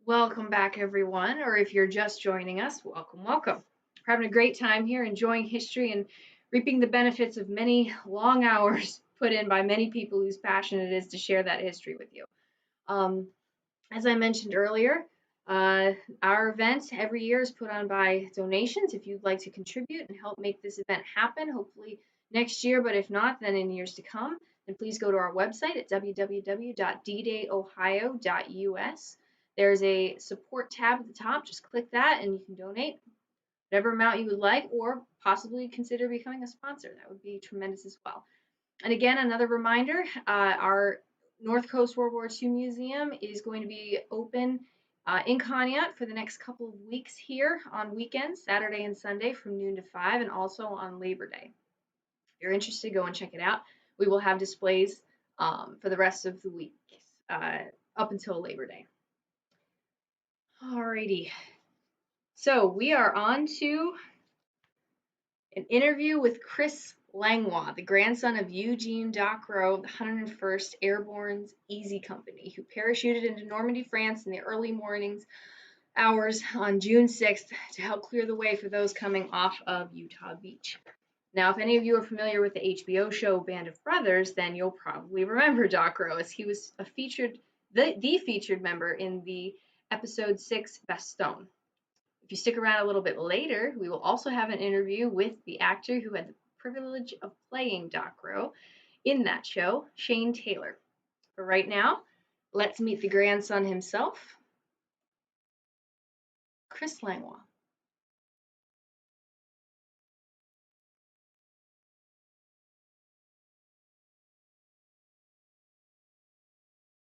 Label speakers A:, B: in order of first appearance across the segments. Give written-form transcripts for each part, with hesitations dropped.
A: Welcome back, everyone, or if you're just joining us, welcome, welcome. We're having a great time here, enjoying history and reaping the benefits of many long hours put in by many people whose passion it is to share that history with you. Um, as I mentioned earlier, uh, our event every year is put on by donations. If you'd like to contribute and help make this event happen, hopefully next year, but if not, then in years to come, then please go to our website at www.ddayohio.us. There's a support tab at the top. Just click that and you can donate whatever amount you would like, or possibly consider becoming a sponsor. That would be tremendous as well. And again, another reminder, our North Coast World War II Museum is going to be open in Conneaut for the next couple of weeks here on weekends, Saturday and Sunday from noon to 5, and also on Labor Day. If you're interested, go and check it out. We will have displays for the rest of the week uh, up until Labor Day. Alrighty. So we are on to an interview with Chris Langlois, the grandson of Eugene Docquereau of the 101st Airborne Easy Company, who parachuted into Normandy, France in the early mornings hours on June 6th to help clear the way for those coming off of Utah Beach. Now, if any of you are familiar with the HBO show Band of Brothers, then you'll probably remember Docquereau, as he was the featured member in the episode 6 Bastogne. If you stick around a little bit later, we will also have an interview with the actor who had the privilege of playing Docquereau in that show, Shane Taylor. But right now, let's meet the grandson himself, Chris Langlois.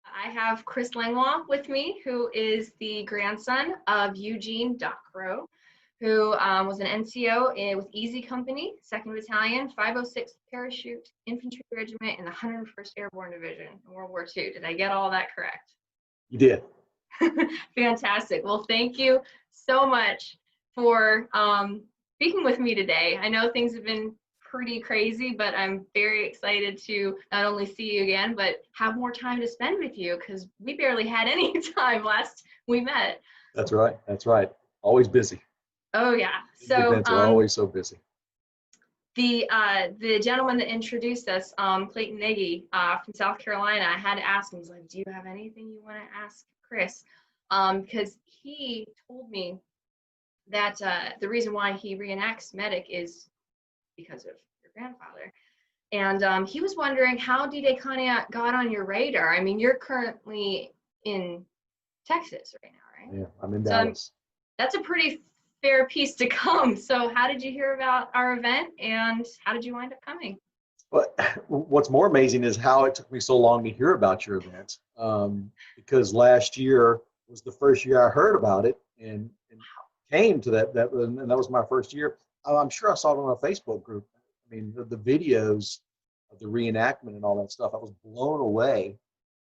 A: I have Chris Langlois with me, who is the grandson of Eugene Docquereau, who was an NCO with Easy Company, 2nd Battalion, 506th Parachute Infantry Regiment in the 101st Airborne Division in World War II. Did I get all that correct?
B: You did.
A: Fantastic. Well, thank you so much for speaking with me today. I know things have been pretty crazy, but I'm very excited to not only see you again, but have more time to spend with you, because we barely had any time last we met.
B: That's right. That's right. Always busy.
A: Oh yeah.
B: These
A: So
B: events are always so busy.
A: the gentleman that introduced us, Clayton Nagy from South Carolina, I had to ask him. He's like, "Do you have anything you want to ask Chris?" Because he told me that the reason why he reenacts Medic is because of your grandfather. And he was wondering how D-Day Conneaut got on your radar. I mean, you're currently in Texas right now, right?
B: Yeah, I'm in
A: So
B: Dallas.
A: that's a pretty fair piece to come. So how did you hear about our event, and how did you wind up coming?
B: But what's more amazing is how it took me so long to hear about your event. Because last year was the first year I heard about it and came to that, and that was my first year. I'm sure I saw it on a Facebook group. I mean, the videos of the reenactment and all that stuff. I was blown away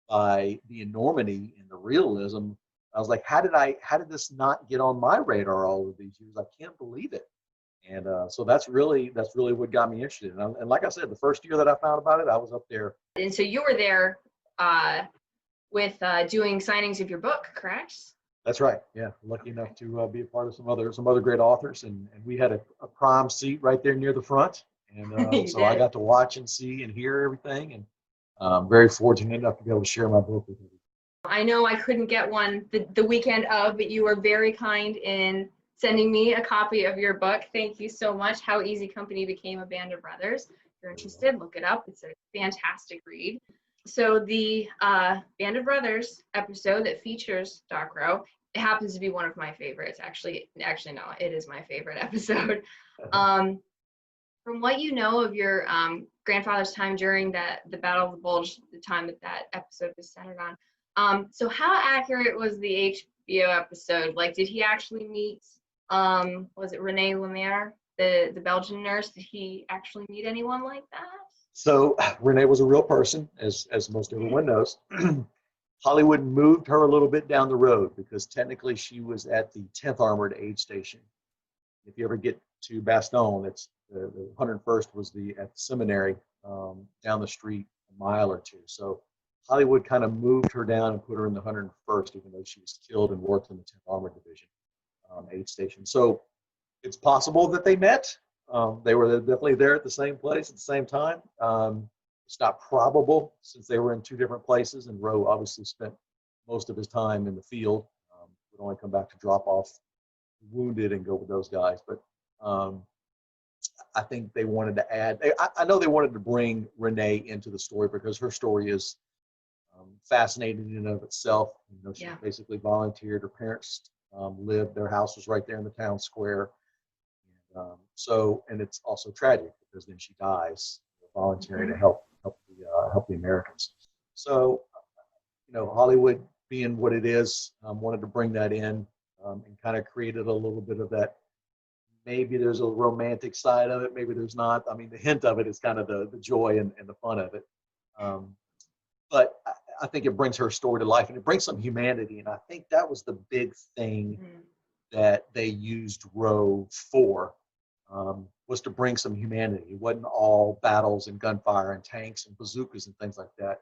B: by the enormity and the realism. I was like, how did this not get on my radar all of these years? I can't believe it. And so that's really what got me interested. And like I said, the first year that I found about it, I was up there.
A: And so you were there with doing signings of your book, correct?
B: That's right. Yeah, lucky enough to be a part of some other great authors, and we had a prime seat right there near the front, and
A: You
B: so I
A: did.
B: got to watch and see and hear everything, and very fortunate enough to be able to share my book with you.
A: I know I couldn't get one the weekend of, but you were very kind in sending me a copy of your book. Thank you so much. How Easy Company Became a Band of Brothers. If you're interested, look it up. It's a fantastic read. So the Band of Brothers episode that features Docquereau, it happens to be one of my favorites. Actually, no, it is my favorite episode. From what you know of your grandfather's time during the Battle of the Bulge, the time that episode was centered on, so how accurate was the HBO episode? Like, did he actually meet, was it Renee Lemaire, the Belgian nurse? Did he actually meet anyone like that?
B: So Renee was a real person, as most everyone knows. Hollywood moved her a little bit down the road because technically she was at the 10th Armored Aid Station. If you ever get to Bastogne, it's the 101st was at the seminary down the street a mile or two. So Hollywood kind of moved her down and put her in the 101st, even though she was killed and worked in the 10th Armored Division, 8th Station. So it's possible that they met. They were definitely there at the same place at the same time. It's not probable since they were in two different places, and Roe obviously spent most of his time in the field. Would only come back to drop off wounded and go with those guys. But I think they wanted to add. I know they wanted to bring Renee into the story because her story is fascinating in and of itself. You know, she basically volunteered. Her parents lived. Their house was right there in the town square. And it's also tragic because then she dies volunteering to help the Americans. So, you know, Hollywood being what it is, wanted to bring that in and kind of created a little bit of that. Maybe there's a romantic side of it, maybe there's not. I mean, the hint of it is kind of the joy and the fun of it. But I think it brings her story to life and it brings some humanity. And I think that was the big thing that they used Roe for, was to bring some humanity. It wasn't all battles and gunfire and tanks and bazookas and things like that.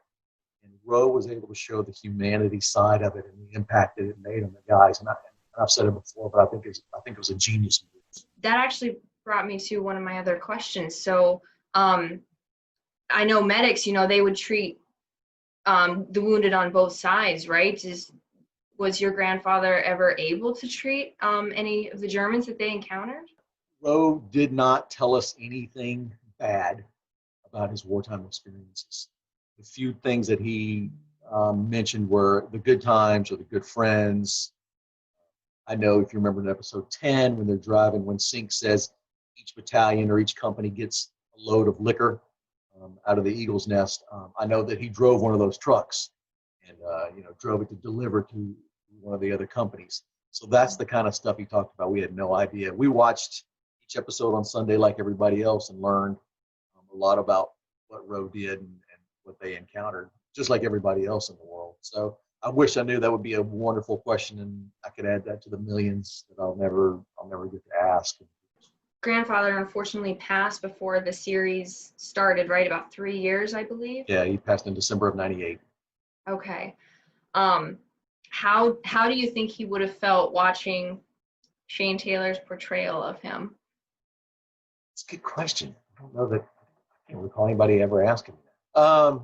B: And Roe was able to show the humanity side of it and the impact that it made on the guys. And I've said it before, but I think it was a genius move.
A: That actually brought me to one of my other questions. So I know medics, you know, they would treat the wounded on both sides, right? Was your grandfather ever able to treat any of the Germans that they encountered?
B: Roe did not tell us anything bad about his wartime experiences. The few things that he mentioned were the good times or the good friends. I know if you remember in episode 10, when they're driving, when Sink says each battalion or each company gets a load of liquor out of the Eagle's Nest, I know that he drove one of those trucks and drove it to deliver to one of the other companies. So that's the kind of stuff he talked about. We had no idea. We watched each episode on Sunday like everybody else and learned a lot about what Roe did and what they encountered, just like everybody else in the world. So I wish I knew. That would be a wonderful question, and I could add that to the millions that I'll never get to ask.
A: Grandfather unfortunately passed before the series started, right? About 3 years, I believe.
B: Yeah, he passed in December of '98.
A: Okay. How do you think he would have felt watching Shane Taylor's portrayal of him?
B: It's a good question. I don't know that I can't recall anybody ever asking me that.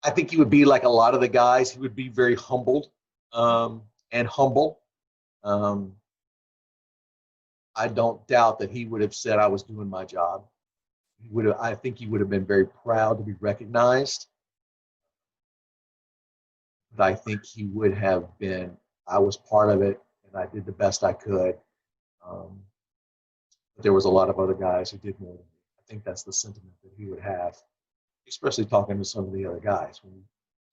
B: I think he would be like a lot of the guys. He would be very humbled and humble. I don't doubt that he would have said I was doing my job. I think he would have been very proud to be recognized. But I think he would have been, I was part of it and I did the best I could. But there was a lot of other guys who did more than me. I think that's the sentiment that he would have, especially talking to some of the other guys. When you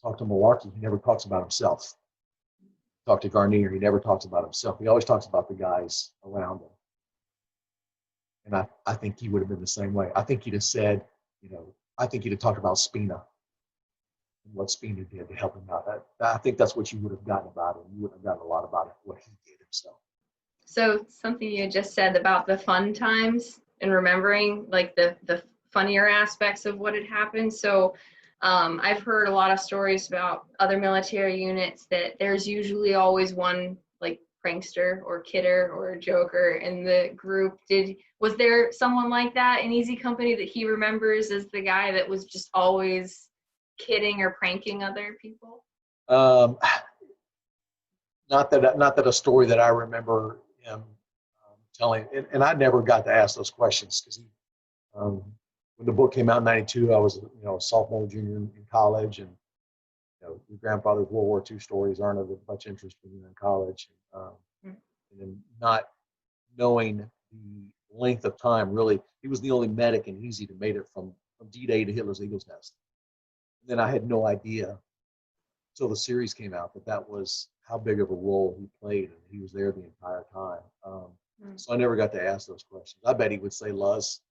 B: talk to Malarkey, he never talks about himself. Talk to Garnier, he never talks about himself. He always talks about the guys around him. And I think he would have been the same way. I think he'd have said, I think he'd have talked about Spina and what Spina did to help him out. I think that's what you would have gotten about him. You would have gotten a lot about it, what he did himself.
A: So something you just said about the fun times and remembering like the funnier aspects of what had happened. So I've heard a lot of stories about other military units that there's usually always one like prankster or kidder or a joker in the group. Was there someone like that in Easy Company that he remembers as the guy that was just always kidding or pranking other people?
B: Not that a story that I remember him telling, and I never got to ask those questions because when the book came out in '92, I was a sophomore, junior in college, and your grandfather's World War II stories aren't of much interest when you're in college, and then not knowing the length of time. Really, he was the only medic in Easy that made it from D-Day to Hitler's Eagle's Nest. And then I had no idea until the series came out that was how big of a role he played, and he was there the entire time. So I never got to ask those questions. I bet he would say Luz,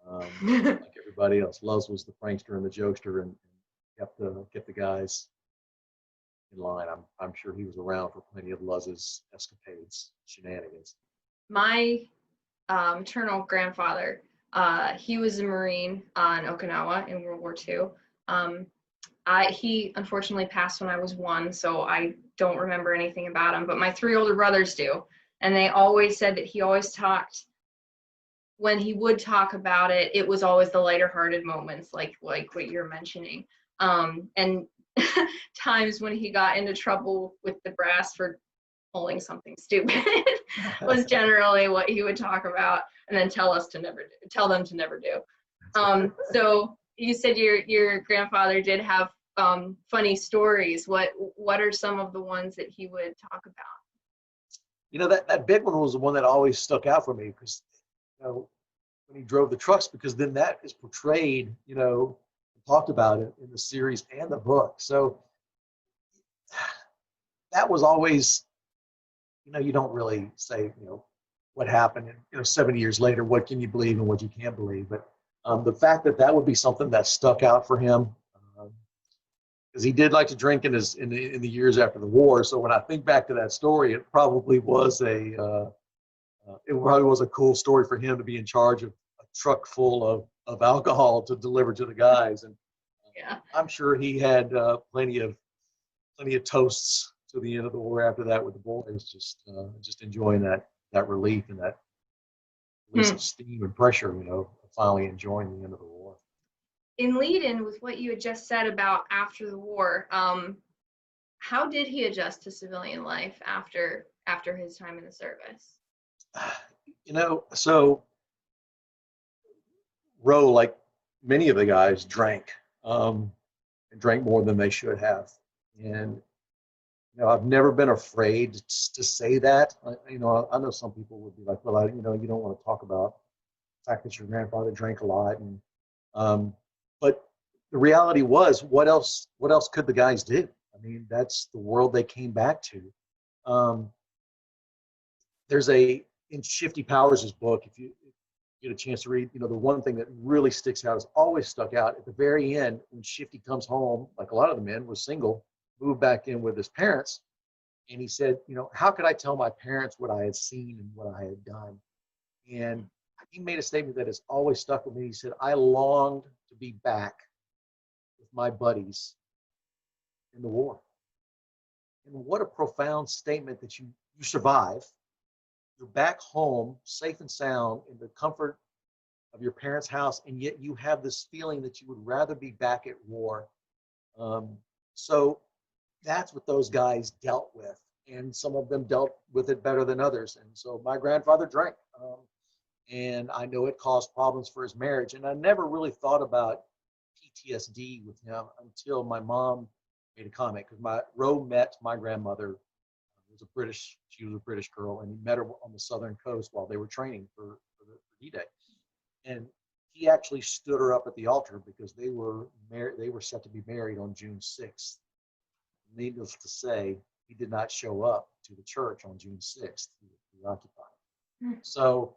B: like everybody else. Luz was the prankster and the jokester, and kept the guys in line. I'm sure he was around for plenty of Luz's escapades, shenanigans.
A: My maternal grandfather, he was a Marine on Okinawa in World War II. He unfortunately passed when I was 1, so I don't remember anything about him, but my 3 older brothers do. And they always said that he always talked, when he would talk about it, it was always the lighter hearted moments, like what you're mentioning. And times when he got into trouble with the brass for pulling something stupid was generally what he would talk about, and then tell them to never do. So you said your grandfather did have funny stories. What are some of the ones that he would talk about?
B: You know, that big one was the one that always stuck out for me because, you know, when he drove the trucks, because then that is portrayed, you know, talked about it in the series and the book. So that was always, you know, you don't really say, you know, what happened, and, you know, 70 years later, what can you believe and what you can't believe. But the fact that that would be something that stuck out for him, because he did like to drink in the years after the war. So when I think back to that story, it probably was a cool story for him to be in charge of a truck full of alcohol to deliver to the guys. And
A: Yeah.
B: I'm sure he had plenty of toasts to the end of the war after that with the boys, just enjoying that relief and that release of steam and pressure, you know, finally enjoying the end of the war.
A: In lead-in with what you had just said about after the war, how did he adjust to civilian life after his time in the service?
B: You know, so Roe, like many of the guys, drank and drank more than they should have. And you know, I've never been afraid to say that. You know, I know some people would be like, well, you know, you don't want to talk about the fact that your grandfather drank a lot, and but the reality was, what else? What else could the guys do? I mean, that's the world they came back to. Um, there's in Shifty Powers' book, if you get a chance to read, you know, the one thing that really sticks out, has always stuck out at the very end when Shifty comes home, like a lot of the men, was single, moved back in with his parents, and he said, you know, how could I tell my parents what I had seen and what I had done? And he made a statement that has always stuck with me. He said, I longed to be back with my buddies in the war. And what a profound statement that you survive. You're back home, safe and sound, in the comfort of your parents' house, and yet you have this feeling that you would rather be back at war. So that's what those guys dealt with, and some of them dealt with it better than others. And so my grandfather drank, and I know it caused problems for his marriage. And I never really thought about PTSD with him until my mom made a comment, because Roe met my grandmother. She was a British girl, and he met her on the southern coast while they were training for D-Day. And he actually stood her up at the altar because they were set to be married on June 6th. Needless to say, he did not show up to the church on June 6th. He was occupied. So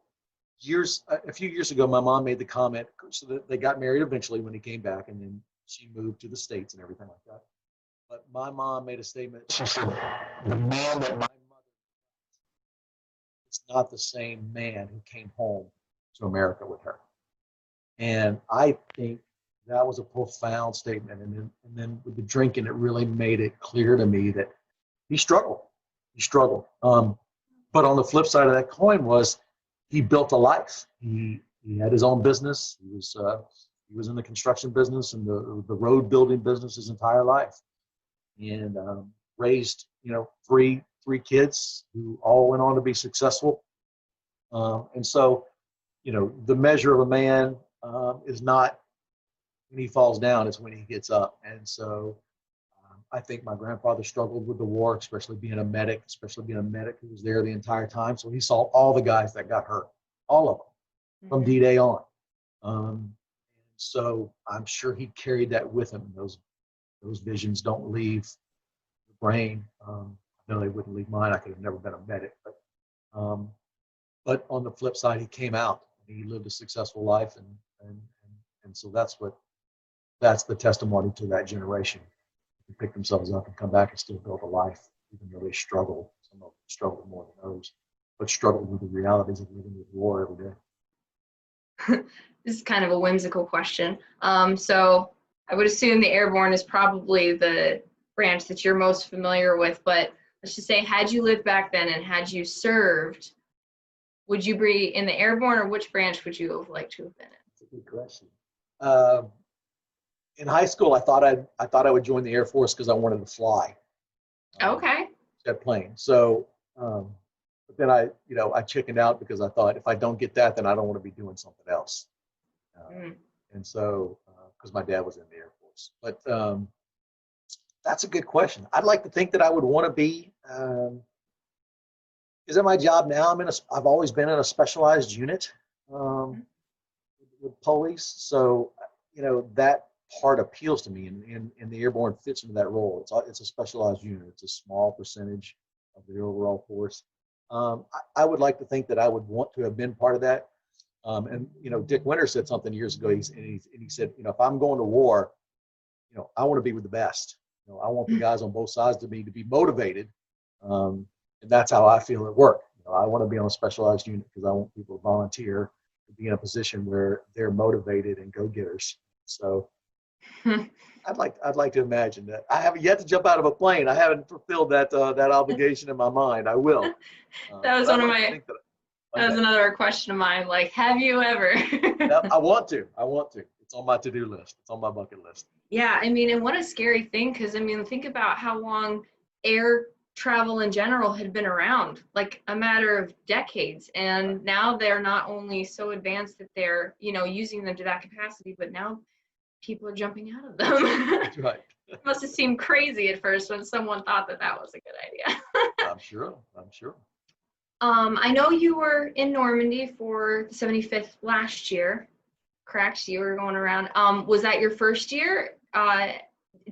B: a few years ago, my mom made the comment, so that they got married eventually when he came back, and then she moved to the States and everything like that. But my mom made a statement. She said, the man that my mother is not the same man who came home to America with her. And I think that was a profound statement. And then with the drinking, it really made it clear to me that he struggled. He struggled. But on the flip side of that coin was, he built a life. He had his own business. He was in the construction business and the road building business his entire life, and raised, you know, three kids who all went on to be successful. And so, you know, the measure of a man is not when he falls down, it's when he gets up. And so I think my grandfather struggled with the war, especially being a medic who was there the entire time. So he saw all the guys that got hurt, all of them, from D-Day on. So I'm sure he carried that with him. Those visions don't leave the brain. I know they wouldn't leave mine. I could have never been a medic, but on the flip side, he came out. He lived a successful life, and so that's the testimony to that generation. They pick themselves up and come back and still build a life, even though they struggle. Some of them struggle more than others, but struggle with the realities of living with war every day.
A: This is kind of a whimsical question. So I would assume the airborne is probably the branch that you're most familiar with, but let's just say, had you lived back then and had you served, would you be in the airborne, or which branch would you have liked to have been in?
B: That's a good question. Um, in high school, I thought I would join the Air Force because I wanted to fly
A: Okay.
B: jet plane. So, but then I chickened out because I thought if I don't get that, then I don't want to be doing something else.
A: Mm.
B: And so, because my dad was in the Air Force, but that's a good question. I'd like to think that I would want to be. Is it my job now? I've always been in a specialized unit with police, so that part appeals to me, and the airborne fits into that role. It's a specialized unit. It's a small percentage of the overall force. I would like to think that I would want to have been part of that. And Dick Winter said something years ago. He said, if I'm going to war, I want to be with the best. I want the guys on both sides of me to be motivated, and that's how I feel at work. I want to be on a specialized unit because I want people to volunteer to be in a position where they're motivated and go-getters. So I'd like to imagine that. I haven't yet to jump out of a plane. I haven't fulfilled that obligation in my mind. I will.
A: That was
B: But I'd
A: one of
B: like to
A: my,
B: think that one
A: that was
B: day.
A: another question of mine. Like, have you ever?
B: I want to. I want to. It's on my to-do list. It's on my bucket list.
A: Yeah, I mean, and what a scary thing, because I mean, think about how long air travel in general had been around, like a matter of decades. And now they're not only so advanced that they're, using them to that capacity, but now people are jumping out of them.
B: That's right.
A: Must have seemed crazy at first when someone thought that that was a good idea.
B: I'm sure. I'm sure.
A: I know you were in Normandy for the 75th last year, correct? You were going around. Was that your first year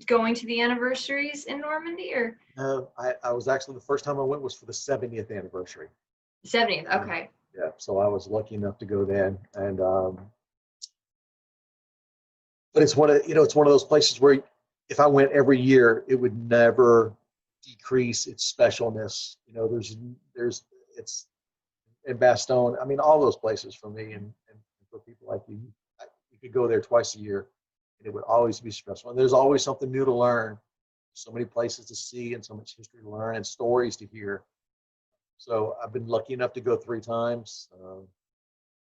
A: going to the anniversaries in Normandy, or
B: No, I was actually the first time I went was for the 70th anniversary.
A: 70th? Okay.
B: Yeah, so I was lucky enough to go then, and but it's it's one of those places where if I went every year, it would never decrease its specialness. There's it's in Bastogne. I mean, all those places for me and for people like you, you could go there twice a year, and it would always be special. And there's always something new to learn. So many places to see, and so much history to learn, and stories to hear. So I've been lucky enough to go 3 times,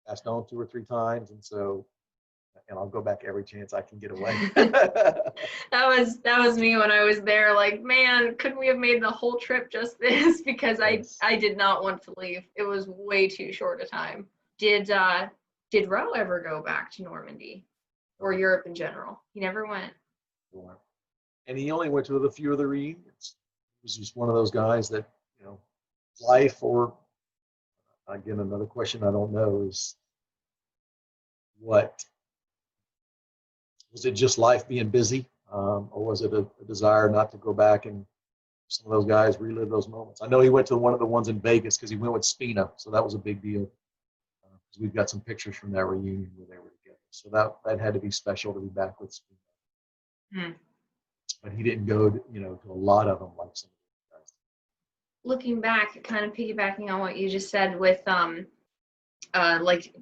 B: Bastogne 2 or 3 times, and I'll go back every chance I can get away.
A: That was me when I was there. Like, man, couldn't we have made the whole trip just this? Because
B: Yes.
A: I did not want to leave. It was way too short a time. Did Roe ever go back to Normandy or Europe in general? He never went.
B: And he only went to a few of the reunions. He was just one of those guys that, life, or again, another question I don't know is what was it, just life being busy, or was it a desire not to go back and some of those guys relive those moments? I know he went to one of the ones in Vegas because he went with Spina, so that was a big deal. Because we've got some pictures from that reunion where they were together, so that had to be special to be back with Spina.
A: Hmm.
B: But he didn't go to a lot of them like some of the guys.
A: Looking back, kind of piggybacking on what you just said with like,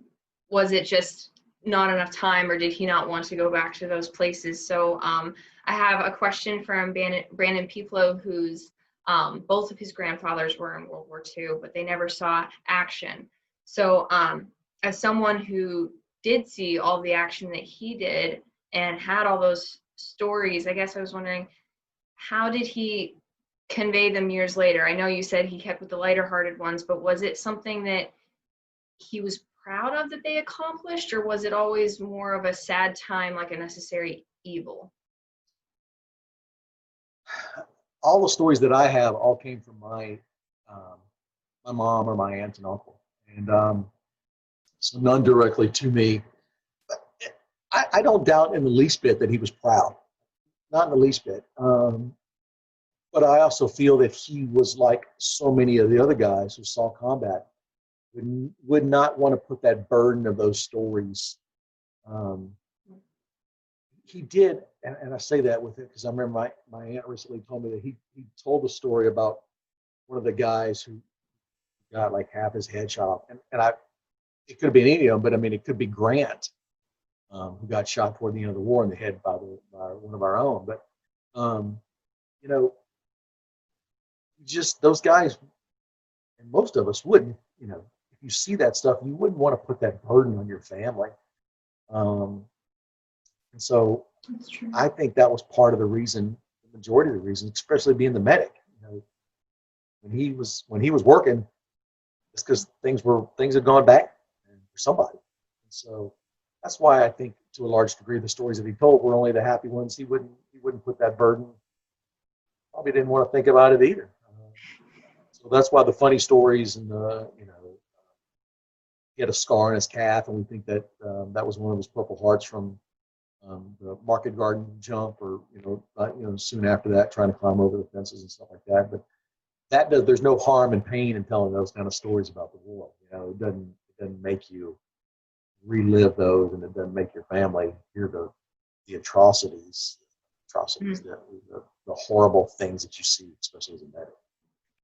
A: was it just not enough time, or did he not want to go back to those places? So I have a question from Brandon Piplo, who's both of his grandfathers were in World War II, but they never saw action. So as someone who did see all the action that he did and had all those stories, I guess I was wondering, how did he convey them years later? I know you said he kept with the lighter hearted ones, but was it something that he was proud of that they accomplished, or was it always more of a sad time, like a necessary evil?
B: All the stories that I have all came from my mom or my aunt and uncle, and so none directly to me. I don't doubt in the least bit that he was proud, not in the least bit. But I also feel that he was like so many of the other guys who saw combat, would not want to put that burden of those stories. Um, he did, and I say that with it because I remember my aunt recently told me that he told a story about one of the guys who got like half his head shot off, and it could have been any of them, but I mean it could be Grant. who got shot toward the end of the war in the head by one of our own. But um, you know, just those guys, and most of us wouldn't. You know, if you see that stuff, you wouldn't want to put that burden on your family. Um, and so
A: That's true.
B: I think that was part of the reason, the majority of the reason, especially being the medic. You know, when he was working, it's because things had gone bad for somebody. And so that's why I think to a large degree the stories that he told were only the happy ones. He wouldn't put that burden. Probably didn't want to think about it either. So that's why the funny stories and the he had a scar on his calf, and we think that that was one of his Purple Hearts from the market garden jump, or soon after that, trying to climb over the fences and stuff like that. But there's no harm and pain in telling those kind of stories about the war. It doesn't make you relive those, and it doesn't make your family hear the atrocities,
A: Mm.
B: the horrible things that you see, especially as a medic.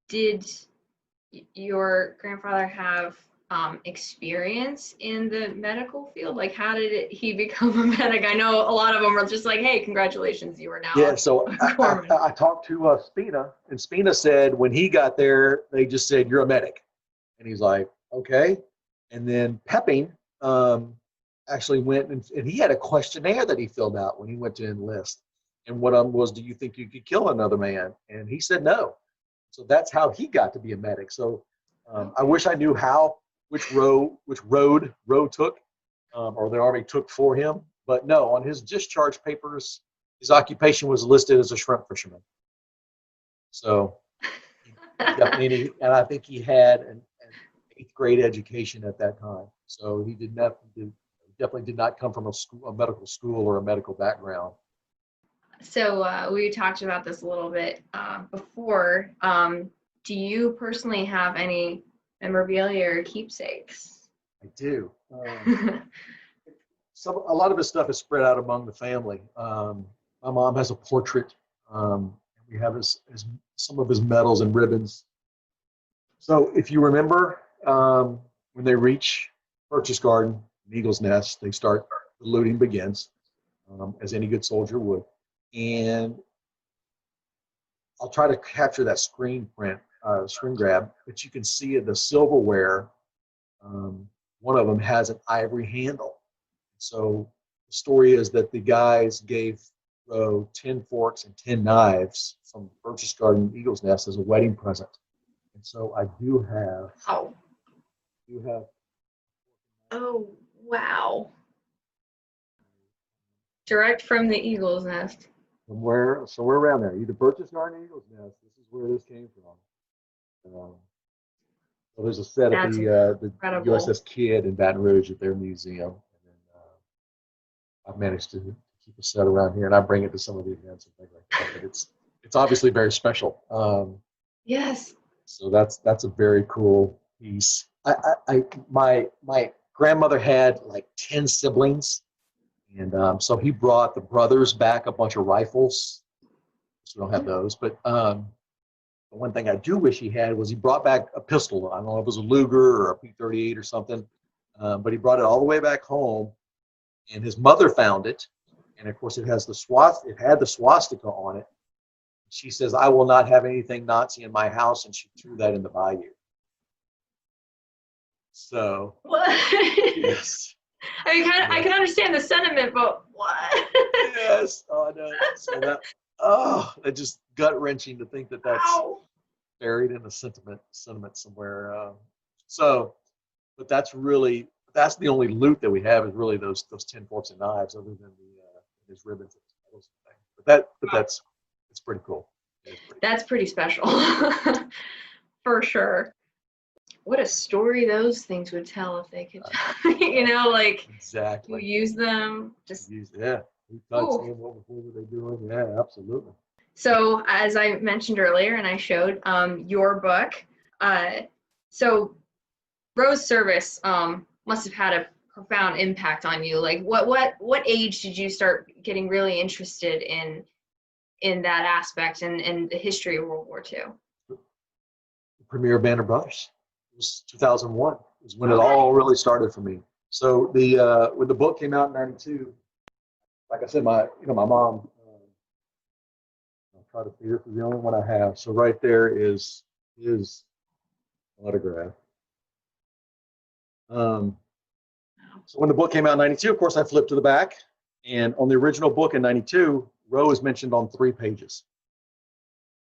A: Did your grandfather have experience in the medical field? Like, how did he become a medic? I know a lot of them are just like, hey, congratulations, you are now
B: Yeah, so
A: a corpsman.
B: I talked to Spina, and Spina said when he got there, they just said, "You're a medic." And he's like, "Okay." And then Pepping actually went, and he had a questionnaire that he filled out when he went to enlist. And one of them was, "Do you think you could kill another man?" And he said no. So that's how he got to be a medic. So I wish I knew which road Roe took, or the Army took for him. But no, on his discharge papers, his occupation was listed as a shrimp fisherman. So definitely, and I think he had an eighth grade education at that time. So he definitely did not come from a medical school or a medical background.
A: So we talked about this a little bit before. Do you personally have any memorabilia or keepsakes?
B: I do. A lot of his stuff is spread out among the family. My mom has a portrait. We have some of his medals and ribbons. So if you remember, when they reach Purchase Garden, Eagle's Nest, the looting begins, as any good soldier would. And I'll try to capture that screen grab, but you can see the silverware. One of them has an ivory handle. So the story is that the guys gave Roe 10 forks and 10 knives from Purchase Garden Eagle's Nest as a wedding present. And so I do have.
A: Oh.
B: You have.
A: Oh, wow. Direct from the Eagle's Nest.
B: Somewhere around there, either Purchase Garden Eagle's Nest. This is where this came from. So there's a set at
A: That's
B: the
A: incredible.
B: USS Kidd in Baton Rouge at their museum. And then I've managed to keep a set around here, and I bring it to some of the events and things like that. But it's obviously very special.
A: Yes.
B: So that's a very cool piece. My grandmother had like 10 siblings, and so he brought the brothers back a bunch of rifles. So we don't have those, but the one thing I do wish he had was he brought back a pistol. I don't know if it was a Luger or a P-38 or something, but he brought it all the way back home, and his mother found it, and of course it had the swastika on it. She says, "I will not have anything Nazi in my house," and she threw that in the bayou. So,
A: What?
B: yes.
A: I mean, I can understand the sentiment, but what?
B: Yes. Oh, no. So that just gut wrenching to think that that's
A: Ow.
B: buried in a sentiment somewhere. But that's the only loot that we have is really those 10 forks and knives, other than his ribbons and medals and things. But that's it's pretty cool.
A: That's pretty special. For sure. What a story those things would tell if they could, like
B: Exactly.
A: you use them. Just
B: Yeah. We touched them. What were they doing? Yeah, absolutely.
A: So as I mentioned earlier, and I showed your book, so Rose Service must have had a profound impact on you. Like, what age did you start getting really interested in that aspect and the history of World War II?
B: The premiere of Band of Brothers. It was 2001. It was when it all really started for me. So the when the book came out in '92, like I said, my mom. I'll try to figure, this is the only one I have. So right there is his autograph. Um, so when the book came out in '92, of course, I flipped to the back, and on the original book in '92, Roe is mentioned on 3 pages.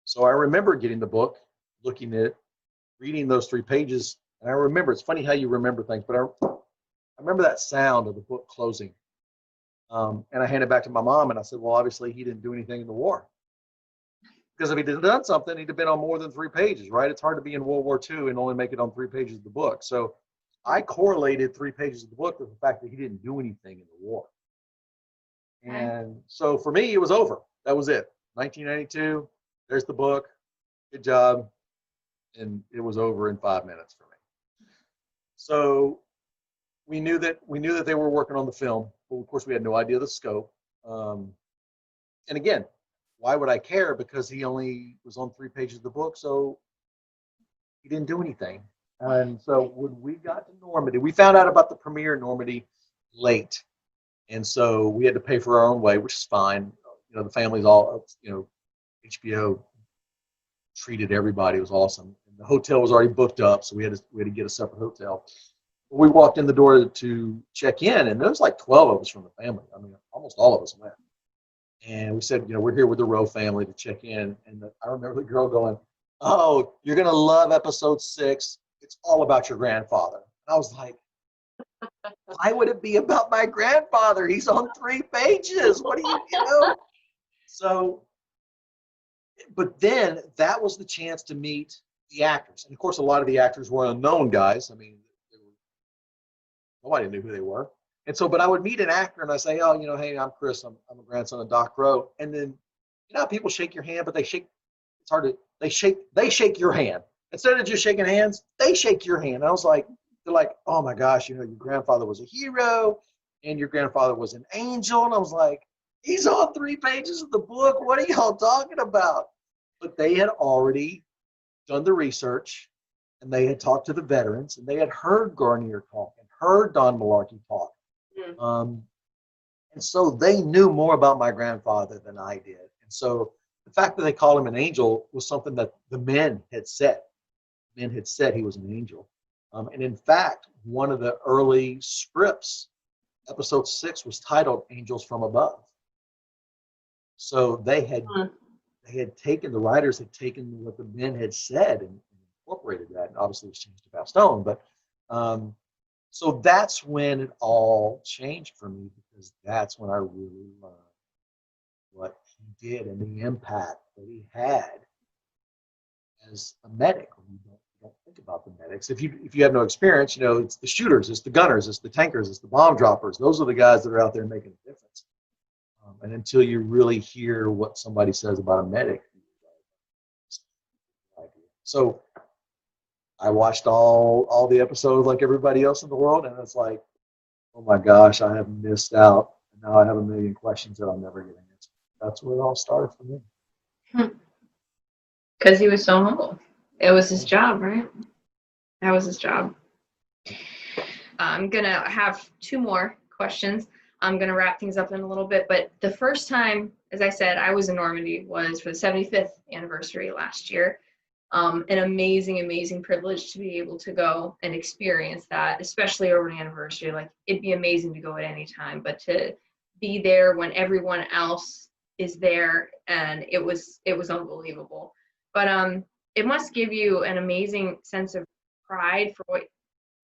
B: So I remember getting the book, looking at it, reading those 3 pages, and I remember. It's funny how you remember things, but I remember that sound of the book closing. And I handed it back to my mom, and I said, "Well, obviously, he didn't do anything in the war." Because if he'd have done something, he'd have been on more than 3 pages, right? It's hard to be in World War II and only make it on 3 pages of the book. So I correlated 3 pages of the book with the fact that he didn't do anything in the war. And so for me, it was over. That was it. 1992, there's the book. Good job. And it was over in 5 minutes for me. So we knew that they were working on the film, but of course we had no idea the scope. And again, why would I care? Because he only was on 3 pages of the book, so he didn't do anything. And so when we got to Normandy, we found out about the premiere in Normandy late, and so we had to pay for our own way, which is fine. The family's all, HBO treated everybody. It was awesome. And the hotel was already booked up, so we had to get a separate hotel. We walked in the door to check in, and there was like 12 of us from the family. I mean, almost all of us went. And we said, we're here with the Rowe family to check in. And I remember the girl going, "Oh, you're going to love episode 6. It's all about your grandfather." And I was like, why would it be about my grandfather? He's on 3 pages. What do you? So, but then that was the chance to meet the actors. And of course, a lot of the actors were unknown guys. I mean, nobody knew who they were. And so, but I would meet an actor and I say, "Oh, hey, I'm Chris. I'm a grandson of Doc Rowe." And then, people shake your hand, but they shake. It's hard to. They shake your hand instead of just shaking hands. They shake your hand. I was like, they're like, "Oh my gosh, your grandfather was a hero, and your grandfather was an angel." And I was like, "He's on 3 pages of the book. What are y'all talking about?" But they had already done the research, and they had talked to the veterans, and they had heard Garnier talk and heard Don Malarkey talk. And so they knew more about my grandfather than I did. And so the fact that they called him an angel was something that the men had said. Men had said he was an angel. And in fact, one of the early scripts, episode 6, was titled "Angels from Above." So the writers had taken what the men had said and incorporated that. And obviously it was changed to Stone, but so that's when it all changed for me, because that's when I really learned what he did and the impact that he had as a medic. When you don't think about the medics, if you have no experience, it's the shooters, it's the gunners, it's the tankers, it's the bomb droppers. Those are the guys that are out there making a difference. And until you really hear what somebody says about a medic, so I watched all the episodes like everybody else in the world, and it's like, oh my gosh, I have missed out. And now I have a million questions that I'll never get answered. That's where it all started for me.
A: Because he was so humble. It was his job, right? That was his job. I'm going to have 2 more questions. I'm going to wrap things up in a little bit. But the first time, as I said, I was in Normandy was for the 75th anniversary last year. An amazing, amazing privilege to be able to go and experience that, especially over an anniversary. Like, it'd be amazing to go at any time, but to be there when everyone else is there, and it was unbelievable. But it must give you an amazing sense of pride for what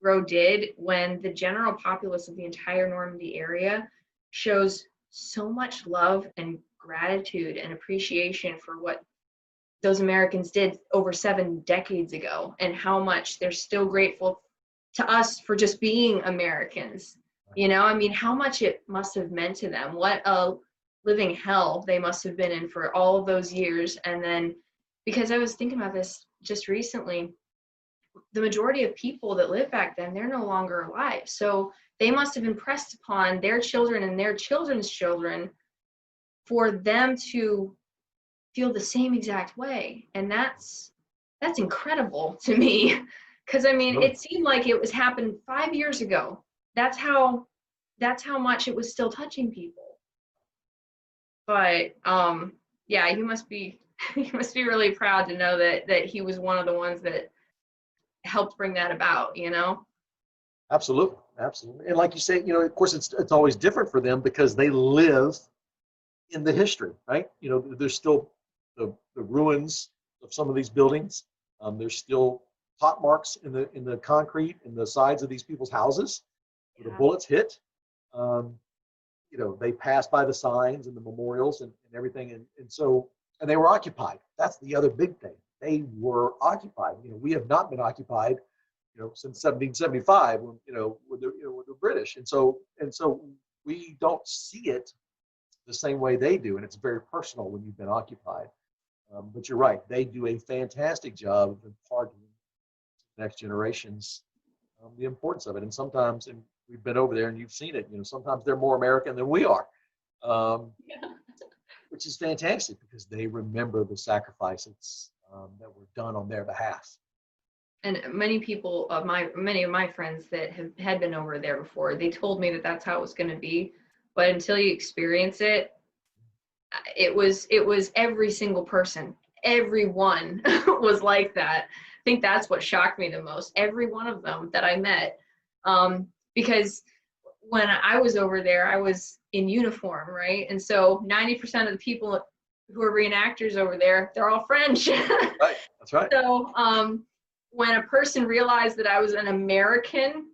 A: Roe did when the general populace of the entire Normandy area shows so much love and gratitude and appreciation for what those Americans did over 7 decades ago, and how much they're still grateful to us for just being Americans. I mean, how much it must have meant to them. What a living hell they must have been in for all of those years. And then, because I was thinking about this just recently, the majority of people that lived back then, they're no longer alive. So they must have impressed upon their children and their children's children for them to feel the same exact way. And that's incredible to me, because I mean, it seemed like it was happened 5 years ago, that's how much it was still touching people. But yeah, he must be he must be really proud to know that he was one of the ones that helped bring that about, you know?
B: Absolutely, absolutely. And like you say, of course, it's always different for them because they live in the history, right? There's still the ruins of some of these buildings. There's still pot marks in the concrete in the sides of these people's houses where the
A: Yeah.
B: bullets hit. Um, they passed by the signs and the memorials and everything, and they were occupied. That's the other big thing. They were occupied. We have not been occupied, since 1775 when with the British, and so we don't see it the same way they do, and it's very personal when you've been occupied. But you're right; they do a fantastic job of imparting to the next generations the importance of it. And sometimes, and we've been over there, and you've seen it. Sometimes they're more American than we are, um,
A: Yeah.
B: which is fantastic because they remember the sacrifices that were done on their behalf.
A: And many of my friends that had been over there before, they told me that that's how it was going to be, but until you experience it, it was every single person, everyone was like that. I think that's what shocked me the most, every one of them that I met. Because when I was over there, I was in uniform, right? And so 90% of the people who are reenactors over there, they're all French.
B: Right. That's right.
A: So when a person realized that I was an American,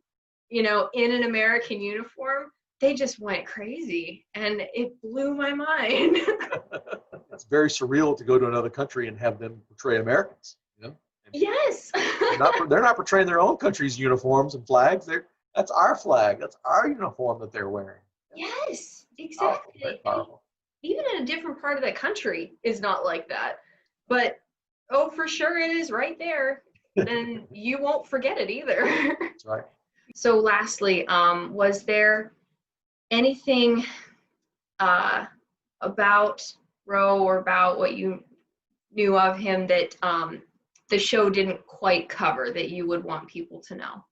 A: in an American uniform, they just went crazy, and it blew my mind.
B: It's very surreal to go to another country and have them portray Americans. And
A: Yes.
B: they're not portraying their own country's uniforms and flags. That's our flag. That's our uniform that they're wearing.
A: Yes,
B: Powerful, very
A: exactly. And
B: powerful.
A: even in a different part of the country is not like that. But oh, for sure it is right there. Then you won't forget it either.
B: That's right.
A: So lastly, was there anything uh, about Roe or about what you knew of him that the show didn't quite cover that you would want people to know?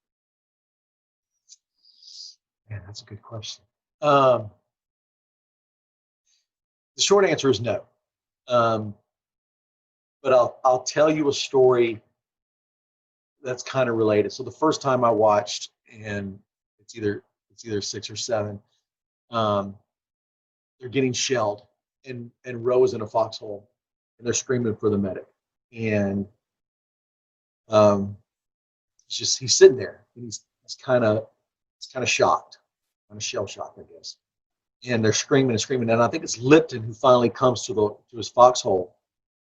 B: Man, that's a good question. The short answer is no. Um, but I'll tell you a story that's kind of related. So the first time I watched, and it's either six or seven, um, they're getting shelled, and Rose in a foxhole, and they're screaming for the medic, and um, he's sitting there, and he's kind of shocked, kind of shell shocked, I guess, and they're screaming and screaming, and I think it's Lipton who finally comes to his foxhole.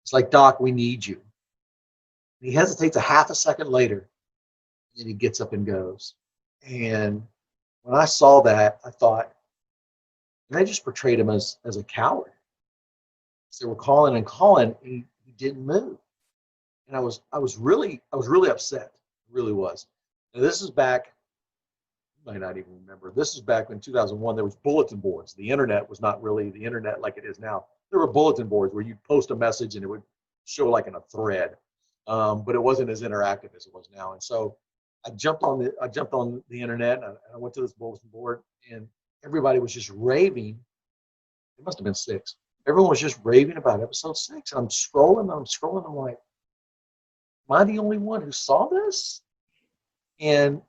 B: It's like, Doc, we need you. And he hesitates a half a second later, and then he gets up and goes. And when I saw that, I thought, they just portrayed him as a coward. So they were calling and calling, and he didn't move. And I was really upset. It really was. Now, this is back, you might not even remember. This is back in 2001. There was bulletin boards. The internet was not really the internet like it is now. There were bulletin boards where you'd post a message and it would show like in a thread, but it wasn't as interactive as it was now. And so I jumped on the internet, and I went to this bulletin board, and everybody was just raving. It must have been six. Everyone was just raving about episode six. And I'm scrolling. I'm like, am I the only one who saw this? And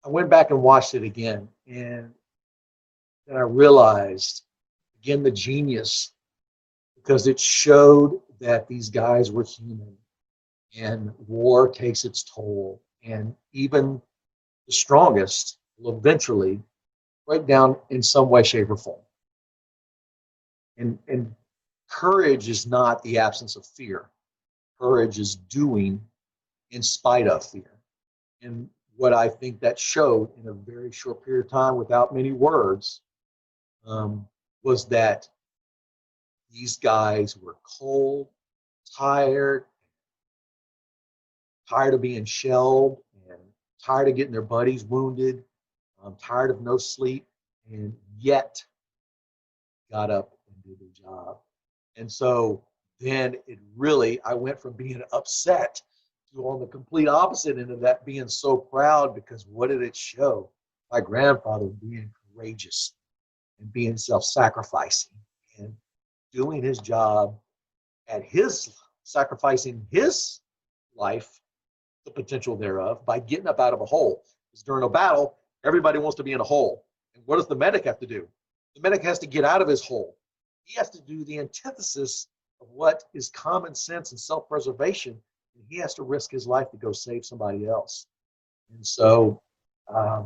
B: I went back and watched it again. And then I realized, again, the genius, because it showed that these guys were human and war takes its toll. And even the strongest will eventually break down in some way, shape, or form. And courage is not the absence of fear. Courage is doing in spite of fear. And what I think that showed in a very short period of time, without many words, was that these guys were cold, tired, tired of being shelled, and tired of getting their buddies wounded, tired of no sleep, and yet got up and did their job. And so then I went from being upset to on the complete opposite end of that, being so proud because what did it show? My grandfather being courageous and being self-sacrificing and doing his job at his sacrificing his life, the potential thereof, by getting up out of a hole. Because during a battle, everybody wants to be in a hole. And what does the medic have to do? The medic has to get out of his hole. He has to do the antithesis of what is common sense and self-preservation. And he has to risk his life to go save somebody else. And so I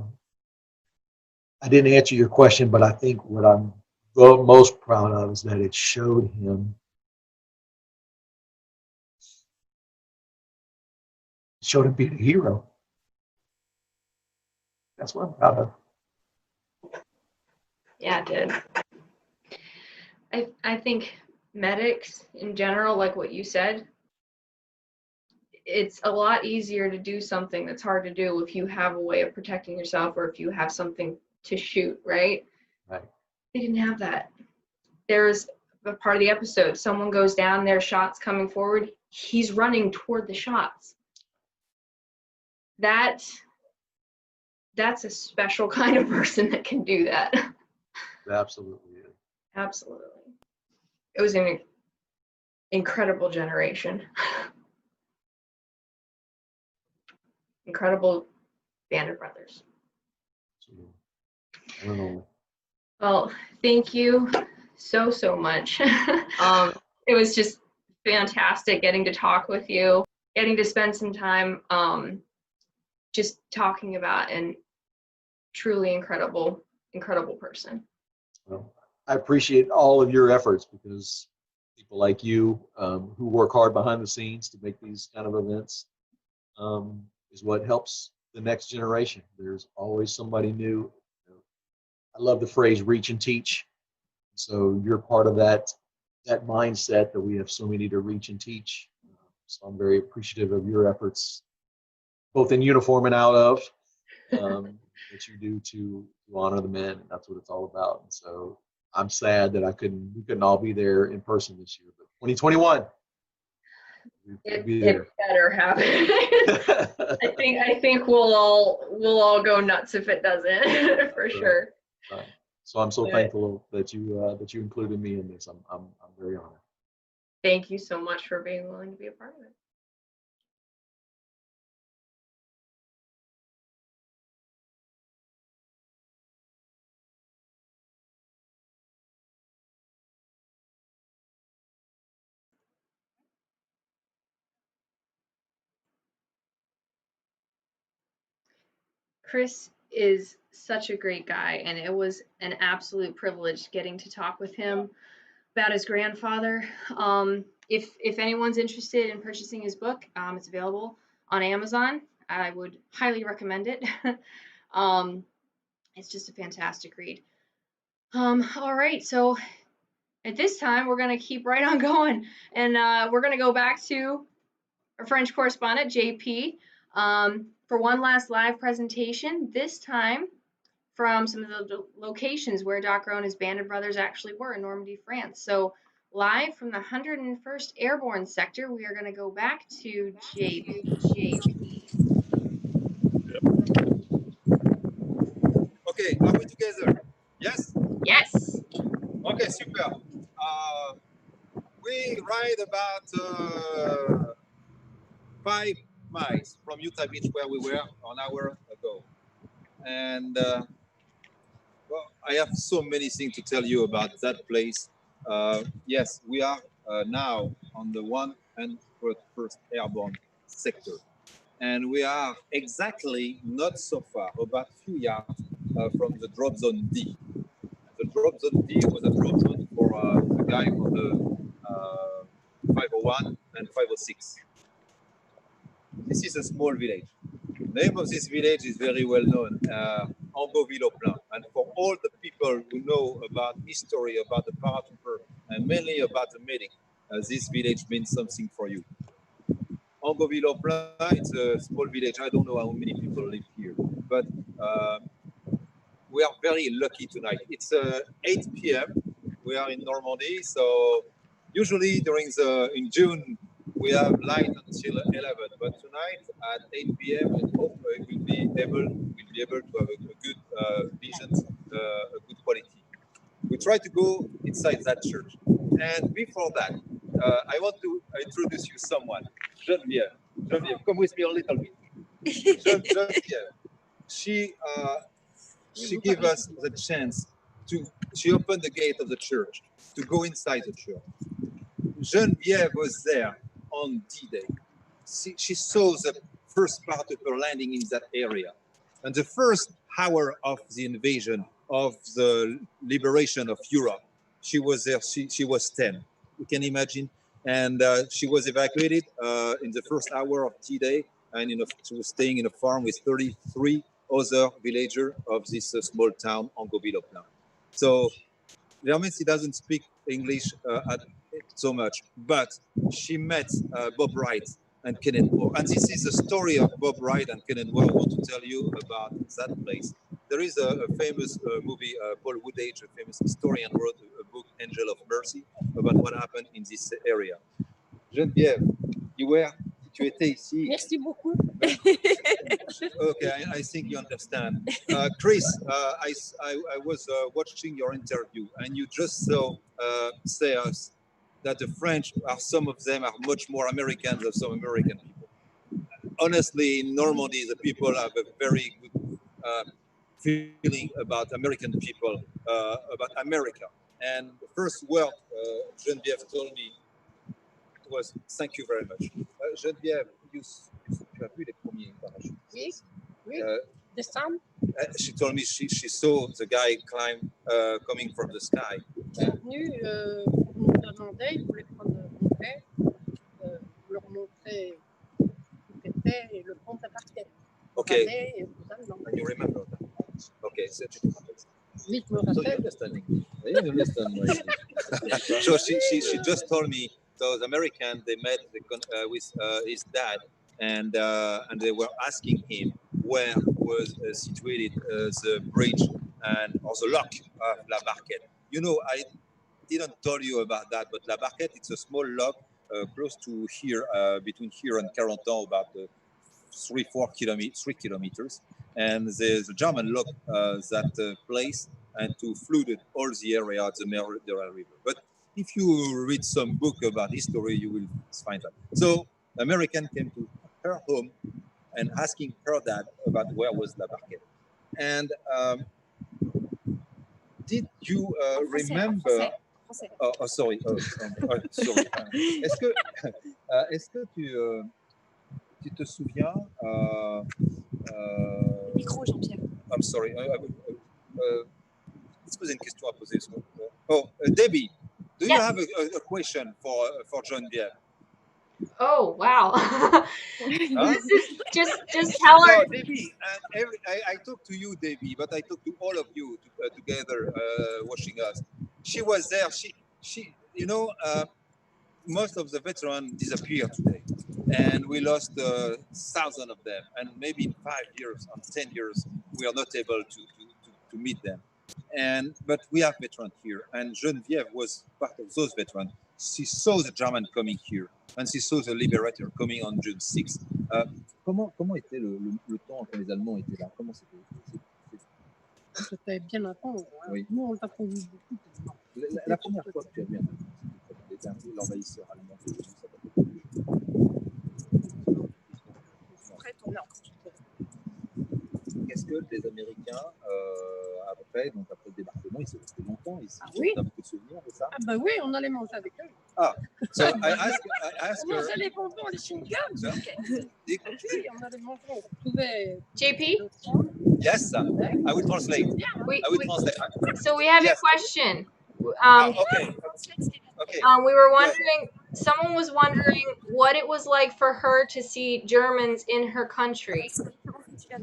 B: didn't answer your question, but I think what I'm most proud of is that it showed him being a hero. That's what I'm proud of.
A: Yeah, it did. I think medics in general, like what you said, it's a lot easier to do something that's hard to do if you have a way of protecting yourself or if you have something to shoot, right?
B: Right.
A: They didn't have that. There's a part of the episode, someone goes down, there's shots coming forward, he's running toward the shots. That's a special kind of person that can do that.
B: It absolutely is.
A: Absolutely. It was an incredible generation. Incredible band of brothers.
B: I don't know.
A: Well, thank you so much. It was just fantastic getting to talk with you, getting to spend some time just talking about an truly incredible person.
B: Well, I appreciate all of your efforts because people like you who work hard behind the scenes to make these kind of events is what helps the next generation. There's always somebody new. I love the phrase reach and teach. So you're part of that mindset that we have so many to reach and teach. So I'm very appreciative of your efforts, both in uniform and out of, that you do to honor the men. And that's what it's all about. And so I'm sad that we couldn't all be there in person this year, but 2021.
A: It better happen. I think we'll all go nuts if it doesn't, for sure.
B: Right. So I'm so thankful that you included me in this. I'm very honored.
A: Thank you so much for being willing to be a part of it. Chris is such a great guy, and it was an absolute privilege getting to talk with him about his grandfather. If anyone's interested in purchasing his book, it's available on Amazon. I would highly recommend it. It's just a fantastic read. All right, so at this time we're gonna keep right on going, and we're gonna go back to our French correspondent JP for one last live presentation. This time from some of the locations where Docro and his band of brothers actually were in Normandy, France. So live from the 101st Airborne Sector, we are going to go back to JP.
C: Okay, are we together? Yes?
A: Yes.
C: Okay, super. We ride about 5 miles from Utah Beach where we were an hour ago. And well, I have so many things to tell you about that place. Yes, we are now on the 101st Airborne Sector. And we are exactly not so far, about a few yards from the drop zone D. The drop zone D was a drop zone for the guy for the 501 and 506. This is a small village. The name of this village is very well known, Ambeauville-au-Plain. And for all the people who know about history, about the paratrooper, and mainly about the medic, this village means something for you. Ambeauville-au-Plain, it's a small village. I don't know how many people live here, but we are very lucky tonight. It's 8 p.m. We are in Normandy, so usually in June we have light until 11, but tonight at 8 p.m. I hope we'll be able to have a good vision, a good quality. We try to go inside that church, and before that, I want to introduce you someone, Geneviève. Geneviève, come with me a little bit. Geneviève, she gave us the chance to. She opened the gate of the church to go inside the church. Geneviève was there on D-Day. She saw the first part of her landing in that area. And the first hour of the invasion, of the liberation of Europe, she was there. She was 10. You can imagine. And she was evacuated in the first hour of D-Day. And she was staying in a farm with 33 other villagers of this small town, Angoville-au-Plain. So, she doesn't speak English so much, but she met Bob Wright and Conneaut. And this is the story of Bob Wright and Conneaut. I want to tell you about that place. There is a famous movie, Paul Woodage, a famous historian, wrote a book, Angel of Mercy, about what happened in this area. Geneviève, tu étais ici.
D: Merci beaucoup.
C: Okay, I think you understand. Chris, I was watching your interview, and you just say us that the French some of them are much more American than some American people. Honestly, in Normandy, the people have a very good feeling about American people, about America. And the first word Geneviève told me was thank you very much. Geneviève, tu as vu les premiers parachutes?
D: Oui, oui. The sun.
C: She told me she saw the guy climb coming from the sky.
D: Ils sont venus, nous demandaient, ils voulaient prendre mon père, leur montrer où était le pont à parquet.
C: Okay. And you remember that? Okay, so
D: Oui, je me rappelle.
C: So she just told me, so the American, they met with his dad, and they were asking him where was situated the bridge and or the lock of La Barquette. You know, I didn't tell you about that, but La Barquette, it's a small lock close to here, between here and Carentan, about 3 kilometers, and the German locked that place and to flooded all the area of the Merdera River. But if you read some book about history, you will find that. So the American came to her home and asking her dad about where was La Barquette. And did you remember?
D: Français.
C: Oh, sorry. Sorry. Est-ce que tu te souviens?
D: Micro, Jean-Pierre.
C: I'm sorry. Let's poser une question à poser. Oh, Debbie, do you have a question for Geneviève?
A: Oh, wow.
C: Huh?
A: just tell her.
C: No, Debbie, I talked to you, Debbie, but I talked to all of you together watching us. She was there. She most of the veterans disappeared today, and we lost thousands of them. And maybe in 5 years, or 10 years, we are not able to meet them. But we have veterans here, and Geneviève was part of those veterans. She saw the German coming here, and she saw the Liberator coming on June 6th. Comment était le temps quand les Allemands étaient là? Comment c'était?
D: C'était bien avant. Hein.
C: Oui.
D: Nous, on l'a pas vu beaucoup.
C: La première fois que tu as vu l'envahisseur allemand,
D: Très tournant.
C: Qu'est-ce que les Américains, après le débarquement, ils sont restés longtemps ici?
D: Ah oui?
C: Tu as beaucoup de souvenirs de ça?
D: Ah ben oui, on allait manger avec eux.
C: Ah, so I asked
D: On
C: her.
D: mangeait les bonbons, les chewing-gums.
C: Okay.
D: Oui, on allait manger. On retrouvait.
A: JP,
C: Yes, I will translate.
A: we,
C: I will
A: we
C: translate.
A: so we have
C: Yes.
A: a question.
C: Okay. Okay.
A: We were wondering. Someone was wondering what it was like for her to see Germans in her country.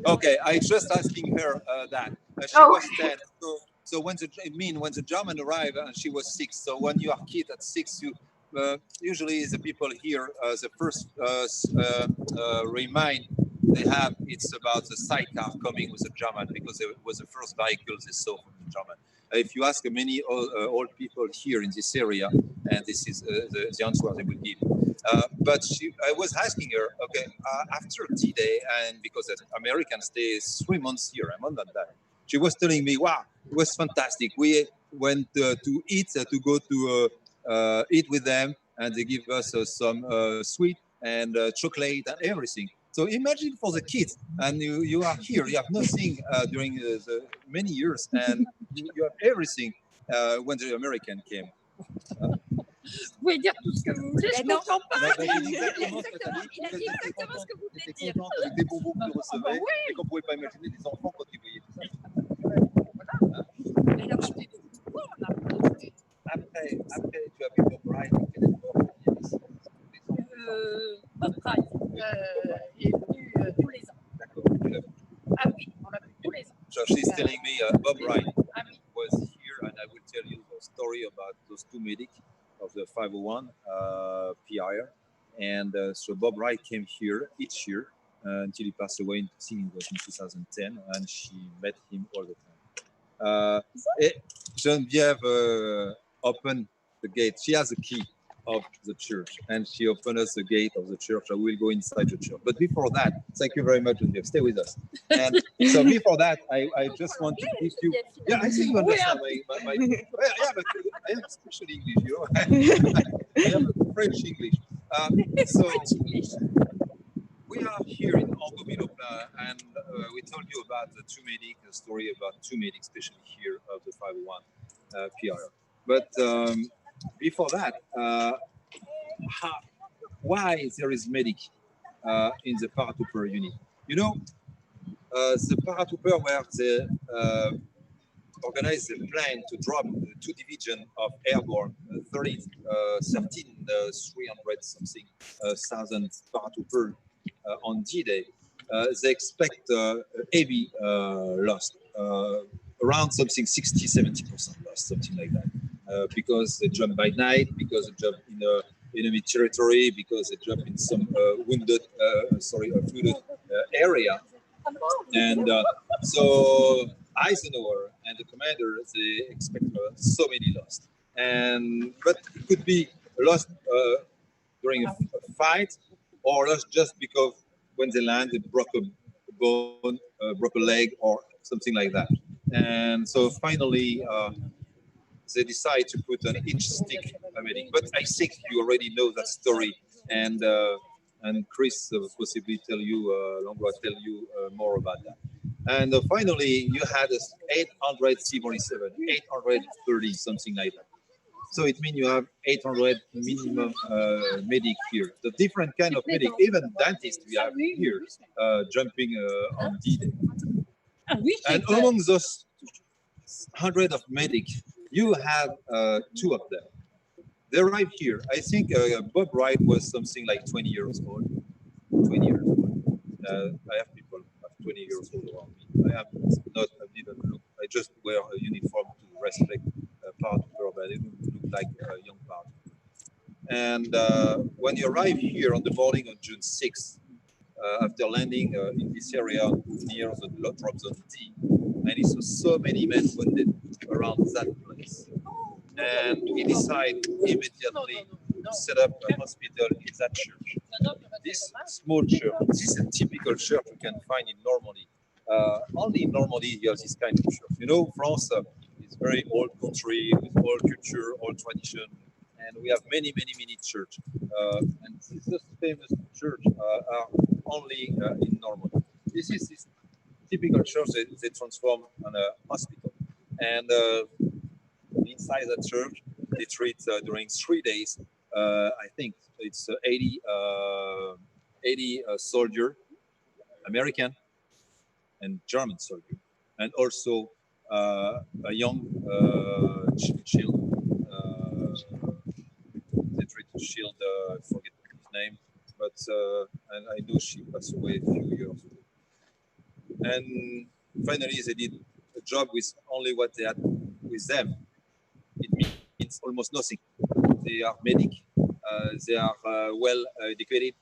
C: Okay, I just asking her that. She
A: Oh.
C: was 10. So when the German arrived and she was 6. So when you are kid at 6, you usually the people here the first remind they have it's about the sidecar coming with the German because it was the first vehicle they saw from the German. If you ask many old people here in this area, and this is the answer they will give. But I was asking her, okay, after D-Day, and because Americans stay 3 months here, I'm on that. She was telling me, wow, it was fantastic. We went to eat, to go to eat with them, and they give us some sweet and chocolate and everything. So imagine for the kids, and you are here, you have nothing during the many years, and you have everything when the American came.
D: Vous pouvez dire tout ce que vous voulez, je
A: non.
D: comprends pas.
C: Non, ben, j'ai dit exactement ce que tu as dit.
D: Il a dit exactement ce que vous venez de
C: J'étais
D: dire.
C: content avec des bonbons que tu recevais
D: oui.
C: et qu'on ne pouvait pas imaginer des enfants quand ils voyaient tout ça.
D: Voilà. Et alors, je dis, pourquoi on a pas
C: Après, tu as vu Bob Wright en quelle époque il y avait
D: Bob Wright, il est venu tous les ans.
C: D'accord, tu l'as vu.
D: Ah oui, on l'a vu tous les ans.
C: So she's telling me Bob Wright
D: Ah oui.
C: was here, and I will tell you the story about those two medics of the 501 PIR. And so Bob Wright came here each year until he passed away. I think it was in 2010, and she met him all the time. Geneviève opened the gate. She has a key of the church, and she opened us the gate of the church. I will go inside the church. But before that, thank you very much, Geneviève. Stay with us. And so before that, I just want to give you. Yeah, I think you understand my yeah, but I have special English, you know. I have a French English. So we are here in Angoville, and we told you about the two medics, a story about two medics, especially here of the 501 PR. But before that, why there is medic in the paratrooper unit? You know, the paratrooper were the organized the plan to drop two division of airborne, 13 300 something thousand paratrooper on D-Day. They expect heavy loss, around something 60-70% loss, something like that, because they jump by night, because they jump in enemy territory, because they jump in some flooded area. And so Eisenhower and the commander, they expect so many lost. But it could be lost during a fight, or lost just because when they land, they broke a bone, broke a leg, or something like that. And so finally, they decide to put on each stick a medic. But I think you already know that story, and Chris possibly tell you, Longo tell you more about that. And finally, you had 800 C-47, 830, something like that. So it means you have 800 minimum medic here. The different kind of medic, even dentists we have here, jumping on D-Day. And among those 100 of medic, you have two of them. They arrived here. I think Bob Wright was something like 20 years old. 20 years old. I have people 20 years old around me. I didn't look. I just wear a uniform to respect part of her, but I didn't look like a young part. And when you arrive here on the morning of June 6th, after landing in this area near the drop zone D, and he saw so many men wounded around that place. And he decided immediately to set up a hospital in that church. This small church, this is a typical church you can find in Normandy. Only in Normandy you have this kind of church. You know, France is a very old country with old culture, old tradition, and we have many church. And these famous church are only in Normandy. This is this typical church they transform on a hospital. And inside the church, they treat during 3 days. I think it's 80 soldier, American and German soldier, and also a young child. They treat the shield. I forget his name, but and I know she passed away a few years ago. And finally, they did a job with only what they had with them. It means almost nothing. They are medic. They are well educated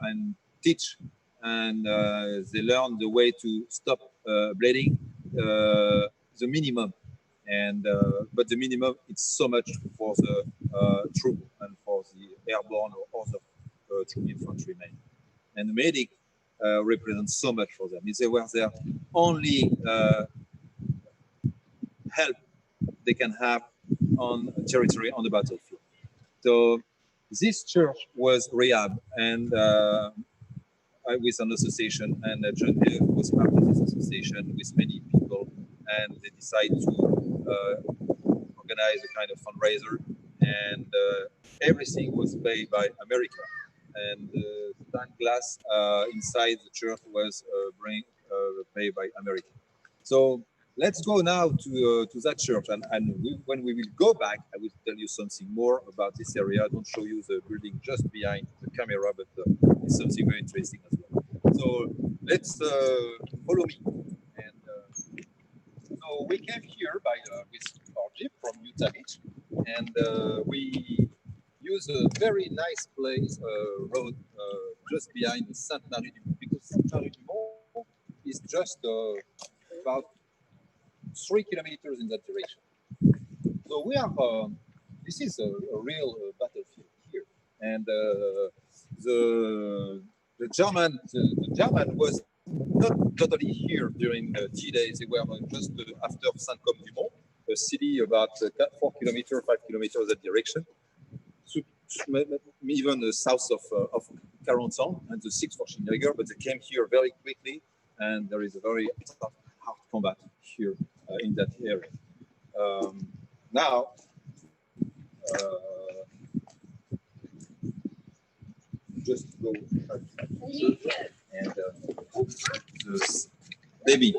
C: and teach, and they learn the way to stop bleeding, the minimum. and but the minimum it's so much for the troop and for the airborne or other troop infantrymen. And the medic represents so much for them. They were their only help they can have on territory on the battlefield. So this church was rehab, and with an association, and John Hill was part of this association with many people, and they decided to organize a kind of fundraiser, and everything was paid by America, and the stained glass inside the church was paid by America. So let's go now to that church, and when we will go back, I will tell you something more about this area. I don't show you the building just behind the camera, but it's something very interesting as well. So let's follow me. And so we came here with our jeep from Utah Beach, and we use a very nice place road just behind the Sainte-Marie-du-Mont, because Sainte-Marie-du-Mont is just about 3 kilometers in that direction. So we are. This is a real battlefield here, and the German was not totally here during D-Day. They were just after Saint-Côme-du-Mont, a city about 4 kilometers, 5 kilometers that direction, even south of Carentan and the 6th Forschungsjäger, but they came here very quickly, and there is a very tough, hard combat here in that area. Now, just go and baby,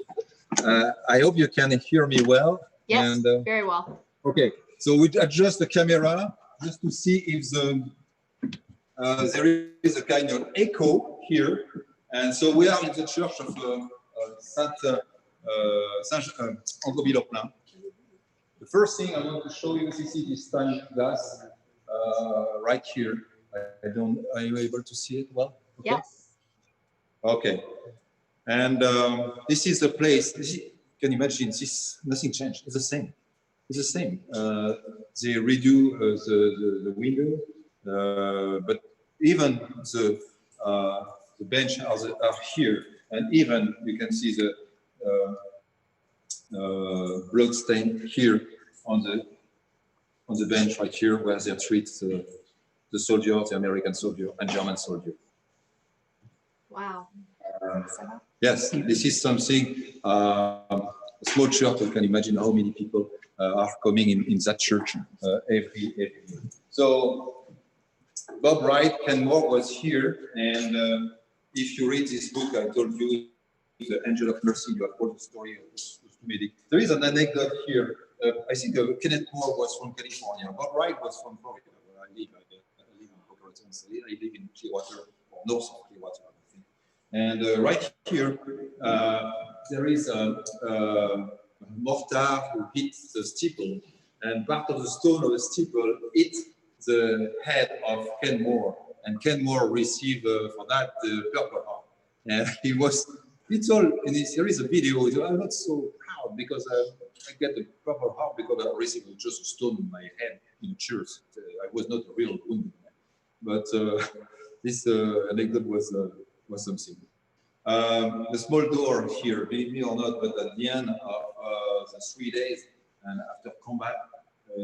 C: I hope you can hear me well.
A: Yes,
C: and,
A: very well.
C: Okay, so we adjust the camera just to see if there is a kind of echo here. And so we are in the church of Saint-André-Villorplain. The first thing I want to show you, this is this stained glass right here. Are you able to see it well? Okay.
A: Yes.
C: Okay. And this is the place. Can you imagine? Nothing changed. It's the same. It's the same. They redo the window, but even the bench are here, and even you can see the blood stain here on the bench right here, where they treat the soldiers, the American soldier and German soldier.
A: Wow.
C: Yes, this is something. A small church. You can imagine how many people are coming in that church every year. So Bob Wright, Kenmore was here, and if you read this book, I told you, The Angel of Mercy, you have heard the story of this medic. There is an anecdote here. I think Kenneth Moore was from California. Bob Wright was from Florida, where I live. I live in Boca Raton. I live in Clearwater, or north of Clearwater, I think. And right here, there is a mortar who hit the steeple, and part of the stone of the steeple hit the head of Ken Moore, and Ken Moore received for that the Purple Heart. And he was, it's all in this. There is a video. I'm not so proud because I get the Purple Heart because I received just a stone in my head in church. I was not a real wounded man, but this anecdote was something. The small door here, believe me or not, but at the end of the 3 days and after combat,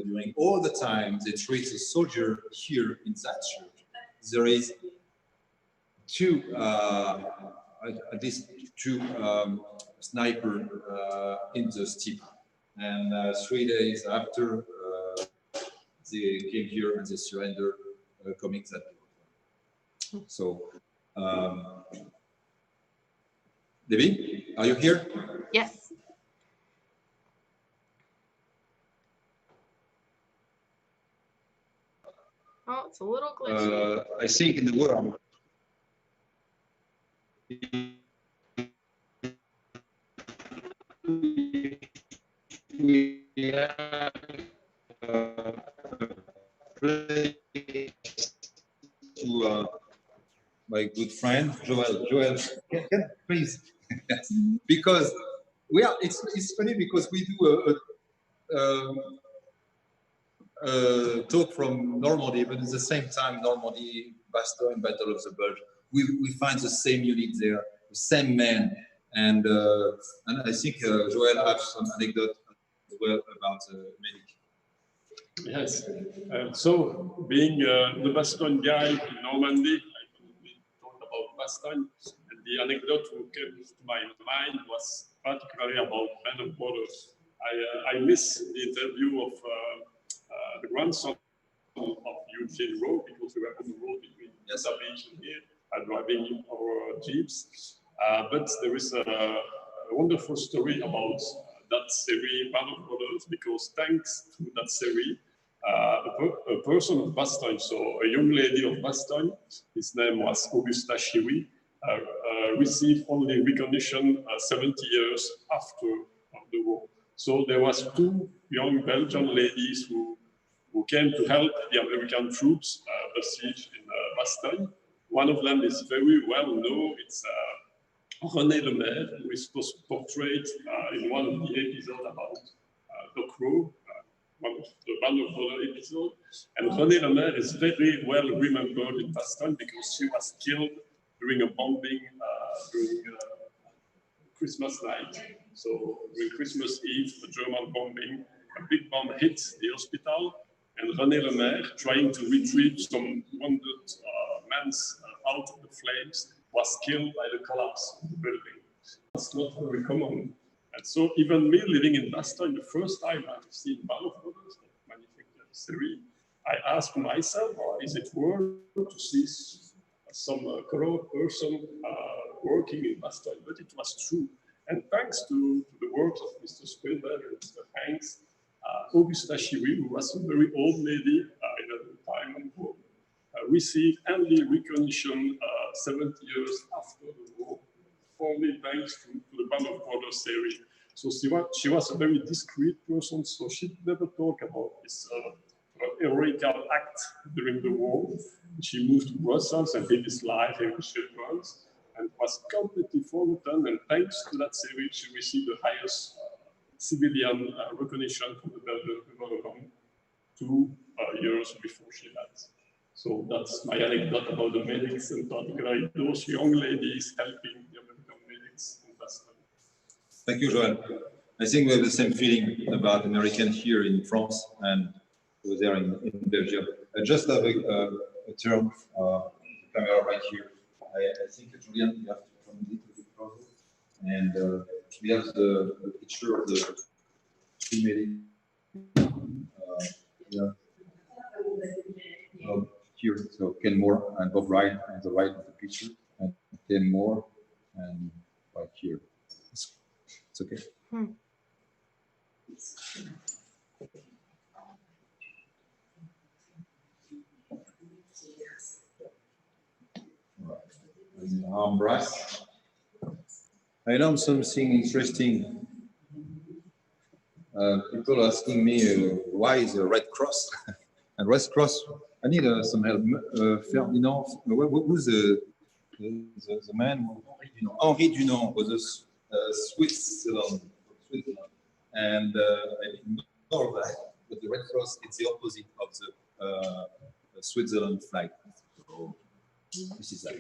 C: during all the time they treat the soldier here in that church, there is at least two snipers in the steep. And 3 days after, they came here and they surrendered, coming that door. So, Debbie, are you here?
A: Yes. Oh, it's a little glitchy.
C: I think in the world. We have to my good friend Joel. Joel, can please? Yes. Because we are. It's funny because we do talk from Normandy, but at the same time, Normandy, Bastogne, Battle of the Bulge, we find the same unit there, the same men, and I think Joël has some anecdote as well about medic.
E: Yes. So, being the Bastogne guy in Normandy, we talked about Bastogne, and the anecdote who came to my mind was particularly about Band of Brothers. I missed the interview of the grandson of Eugene Rowe because we were on the road between Utah Beach and here, driving our jeeps. But there is a wonderful story about that series, Band of Brothers, because thanks to that series, a person of Bastogne, so a young lady of Bastogne, his name was Augusta Chiwi, received only recognition 70 years after the war. So there was two young Belgian ladies who came to help the American troops besieged in Bastogne. One of them is very well known. It's René Lemaire, who is portrayed in one of the episodes about the crew, one of the Band of Brothers episode. And René Lemaire is very well remembered in Bastogne because she was killed during a bombing during Christmas night. So during Christmas Eve, a German bombing, a big bomb hit the hospital, and René Lemaire, trying to retrieve some wounded men out of the flames, was killed by the collapse of the building. That's not very common. And so even me living in Bastogne, the first time I've seen Band of Brothers manufactured series, I asked myself, is it worth to see some color person working in Bastogne? But it was true. And thanks to the work of Mr. Spielberg and Mr. Hanks, Augusta Chiwi, who was a very old lady in the time of war, received only recognition 70 years after the war, only thanks to the Band of Brothers series. So she was a very discreet person, so she never talked about this heroical act during the war. She moved to Brussels and lived his life in France and was completely forgotten. And thanks to that series, she received the highest civilian recognition from the Belgian government 2 years before she died. So that's my anecdote about the medics, and particularly those young ladies helping the American medics in Bastogne.
C: Thank you, Joël. I think we have the same feeling about Americans here in France and over there in Belgium. I just have a term, camera right here. I think, Julian, you have to come a little bit closer. And we have the picture of the two medics. Here, so Ken Moore and Bob Ryan on the right of the picture, and Ken Moore and right here. It's okay. Right. Arm brass. I learned something interesting. People asking me why is the Red Cross and Red Cross. I need some help. Ferdinand, who's the man? Henri Dunant was a Switzerland. And I didn't know that. But the Red Cross, it's the opposite of the Switzerland flag. So this is that.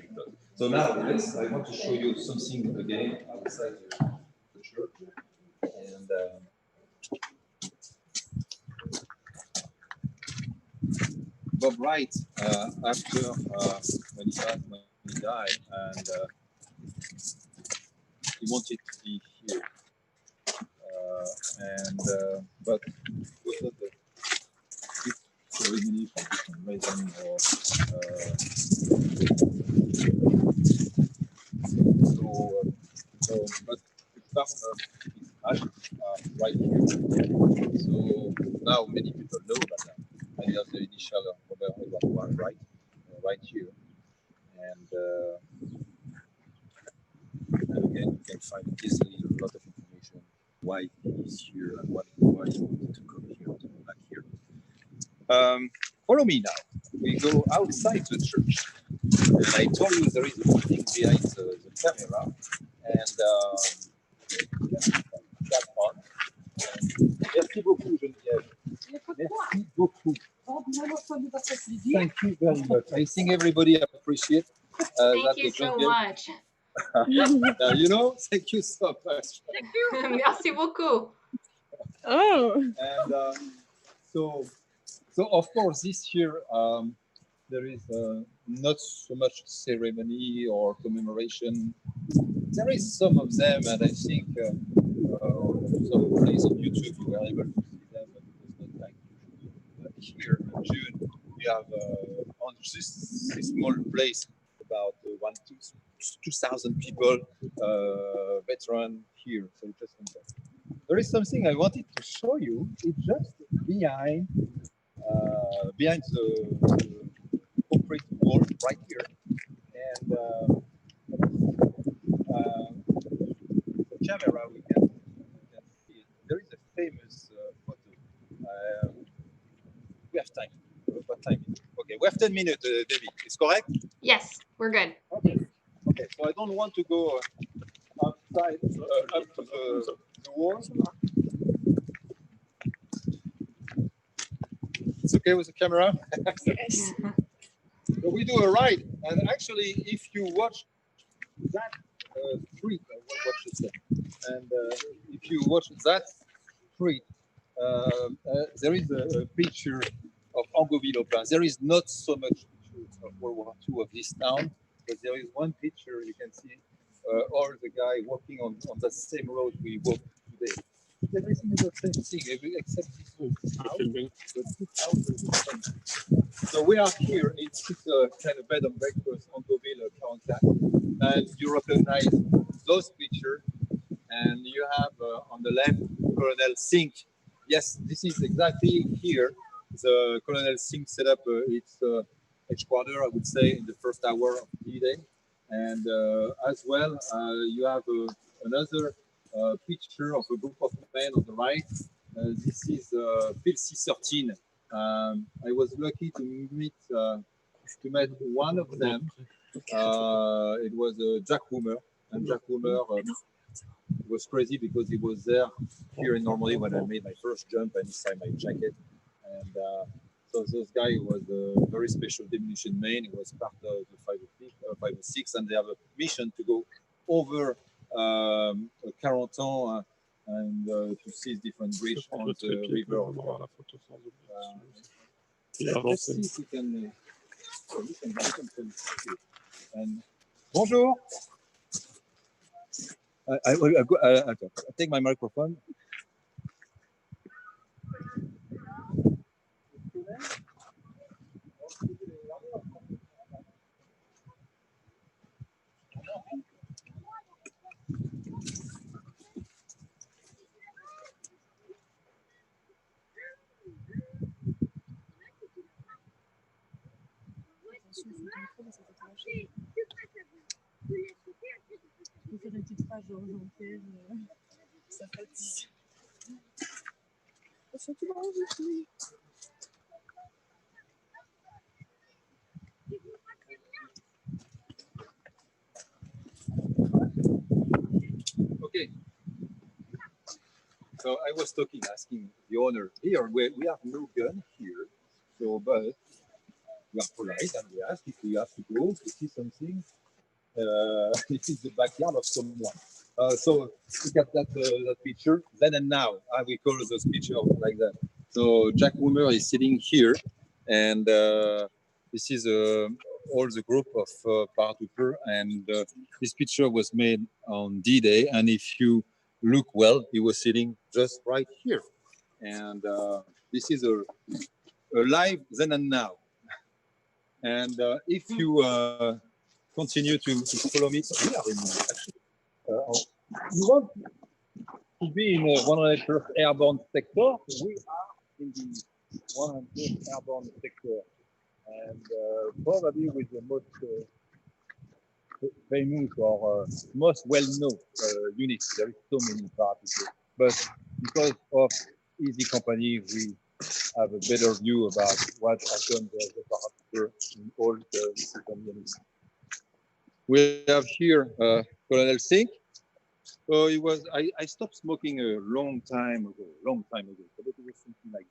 C: So now, I want to show you something again outside the church. And Bob Wright, after when he died, and he wanted to be here, but was not the ceremony for different reason, or but the partner is right here. So now many people know that. I have the initial Robert one right here, and again you can find easily a lot of information why he's here and why he wanted to come here, to come back here. Follow me now. We go outside the church, and I told you there is a thing behind the camera, and that one. Merci beaucoup, Geneviève. Merci beaucoup. Thank you very much. I think everybody appreciates
A: Thank
C: that
A: you so
C: Geneviève.
A: much.
C: You know, thank you so much.
A: Merci beaucoup.
D: Oh.
C: And so of course, this year there is not so much ceremony or commemoration. There is some of them, and I think some place on YouTube you were able to see them, but it was not like here in June. We have on this small place about 2,000 people, veteran here. So just there is something I wanted to show you. It's just behind the concrete wall right here, and the camera we can see it. There is a famous photo. We have time. What time? Okay, we have 10 minutes, David. It's correct?
A: Yes, we're good.
C: Okay. Okay, so I don't want to go outside up to the wall. It's okay with the camera?
D: Yes.
C: So we do a ride, and actually, if you watch that street, watch it, and if you watch that street, there is a picture of Angoville-au-Pin. There is not so much pictures of World War II of this town, but there is one picture you can see all the guy walking on the same road we walk today. Everything is the same thing, except this house. So we are here. It's a kind of bed and breakfast Angoville, and you recognize those pictures, and you have on the left Colonel Sink. Yes, this is exactly here. The Colonel Sink set up its headquarters, I would say, in the first hour of D-Day. And as well, you have another picture of a group of men on the right. This is Phil C-13. I was lucky to meet one of them. It was Jack Woomer, and Jack Woomer was crazy because he was there here in Normandy when I made my first jump and he signed my jacket. And so this guy was a very special demolition man. He was part of the 506, and they have a mission to go over Carentan and to see different bridges on the river. Let's see if we can. And bonjour. I take my microphone.
D: Je vais faire une petite phrase orientée, ça fatigue.
C: Okay. So I was asking the owner here. We have no gun here, so but we are polite and we ask if we have to go to see something. This is the backyard of someone. So look at that picture. Then and now, we call those pictures like that. So Jack Woomer is sitting here, and this is all the group of paratrooper. And this picture was made on D-Day. And if you look well, he was sitting just right here. And this is a live then and now. And if you continue to follow me, we are in actually. You want to be in 101st Airborne Sector? We are in the 100th Airborne Sector, and probably with the most famous or most well-known units. There is so many parties, but because of Easy Company, we have a better view about what happened as a paratrooper in all the different units. We have here Colonel Sink. So it was. I stopped smoking a long time ago. So it was something like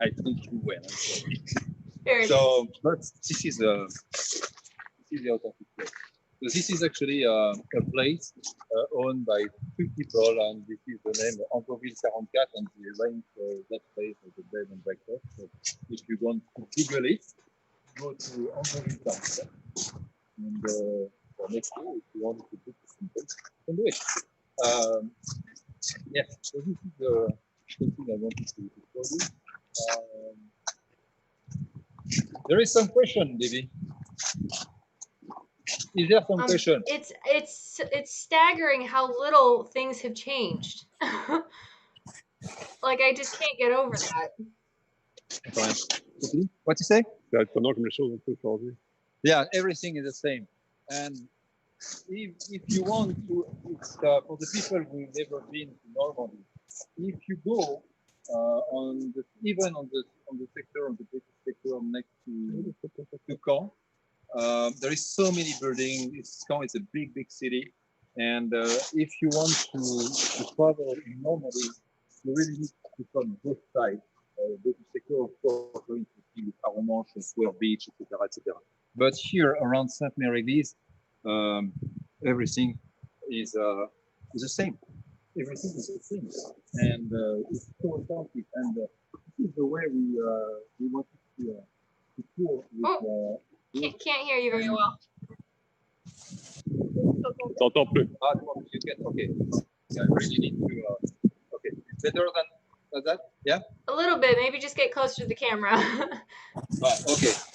C: I don't do well. I'm sorry.
A: Very
C: So, but this is the authentic place. So this is actually a place owned by two people, and this is the name Angoville 44, and they arranged that place as a bed and breakfast. So if you want to Google it, go to Angoville 44. And for next year, if you want to book something, you can do it. Yeah, so this is the thing I wanted to show you. There is some question, Davy. Is there some question?
A: It's staggering how little things have changed. Like I just can't get over that.
C: What you say?
E: C'est étonnant comme les choses ont peu changé.
C: Yeah, everything is the same. And if you want to, it's for the people who've never been to Normandy. If you go even on the sector, on the British sector next to Caen, there is so many buildings. Caen is a big city, and if you want to travel in Normandy, you really need to come both sides. British sector, of course, going to see Arromanches, Square Beach, etc. But here around Sainte-Mère-Église, everything is the same. Everything is the same, and it's so authentic. And this is the way we wanted to tour with.
A: Can't hear you very well.
E: T'entends peu.
C: You can, okay. Yeah, I really need to. Okay, better than that. Yeah.
A: A little bit. Maybe just get closer to the camera.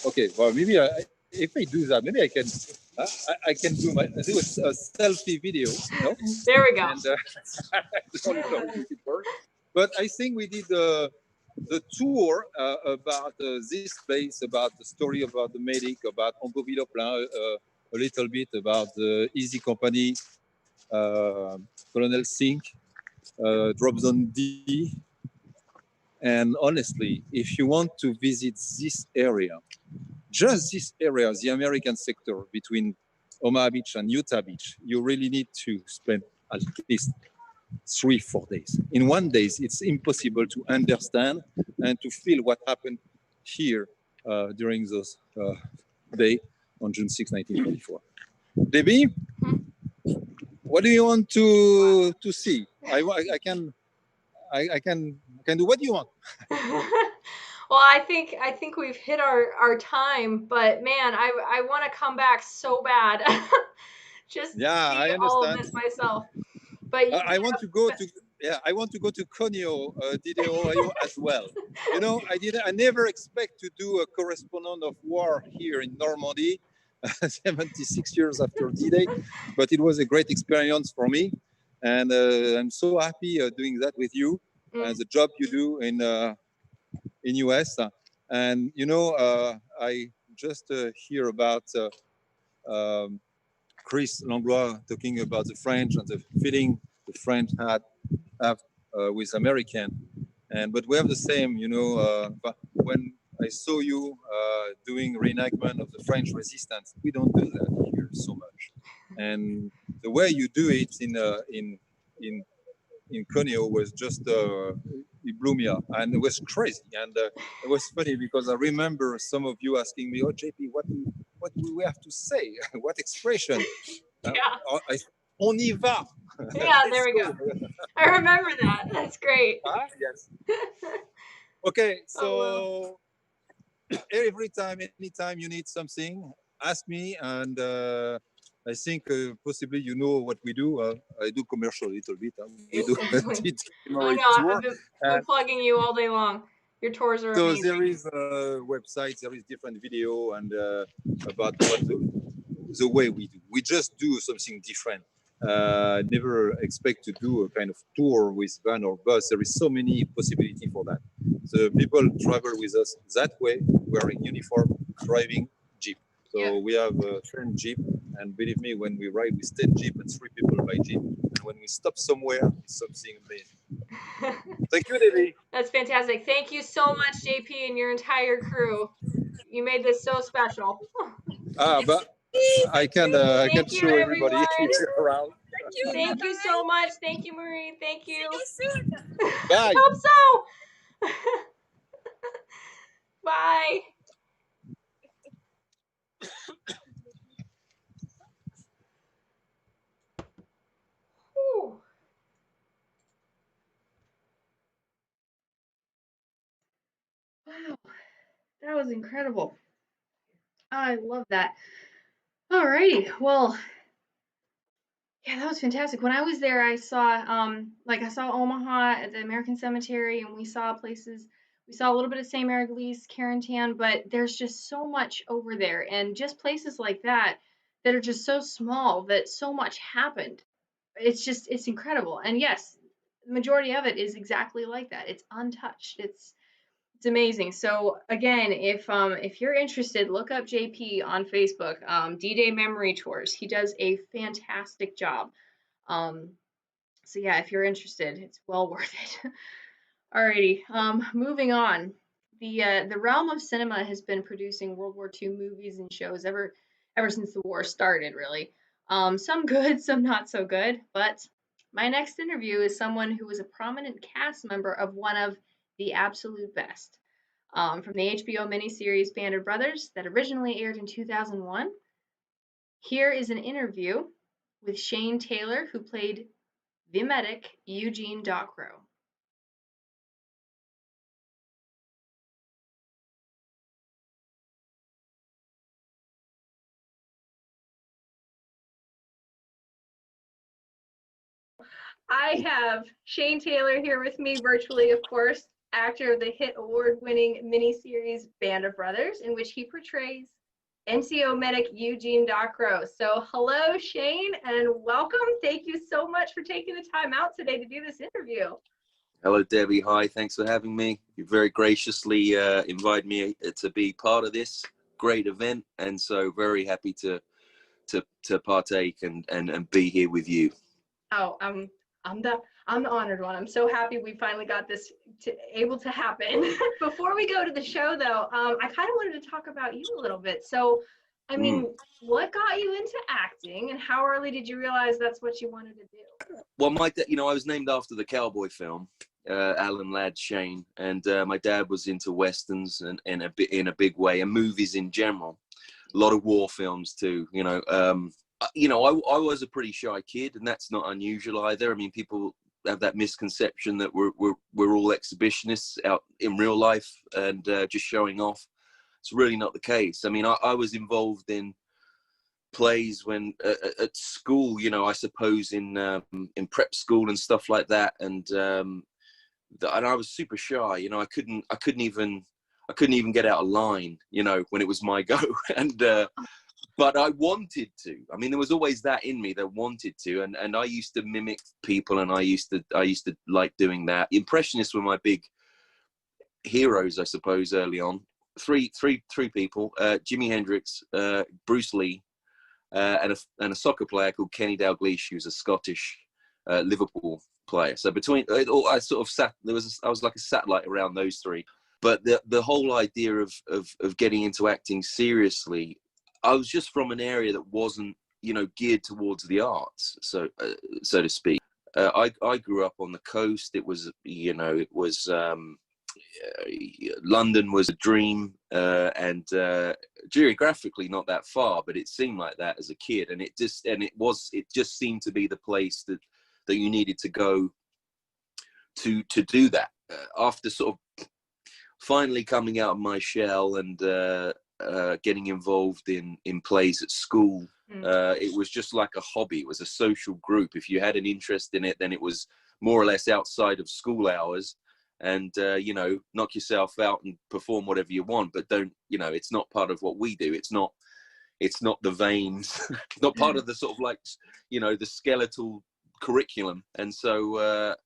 C: Okay. Well, maybe if I do that, maybe I can. I can do a selfie video. No.
A: There we go.
C: And, I don't know if it works, but I think we did the tour about this place, about the story about the medic, about Angoville-Plein, a little bit about the Easy Company, Colonel Sink, Drop Zone D. And honestly, if you want to visit this area, just this area, the American sector between Omaha Beach and Utah Beach, you really need to spend at least 3-4 days. In 1 day, it's impossible to understand and to feel what happened here during those days on June 6, 1944. Debbie, what do you want to see? I can do what do you want.
A: Well, I think we've hit our time, but man, I want to come back so bad. Just
C: Yeah,
A: see
C: I
A: all of
C: understand.
A: this myself. But
C: I want to go to Conneaut, Diderot as well. You know, I never expect to do a correspondent of war here in Normandy, 76 years after D-Day, but it was a great experience for me, and I'm so happy doing that with you and the job you do in US. And you know, I just hear about Chris Langlois talking about the French and the feeling the French have with American, but we have the same. You know, but when I saw you doing reenactment of the French resistance, we don't do that here so much, and the way you do it in Conneaut was just it blew me up, and it was crazy, and it was funny because I remember some of you asking me, "Oh, JP, what do we have to say? What expression?"
A: yeah.
C: On y va.
A: Yeah, there we go. I remember that. That's great.
C: Yes. Okay,
A: Oh,
C: so anytime you need something, ask me, and I think possibly you know what we do. I do commercial a little bit. We do a
A: oh no,
C: tour.
A: I've been plugging you all day long. Your tours are
C: So
A: amazing.
C: there is a website, there is different video and about what the way we do. We just do something different. Never expect to do a kind of tour with van or bus. There is so many possibility for that. So people travel with us that way, wearing uniform, driving Jeep. So we have a 10 Jeep, and believe me, when we ride with 10 Jeep and 3 people by Jeep, and when we stop somewhere, it's something amazing. Thank you, Davey.
A: That's fantastic. Thank you so much, JP, and your entire crew. You made this so special.
C: But I can
A: Thank you,
C: show everybody
A: everyone.
C: around.
A: Thank you so much. Thank you, Marie. Thank you.
C: Bye.
A: Hope so. Bye. Whew. Wow, that was incredible. I love that. Alrighty, well, yeah, that was fantastic. When I was there, I saw I saw Omaha at the American Cemetery, and we saw places. We saw a little bit of St. Mary Galise, Carentan, but there's just so much over there, and just places like that that are just so small that so much happened. It's incredible. And yes, the majority of it is exactly like that. It's untouched. It's amazing. So again, if you're interested, look up JP on Facebook. D-Day Memory Tours. He does a fantastic job. Um, so yeah, if you're interested, it's well worth it. Alrighty, moving on. The realm of cinema has been producing World War II movies and shows ever since the war started, really. Some good, some not so good. But my next interview is someone who was a prominent cast member of one of the absolute best. From the HBO miniseries Band of Brothers that originally aired in 2001. Here is an interview with Shane Taylor, who played the medic Eugene Docrow. I have Shane Taylor here with me virtually, of course, actor of the hit award-winning miniseries Band of Brothers, in which he portrays NCO medic Eugene Docrow. So hello, Shane, and welcome. Thank you so much for taking the time out today to do this interview.
F: Hello, Debbie. Hi, thanks for having me. You very graciously invited me to be part of this great event, and so very happy to partake and be here with you.
A: Oh, I'm the honored one. I'm so happy we finally got this able to happen. Before we go to the show, though, I kind of wanted to talk about you a little bit. So, I mean, what got you into acting, and how early did you realize that's what you wanted to do?
F: Well, I was named after the cowboy film, Alan Ladd Shane, and my dad was into westerns and in a big way, and movies in general. A lot of war films too. I was a pretty shy kid, and that's not unusual either. I mean, people have that misconception that we're all exhibitionists out in real life and just showing off. It's really not the case. I mean, I was involved in plays when at school, I suppose in prep school and stuff like that, and I was super shy. I couldn't even get out of line, when it was my go, and but I wanted to. I mean, there was always that in me that wanted to, and I used to mimic people, and I used to like doing that. Impressionists were my big heroes, I suppose, early on. Three people: Jimi Hendrix, Bruce Lee, and a soccer player called Kenny Dalglish, who's a Scottish Liverpool player. So I sort of sat. I was like a satellite around those three. But the whole idea of getting into acting seriously, I was just from an area that wasn't, geared towards the arts, so to speak. I grew up on the coast. It was, London was a dream, and geographically not that far, but it seemed like that as a kid, and it just seemed to be the place that you needed to go to do that. After sort of finally coming out of my shell and getting involved in plays at school, it was just like a hobby. It was a social group. If you had an interest in it, then it was more or less outside of school hours, and knock yourself out and perform whatever you want, but don't, it's not part of what we do. It's not the veins, not part of the sort of like, the skeletal curriculum. And so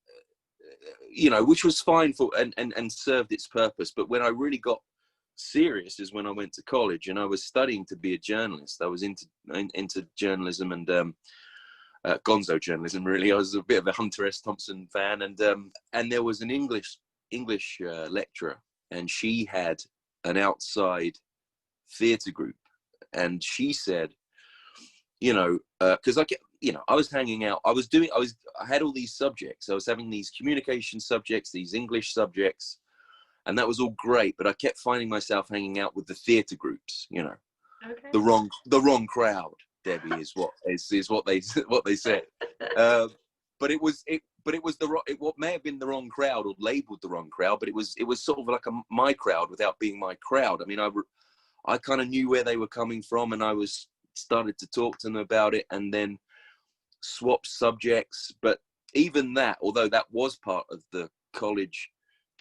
F: which was fine for and served its purpose. But when I really got serious is when I went to college, and I was studying to be a journalist. I was into journalism and gonzo journalism, really. I was a bit of a Hunter S. Thompson fan, and there was an English lecturer, and she had an outside theatre group, and she said, you know, because I was hanging out. I had all these subjects. I was having these communication subjects, these English subjects, and that was all great. But I kept finding myself hanging out with the theatre groups, you know,
A: Okay.
F: the wrong crowd. Debbie is what they said. But it was what may have been the wrong crowd or labeled the wrong crowd, but it was sort of like my crowd without being my crowd. I mean, I kind of knew where they were coming from, and I started to talk to them about it, and then swap subjects. But even that, although that was part of the college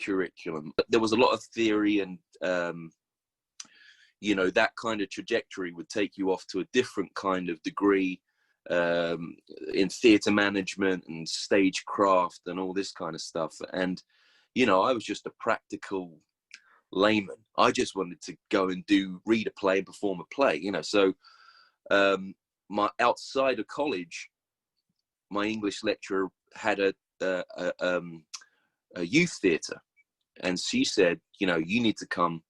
F: curriculum, there was a lot of theory, and you know, that kind of trajectory would take you off to a different kind of degree in theatre management and stagecraft and all this kind of stuff. And you know, I was just a practical layman. I just wanted to go and read a play and perform a play, you know. So my outside of college, my English lecturer had a youth theatre, and she said, you know, you need to come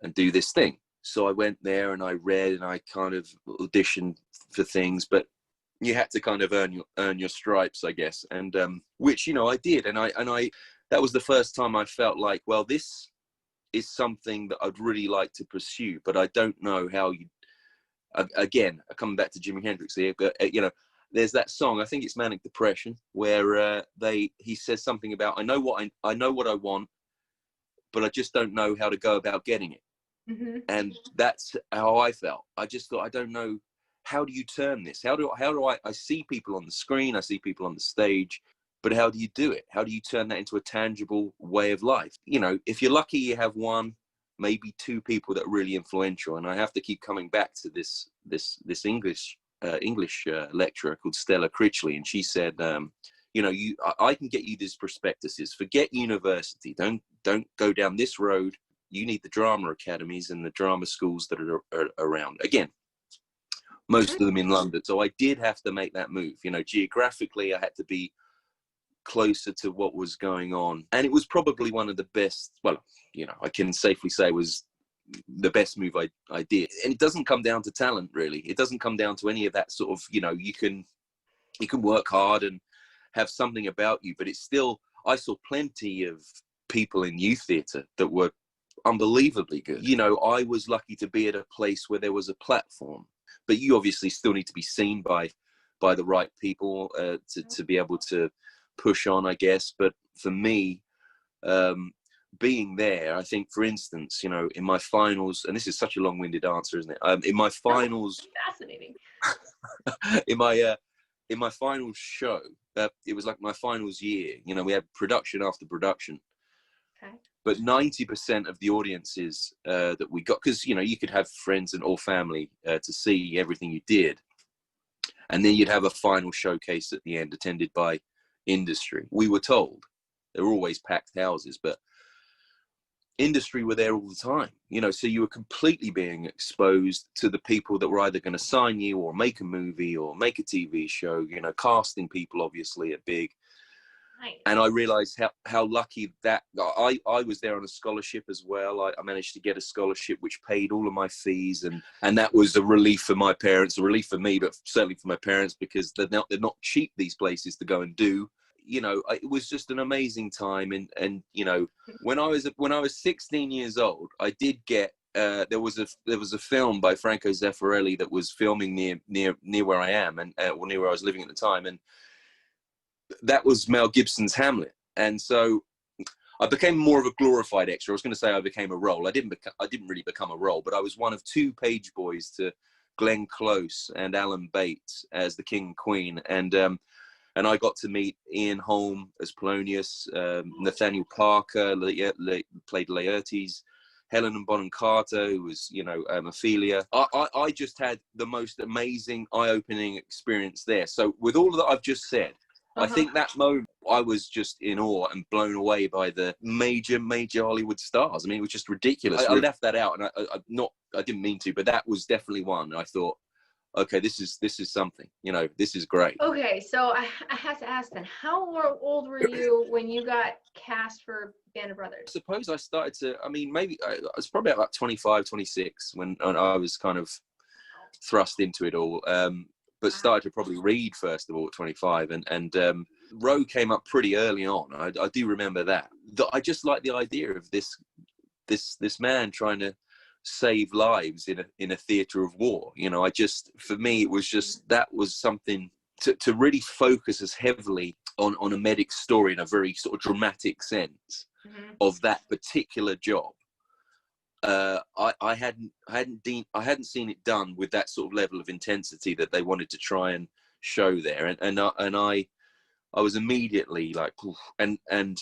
F: and do this thing. So I went there and I read and I kind of auditioned for things, but you had to kind of earn your stripes, I guess. And which, you know, I did, and I that was the first time I felt like, well, this is something that I'd really like to pursue, but I don't know how you. Again, coming back to Jimi Hendrix here, but you know, there's that song, I think it's Manic Depression, where he says something about, I know what I want, but I just don't know how to go about getting it. Mm-hmm. And that's how I felt. I just thought, I don't know, how do you turn this? How do I see people on the screen, I see people on the stage, but how do you do it? How do you turn that into a tangible way of life? You know, if you're lucky, you have one, maybe two people that are really influential. And I have to keep coming back to this English lecturer called Stella Critchley, and she said, you know, I can get you these prospectuses. Forget university. Don't go down this road. You need the drama academies and the drama schools that are around. Again, most of them in London. So I did have to make that move. You know, geographically, I had to be closer to what was going on. And it was probably one of the best, well, you know, I can safely say it was the best move I did. And it doesn't come down to talent, really. It doesn't come down to any of that sort of, you know, you can work hard and have something about you, but it's still, I saw plenty of people in youth theatre that were unbelievably good. You know, I was lucky to be at a place where there was a platform, but you obviously still need to be seen by the right people to be able to push on, I guess. But for me, being there, I think, for instance, you know, in my finals, and this is such a long-winded answer, isn't it? In my finals,
A: fascinating.
F: in my finals show, it was like my finals year. You know, we had production after production. Okay. But 90% of the audiences that we got, because, you know, you could have friends or family to see everything you did. And then you'd have a final showcase at the end attended by industry. We were told there were always packed houses, but industry were there all the time, you know, so you were completely being exposed to the people that were either going to sign you or make a movie or make a TV show, you know, casting people obviously are big. Nice. And I realized how lucky that I was there on a scholarship as well. I managed to get a scholarship which paid all of my fees, and that was a relief for my parents, a relief for me, but certainly for my parents, because they're not cheap, these places to go and do. You know, it was just an amazing time. And you know, when I was 16 years old, I did get there was a film by Franco Zeffirelli that was filming near where I am, and near where I was living at the time, and that was Mel Gibson's Hamlet. And so I became more of a glorified extra. I was going to say I became a role. I didn't really become a role, but I was one of two page boys to Glenn Close and Alan Bates as the King and Queen. And I got to meet Ian Holm as Polonius, Nathaniel Parker played Laertes, Helena Bonham Carter, who was, you know, Ophelia. I just had the most amazing, eye-opening experience there. So with all that I've just said, I think that moment I was just in awe and blown away by the major Hollywood stars. I mean, it was just ridiculous. I left that out, and I didn't mean to, but that was definitely one. I thought, okay, this is something. You know, this is great.
A: Okay, so I have to ask then, how old were you when you got cast for Band of Brothers?
F: I suppose I started to. I mean, maybe I was probably about 25, 26 when I was kind of thrust into it all. but started to probably read first of all at 25. And Roe came up pretty early on. I do remember that. I just like the idea of this man trying to save lives in a theater of war. You know, for me, it was just, that was something to really focus as heavily on a medic's story in a very sort of dramatic sense of that particular job. I hadn't seen it done with that sort of level of intensity that they wanted to try and show there, and I was immediately like, oof. And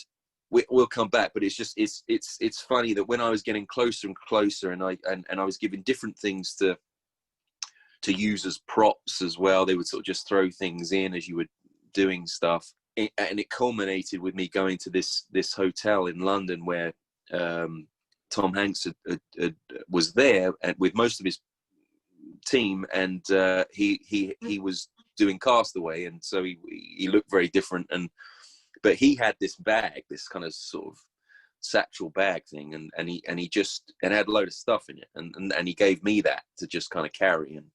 F: we'll come back, but it's funny that when I was getting closer and closer, and I was given different things to use as props as well. They would sort of just throw things in as you were doing stuff, and it culminated with me going to this hotel in London where Tom Hanks was there and with most of his team, and he was doing Castaway, and so he looked very different, but he had this bag, this kind of sort of satchel bag thing, and he had a load of stuff in it, and he gave me that to just kind of carry, and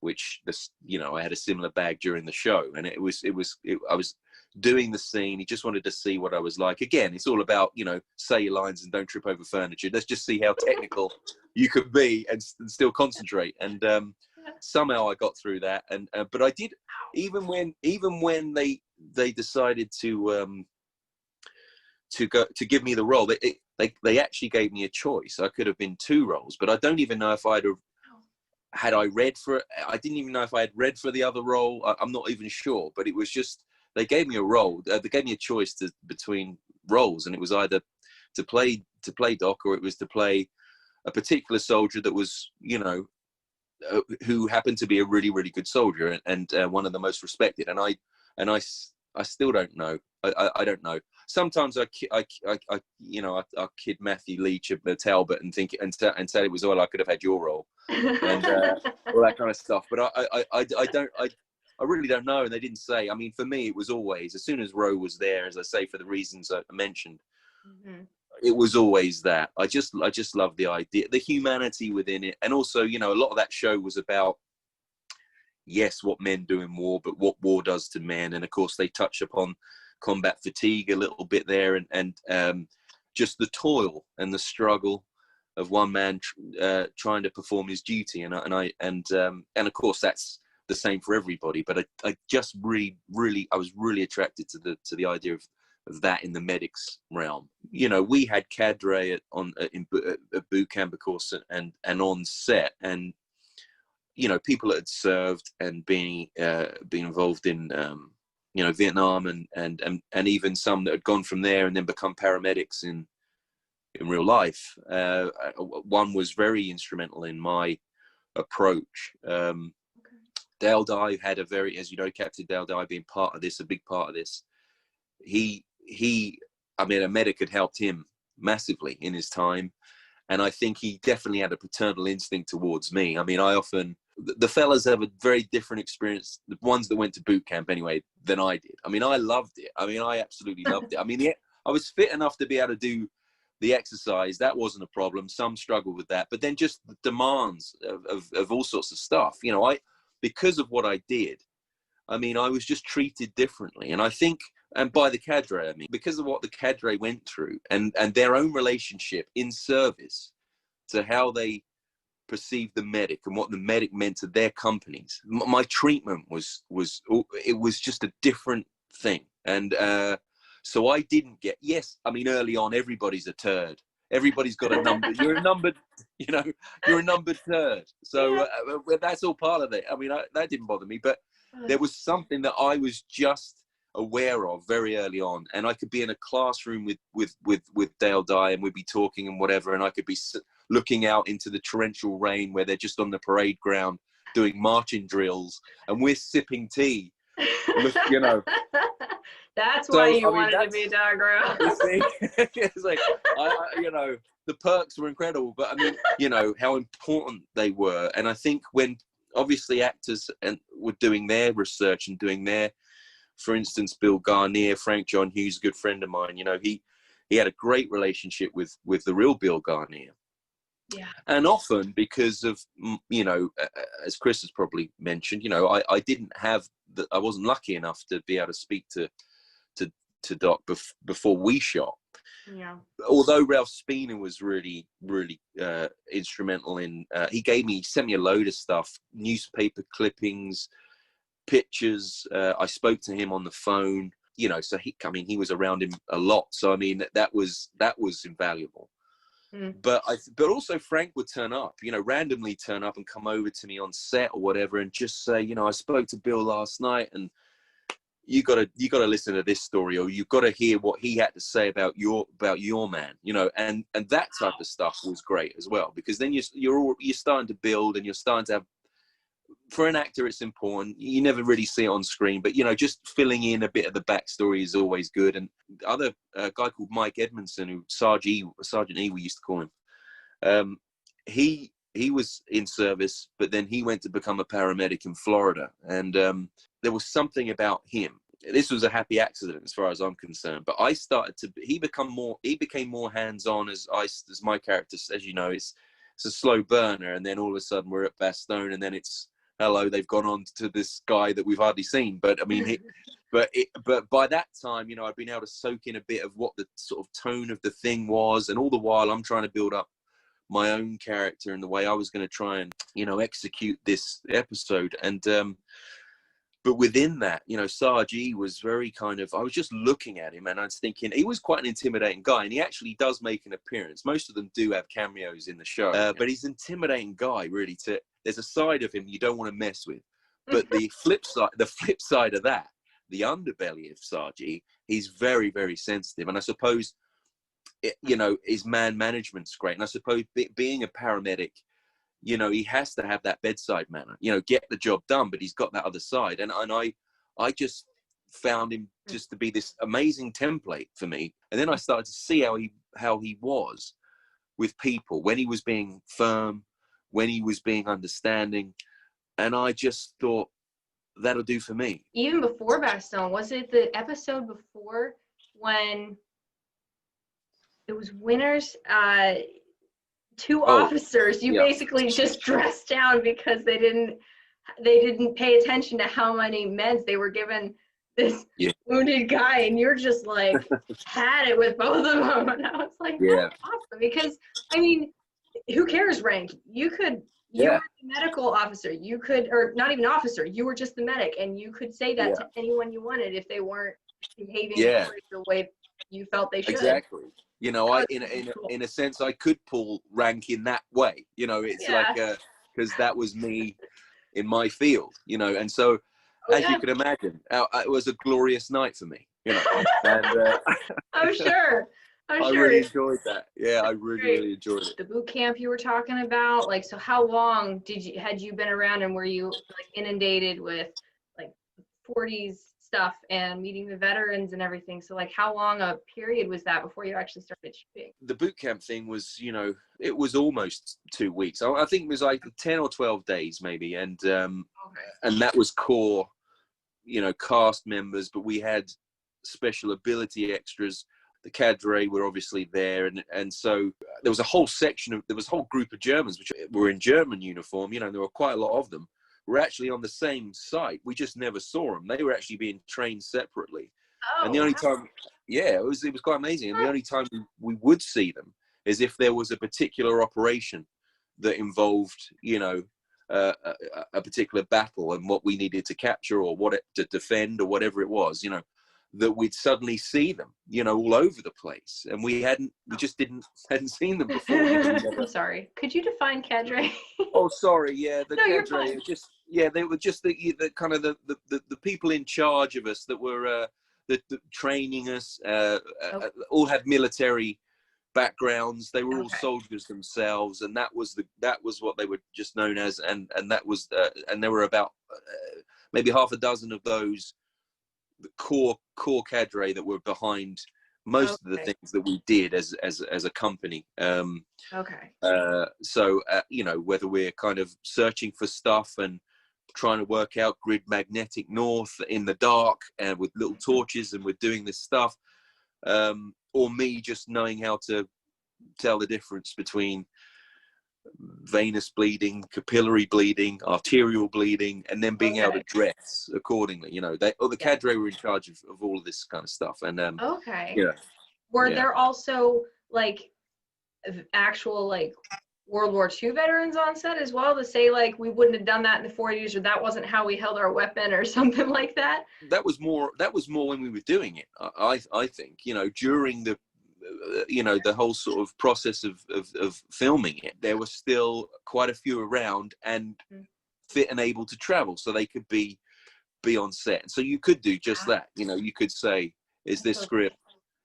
F: which I had a similar bag during the show, and I was doing the scene. He just wanted to see what I was like. Again, it's all about, say your lines and don't trip over furniture. Let's just see how technical you could be and still concentrate. And somehow I got through that. And but I did, even when they decided to give me the role, they actually gave me a choice. I could have been 2 roles, but I don't even know if had I read for it. I didn't even know if I had read for the other role. I'm not even sure, but it was just, they gave me a role. They gave me a choice between roles, and it was either to play Doc, or it was to play a particular soldier that was, who happened to be a really, really good soldier and one of the most respected. And I still don't know. I don't know. Sometimes I kid Matthew Leach of Talbot and think and say it was, all I could have had your role, and all that kind of stuff. But I really don't know, and they didn't say. I mean, for me, it was always, as soon as Roe was there, as I say, for the reasons I mentioned, it was always that. I just love the idea, the humanity within it, and also, a lot of that show was about, yes, what men do in war, but what war does to men, and of course they touch upon combat fatigue a little bit there, and just the toil and the struggle of one man trying to perform his duty, and of course that's the same for everybody. But I just really I was really attracted to the idea of that in the medics realm. We had cadre at boot camp, of course, and on set, and people that had served and been involved in Vietnam, and even some that had gone from there and then become paramedics in real life. One was very instrumental in my approach. Dale Dye had as Captain Dale Dye being part of this, a big part of this. A medic had helped him massively in his time. And I think he definitely had a paternal instinct towards me. I mean, the fellas have a very different experience, the ones that went to boot camp anyway, than I did. I mean, I loved it. I mean, I absolutely loved it. I mean, I was fit enough to be able to do the exercise. That wasn't a problem. Some struggled with that. But then just the demands of all sorts of stuff. Because of what I did, I mean, I was just treated differently. And I think, and by the cadre, I mean, because of what the cadre went through and their own relationship in service to how they perceived the medic and what the medic meant to their companies, my treatment was just a different thing. And so I didn't get, yes, I mean, early on, everybody's a turd. Everybody's got a number. You're a numbered, you're a numbered third. So that's all part of it. I mean, that didn't bother me, but there was something that I was just aware of very early on, and I could be in a classroom with Dale Dye, and we'd be talking and whatever, and I could be looking out into the torrential rain where they're just on the parade ground doing marching drills, and we're sipping tea.
A: That's why you wanted to be Dagro.
F: It's like, the perks were incredible, but I mean, how important they were. And I think when obviously actors were doing their research and doing their, for instance, Bill Garnier, Frank John Hughes, a good friend of mine, he had a great relationship with the real Bill Garnier.
A: Yeah.
F: And often because of, you know, as Chris has probably mentioned, you know, I didn't have I wasn't lucky enough to be able to speak to Doc before we shot.
A: Yeah.
F: Although Ralph Spina was really, really instrumental in, he sent me a load of stuff, newspaper clippings, pictures. I spoke to him on the phone, you know, so he was around him a lot. So, I mean, that was invaluable. But also Frank would turn up, you know, randomly turn up and come over to me on set or whatever and just say, you know, I spoke to Bill last night and you gotta listen to this story, or you've got to hear what he had to say about your man, you know, and that type of stuff was great as well, because then you're starting to build, and you're starting to have, for an actor it's important, you never really see it on screen, but you know, just filling in a bit of the backstory is always good. And the other guy called Mike Edmondson, who Sergeant E we used to call him, he was in service, but then he went to become a paramedic in Florida, and there was something about him. This was a happy accident as far as I'm concerned, but he became more hands-on as my character, as you know, it's a slow burner, and then all of a sudden we're at Bastogne, and then it's, hello, they've gone on to this guy that we've hardly seen. But I mean, but by that time, you know, I'd been able to soak in a bit of what the sort of tone of the thing was, and all the while I'm trying to build up my own character and the way I was going to try and, you know, execute this episode. And but within that, you know, Sarge E was very kind of, I was just looking at him and I was thinking, he was quite an intimidating guy, and he actually does make an appearance. Most of them do have cameos in the show, but he's an intimidating guy, really. There's a side of him you don't want to mess with. But the flip side of that, the underbelly of Sarge E, he's very, very sensitive. And I suppose, you know, his man management's great. And I suppose being a paramedic, you know, he has to have that bedside manner, you know, get the job done, but he's got that other side. And I just found him just to be this amazing template for me. And then I started to see how he was with people, when he was being firm, when he was being understanding. And I just thought, that'll do for me.
A: Even before Bastogne, was it the episode before when it was Winners, two officers, you basically just dressed down because they didn't pay attention to how many meds they were given this wounded guy, and you're just like had it with both of them. And I was like, that's awesome, because I mean, who cares rank? You were the medical officer, you could, or not even officer, you were just the medic, and you could say that to anyone you wanted if they weren't behaving the way you felt they should.
F: Exactly. You know, in a sense, I could pull rank in that way. You know, it's like because that was me in my field. You know, and so as you can imagine, it was a glorious night for me. You know, and
A: I'm sure.
F: I really enjoyed that. Yeah, I really enjoyed it.
A: The boot camp you were talking about, like, so how long had you been around, and were you like inundated with like 40s stuff and meeting the veterans and everything? So like, how long a period was that before you actually started shooting?
F: The boot camp thing was, you know, it was almost 2 weeks. I think it was like 10 or 12 days maybe, and and that was core, you know, cast members, but we had special ability extras. The cadre were obviously there, and so there was a whole group of Germans which were in German uniform. You know, there were quite a lot of them. Were actually on the same site. We just never saw them. They were actually being trained separately. And the only time, it was quite amazing. And the only time we would see them is if there was a particular operation that involved, you know, a particular battle and what we needed to capture or to defend or whatever it was, you know, that we'd suddenly see them, you know, all over the place. And we hadn't seen them before.
A: I'm sorry. Could you define cadre?
F: Oh, sorry. Yeah, the cadre. They were just the kind of the people in charge of us that were the training us. All had military backgrounds. They were all soldiers themselves, and that was what they were just known as. And that was and there were about maybe half a dozen of those, the core cadre that were behind most of the things that we did as a company. So you know, whether we're kind of searching for stuff and trying to work out grid magnetic north in the dark and with little torches, and we're doing this stuff, or me just knowing how to tell the difference between venous bleeding, capillary bleeding, arterial bleeding, and then being able to dress accordingly. You know, the cadre were in charge of all of this kind of stuff. And
A: Okay.
F: yeah,
A: Were there also like actual like World War II veterans on set as well to say like we wouldn't have done that in the 40s, or that wasn't how we held our weapon, or something like that?
F: That was more when we were doing it. I think, you know, during the you know, the whole sort of process of filming it, there were still quite a few around and fit and able to travel, so they could be on set. And so you could do just that. You know, you could say, is this script,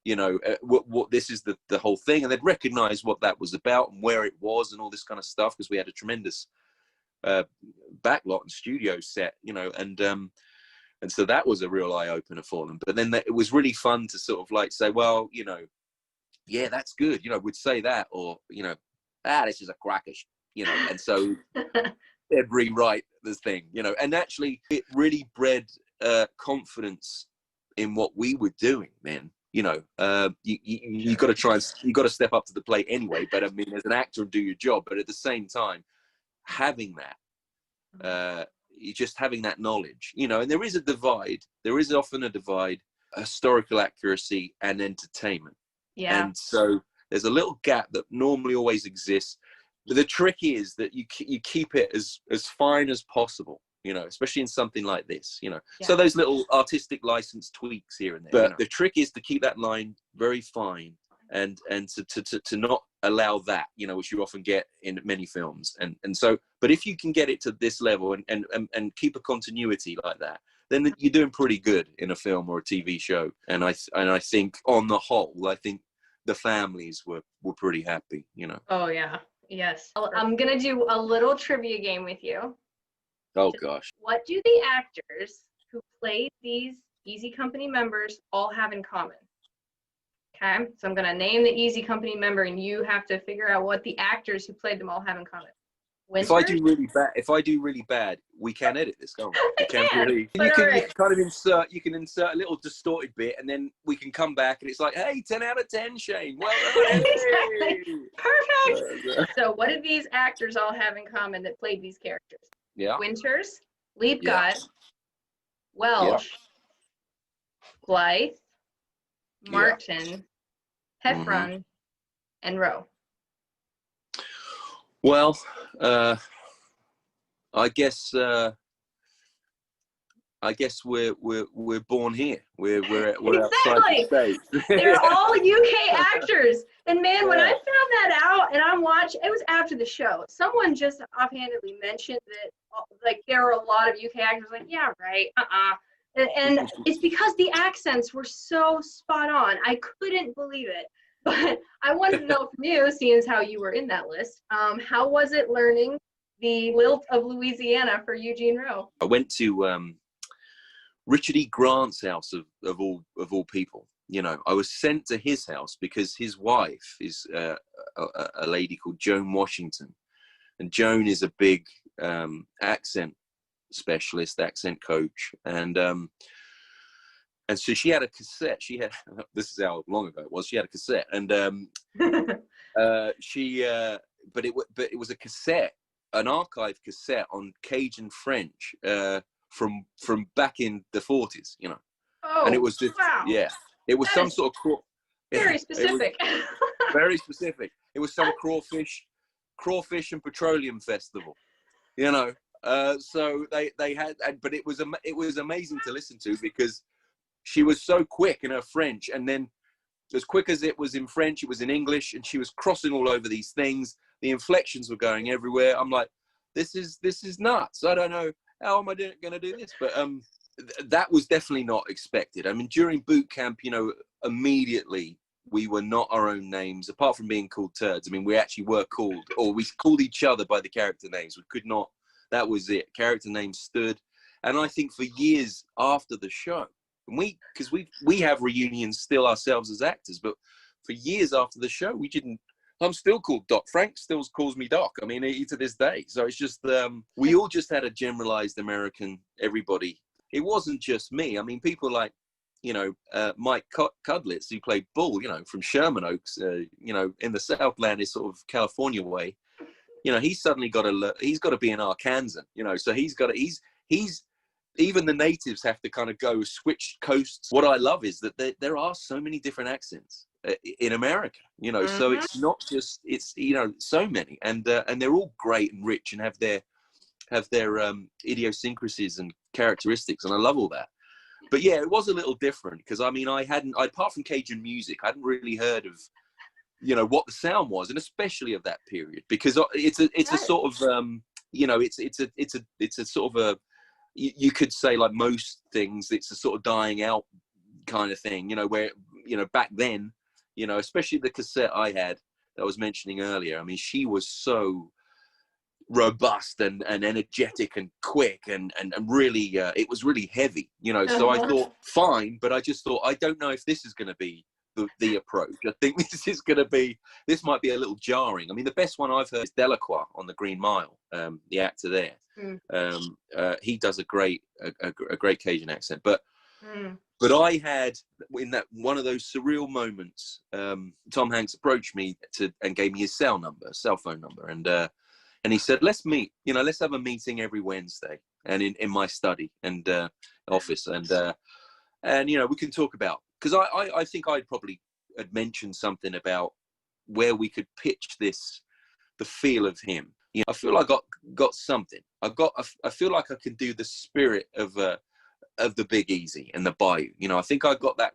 F: you know, what this is the whole thing, and they'd recognize what that was about and where it was and all this kind of stuff, because we had a tremendous backlot and studio set, you know, and so that was a real eye-opener for them. But then it was really fun to sort of like say, well, you know, yeah, that's good, you know, we'd say that, or, you know, this is a cracker, you know, and so they'd rewrite the thing, you know, and actually it really bred confidence in what we were doing, man. You know, you got to you got to step up to the plate anyway, but I mean, as an actor, do your job, but at the same time, having that, you just having that knowledge, you know, and there is often a divide, historical accuracy and entertainment.
A: Yeah.
F: And so there's a little gap that normally always exists. But the trick is that you keep it as fine as possible, you know, especially in something like this, you know. Yeah. So those little artistic license tweaks here and there. But you know, the trick is to keep that line very fine and to not allow that, you know, which you often get in many films. And so, but if you can get it to this level and keep a continuity like that, then you're doing pretty good in a film or a TV show. And I think on the whole, I think the families were pretty happy, you know.
A: Oh yeah. Yes. I'm gonna do a little trivia game with you.
F: Oh gosh.
A: What do the actors who played these Easy Company members all have in common? Okay, so I'm gonna name the Easy Company member, and you have to figure out what the actors who played them all have in common. Winters?
F: If I do really bad, we can edit this, can't we? You can really. You can kind of insert a little distorted bit, and then we can come back, and it's like, hey, 10 out of 10, Shane. Well done.
A: Exactly. Perfect. So what did these actors all have in common that played these characters?
F: Yeah.
A: Winters, Leapgod, Welsh, Blythe, Martin, Heffron, and Rowe.
F: Well, I guess we're born here. We're outside the state.
A: They're all UK actors. And man, when I found that out and I'm watching, it was after the show. Someone just offhandedly mentioned that like there are a lot of UK actors. Like, yeah, right. And it's because the accents were so spot on. I couldn't believe it. But I wanted to know from you, seeing as how you were in that list, how was it learning the lilt of Louisiana for Eugene Rowe?
F: I went to Richard E. Grant's house of all people. You know, I was sent to his house because his wife is a lady called Joan Washington, and Joan is a big accent specialist, accent coach, and so she had a cassette. This is how long ago it was. She had a cassette, and but it was a cassette, an archive cassette on Cajun French from back in the 40s, you know.
A: Oh,
F: and it was just,
A: wow.
F: Yeah, it was some sort of
A: very specific.
F: Very specific. It was some crawfish and petroleum festival, you know. So they had, but it was amazing to listen to because she was so quick in her French, and then as quick as it was in French, it was in English, and she was crossing all over these things. The inflections were going everywhere. I'm like, this is nuts. I don't know how am I going to do this, but that was definitely not expected. I mean, during boot camp, you know, immediately we were not our own names, apart from being called turds. I mean, we actually were called, or we called each other by the character names. We could not. That was it. Character names stood, and I think for years after the show. Because we have reunions still ourselves as actors, but for years after the show, we didn't. I'm still called Doc. Frank still calls me Doc. I mean, to this day. So it's just we all just had a generalized American. Everybody. It wasn't just me. I mean, people like, you know, Mike Cudlitz, who played Bull, you know, from Sherman Oaks, you know, in the Southland is sort of California way. You know, he's suddenly got to be an Arkansan, you know, so he's even the natives have to kind of go switch coasts. What I love is that there are so many different accents in America, you know, so it's not just, it's, you know, so many, and they're all great and rich and have their idiosyncrasies and characteristics, and I love all that. But yeah, it was a little different because, I mean, apart from Cajun music, I hadn't really heard of, you know, what the sound was, and especially of that period, because it's a sort of you know, it's a sort of a, you could say, like most things, it's a sort of dying out kind of thing, you know, where, you know, back then, you know, especially the cassette I had that I was mentioning earlier, I mean, she was so robust and energetic and quick and really it was really heavy, you know. So I thought, fine, but I just thought, I don't know if this is going to be the approach. I think this might be a little jarring. I mean, the best one I've heard is Delacroix on the Green Mile, the actor there. He does a great Cajun accent, but I had, in that one of those surreal moments, Tom Hanks approached me and gave me his cell phone number, and he said, let's meet, you know, let's have a meeting every Wednesday, and in my study and office, and you know, we can talk about, because I think I'd probably had mentioned something about where we could pitch this, the feel of him. You know, I feel like I got something. I feel like I can do the spirit of the Big Easy and the Bayou. You know, I think I got that.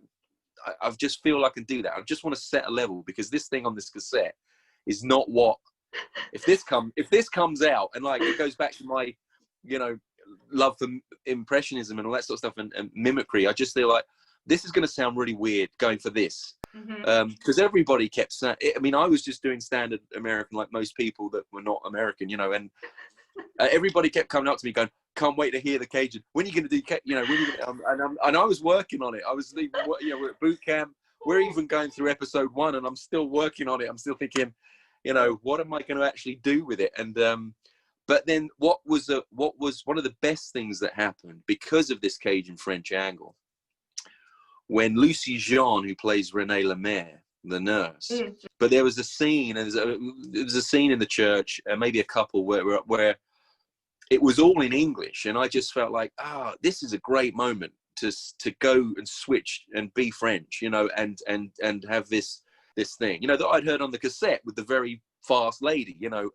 F: I just feel I can do that. I just want to set a level, because this thing on this cassette is not what. If this comes out, and like it goes back to my, you know, love for impressionism and all that sort of stuff and mimicry, I just feel like this is going to sound really weird going for this, because everybody kept saying, I mean, I was just doing standard American like most people that were not American, you know, and everybody kept coming up to me going, can't wait to hear the Cajun. When are you going to do, you know, when are you gonna, and I was working on it. I was, you know, we're at boot camp. We're even going through episode 1, and I'm still working on it. I'm still thinking, you know, what am I going to actually do with it? And but then what was one of the best things that happened because of this Cajun French angle, when Lucy Jean, who plays Renee Lemaire, the nurse, but there was a scene, and there was a scene in the church, and maybe a couple where it was all in English, and I just felt like, this is a great moment to go and switch and be French, you know, and have this thing, you know, that I'd heard on the cassette with the very fast lady, you know,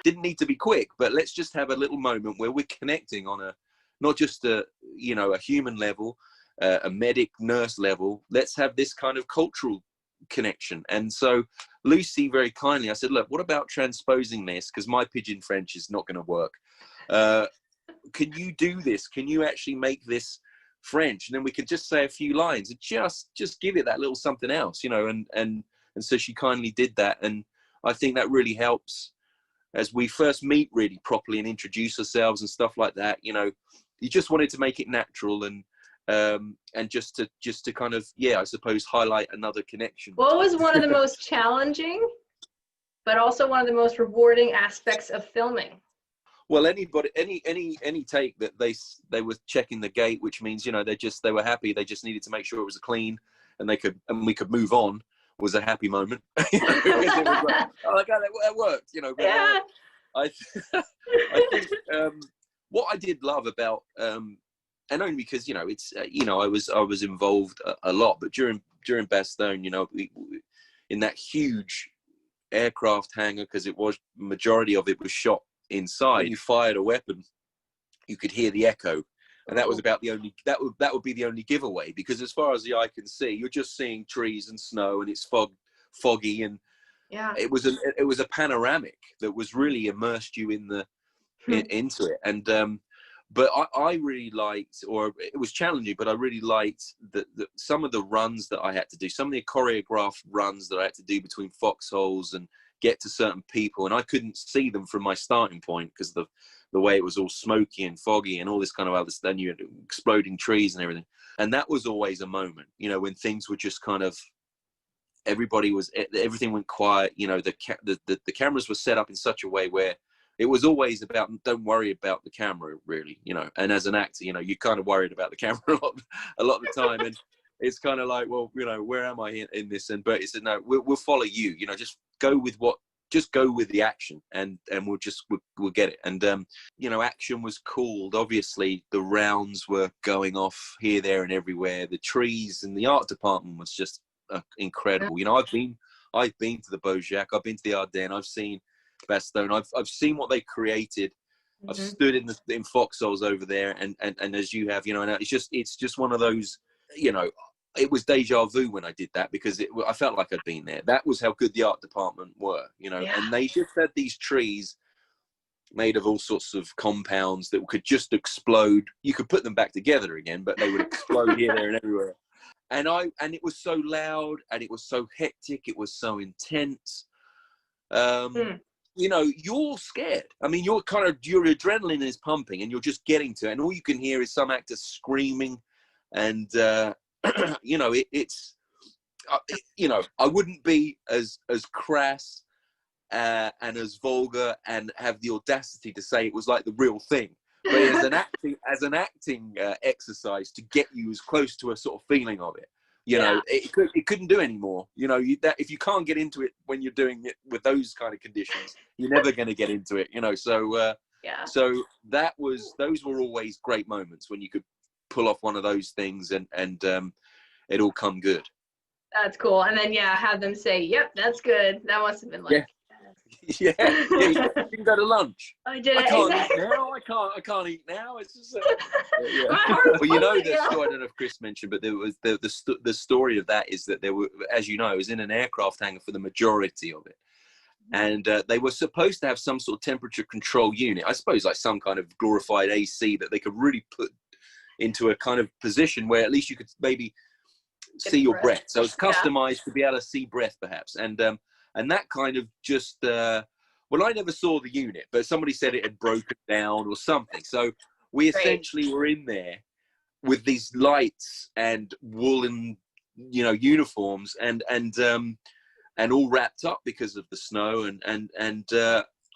F: didn't need to be quick, but let's just have a little moment where we're connecting on a, not just a, you know, a human level, a medic nurse level. Let's have this kind of cultural connection. And so Lucy, very kindly, I said, look, what about transposing this? Because my pidgin French is not going to work. Can you do this? Can you actually make this French? And then we could just say a few lines and just give it that little something else, you know, and so she kindly did that. And I think that really helps as we first meet really properly and introduce ourselves and stuff like that. You know, you just wanted to make it natural and just to kind of, yeah, I suppose, highlight another connection.
A: What was one of the most challenging, but also one of the most rewarding aspects of filming?
F: Well, any take that they were checking the gate, which means, you know, they were happy. They just needed to make sure it was clean, and we could move on. Was a happy moment. You know, it was like, oh, okay, that worked. You know, but yeah. I think what I did love about and only because, you know, it's you know, I was involved a lot, but during Bastogne, you know, we in that huge aircraft hangar, because it was, majority of it was shot inside. When you fired a weapon, you could hear the echo, and that was about the only, that would be the only giveaway, because as far as the eye can see, you're just seeing trees and snow, and it's foggy, and
A: yeah,
F: it was a panoramic that was really immersed you in the into it. And but I really liked, or it was challenging, but I really liked that some of the runs that I had to do, some of the choreographed runs that I had to do between foxholes and get to certain people, and I couldn't see them from my starting point because the way it was all smoky and foggy and all this kind of other stuff. Then you had exploding trees and everything, and that was always a moment, you know, when things were just kind of, everything went quiet. You know, the cameras were set up in such a way where it was always about, don't worry about the camera, really, you know. And as an actor, you know, you're kind of worried about the camera a lot of the time, and it's kind of like, well, you know, where am I in this? And but he said, no, we'll follow you. You know, just go with what just go with the action, and we'll get it. And you know, action was called. Obviously, the rounds were going off here, there, and everywhere. The trees and the art department was just incredible. You know, I've been to the Beaujolais, I've been to the Ardennes, I've seen Bastogne, I've seen what they created. I've stood in foxholes over there, and as you have, you know, and it's just one of those, you know, it was deja vu when I did that, because I felt like I'd been there. That was how good the art department were, you know. Yeah. And they just had these trees made of all sorts of compounds that could just explode. You could put them back together again, but they would explode here, there, and everywhere. And it was so loud, and it was so hectic, it was so intense. You know, you're scared. I mean, your adrenaline is pumping, and you're just getting to it, and all you can hear is some actor screaming, and you know, it's you know, I wouldn't be as crass and as vulgar and have the audacity to say it was like the real thing, but as an acting exercise to get you as close to a sort of feeling of it. You know, it couldn't do any more. You know, if you can't get into it when you're doing it with those kind of conditions, you're never going to get into it. You know, so so those were always great moments when you could pull off one of those things, and it all come good.
A: That's cool. And then have them say, "Yep, that's good." That must have been like.
F: Yeah, you can go to lunch.
A: I did.
F: I can't eat now. I can't eat now. It's just. Well, you know the story. I don't know if Chris mentioned, but there was the story of that is that there were, as you know, it was in an aircraft hangar for the majority of it, and they were supposed to have some sort of temperature control unit. I suppose like some kind of glorified AC that they could really put into a kind of position where at least you could maybe see your breath. So it's customized to be able to see breath, perhaps, and that kind of just, well, I never saw the unit, but somebody said it had broken down or something. So we essentially were in there with these lights and woolen, you know, uniforms and all wrapped up because of the snow. And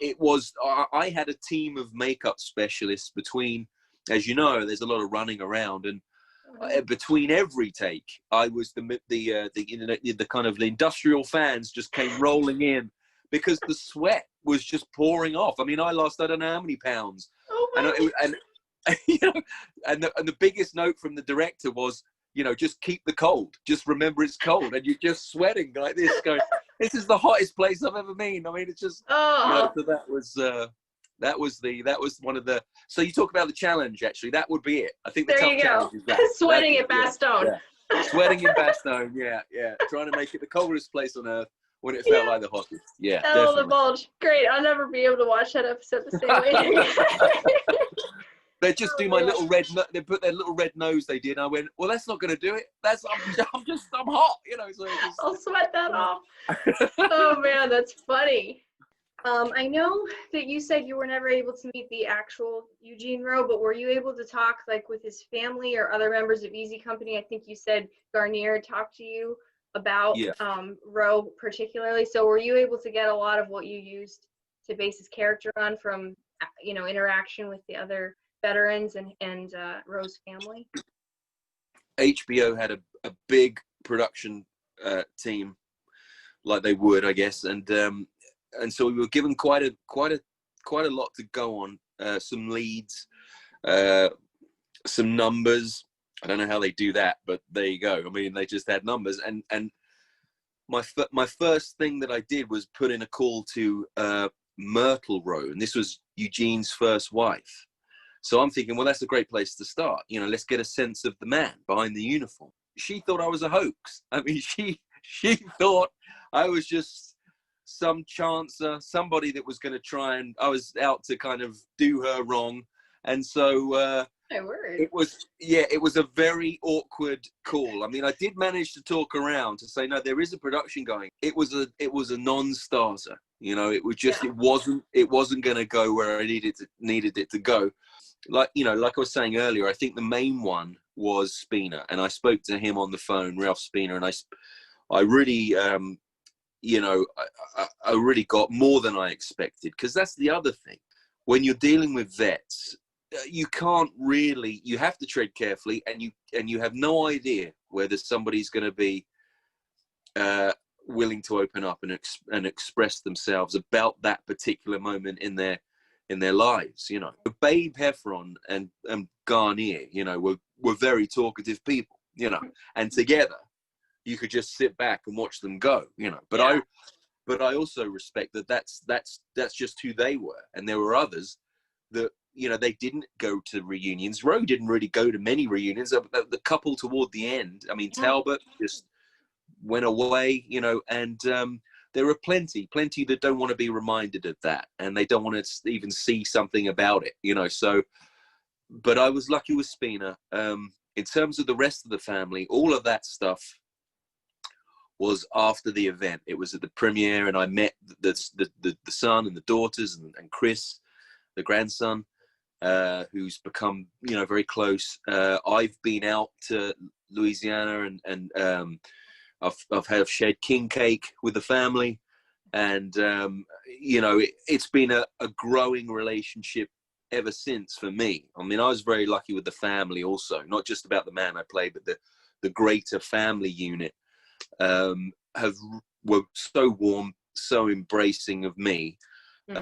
F: it was, I had a team of makeup specialists between, as you know, there's a lot of running around, and between every take, I was the kind of the industrial fans just came rolling in because the sweat was just pouring off. I mean, I lost I don't know how many pounds, and you know, and the biggest note from the director was, you know, just keep the cold, just remember it's cold, and you're just sweating like this, going, this is the hottest place I've ever been. I mean, it's just, you know, so that was one of the. So you talk about the challenge. Actually, that would be it. I think the tough challenge is that
A: sweating at Bastogne.
F: Sweating in Bastogne. Yeah. Trying to make it the coldest place on earth when it felt like the hottest. Yeah,
A: definitely. The bulge. Great. I'll never be able to watch that episode the same way.
F: They just do my little red. They put their little red nose. They did. I went, well, that's not going to do it. I'm hot. You know. So
A: I'll sweat that off. Oh man, that's funny. I know that you said you were never able to meet the actual Eugene Rowe, but were you able to talk like with his family or other members of Easy Company? I think you said Garnier talked to you about Rowe particularly. So were you able to get a lot of what you used to base his character on from, you know, interaction with the other veterans and Rowe's family?
F: HBO had a big production team, like they would, I guess, and so we were given quite a lot to go on. Some leads, some numbers. I don't know how they do that, but there you go. I mean, they just had numbers. And my first thing that I did was put in a call to Myrtle Rowe, and this was Eugene's first wife. So I'm thinking, well, that's a great place to start. You know, let's get a sense of the man behind the uniform. She thought I was a hoax. I mean, she thought I was just some chancer, somebody that was going to try, and I was out to kind of do her wrong. And so it was a very awkward call. I mean, I did manage to talk around to say, no, there is a production going. It was a non-starter. You know, it was just, it wasn't going to go where I needed it to go. Like, you know, like I was saying earlier, I think the main one was Spina, and I spoke to him on the phone, Ralph Spina, and I really, you know, I really got more than I expected, because that's the other thing. When you're dealing with vets, you can't really, you have to tread carefully, and you have no idea whether somebody's going to be willing to open up and express themselves about that particular moment in their lives. You know, Babe Heffron and Garnier, you know, were very talkative people, you know, and together you could just sit back and watch them go, you know. But I also respect that that's just who they were, and there were others that, you know, they didn't go to reunions. Rowe didn't really go to many reunions. The couple toward the end, I mean, Talbot just went away, you know, and there are plenty that don't want to be reminded of that, and they don't want to even see something about it, you know. So, but I was lucky with Spina. In terms of the rest of the family, all of that stuff was after the event. It was at the premiere, and I met the son and the daughters and Chris, the grandson, who's become, you know, very close. I've been out to Louisiana and I've shared king cake with the family, and you know, it's been a growing relationship ever since for me. I mean, I was very lucky with the family also, not just about the man I played, but the greater family unit were so warm, so embracing of me. You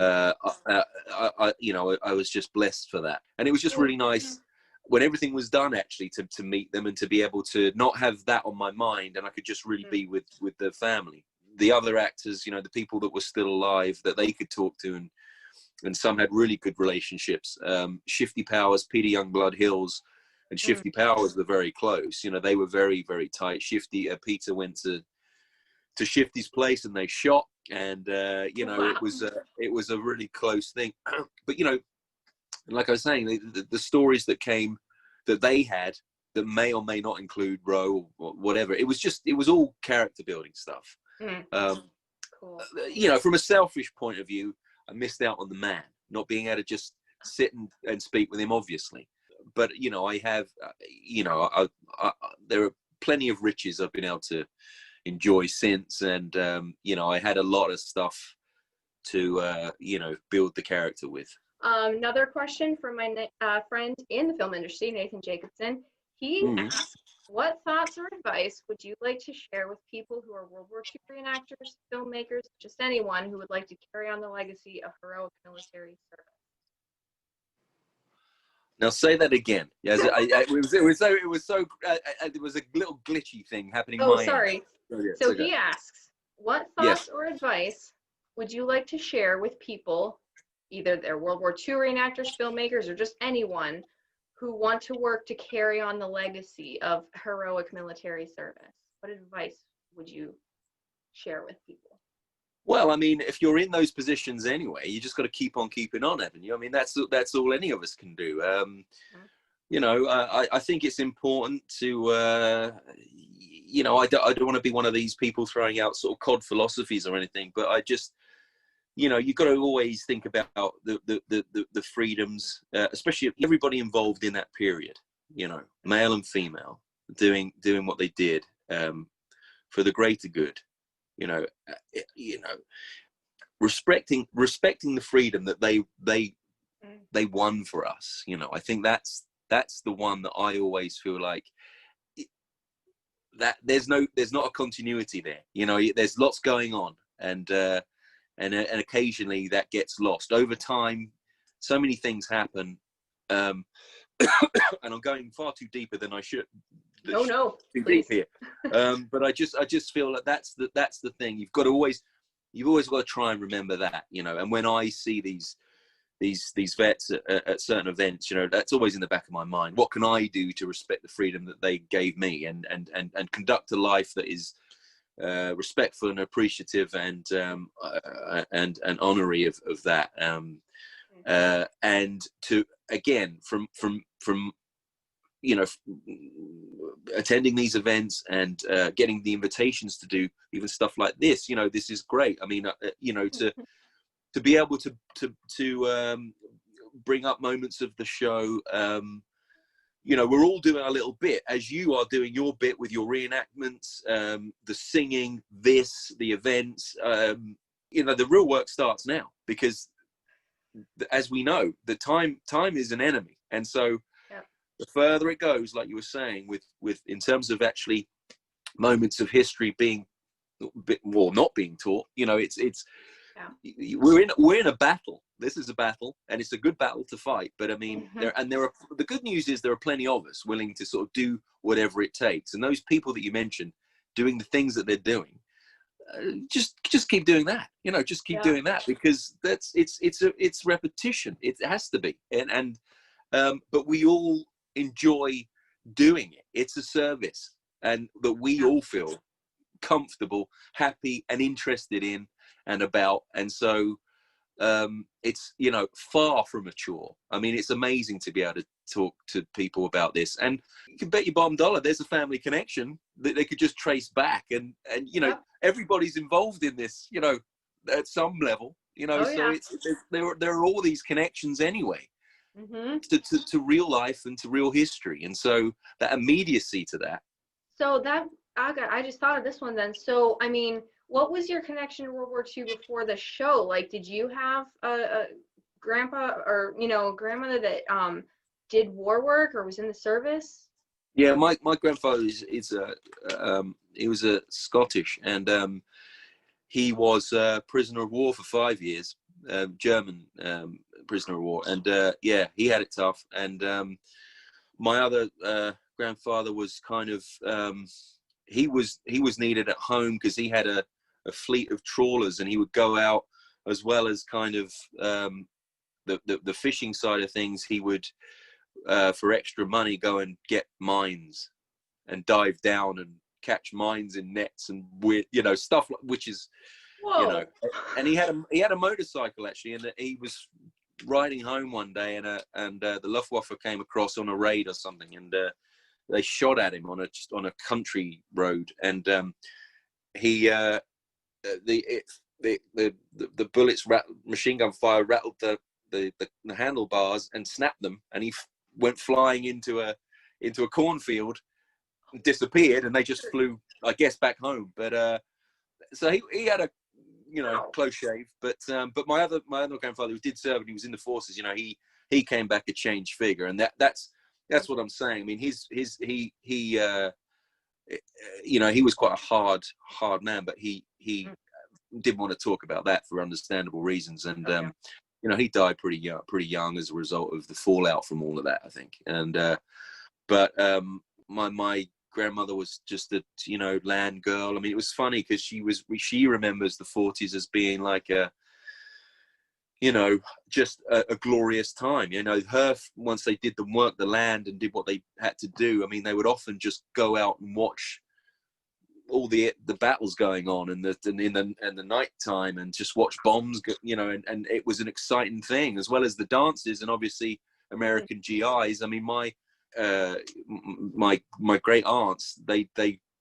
F: know, I was just blessed for that, and it was just really nice when everything was done, actually, to meet them and to be able to not have that on my mind, and I could just really be with the family, the other actors, you know, the people that were still alive that they could talk to, and some had really good relationships. Shifty Powers, Peter Youngblood Hills, and Shifty Powers were very close. You know, they were very, very tight. Peter went to Shifty's place and they shot, and you know, it was a really close thing. But you know, like I was saying, the stories that came that they had that may or may not include Roe or whatever, it was all character building stuff.
A: Cool.
F: You know, from a selfish point of view, I missed out on the man, not being able to just sit and speak with him, obviously. But you know, I have, you know, there are plenty of riches I've been able to enjoy since, and you know, I had a lot of stuff to you know, build the character with.
A: Another question from my friend in the film industry, Nathan Jacobson. He asks, what thoughts or advice would you like to share with people who are World War II reenactors, filmmakers, just anyone who would like to carry on the legacy of heroic military service?
F: Now say that again. Yes, it was a little glitchy thing happening.
A: Oh, sorry. So
F: okay.
A: he asks, what thoughts or advice would you like to share with people, either they're World War II reenactors, filmmakers, or just anyone who want to work to carry on the legacy of heroic military service? What advice would you share with people?
F: Well, I mean, if you're in those positions anyway, you just got to keep on keeping on, haven't you? I mean, that's all any of us can do. You know, I think it's important to, you know, I don't want to be one of these people throwing out sort of cod philosophies or anything, but I just, you know, you've got to always think about the freedoms, especially everybody involved in that period, you know, male and female, doing what they did for the greater good, you know, respecting the freedom that they won for us. You know, I think that's the one that I always feel like that there's not a continuity there. You know, there's lots going on, and occasionally that gets lost over time. So many things happen, and I'm going far too deeper than I should.
A: No,
F: too
A: please.
F: deep here. But I just feel like that's the thing. You've always got to try and remember that, you know. And when I see these vets at certain events, you know, that's always in the back of my mind. What can I do to respect the freedom that they gave me, and conduct a life that is respectful and appreciative and honorary of that, and to, again, from you know, attending these events and getting the invitations to do even stuff like this, you know, this is great. I mean, you know, to be able to bring up moments of the show. You know, we're all doing our little bit, as you are doing your bit with your reenactments, the singing, the events. You know, the real work starts now, because, as we know, the time is an enemy, and so the further it goes, like you were saying, with in terms of actually moments of history being well, not being taught. You know, it's
A: Yeah.
F: we're in a battle. This is a battle, and it's a good battle to fight. But I mean,
A: Mm-hmm.
F: there are the good news is there are plenty of us willing to sort of do whatever it takes. And those people that you mentioned doing the things that they're doing, just keep doing that. You know, just keep
A: Yeah.
F: doing that, because it's repetition. It has to be, and but we all enjoy doing it. It's a service, and that we all feel comfortable, happy, and interested in and about. And so it's, you know, far from mature. I mean, it's amazing to be able to talk to people about this, and you can bet your bottom dollar there's a family connection that they could just trace back, and you know, everybody's involved in this, you know, at some level, you know.
A: Oh,
F: So
A: yeah.
F: there are all these connections anyway,
A: Mm-hmm.
F: to real life and to real history, and so that immediacy to that.
A: So that I just thought of this one then. So I mean, what was your connection to World War II before the show? Like, did you have a grandpa or, you know, grandmother that did war work or was in the service?
F: Yeah, my grandfather is he was a Scottish, and he was a prisoner of war for 5 years, German prisoner of war, and yeah, he had it tough. And my other grandfather was kind of he was needed at home because he had a fleet of trawlers, and he would go out as well as kind of the fishing side of things. He would for extra money go and get mines and dive down and catch mines in nets and weird, you know, stuff which is, you know. And he had a motorcycle actually, and he was riding home one day, and the Luftwaffe came across on a raid or something, and they shot at him on a country road, and the bullets machine gun fire rattled the handlebars and snapped them, and he went flying into a cornfield, disappeared, and they just flew, I guess, back home. But so he had a, you know, close shave. But my other grandfather, who did serve and he was in the forces, you know, he came back a changed figure, and that's what I'm saying. I mean, he you know, he was quite a hard man, but he didn't want to talk about that for understandable reasons. And you know, he died pretty young as a result of the fallout from all of that, I think. And but my grandmother was just a, you know, land girl. I mean, it was funny because she remembers the 40s as being like a, you know, just a glorious time. You know, once they did the land and did what they had to do, I mean, they would often just go out and watch all the battles going on in the night time, and just watch bombs, you know, and it was an exciting thing, as well as the dances and obviously American GIs. I mean, my great aunts, they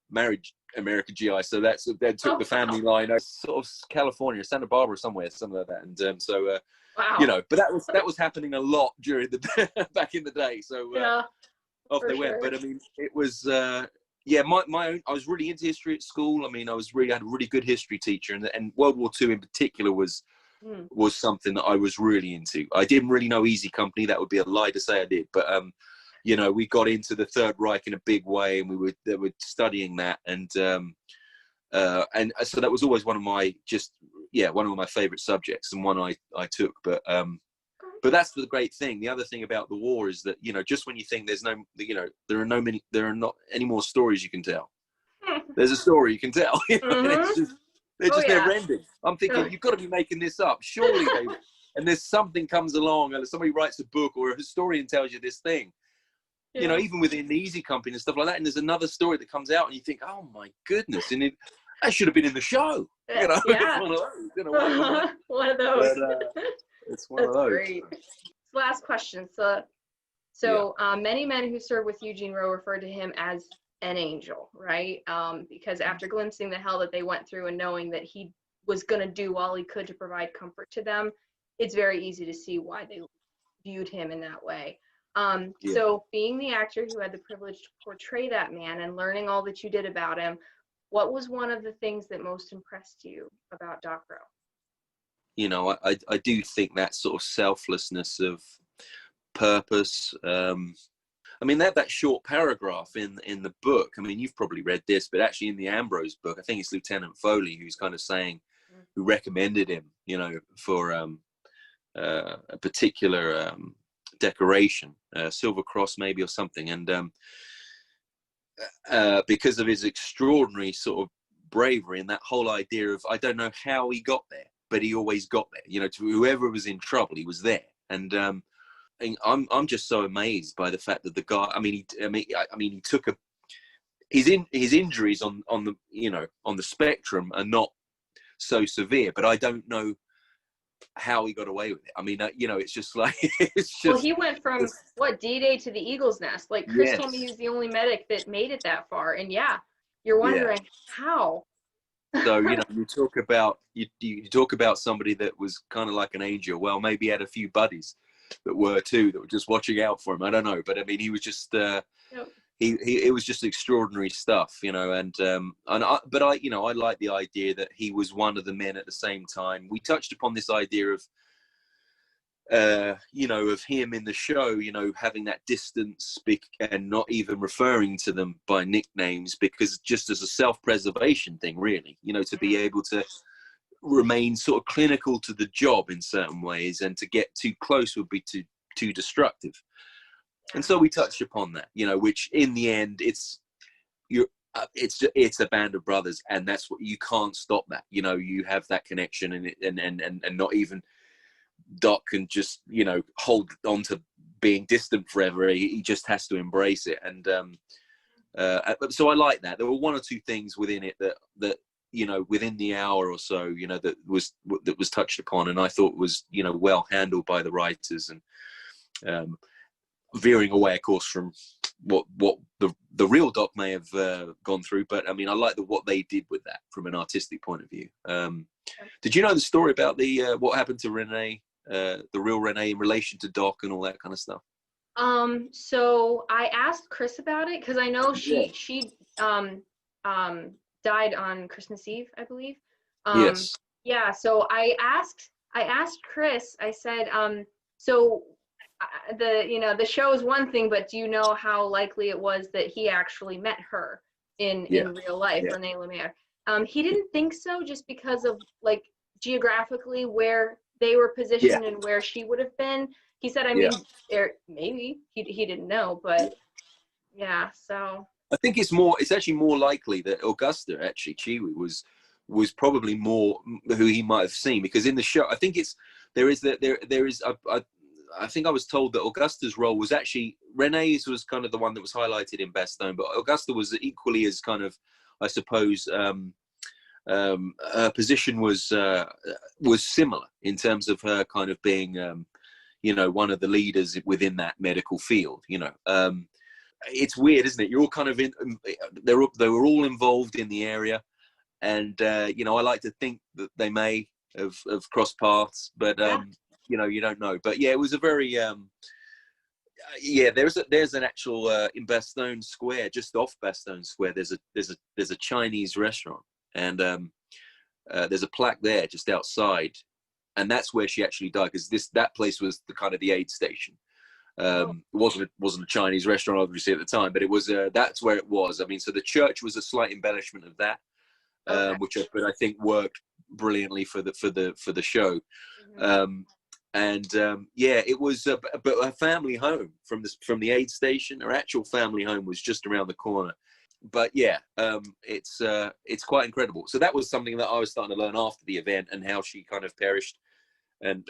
F: married American GI, so they took the family line, sort of California, Santa Barbara, somewhere, something like that. And so you know, but that was happening a lot during the back in the day. So off they went. But I mean, it was yeah, my own, I was really into history at school. I mean, I had a really good history teacher, and World War II in particular was something that I was really into. I didn't really know Easy Company. That would be a lie to say I did. But you know, we got into the Third Reich in a big way, and we were studying that, and so that was always one of my favorite subjects, and one I took. But that's the great thing. The other thing about the war is that, you know, just when you think there are not any more stories you can tell, there's a story you can tell. You know? And they're just never ending. I'm thinking, you've got to be making this up. Surely they. And there's something comes along, and somebody writes a book, or a historian tells you this thing. You know, even within the Easy Company and stuff like that, and there's another story that comes out, and you think, oh my goodness, and that should have been in the show. You know, it's one of those. You know,
A: one of those.
F: But, it's one of those.
A: Great. Last question. So many men who served with Eugene Rowe referred to him as an angel, right? Because after glimpsing the hell that they went through and knowing that he was going to do all he could to provide comfort to them, it's very easy to see why they viewed him in that way. So being the actor who had the privilege to portray that man and learning all that you did about him, what was one of the things that most impressed you about Doc Rowe?
F: You know, I do think that sort of selflessness of purpose. I I mean, that short paragraph in the book, I mean, you've probably read this, but actually in the Ambrose book, I think it's Lieutenant Foley who's kind of saying, who recommended him, you know, for a particular decoration, Silver Cross maybe or something. And because of his extraordinary sort of bravery and that whole idea of, I don't know how he got there, but he always got there, you know, to whoever was in trouble, he was there. And I'm just so amazed by the fact that the guy, he took his injuries on the, you know, on the spectrum are not so severe, but I don't know how he got away with it. I mean, you know, it's just like, it's just.
A: Well, he went from D-Day to the Eagle's Nest. Like Chris told me he was the only medic that made it that far. And yeah, you're wondering how.
F: So, you know, you talk about talk about somebody that was kind of like an angel. Well, maybe he had a few buddies that were too, that were just watching out for him. I don't know, but I mean, he was just it was just extraordinary stuff, you know. And but I, you know, I like the idea that he was one of the men at the same time. We touched upon this idea of you know, of him in the show, you know, having that distance and not even referring to them by nicknames, because just as a self-preservation thing, really, you know, to be able to remain sort of clinical to the job in certain ways, and to get too close would be too destructive. And so we touched upon that, you know, which in the end, it's a band of brothers, and that's what, you can't stop that, you know. You have that connection, and not even Doc can just, you know, hold on to being distant forever. He just has to embrace it. And so I like that. There were one or two things within it that you know, within the hour or so, you know, that was touched upon, and I thought was, you know, well handled by the writers, and veering away, of course, from what the real Doc may have gone through. But I mean, I like what they did with that from an artistic point of view. Did you know the story about the what happened to Renee, the real Renee, in relation to Doc and all that kind of stuff?
A: So I asked Chris about it, because I know she died on Christmas Eve, I believe.
F: Yes.
A: Yeah. So I asked Chris. I said, so the show is one thing, but do you know how likely it was that he actually met her in real life, Renee Lemaire? He didn't think so, just because of, like, geographically where they were positioned and where she would have been. He said, I mean, maybe he didn't know, but yeah. So
F: I think it's actually more likely that Augusta, actually, Chiwi, was probably more who he might have seen, because in the show, I think I think I was told that Augusta's role was actually, Renee's was kind of the one that was highlighted in Bastogne, but Augusta was equally as kind of, I suppose, her position was similar in terms of her kind of being, you know, one of the leaders within that medical field. You know, it's weird, isn't it? You're all kind of they were all involved in the area, and you know, I like to think that they may have crossed paths, but you know, you don't know. But yeah, it was a very there's an actual in Bastogne Square, just off Bastogne Square, there's a Chinese restaurant, and there's a plaque there just outside, and that's where she actually died, because that place was the kind of the aid station. It wasn't a Chinese restaurant, obviously, at the time, but it was that's where it was. I mean, so the church was a slight embellishment of that, which I think worked brilliantly for the show. It was but her family home from the aid station, her actual family home, was just around the corner. But yeah, it's quite incredible. So that was something that I was starting to learn after the event, and how she kind of perished, and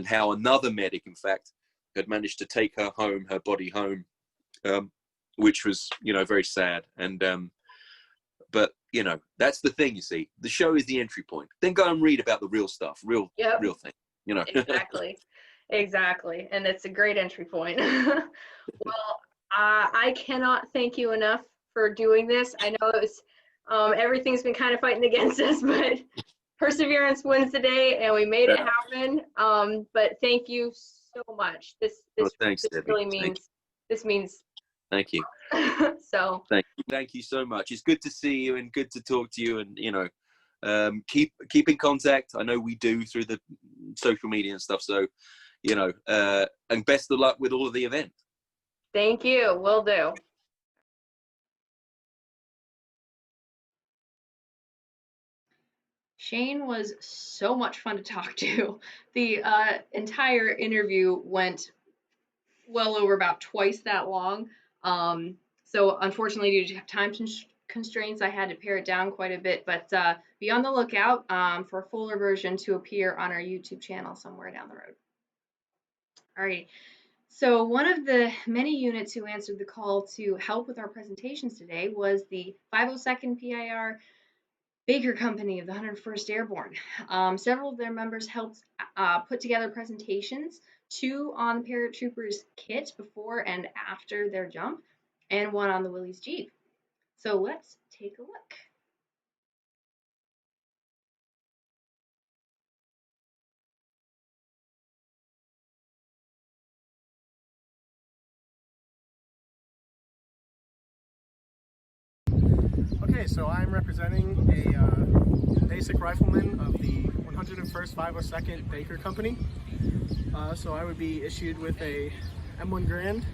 F: how another medic, in fact, had managed to take her body home, which was, you know, very sad. And but you know, that's the thing. You see, the show is the entry point. Then go and read about the real stuff, real thing. You know.
A: Exactly, and it's a great entry point. Well, I cannot thank you enough for doing this. I know it was everything's been kind of fighting against us, but perseverance wins the day, and we made it happen. But thank you so much. This really means this means.
F: Thank you.
A: So
F: thank you so much. It's good to see you and good to talk to you, and you know, keep in contact. I know we do through the social media and stuff. So, you know, and best of luck with all of the event.
A: Thank you. Will do. Shane was so much fun to talk to. The entire interview went well over about twice that long. So unfortunately, due to time constraints, I had to pare it down quite a bit. But be on the lookout for a fuller version to appear on our YouTube channel somewhere down the road. All right. So one of the many units who answered the call to help with our presentations today was the 502nd PIR Baker Company of the 101st Airborne. Several of their members helped put together presentations, 2 on the paratroopers kit before and after their jump, and 1 on the Willys Jeep. So let's take a look.
G: Okay, so I'm representing a basic rifleman of the 101st 502nd Baker Company. So I would be issued with a M1 Grand.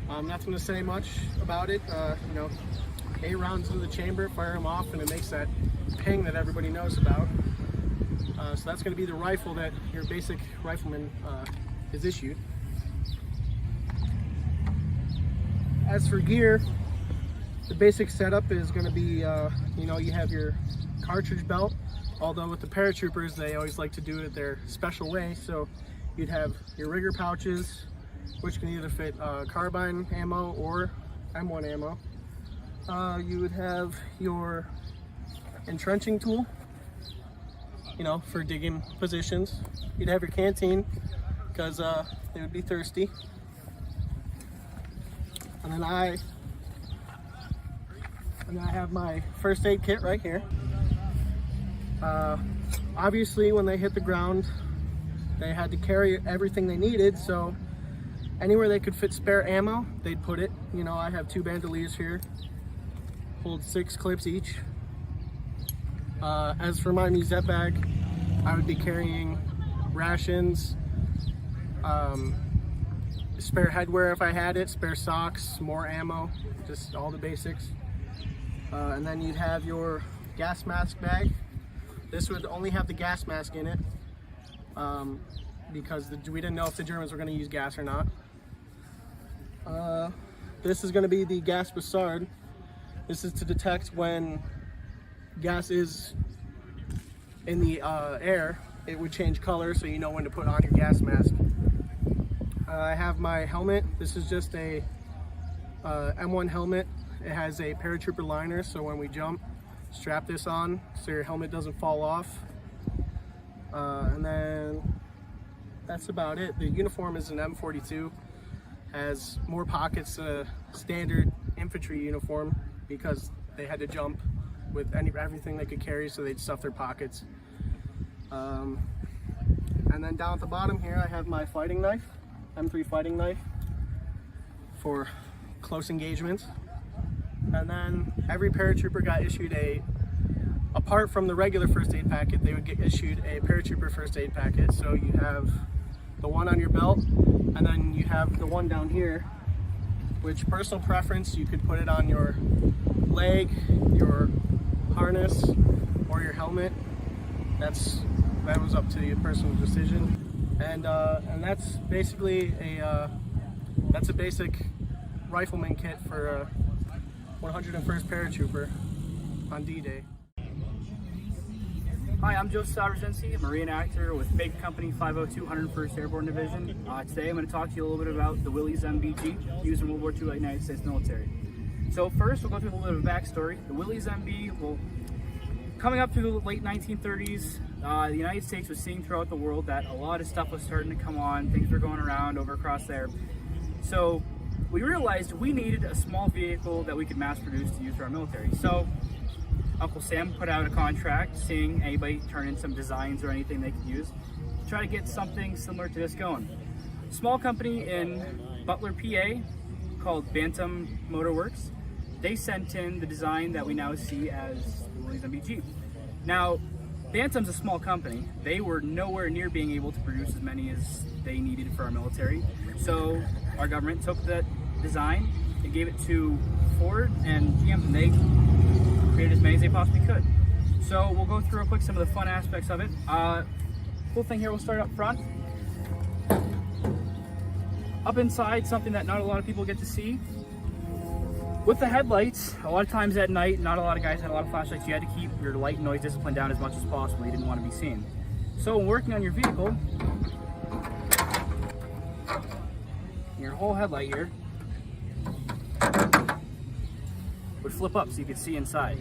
G: I'm not going to say much about it. You know, 8 rounds into the chamber, fire them off, and it makes that ping that everybody knows about. So that's going to be the rifle that your basic rifleman is issued. As for gear, the basic setup is going to be, you know, you have your cartridge belt, although with the paratroopers, they always like to do it their special way. So you'd have your rigger pouches, which can either fit carbine ammo or M1 ammo. You would have your entrenching tool, you know, for digging positions. You'd have your canteen, because they would be thirsty. And then I have my first aid kit right here. Obviously, when they hit the ground, they had to carry everything they needed, so anywhere they could fit spare ammo, they'd put it. You know, I have 2 bandoliers here, hold 6 clips each. As for my musette bag, I would be carrying rations, spare headwear if I had it, spare socks, more ammo, just all the basics. And then you'd have your gas mask bag. This would only have the gas mask in it because we didn't know if the Germans were going to use gas or not. This is going to be the gas brassard. This is to detect when gas is in the air. It would change color so you know when to put on your gas mask. I have my helmet. This is just a M1 helmet. It has a paratrooper liner, so when we jump, strap this on so your helmet doesn't fall off. And then that's about it. The uniform is an M42, has more pockets than a standard infantry uniform because they had to jump with everything they could carry, so they'd stuff their pockets. And then down at the bottom here, I have my fighting knife, M3 fighting knife for close engagements. And then every paratrooper got issued apart from the regular first aid packet, they would get issued a paratrooper first aid packet. So you have the one on your belt, and then you have the one down here, which personal preference, you could put it on your leg, your harness, or your helmet. That was up to your personal decision. And that's basically that's a basic rifleman kit for a 101st paratrooper on D-Day.
H: Hi, I'm Joe Stavrzenski, a Marine actor with Baker Company 502 101st Airborne Division. Today I'm going to talk to you a little bit about the Willys MBG used in World War II by the United States military. So first, we'll go through a little bit of backstory. The Willys MB, well, coming up through the late 1930s, the United States was seeing throughout the world that a lot of stuff was starting to come on, things were going around over across there. So we realized we needed a small vehicle that we could mass produce to use for our military. So Uncle Sam put out a contract, seeing anybody turn in some designs or anything they could use, to try to get something similar to this going. Small company in Butler, PA, called Bantam Motor Works. They sent in the design that we now see as the Willys MBG. Now, Bantam's a small company. They were nowhere near being able to produce as many as they needed for our military. So our government took that design. They gave it to Ford and GM, and they created as many as they possibly could. So we'll go through real quick some of the fun aspects of it. Cool thing here, we'll start up front. Up inside, something that not a lot of people get to see. With the headlights, a lot of times at night, not a lot of guys had a lot of flashlights. You had to keep your light and noise discipline down as much as possible. You didn't want to be seen. So when working on your vehicle, your whole headlight here would flip up so you could see inside.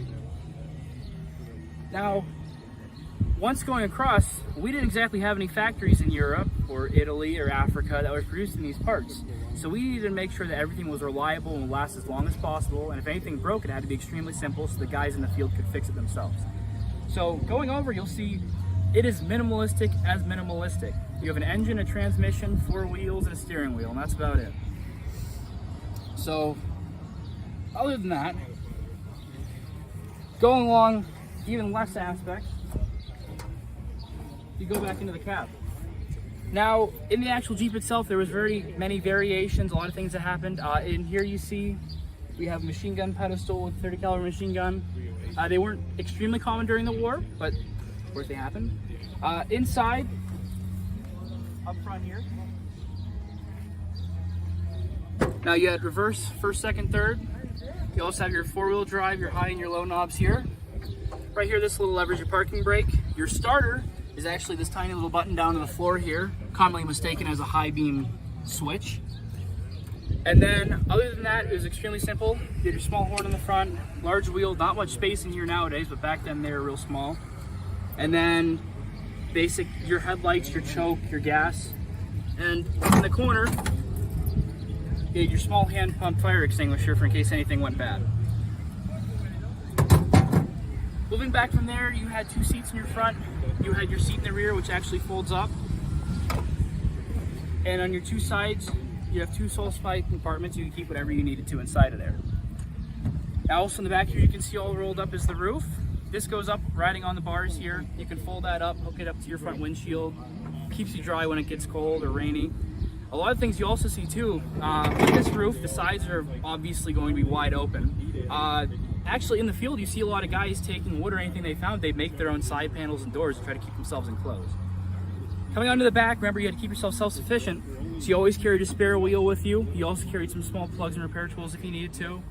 H: Now, once going across, we didn't exactly have any factories in Europe or Italy or Africa that were producing these parts. So we needed to make sure that everything was reliable and would last as long as possible. And if anything broke, it had to be extremely simple so the guys in the field could fix it themselves. So going over, you'll see it is minimalistic as minimalistic. You have an engine, a transmission, 4 wheels, and a steering wheel, and that's about it. So other than that, going along even less aspects, you go back into the cab. Now, in the actual Jeep itself, there was very many variations, a lot of things that happened. In here you see we have a machine gun pedestal with 30 caliber machine gun. They weren't extremely common during the war, but of course they happened. Inside, up front here. Now you had reverse, first, second, third. You also have your 4-wheel drive, your high and your low knobs here. Right here, this little lever is your parking brake. Your starter is actually this tiny little button down on the floor here, commonly mistaken as a high beam switch. And then, other than that, it was extremely simple. You had your small horn in the front, large wheel, not much space in here nowadays, but back then they were real small. And then, basic, your headlights, your choke, your gas. And in the corner, you had your small hand pump fire extinguisher for in case anything went bad. Moving back from there, you had 2 seats in your front. You had your seat in the rear, which actually folds up. And on your 2 sides, you have 2 sole spike compartments. You can keep whatever you needed to inside of there. Now also in the back here, you can see all rolled up is the roof. This goes up riding on the bars here. You can fold that up, hook it up to your front windshield. Keeps you dry when it gets cold or rainy. A lot of things you also see too, with this roof, the sides are obviously going to be wide open. Actually in the field, you see a lot of guys taking wood or anything they found, they make their own side panels and doors to try to keep themselves enclosed. Coming onto the back, remember you had to keep yourself self-sufficient, so you always carried a spare wheel with you. You also carried some small plugs and repair tools if you needed to.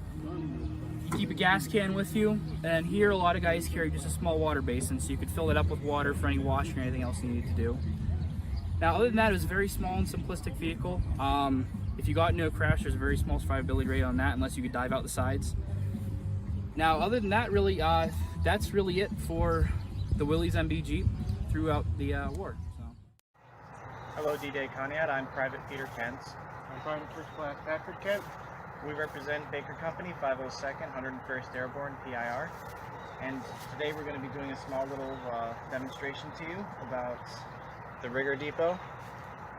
H: You keep a gas can with you, and here a lot of guys carry just a small water basin, so you could fill it up with water for any washing or anything else you needed to do. Now, other than that, it was a very small and simplistic vehicle. If you got into a crash, there's a very small survivability rate on that, unless you could dive out the sides. Now, other than that, really, that's really it for the Willys MB Jeep throughout the war. So.
G: Hello, D-Day Conneaut. I'm Private Peter Kent. I'm Private First Class Patrick Kent. We represent Baker Company, 502nd, 101st Airborne, PIR. And today we're going to be doing a small little demonstration to you about the Rigger Depot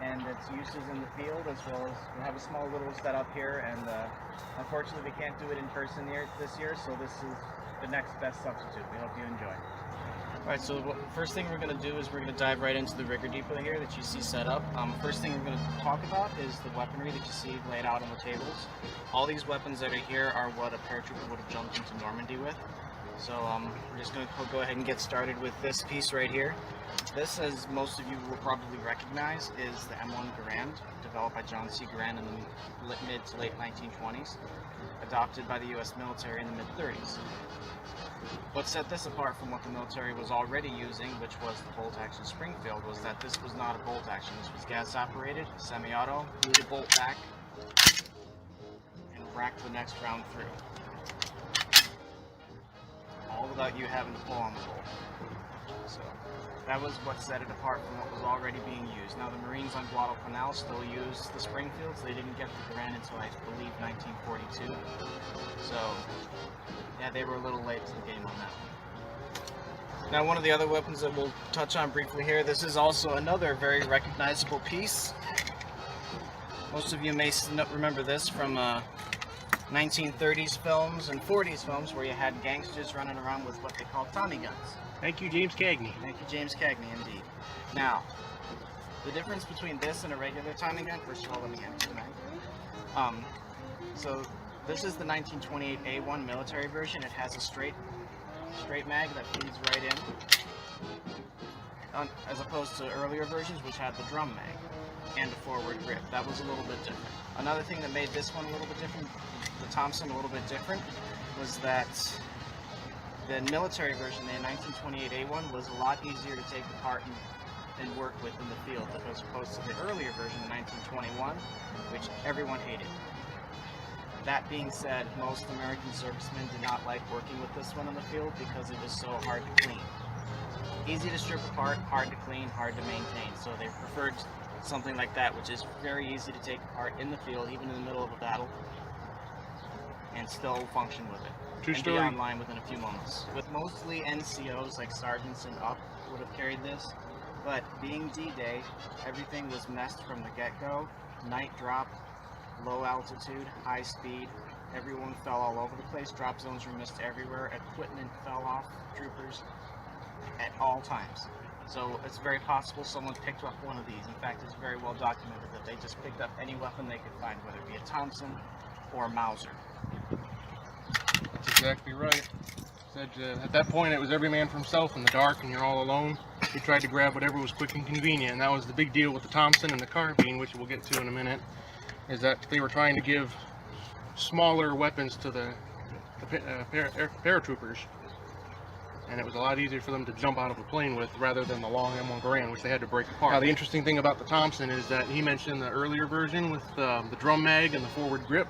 G: and its uses in the field, as well as we have a small little setup here, and unfortunately we can't do it in person this year, so this is the next best substitute. We hope you enjoy. Alright, so the first thing we're going to do is we're going to dive right into the Rigger Depot here that you see set up. First thing we're going to talk about is the weaponry that you see laid out on the tables. All these weapons that are here are what a paratrooper would have jumped into Normandy with. So we're just going to go ahead and get started with this piece right here. This, as most of you will probably recognize, is the M1 Garand, developed by John C. Garand in the mid to late 1920s, adopted by the U.S. military in the mid-30s. What set this apart from what the military was already using, which was the bolt-action Springfield, was that this was not a bolt-action. This was gas-operated, semi-auto, move the bolt back, and rack the next round through. All without you having to pull on the bolt. So that was what set it apart from what was already being used. Now the Marines on Guadalcanal still use the Springfields. They didn't get the Garand until I believe 1942. So yeah, they were a little late to the game on that one. Now one of the other weapons that we'll touch on briefly here, this is also another very recognizable piece. Most of you may remember this from 1930s films and 40s films where you had gangsters running around with what they call Tommy guns.
I: Thank you, James Cagney.
G: Thank you, James Cagney, indeed. Now, the difference between this and a regular Tommy gun, first of all, let me empty the mag.
H: So this is the 1928A1 military version. It has a straight mag that feeds right in, as opposed to earlier versions which had the drum mag and a forward grip. That was a little bit different. Another thing that made this one a little bit different, the Thompson a little bit different, was that the military version, the 1928A1, was a lot easier to take apart and work with in the field, as opposed to the earlier version, the 1921, which everyone hated. That being said, most American servicemen did not like working with this one in the field because it was so hard to clean. Easy to strip apart, hard to clean, hard to maintain. So they preferred something like that, which is very easy to take apart in the field, even in the middle of a battle, and still function with it.
G: True
H: and
G: story.
H: Be online within a few moments. With mostly NCOs, like sergeants and up, would have carried this. But being D-Day, everything was messed from the get-go. Night drop, low altitude, high speed. Everyone fell all over the place. Drop zones were missed everywhere. Equipment fell off troopers at all times. So it's very possible someone picked up one of these. In fact, it's very well documented that they just picked up any weapon they could find, whether it be a Thompson or a Mauser.
G: That's exactly right. Said, at that point, it was every man for himself in the dark, and you're all alone. You tried to grab whatever was quick and convenient, and that was the big deal with the Thompson and the carbine, which we'll get to in a minute, is that they were trying to give smaller weapons to the paratroopers, and it was a lot easier for them to jump out of a plane with rather than the long M1 Garand, which they had to break apart. Now, the interesting thing about the Thompson is that he mentioned the earlier version with the drum mag and the forward grip.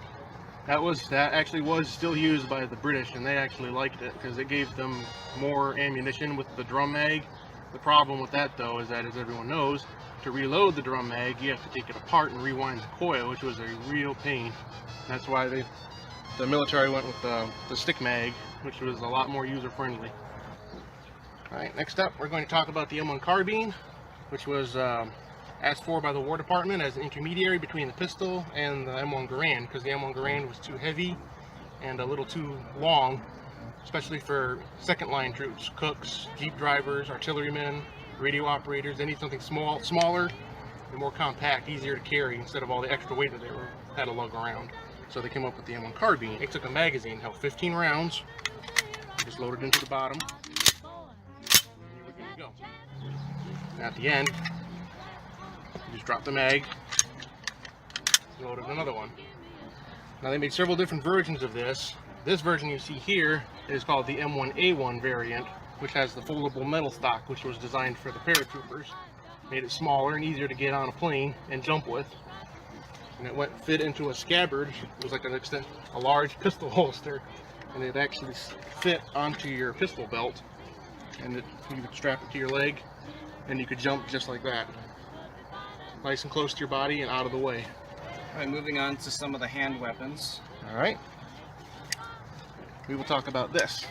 G: That actually was still used by the British, and they actually liked it because it gave them more ammunition with the drum mag. The problem with that, though, is that, as everyone knows, to reload the drum mag, you have to take it apart and rewind the coil, which was a real pain. That's why the military went with the stick mag, which was a lot more user-friendly. All right, next up, we're going to talk about the M1 carbine, which was asked for by the War Department as an intermediary between the pistol and the M1 Garand, because the M1 Garand was too heavy and a little too long, especially for second line troops, cooks, jeep drivers, artillerymen, radio operators. They need something smaller and more compact, easier to carry instead of all the extra weight that they had to lug around. So they came up with the M1 carbine. It took a magazine, held 15 rounds, just loaded into the bottom, and you were good to go. And at the end, you just drop the mag, loaded another one. Now they made several different versions of this. This version you see here is called the M1A1 variant, which has the foldable metal stock, which was designed for the paratroopers. Made it smaller and easier to get on a plane and jump with. And it fit into a scabbard. It was like a large pistol holster, and it actually fit onto your pistol belt. And you could strap it to your leg, and you could jump just like that. Nice and close to your body and out of the way.
H: All right, moving on to some of the hand weapons.
G: All right. We will talk about this.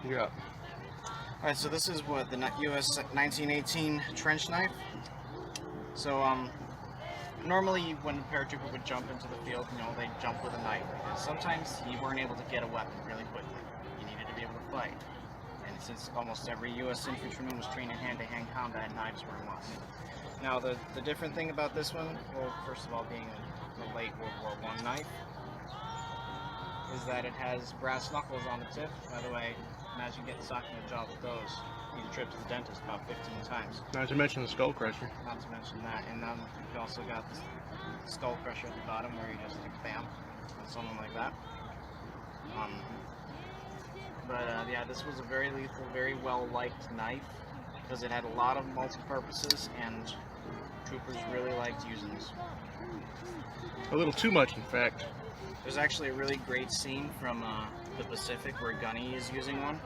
G: You're up.
H: All right, so this is what the US 1918 trench knife. So normally when a paratrooper would jump into the field, they jump with a knife. Sometimes you weren't able to get a weapon really quickly. You needed to be able to fight. And since almost every US infantryman was trained in hand-to-hand combat, knives were a must. Now the different thing about this one, well, first of all, being a late World War I knife, is that it has brass knuckles on the tip. By the way, imagine getting socked in the jaw with those. You need a trip to the dentist about 15 times.
G: Not to mention the skull crusher.
H: Not to mention that. And you also got the skull crusher at the bottom where you just like bam, on someone like that. Yeah, this was a very lethal, very well-liked knife because it had a lot of multi-purposes, and troopers really liked using this.
G: A little too much, in fact.
H: There's actually a really great scene from the Pacific where Gunny is using one.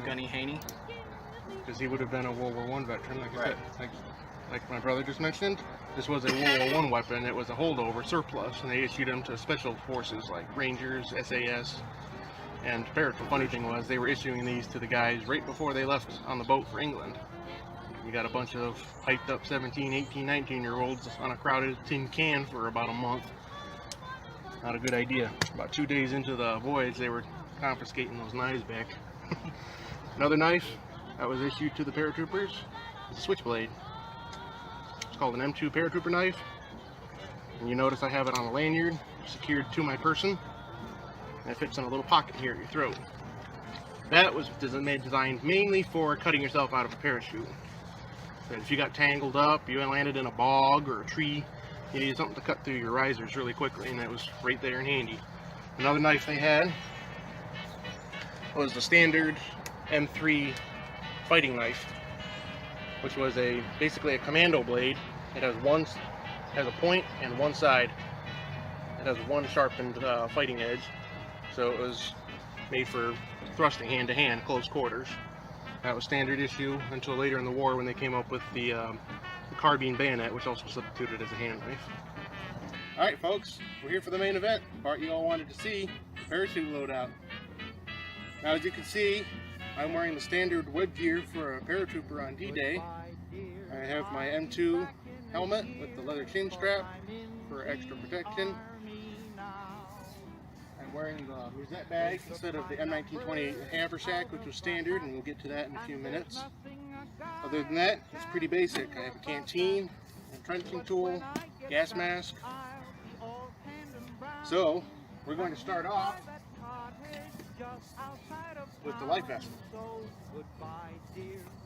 H: Gunny Haney.
G: Because he would have been a World War I veteran, like I
H: Right.
G: said. Like my brother just mentioned, this was a World War I weapon. It was a holdover surplus, and they issued them to special forces like Rangers, SAS, and the funny thing was they were issuing these to the guys right before they left on the boat for England. You got a bunch of hyped up 17, 18, 19-year-olds on a crowded tin can for about a month. Not a good idea. About 2 days into the voyage, they were confiscating those knives back. Another knife that was issued to the paratroopers is a switchblade. It's called an M2 paratrooper knife. And you notice I have it on a lanyard. secured to my person, and it fits in a little pocket here at your throat. That was designed mainly for cutting yourself out of a parachute. But if you got tangled up, you landed in a bog or a tree, you needed something to cut through your risers really quickly, and that was right there and handy. Another knife they had was the standard M3 fighting knife, which was basically a commando blade. It has a point and one side. It has one sharpened fighting edge, so it was made for thrusting hand to hand, close quarters. That was standard issue until later in the war when they came up with the carbine bayonet, which also substituted as a hand knife. Alright folks, we're here for the main event, the part you all wanted to see, the parachute loadout. Now as you can see, I'm wearing the standard web gear for a paratrooper on D-Day. I have my M2 helmet with the leather chin strap for extra protection. I'm wearing the musette bag instead of the M1920 haversack, which was standard, and we'll get to that in a few minutes. Other than that, it's pretty basic. I have a canteen, a trenching tool, gas mask. So, we're going to start off with the life vest.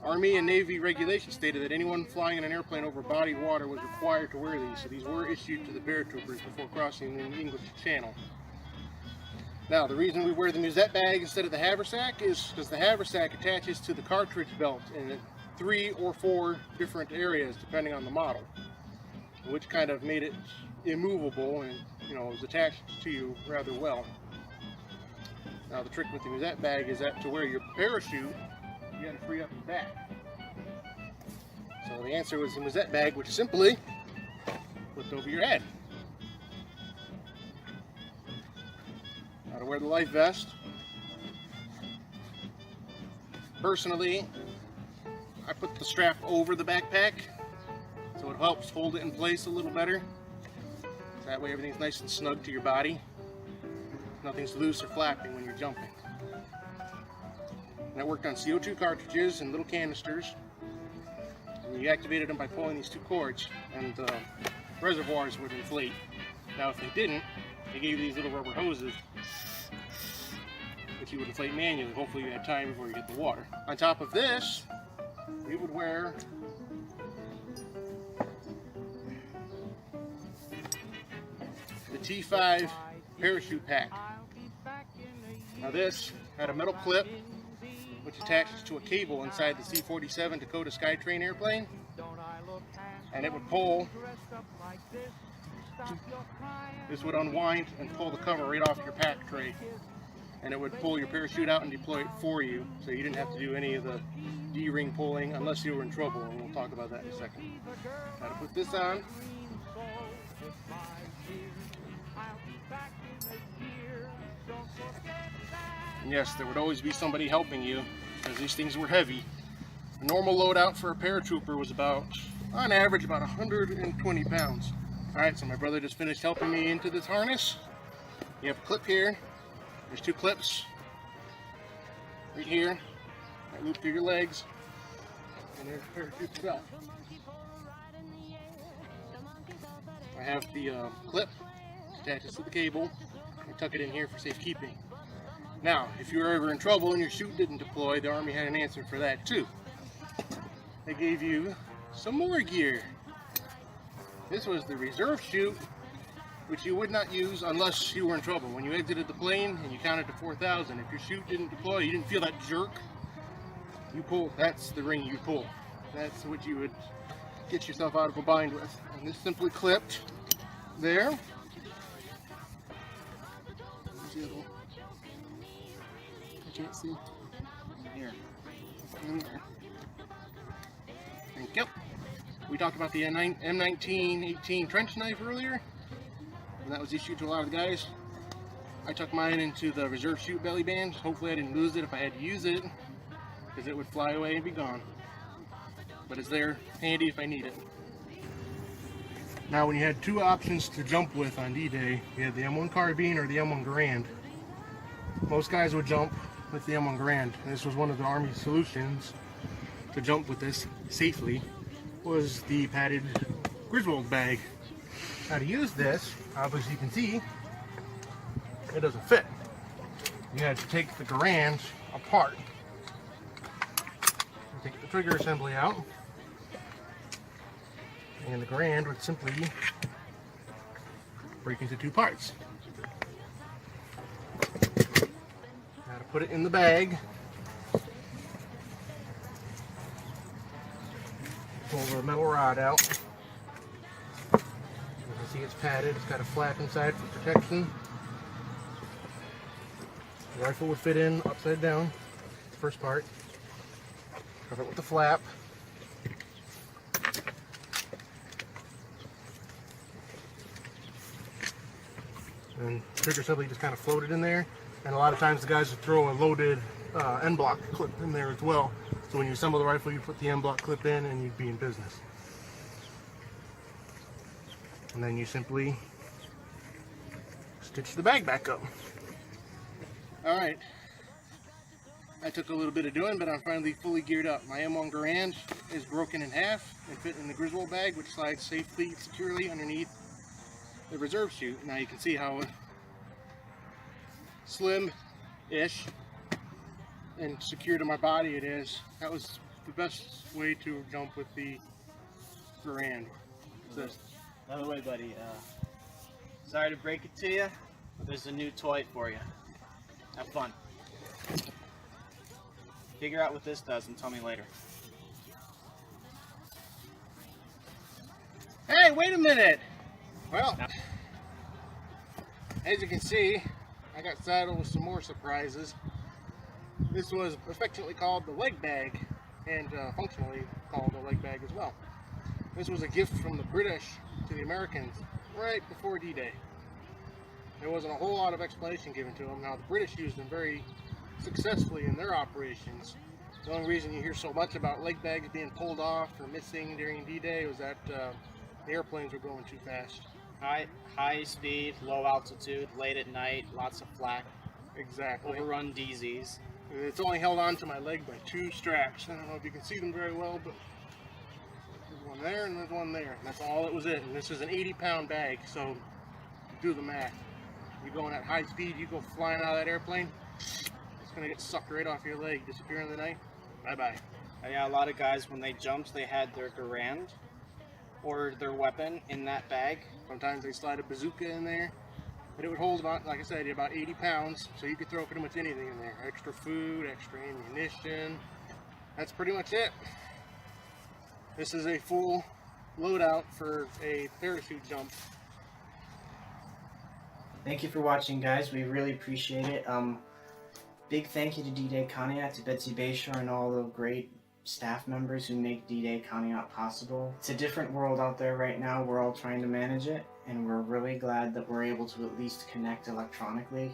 G: Army and Navy regulations stated that anyone flying in an airplane over bodied water was required to wear these, so these were issued to the paratroopers before crossing the English Channel. Now, the reason we wear the musette bag instead of the haversack is because the haversack attaches to the cartridge belt in 3 or 4 different areas depending on the model, which kind of made it immovable and, you know, was attached to you rather well. Now the trick with the musette bag is that to wear your parachute, you got to free up your back. So the answer was the musette bag, which is simply flipped over your head. Now to wear the life vest. Personally, I put the strap over the backpack, so it helps hold it in place a little better. That way everything's nice and snug to your body. Nothing's loose or flapping when you're jumping. And I worked on CO2 cartridges and little canisters. And you activated them by pulling these 2 cords, and the reservoirs would inflate. Now if they didn't, they gave you these little rubber hoses which you would inflate manually. Hopefully you had time before you get the water. On top of this, we would wear the T5 parachute pack. Now this had a metal clip which attaches to a cable inside the C-47 Dakota Skytrain airplane, and it would pull. This would unwind and pull the cover right off your pack tray, and it would pull your parachute out and deploy it for you, so you didn't have to do any of the D-ring pulling unless you were in trouble, and we'll talk about that in a second. Now to put this on, and yes, there would always be somebody helping you because these things were heavy. The normal loadout for a paratrooper was about, on average, about 120 pounds. Alright, so my brother just finished helping me into this harness. You have a clip here. There's 2 clips right here that loop through your legs, and there's a parachute belt. I have the clip attaches to the cable. I tuck it in here for safekeeping. Now, if you were ever in trouble and your chute didn't deploy, the Army had an answer for that too. They gave you some more gear. This was the reserve chute, which you would not use unless you were in trouble. When you exited the plane and you counted to 4,000, if your chute didn't deploy, you didn't feel that jerk, you pull. That's the ring you pull. That's what you would get yourself out of a bind with. And this simply clipped there. I can't see. Here. Thank you. We talked about the M1918 trench knife earlier, and that was issued to a lot of the guys. I tucked mine into the reserve chute belly band. Hopefully I didn't lose it if I had to use it, because it would fly away and be gone. But it's there, handy if I need it. Now when you had 2 options to jump with on D-Day, you had the M1 carbine or the M1 Garand. Most guys would jump with the M1 Garand, and this was one of the Army solutions to jump with this safely, was the padded Griswold bag. Now to use this, obviously you can see, it doesn't fit. You had to take the Garand apart. You take the trigger assembly out, and the Garand would simply break into two parts. Now to put it in the bag, pull the metal rod out. You can see it's padded, it's got a flap inside for protection. The rifle would fit in upside down, the first part. Cover it with the flap. And trigger assembly just kind of floated in there. And a lot of times the guys would throw a loaded end block clip in there as well. So when you assemble the rifle, you put the end block clip in and you'd be in business. And then you simply stitch the bag back up. Alright, that took a little bit of doing, but I'm finally fully geared up. My M1 Garand is broken in half and fit in the Griswold bag, which slides safely, securely underneath the reserve chute. Now you can see how slim-ish and secure to my body it is. That was the best way to jump with the Garand.
I: By the way, buddy, sorry to break it to you, but there's a new toy for you. Have fun. Figure out what this does and tell me later.
G: Hey, wait a minute! Well, as you can see, I got saddled with some more surprises. This was affectionately called the leg bag, and functionally called a leg bag as well. This was a gift from the British to the Americans right before D-Day. There wasn't a whole lot of explanation given to them. Now, the British used them very successfully in their operations. The only reason you hear so much about leg bags being pulled off or missing during D-Day was that the airplanes were going too fast.
I: High speed, low altitude, late at night, lots of flak.
G: Exactly.
I: Overrun DZs.
G: It's only held onto my leg by two straps. I don't know if you can see them very well, but there's one there and there's one there. And that's all it was in. And this is an 80-pound bag, so do the math. You're going at high speed, you go flying out of that airplane, it's going to get sucked right off your leg, disappear in the night, bye-bye.
I: Yeah, a lot of guys, when they jumped, they had their Garand or their weapon in that bag.
G: Sometimes they slide a bazooka in there, but it would hold about, like I said, about 80 pounds, so you could throw pretty much anything in there. Extra food, extra ammunition, that's pretty much it. This is a full loadout for a parachute jump.
I: Thank you for watching, guys. We really appreciate it. Big thank you to D-Day Conneaut, to Betsy Bayshore, and all the great staff members who make D-Day Conneaut possible. It's a different world out there right now. We're all trying to manage it, and we're really glad that we're able to at least connect electronically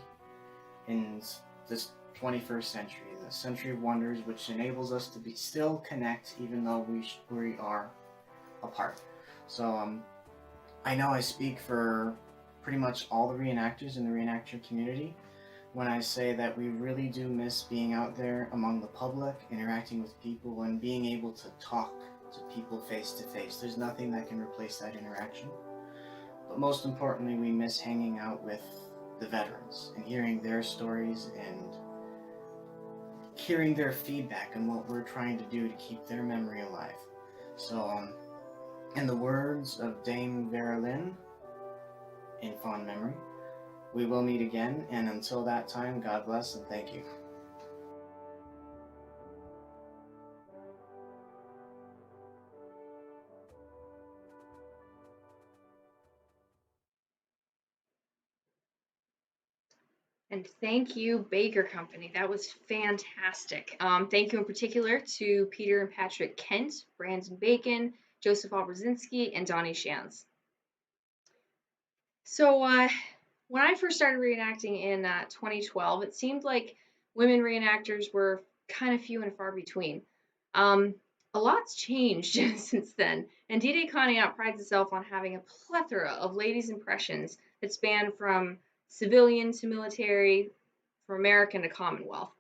I: in this 21st century, the century of wonders, which enables us to still connect even though we are apart. So I know I speak for pretty much all the reenactors in the reenactor community when I say that we really do miss being out there among the public, interacting with people, and being able to talk to people face to face. There's nothing that can replace that interaction. But most importantly, we miss hanging out with the veterans and hearing their stories and hearing their feedback on what we're trying to do to keep their memory alive. So, in the words of Dame Vera Lynn, in fond memory, we will meet again, and until that time, God bless and thank you.
A: And thank you, Baker Company. That was fantastic. Thank you in particular to Peter and Patrick Kent, Brandon Bacon, Joseph Albrzezinski, and Donnie Shands. So when I first started reenacting in 2012, it seemed like women reenactors were kind of few and far between. A lot's changed since then, and D-Day Conneaut prides itself on having a plethora of ladies' impressions that span from civilian to military, from American to Commonwealth.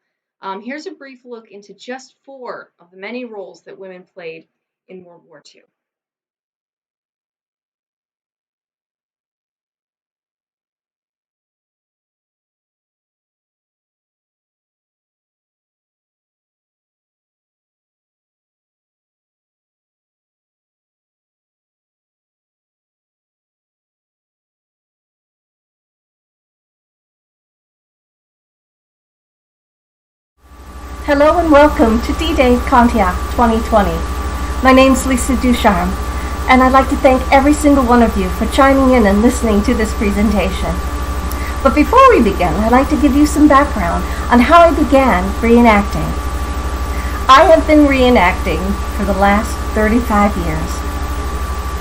A: Here's a brief look into just 4 of the many roles that women played in World War II.
J: Hello and welcome to D-Day Conneaut 2020. My name's Lisa Ducharme, and I'd like to thank every single one of you for chiming in and listening to this presentation. But before we begin, I'd like to give you some background on how I began reenacting. I have been reenacting for the last 35 years.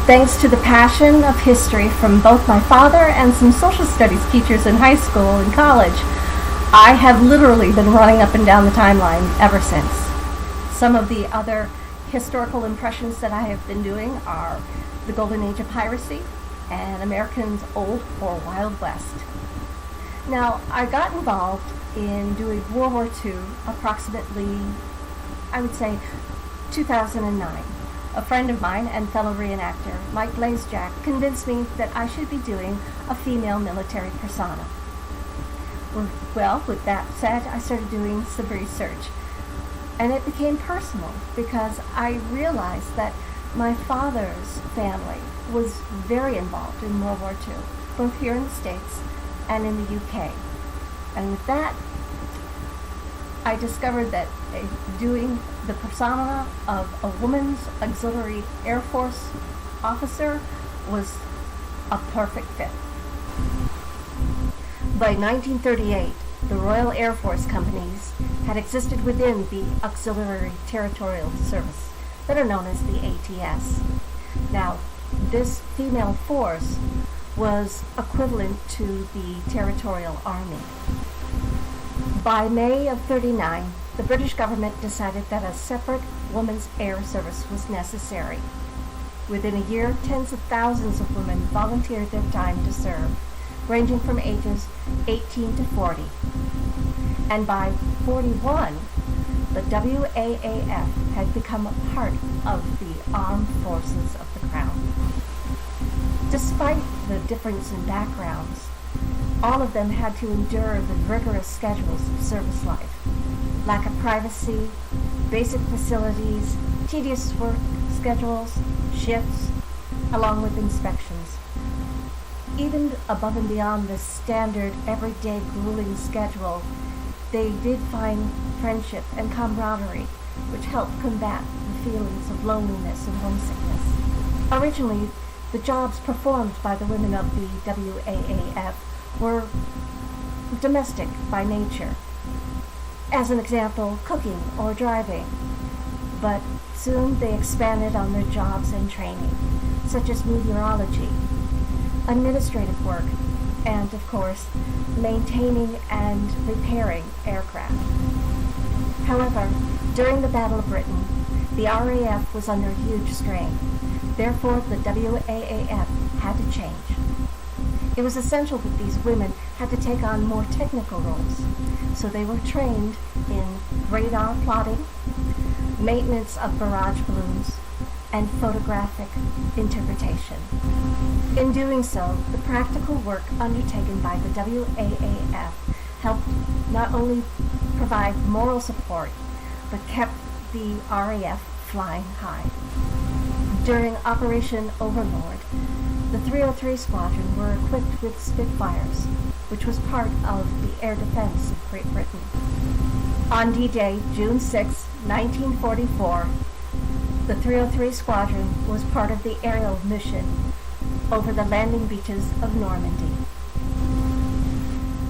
J: Thanks to the passion of history from both my father and some social studies teachers in high school and college, I have literally been running up and down the timeline ever since. Some of the other historical impressions that I have been doing are the Golden Age of Piracy and Americans' Old or Wild West. Now, I got involved in doing World War II approximately, I would say, 2009. A friend of mine and fellow reenactor, Mike Blazejack, convinced me that I should be doing a female military persona. Well, with that said, I started doing some research, and it became personal because I realized that my father's family was very involved in World War II, both here in the States and in the UK. And with that, I discovered that doing the persona of a woman's auxiliary Air Force officer was a perfect fit. By 1938, the Royal Air Force companies had existed within the Auxiliary Territorial Service, that are known as the ATS. Now, this female force was equivalent to the Territorial Army. By May of '39, the British government decided that a separate women's air service was necessary. Within a year, tens of thousands of women volunteered their time to serve, ranging from ages 18 to 40. And by 41, the WAAF had become a part of the armed forces of the Crown. Despite the difference in backgrounds, all of them had to endure the rigorous schedules of service life. Lack of privacy, basic facilities, tedious work schedules, shifts, along with inspections. Even above and beyond the standard, everyday, grueling schedule, they did find friendship and camaraderie, which helped combat the feelings of loneliness and homesickness. Originally, the jobs performed by the women of the WAAF were domestic by nature. As an example, cooking or driving. But soon they expanded on their jobs and training, such as meteorology, administrative work, and, of course, maintaining and repairing aircraft. However, during the Battle of Britain, the RAF was under huge strain. Therefore, the WAAF had to change. It was essential that these women had to take on more technical roles, so they were trained in radar plotting, maintenance of barrage balloons, and photographic interpretation. In doing so, the practical work undertaken by the WAAF helped not only provide moral support, but kept the RAF flying high. During Operation Overlord, the 303 Squadron were equipped with Spitfires, which was part of the air defense of Great Britain. On D-Day, June 6, 1944, the 303 Squadron was part of the aerial mission over the landing beaches of Normandy.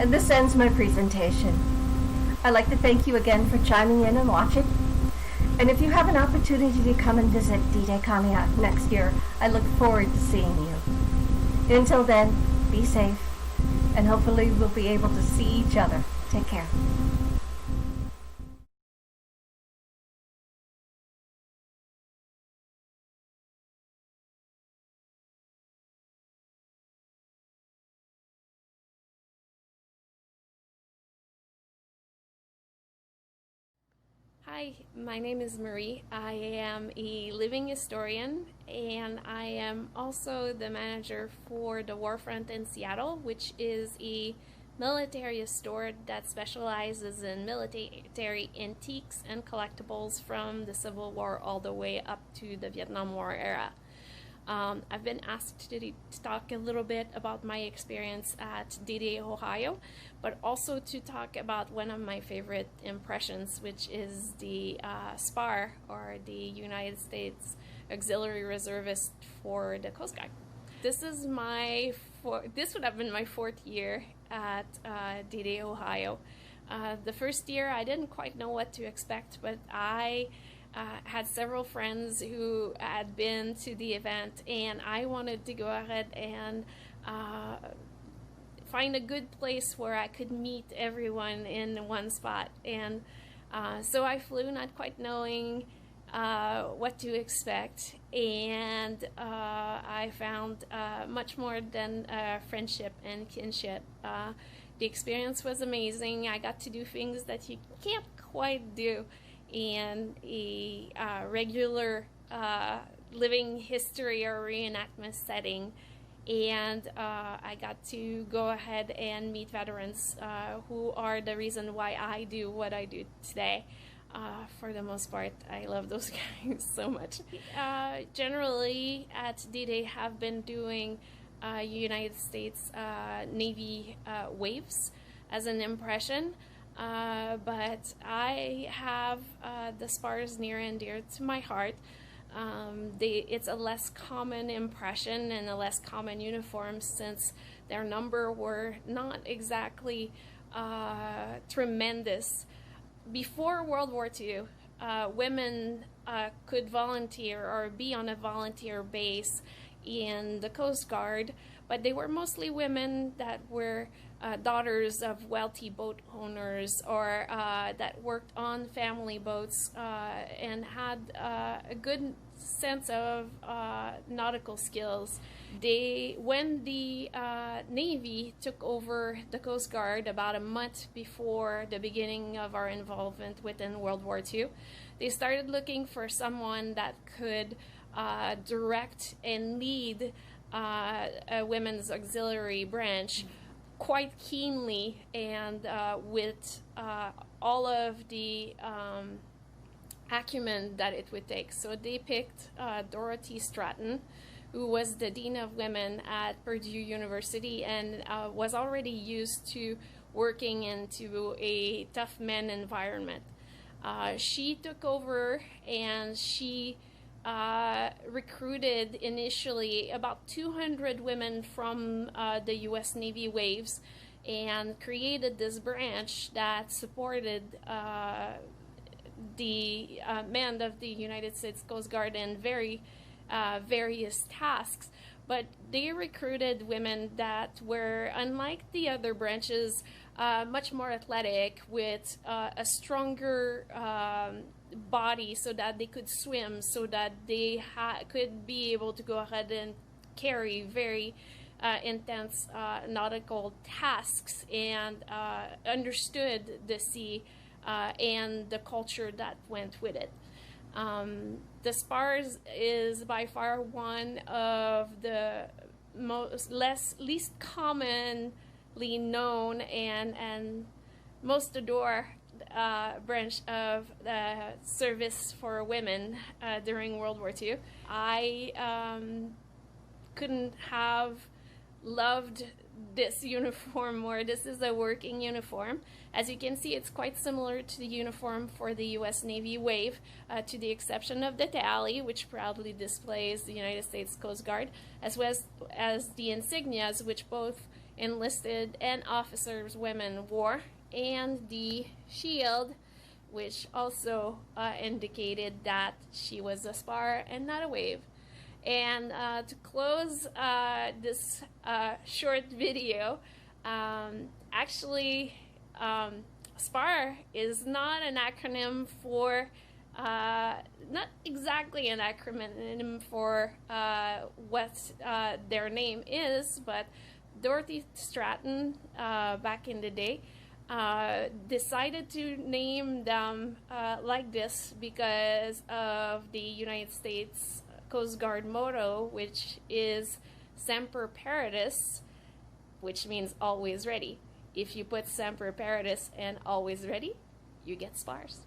J: And this ends my presentation. I'd like to thank you again for chiming in and watching. And if you have an opportunity to come and visit D-Day Conneaut next year, I look forward to seeing you. Until then, be safe, and hopefully we'll be able to see each other. Take care.
K: Hi, my name is Marie. I am a living historian, and I am also the manager for the Warfront in Seattle, which is a military store that specializes in military antiques and collectibles from the Civil War all the way up to the Vietnam War era. I've been asked to talk a little bit about my experience at D-Day, Ohio, but also to talk about one of my favorite impressions, which is the SPAR, or the United States Auxiliary Reservist for the Coast Guard. This would have been my 4th year at D-Day, Ohio. The first year I didn't quite know what to expect, but I had several friends who had been to the event, and I wanted to go ahead and find a good place where I could meet everyone in one spot. And so I flew not quite knowing what to expect, and I found much more than friendship and kinship. The experience was amazing. I got to do things that you can't quite do in a regular living history or reenactment setting, and I got to go ahead and meet veterans who are the reason why I do what I do today. For the most part, I love those guys so much. Generally, at D-Day, have been doing United States Navy waves as an impression. But I have the spars near and dear to my heart. It's a less common impression and a less common uniform, since their number were not exactly tremendous. Before World War II, women could volunteer or be on a volunteer base in the Coast Guard, but they were mostly women that were daughters of wealthy boat owners, or that worked on family boats and had a good sense of nautical skills. When the Navy took over the Coast Guard about a month before the beginning of our involvement within World War II, they started looking for someone that could direct and lead a women's auxiliary branch quite keenly, and with all of the acumen that it would take. So they picked Dorothy Stratton, who was the Dean of Women at Purdue University, and was already used to working into a tough men environment. She took over, and she recruited initially about 200 women from the U.S. Navy waves, and created this branch that supported the men of the United States Coast Guard in various tasks. But they recruited women that were, unlike the other branches, much more athletic, with a stronger body, so that they could swim, so that they could be able to go ahead and carry very intense nautical tasks, and understood the sea and the culture that went with it. The spars is by far one of the least commonly known and most adored branch of the service for women during World War II. I couldn't have loved this uniform more. This is a working uniform. As you can see, it's quite similar to the uniform for the U.S. Navy Wave, to the exception of the tally, which proudly displays the United States Coast Guard, as well as the insignias, which both enlisted and officers women wore, and the shield, which also indicated that she was a spar and not a wave. And to close this short video, actually, SPAR is not an acronym for, not exactly an acronym for what their name is, but Dorothy Stratton, back in the day, decided to name them like this because of the United States Coast Guard motto, which is Semper Paratus, which means always ready. If you put Semper Paratus and always ready, you get spars.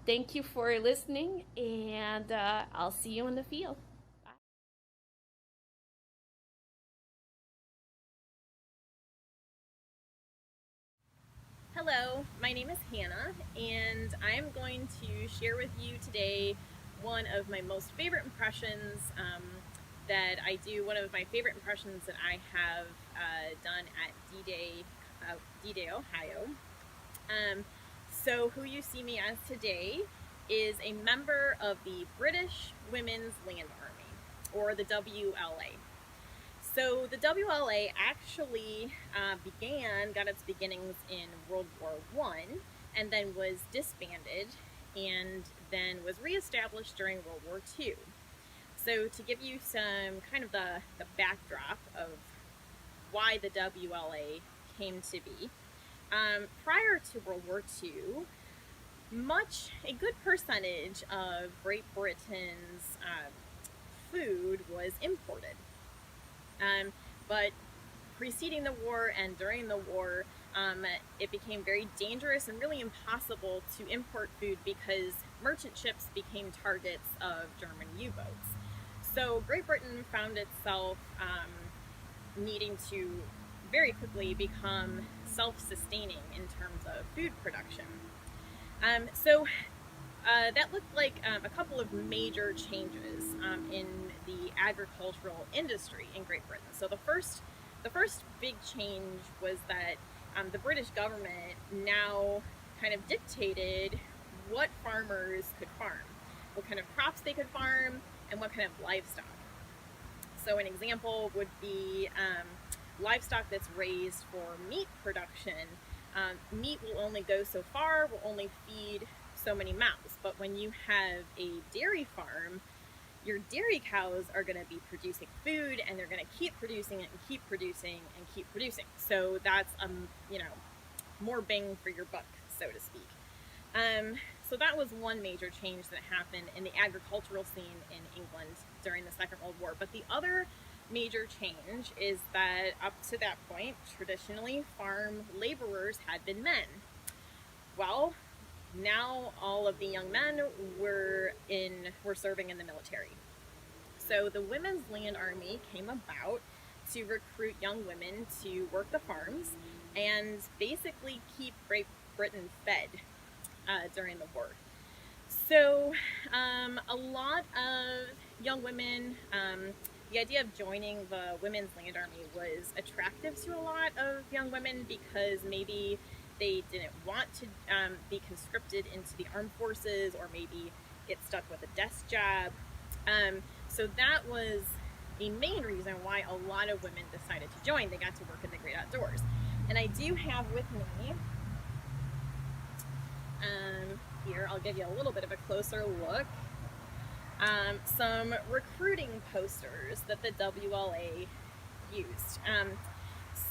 K: Thank you for listening, and I'll see you in the field.
L: Hello, my name is Hannah, and I'm going to share with you today one of my most favorite impressions that I do, one of my favorite impressions that I have done at D-Day, Ohio. So who you see me as today is a member of the British Women's Land Army, or the WLA. So the WLA actually got its beginnings in World War I, and then was disbanded, and then was reestablished during World War II. So to give you some kind of the backdrop of why the WLA came to be, prior to World War II, a good percentage of Great Britain's food was imported. But preceding the war and during the war, it became very dangerous and really impossible to import food because merchant ships became targets of German U-boats. So Great Britain found itself needing to very quickly become self-sustaining in terms of food production. That looked like a couple of major changes in the agricultural industry in Great Britain. So the first big change was that the British government now kind of dictated what farmers could farm, what kind of crops they could farm, and what kind of livestock. So an example would be livestock that's raised for meat production. Meat will only go so far, will only feed so many mouths. But when you have a dairy farm, your dairy cows are going to be producing food, and they're going to keep producing it and keep producing and keep producing. So that's more bang for your buck, so to speak. So that was one major change that happened in the agricultural scene in England during the Second World War. But the other major change is that up to that point, traditionally, farm laborers had been men. Well, now all of the young men were serving in the military. So the Women's Land Army came about to recruit young women to work the farms and basically keep Great Britain fed during the war. So a lot of young women, the idea of joining the Women's Land Army was attractive to a lot of young women because maybe they didn't want to be conscripted into the armed forces, or maybe get stuck with a desk job. So that was the main reason why a lot of women decided to join. They got to work in the great outdoors. And I do have with me, here, I'll give you a little bit of a closer look, some recruiting posters that the WLA used.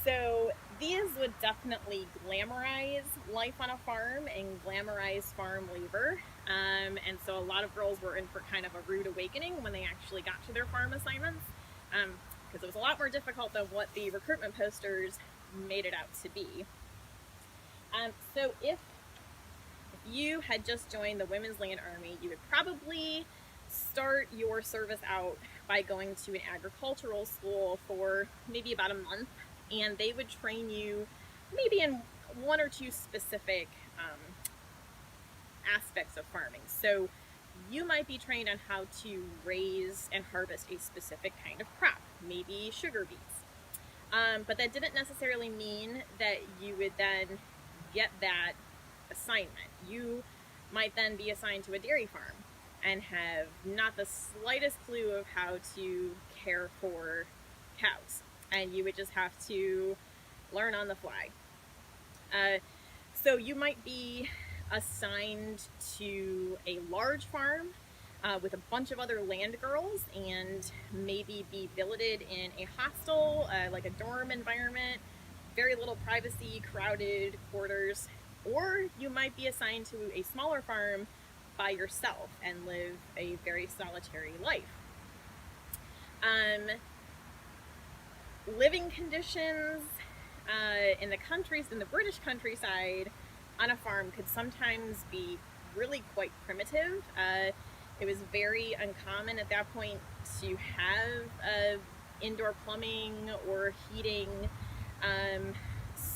L: So these would definitely glamorize life on a farm and glamorize farm labor. And so a lot of girls were in for kind of a rude awakening when they actually got to their farm assignments, because it was a lot more difficult than what the recruitment posters made it out to be. So if you had just joined the Women's Land Army, you would probably start your service out by going to an agricultural school for maybe about a month, and they would train you maybe in one or two specific aspects of farming. So you might be trained on how to raise and harvest a specific kind of crop, maybe sugar beets. But that didn't necessarily mean that you would then get that assignment. You might then be assigned to a dairy farm and have not the slightest clue of how to care for cows, and you would just have to learn on the fly. So you might be assigned to a large farm with a bunch of other land girls, and maybe be billeted in a hostel, like a dorm environment, very little privacy, crowded quarters. Or you might be assigned to a smaller farm by yourself and live a very solitary life. Living conditions in the British countryside on a farm could sometimes be really quite primitive. It was very uncommon at that point to have indoor plumbing or heating.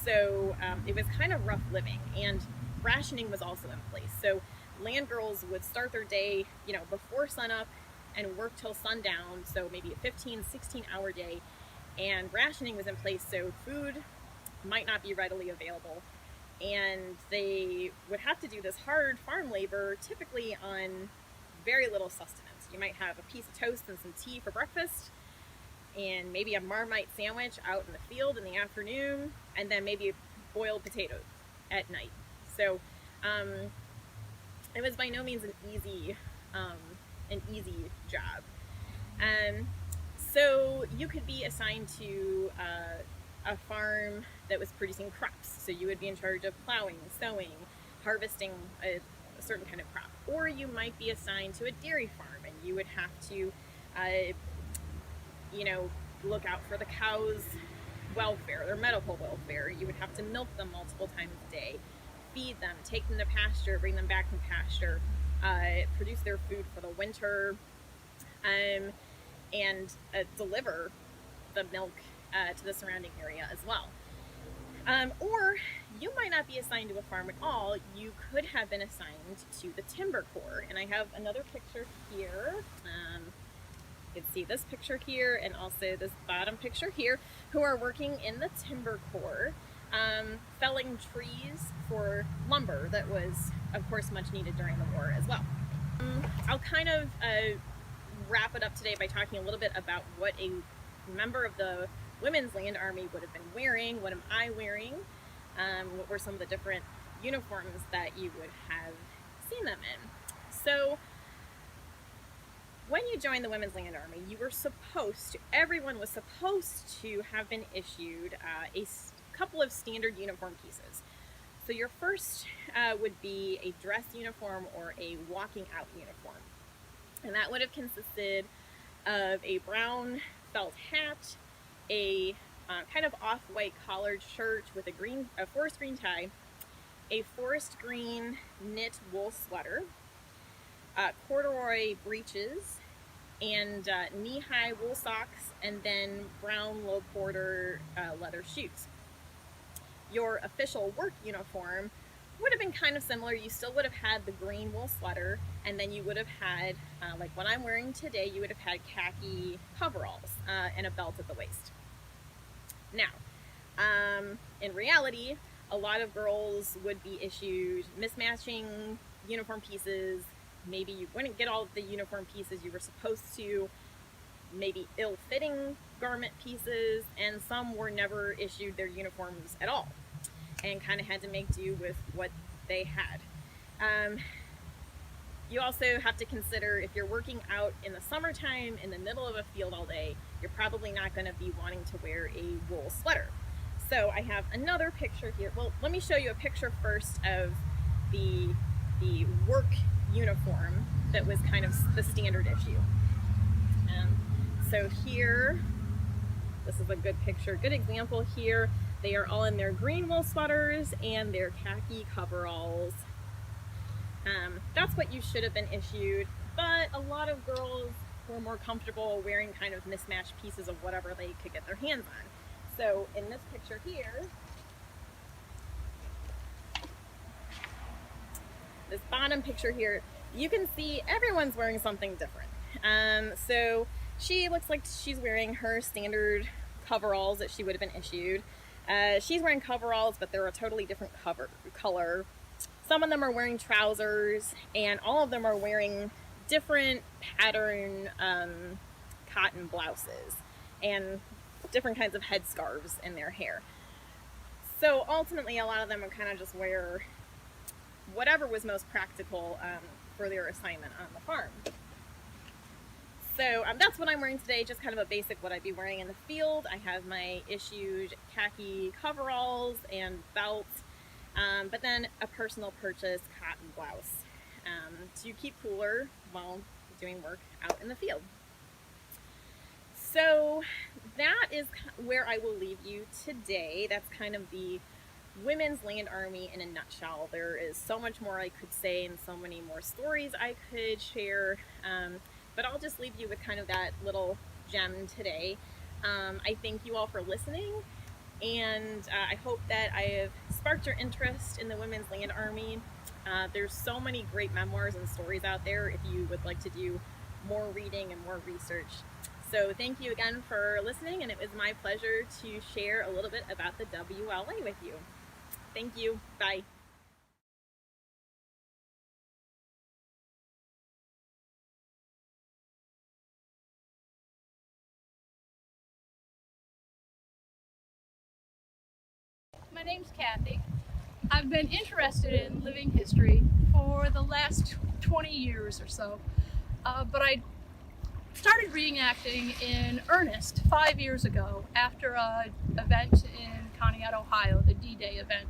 L: So it was kind of rough living, and rationing was also in place. So land girls would start their day, you know, before sunup and work till sundown, so maybe a 15, 16-hour day, and rationing was in place, so food might not be readily available, and they would have to do this hard farm labor, typically on very little sustenance. You might have a piece of toast and some tea for breakfast, and maybe a Marmite sandwich out in the field in the afternoon, and then maybe boiled potatoes at night. So it was by no means an easy job. So you could be assigned to a farm that was producing crops. So you would be in charge of plowing, sowing, harvesting a certain kind of crop. Or you might be assigned to a dairy farm, and you would have to, you know, look out for the cows' welfare, their medical welfare. You would have to milk them multiple times a day, feed them, take them to pasture, bring them back from pasture, produce their food for the winter, and deliver the milk to the surrounding area as well. Or you might not be assigned to a farm at all. You could have been assigned to the timber corps. And I have another picture here. You can see this picture here and also this bottom picture here, who are working in the timber corps, felling trees for lumber that was, of course, much needed during the war as well. I'll kind of wrap it up today by talking a little bit about what a member of the Women's Land Army would have been wearing. What am I wearing? What were some of the different uniforms that you would have seen them in? So when you joined the Women's Land Army, you were supposed to, everyone was supposed to have been issued a couple of standard uniform pieces. So your first would be a dress uniform or a walking out uniform. And that would have consisted of a brown felt hat, a kind of off-white collared shirt with a forest green tie, a forest green knit wool sweater, corduroy breeches, and knee-high wool socks, and then brown low quarter leather shoes. Your official work uniform would have been kind of similar. You still would have had the green wool sweater, and then you would have had, like what I'm wearing today, you would have had khaki coveralls and a belt at the waist. Now, in reality, a lot of girls would be issued mismatching uniform pieces. Maybe you wouldn't get all of the uniform pieces you were supposed to, maybe ill-fitting garment pieces, and some were never issued their uniforms at all and kind of had to make do with what they had. You also have to consider, if you're working out in the summertime in the middle of a field all day, you're probably not going to be wanting to wear a wool sweater. So I have another picture here. Well, let me show you a picture first of the work uniform that was kind of the standard issue. So here, this is a good picture, good example here. They are all in their green wool sweaters and their khaki coveralls. That's what you should have been issued, but a lot of girls were more comfortable wearing kind of mismatched pieces of whatever they could get their hands on. So in this picture here, this bottom picture here, you can see everyone's wearing something different. So she looks like she's wearing her standard coveralls that she would have been issued. She's wearing coveralls, but they're a totally different color. Some of them are wearing trousers, and all of them are wearing different pattern cotton blouses and different kinds of headscarves in their hair. So ultimately, a lot of them would kind of just wear whatever was most practical for their assignment on the farm. So that's what I'm wearing today, just kind of a basic what I'd be wearing in the field. I have my issued khaki coveralls and belt, but then a personal purchase cotton blouse to keep cooler while doing work out in the field. So that is where I will leave you today. That's kind of the Women's Land Army in a nutshell. There is so much more I could say and so many more stories I could share, but I'll just leave you with kind of that little gem today. I thank you all for listening, And I hope that I have sparked your interest in the Women's Land Army. There's so many great memoirs and stories out there if you would like to do more reading and more research. So thank you again for listening, and it was my pleasure to share a little bit about the WLA with you. Thank you. Bye.
M: My name's Kathy. I've been interested in living history for the last 20 years or so, but I started reenacting in earnest 5 years ago after an event in Conneaut, Ohio, the D-Day event,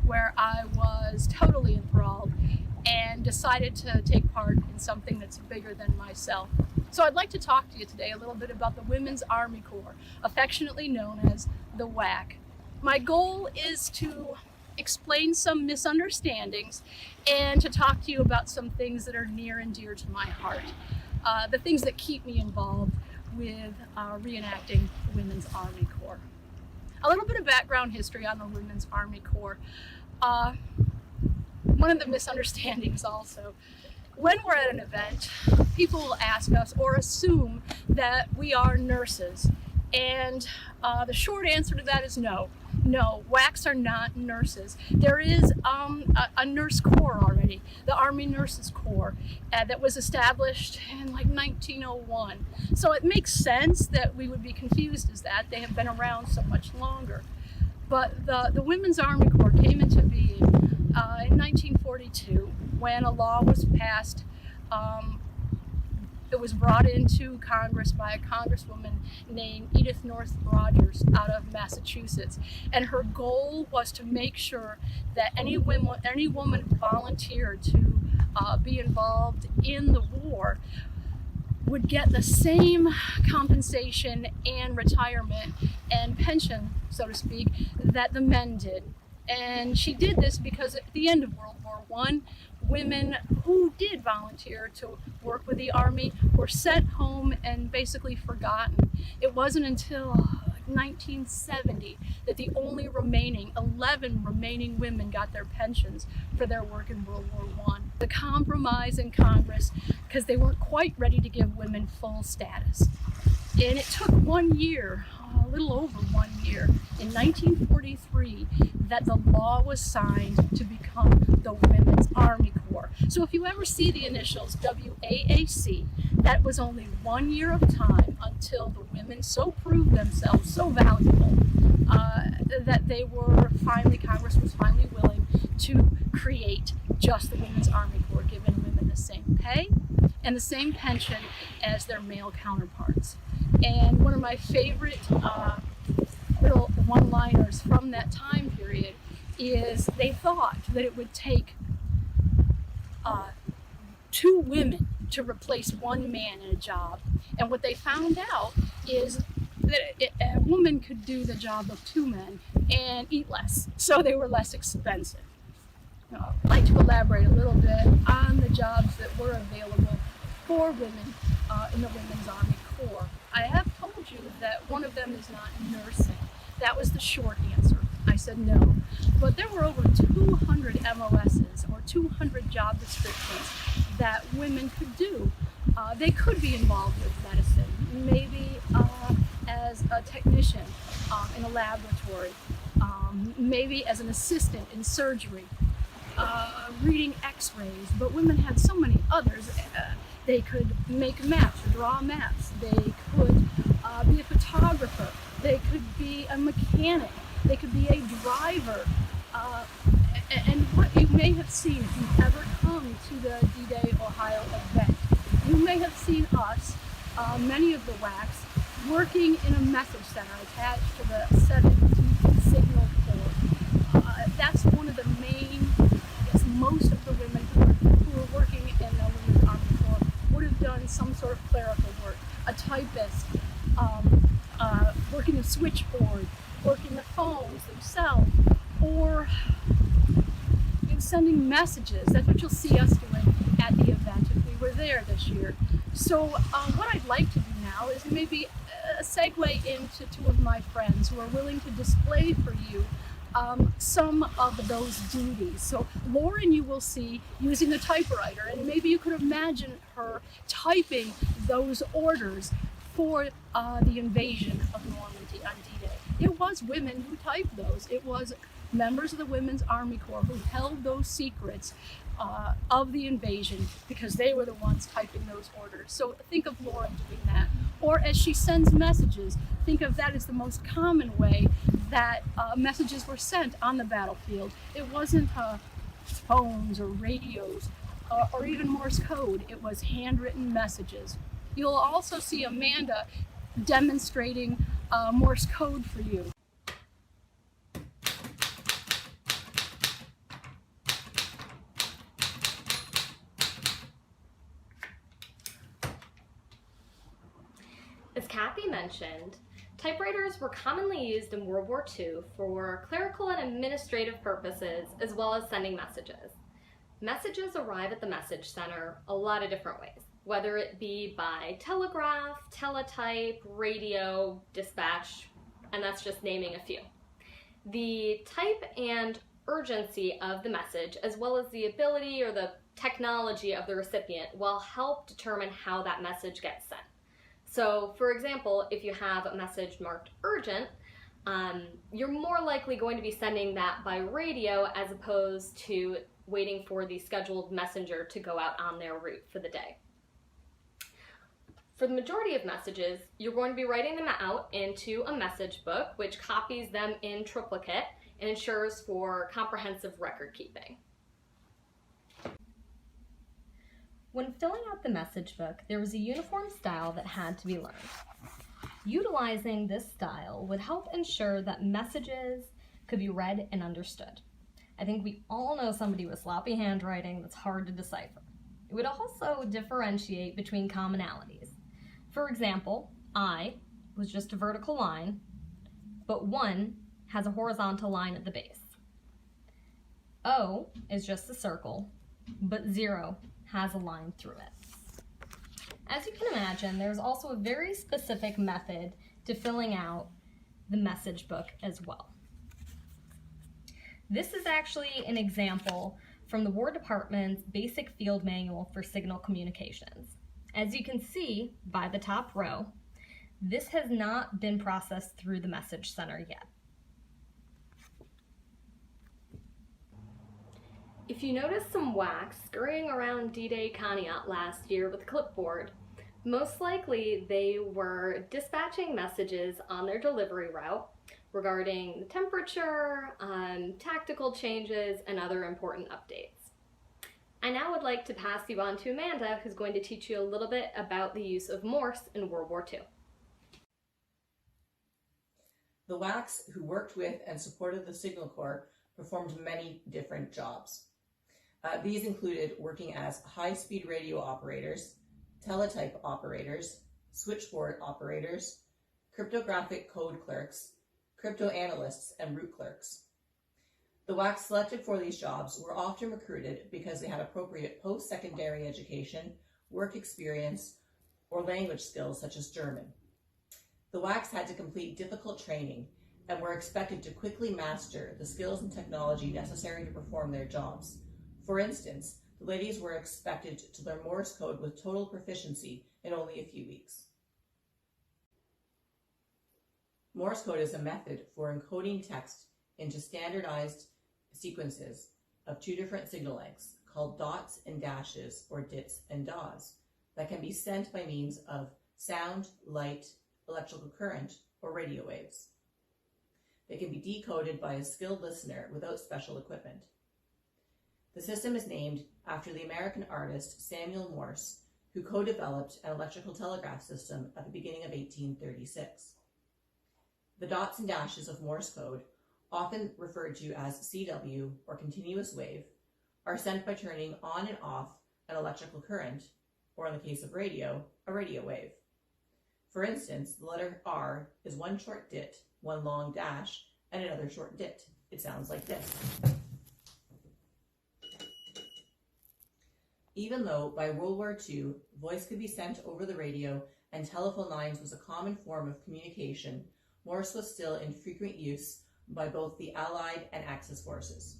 M: where I was totally enthralled and decided to take part in something that's bigger than myself. So I'd like to talk to you today a little bit about the Women's Army Corps, affectionately known as the WAC. My goal is to explain some misunderstandings and to talk to you about some things that are near and dear to my heart. The things that keep me involved with reenacting the Women's Army Corps. A little bit of background history on the Women's Army Corps. One of the misunderstandings also, when we're at an event, people will ask us or assume that we are nurses. And the short answer to that is no. No, WACs are not nurses. There is a nurse corps already, the Army Nurses Corps, that was established in like 1901. So it makes sense that we would be confused as that. They have been around so much longer. But the Women's Army Corps came into being in 1942 when a law was passed. It was brought into Congress by a congresswoman named Edith North Rogers out of Massachusetts. And her goal was to make sure that any woman who volunteered to be involved in the war would get the same compensation and retirement and pension, so to speak, that the men did. And she did this because at the end of World War I, women who did volunteer to work with the Army were sent home and basically forgotten. It wasn't until 1970 that the only 11 remaining women got their pensions for their work in World War I. The compromise in Congress, because they weren't quite ready to give women full status. And it took 1 year, a little over 1 year, in 1943, that the law was signed to become the Women's Army Corps. So if you ever see the initials WAAC, that was only 1 year of time until the women so proved themselves so valuable that they were finally, Congress was finally willing to create just the Women's Army Corps, giving women the same pay and the same pension as their male counterparts. And one of my favorite little one-liners from that time period is they thought that it would take 2 women to replace 1 man in a job. And what they found out is that a woman could do the job of 2 men and eat less, so they were less expensive. I'd like to elaborate a little bit on the jobs that were available for women in the Women's Army Corps. I have told you that one of them is not nursing. That was the short answer. I said no. But there were over 200 MOSs, or 200 job descriptions, that women could do. They could be involved with medicine, maybe as a technician in a laboratory, maybe as an assistant in surgery, reading x-rays, but women had so many others. They could make maps or draw maps. They could be a photographer. They could be a mechanic. They could be a driver. And what you may have seen if you've ever come to the D-Day Ohio event, you may have seen us, many of the WACs, working in a message center attached to the 17th Signal Corps. That's one of the main, I guess most of the women who were working in the Women's Army Corps would have done some sort of clerical work, a typist, working a switchboard, working the phones themselves, or sending messages. That's what you'll see us doing at the event if we we were there this year. So what I'd like to do now is maybe segue into two of my friends who are willing to display for you some of those duties. So Lauren, you will see using the typewriter, and maybe you could imagine her typing those orders for the invasion of Normandy on D-Day. It was women who typed those. It was members of the Women's Army Corps who held those secrets of the invasion because they were the ones typing those orders. So think of Lauren doing that. Or as she sends messages, think of that as the most common way that messages were sent on the battlefield. It wasn't phones or radios or even Morse code. It was handwritten messages. You'll also see Amanda demonstrating Morse code for you.
N: As Kathy mentioned, typewriters were commonly used in World War II for clerical and administrative purposes, as well as sending messages. Messages arrive at the message center a lot of different ways, whether it be by telegraph, teletype, radio, dispatch, and that's just naming a few. The type and urgency of the message, as well as the ability or the technology of the recipient, will help determine how that message gets sent. So, for example, if you have a message marked urgent, you're more likely going to be sending that by radio as opposed to waiting for the scheduled messenger to go out on their route for the day. For the majority of messages, you're going to be writing them out into a message book, which copies them in triplicate and ensures for comprehensive record keeping. When filling out the message book, there was a uniform style that had to be learned. Utilizing this style would help ensure that messages could be read and understood. I think we all know somebody with sloppy handwriting that's hard to decipher. It would also differentiate between commonalities. For example, I was just a vertical line, but 1 has a horizontal line at the base. O is just a circle, but 0 has a line through it. As you can imagine, there's also a very specific method to filling out the message book as well. This is actually an example from the War Department's Basic Field Manual for Signal Communications. As you can see by the top row, this has not been processed through the message center yet. If you notice some wax scurrying around D-Day Conneaut last year with a clipboard, most likely they were dispatching messages on their delivery route regarding the temperature, tactical changes, and other important updates. I now would like to pass you on to Amanda, who's going to teach you a little bit about the use of Morse in World War II.
O: The WACs who worked with and supported the Signal Corps performed many different jobs. These included working as high-speed radio operators, teletype operators, switchboard operators, cryptographic code clerks, crypto analysts, and route clerks. The WACs selected for these jobs were often recruited because they had appropriate post-secondary education, work experience, or language skills such as German. The WACs had to complete difficult training and were expected to quickly master the skills and technology necessary to perform their jobs. For instance, the ladies were expected to learn Morse code with total proficiency in only a few weeks. Morse code is a method for encoding text into standardized sequences of 2 different signal lengths called dots and dashes, or dits and dahs, that can be sent by means of sound, light, electrical current, or radio waves. They can be decoded by a skilled listener without special equipment. The system is named after the American artist Samuel Morse, who co-developed an electrical telegraph system at the beginning of 1836. The dots and dashes of Morse code, often referred to as CW or continuous wave, are sent by turning on and off an electrical current, or in the case of radio, a radio wave. For instance, the letter R is 1 short dit, 1 long dash, and another short dit. It sounds like this. Even though by World War II, voice could be sent over the radio and telephone lines was a common form of communication, Morse was still in frequent use by both the Allied and Axis forces.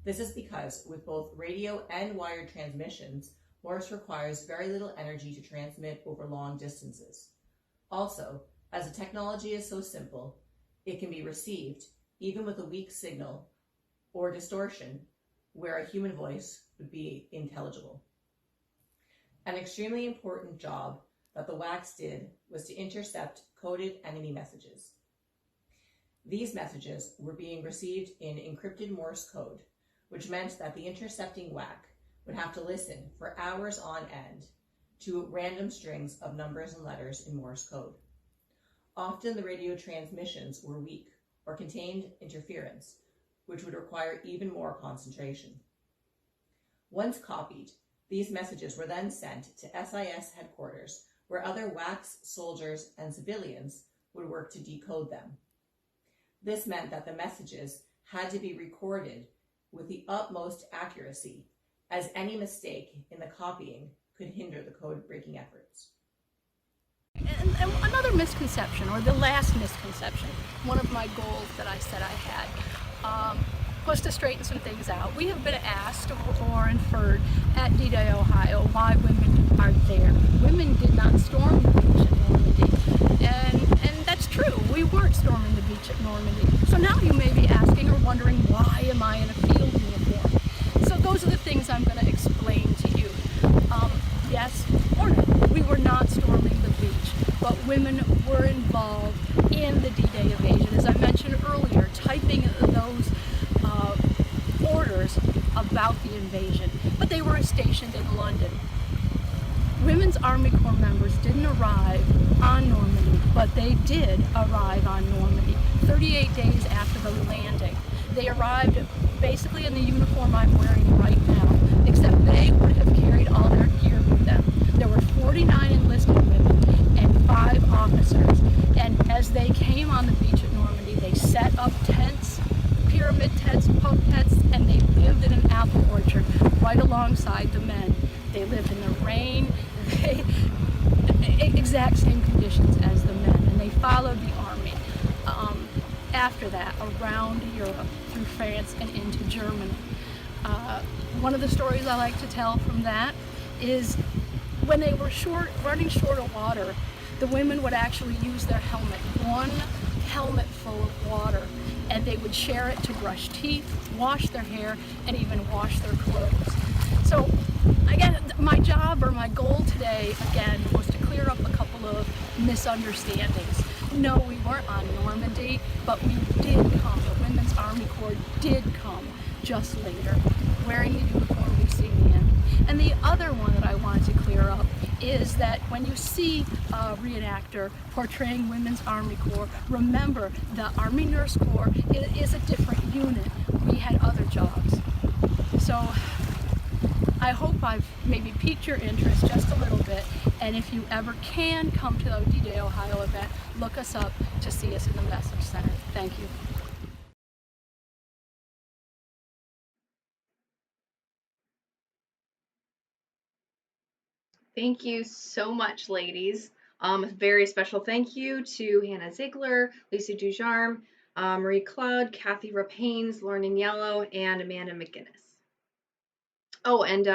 O: This is because with both radio and wired transmissions, Morse requires very little energy to transmit over long distances. Also, as the technology is so simple, it can be received even with a weak signal or distortion where a human voice would be intelligible. An extremely important job that the WACs did was to intercept coded enemy messages. These messages were being received in encrypted Morse code, which meant that the intercepting WAC would have to listen for hours on end to random strings of numbers and letters in Morse code. Often the radio transmissions were weak or contained interference, which would require even more concentration. Once copied, these messages were then sent to SIS headquarters, where other WACs, soldiers, and civilians would work to decode them. This meant that the messages had to be recorded with the utmost accuracy, as any mistake in the copying could hinder the code-breaking efforts.
M: And another misconception, or the last misconception, one of my goals that I said I had, was to straighten some things out. We have been asked or inferred at D-Day, Ohio, why women aren't there. Women did not storm the beach at Normandy, and that's true. We weren't storming the beach at Normandy. So now you may be asking or wondering, why am I in a field uniform? So those are the things I'm going to explain to you. Yes or no, we were not storming the beach, but women were involved in the D-Day invasion. As I mentioned earlier, typing those orders about the invasion, but they were stationed in London. Women's Army Corps members didn't arrive on Normandy, but they did arrive on Normandy 38 days after the landing. They arrived basically in the uniform I'm wearing right now, except they would have carried all their gear with them. There were 49 enlisted women and 5 officers, and as they came on the beach at Normandy, they set up tents, pyramid tents, pump tents, and they lived in an apple orchard right alongside the men. They lived in the rain, exact same conditions as the men, and they followed the army. After that, around Europe, through France and into Germany. One of the stories I like to tell from that is when they were running short of water, the women would actually use their helmet, one helmet full of water, and they would share it to brush teeth, wash their hair, and even wash their clothes. So again, my job or my goal today, again, was to clear up a couple of misunderstandings. No, we weren't on Normandy, but we did come. The Women's Army Corps did come just later, wearing the uniform you see me in. And the other one that I wanted to clear up is that when you see a reenactor portraying Women's Army Corps, remember the Army Nurse Corps is a different unit. We had other jobs. So I hope I've maybe piqued your interest just a little bit, and if you ever can come to the D-Day Ohio event, look us up to see us in the Message Center. Thank you.
A: Thank you so much, ladies. A very special thank you to Hannah Ziegler, Lisa Dujarme, Marie Cloud, Kathy Rapaines, Lauren Aniello, and Amanda McGinnis. Oh, and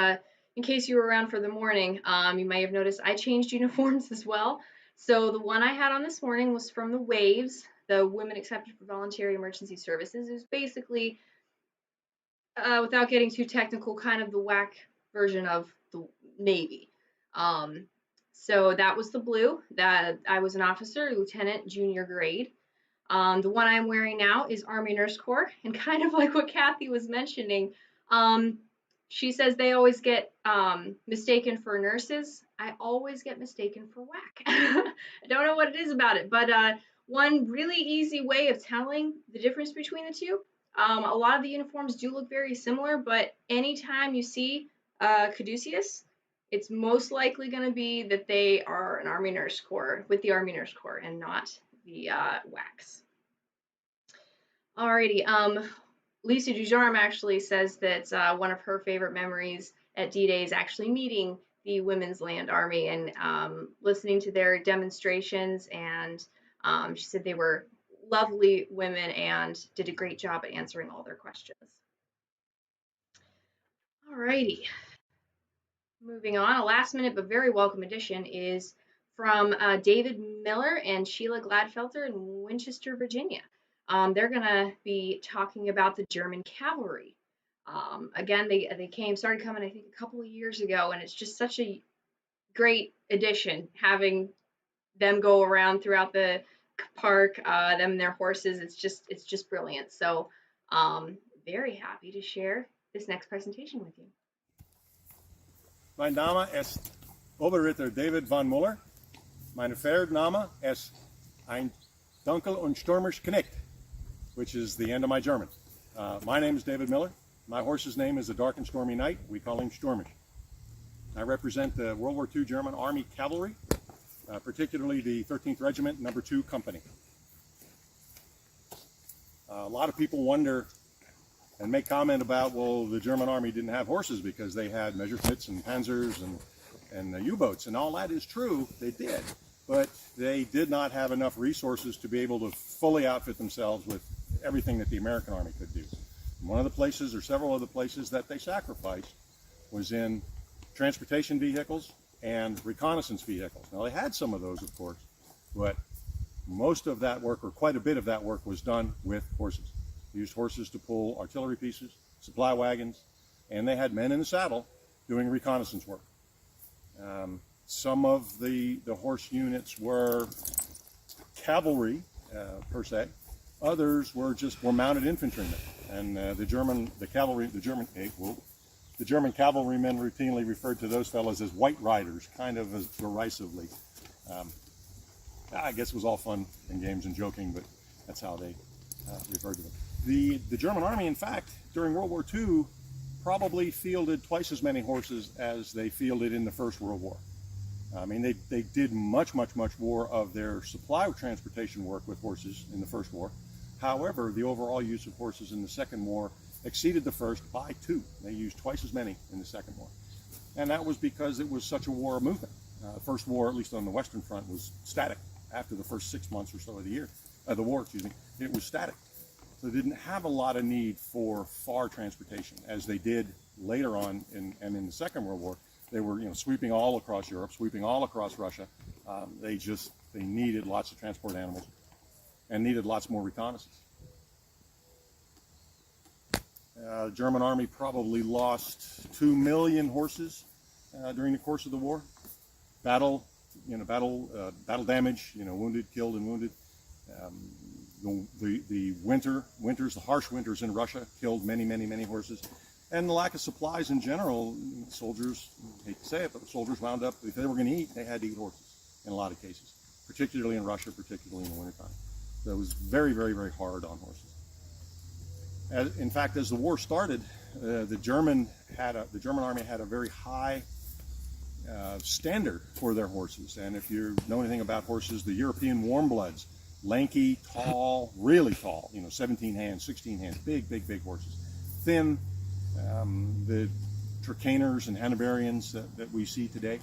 A: in case you were around for the morning, you may have noticed I changed uniforms as well. So the one I had on this morning was from the WAVES, the Women Accepted for Voluntary Emergency Services. It was basically, without getting too technical, kind of the WAC version of the Navy. So that was the blue. That I was an officer, lieutenant, junior grade. The one I'm wearing now is Army Nurse Corps, and kind of like what Kathy was mentioning, she says they always get mistaken for nurses. I always get mistaken for WAC. I don't know what it is about it, but one really easy way of telling the difference between the two, a lot of the uniforms do look very similar, but anytime you see caduceus, it's most likely going to be that they are an Army Nurse Corps, with the Army Nurse Corps, and not the WACs. Alrighty, Lisa Dujarme actually says that one of her favorite memories at D-Day is actually meeting the Women's Land Army and listening to their demonstrations. And she said they were lovely women and did a great job at answering all their questions. Alrighty. Moving on, a last minute but very welcome addition is from David Miller and Sheila Gladfelter in Winchester, Virginia. They're going to be talking about the German cavalry. Again, they started coming, I think, a couple of years ago, and it's just such a great addition having them go around throughout the park, them and their horses. It's just brilliant. So, very happy to share this next presentation with you.
P: Mein Name ist Oberritter David von Muller. Meine Pferdname ist ein Dunkel und Stürmisch Knecht, which is the end of my German. My name is David Miller. My horse's name is the Dark and Stormy Knight. We call him Stürmisch. I represent the World War II German Army Cavalry, particularly the 13th Regiment, No. 2 Company. A lot of people wonder and make comment about, well, the German Army didn't have horses because they had Messerschmitts and Panzers and U-boats, and all that is true, they did. But they did not have enough resources to be able to fully outfit themselves with everything that the American Army could do. And one of the places, or several of the places that they sacrificed, was in transportation vehicles and reconnaissance vehicles. Now, they had some of those, of course, but most of that work, or quite a bit of that work, was done with horses. They used horses to pull artillery pieces, supply wagons, and they had men in the saddle doing reconnaissance work. Some of the horse units were cavalry, per se. Others were mounted infantrymen, and the German cavalrymen routinely referred to those fellows as white riders, kind of as derisively. I guess it was all fun and games and joking, but that's how they referred to them. The German Army, in fact, during World War II, probably fielded twice as many horses as they fielded in the First World War. I mean, they did much more of their supply transportation work with horses in the First War. However, the overall use of horses in the Second War exceeded the First by 2. They used twice as many in the Second War. And that was because it was such a war of movement. The First War, at least on the Western Front, was static. After the first 6 months or so of the war, it was static. So they didn't have a lot of need for far transportation, as they did later on and in the Second World War. They were sweeping all across Europe, sweeping all across Russia. They needed lots of transport animals and needed lots more reconnaissance. The German Army probably lost 2 million horses during the course of the war. Battle damage, wounded, killed, and wounded. The harsh winters in Russia killed many horses. And the lack of supplies in general, soldiers, I hate to say it, but the soldiers wound up, if they were going to eat, they had to eat horses in a lot of cases, particularly in Russia, particularly in the wintertime. So it was very hard on horses. In fact, as the war started, the German Army had a very high standard for their horses. And if you know anything about horses, the European warm bloods, lanky, tall, really tall, 17 hands, 16 hands, big horses. Thin, the Trakehner's and Hanoverians that we see today.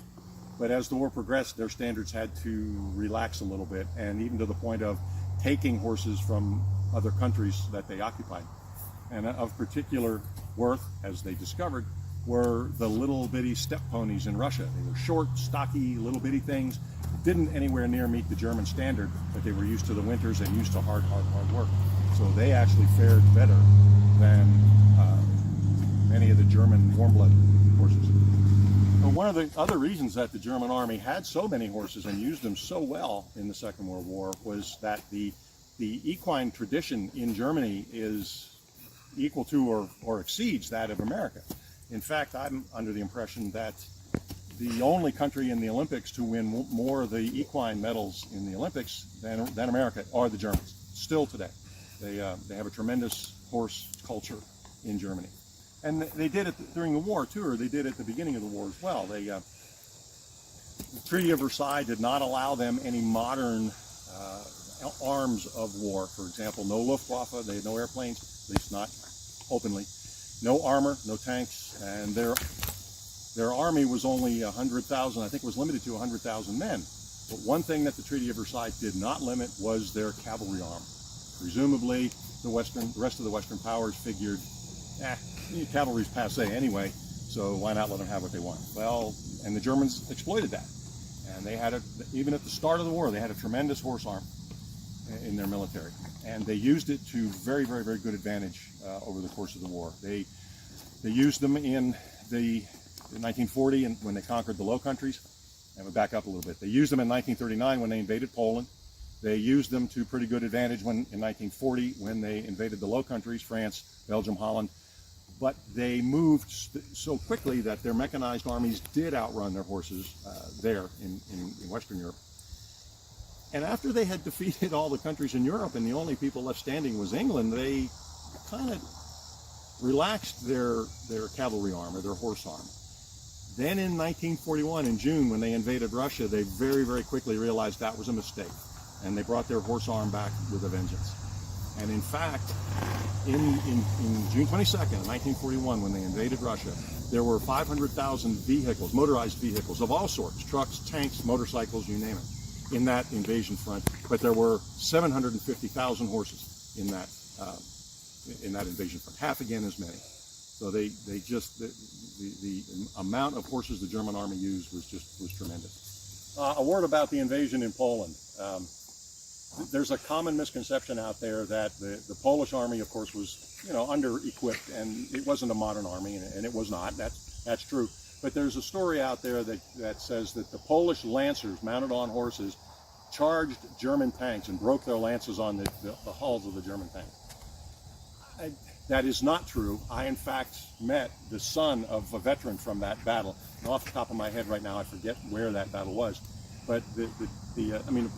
P: But as the war progressed, their standards had to relax a little bit, and even to the point of taking horses from other countries that they occupied. And of particular worth, as they discovered, were the little bitty steppe ponies in Russia. They were short, stocky, little bitty things, didn't anywhere near meet the German standard, but they were used to the winters and used to hard work. So they actually fared better than many of the German warm-blooded horses. But one of the other reasons that the German Army had so many horses and used them so well in the Second World War was that the equine tradition in Germany is equal to or exceeds that of America. In fact, I'm under the impression that the only country in the Olympics to win more of the equine medals in the Olympics than America are the Germans, still today. They have a tremendous horse culture in Germany. And they did it during the war, too, or they did it at the beginning of the war as well. The Treaty of Versailles did not allow them any modern arms of war. For example, no Luftwaffe, they had no airplanes, at least not openly. No armor, no tanks, and their army was only 100,000. I think it was limited to 100,000 men. But one thing that the Treaty of Versailles did not limit was their cavalry arm. Presumably, the rest of the Western powers figured, cavalry's passé anyway, so why not let them have what they want? Well, and the Germans exploited that. And they had, even at the start of the war, they had a tremendous horse arm in their military. And they used it to very, very, very good advantage over the course of the war. They used them in 1940 and when they conquered the Low Countries. And we back up a little bit. They used them in 1939 when they invaded Poland. They used them to pretty good advantage in 1940 when they invaded the Low Countries, France, Belgium, Holland. But they moved so quickly that their mechanized armies did outrun their horses there in Western Europe. And after they had defeated all the countries in Europe and the only people left standing was England, they kind of relaxed their cavalry arm or their horse arm. Then in 1941, in June, when they invaded Russia, they very, very quickly realized that was a mistake. And they brought their horse arm back with a vengeance. And in fact, in June 22nd, 1941, when they invaded Russia, there were 500,000 vehicles, motorized vehicles of all sorts, trucks, tanks, motorcycles, you name it, in that invasion front. But there were 750,000 horses in that invasion front, half again as many. So they just, the amount of horses the German army used was tremendous. A word about the invasion in Poland. There's a common misconception out there that the Polish army, of course, was under-equipped, and it wasn't a modern army, and it was not. That's true. But there's a story out there that says that the Polish lancers mounted on horses charged German tanks and broke their lances on the hulls of the German tanks. That is not true. I, in fact, met the son of a veteran from that battle. And off the top of my head right now, I forget where that battle was. But the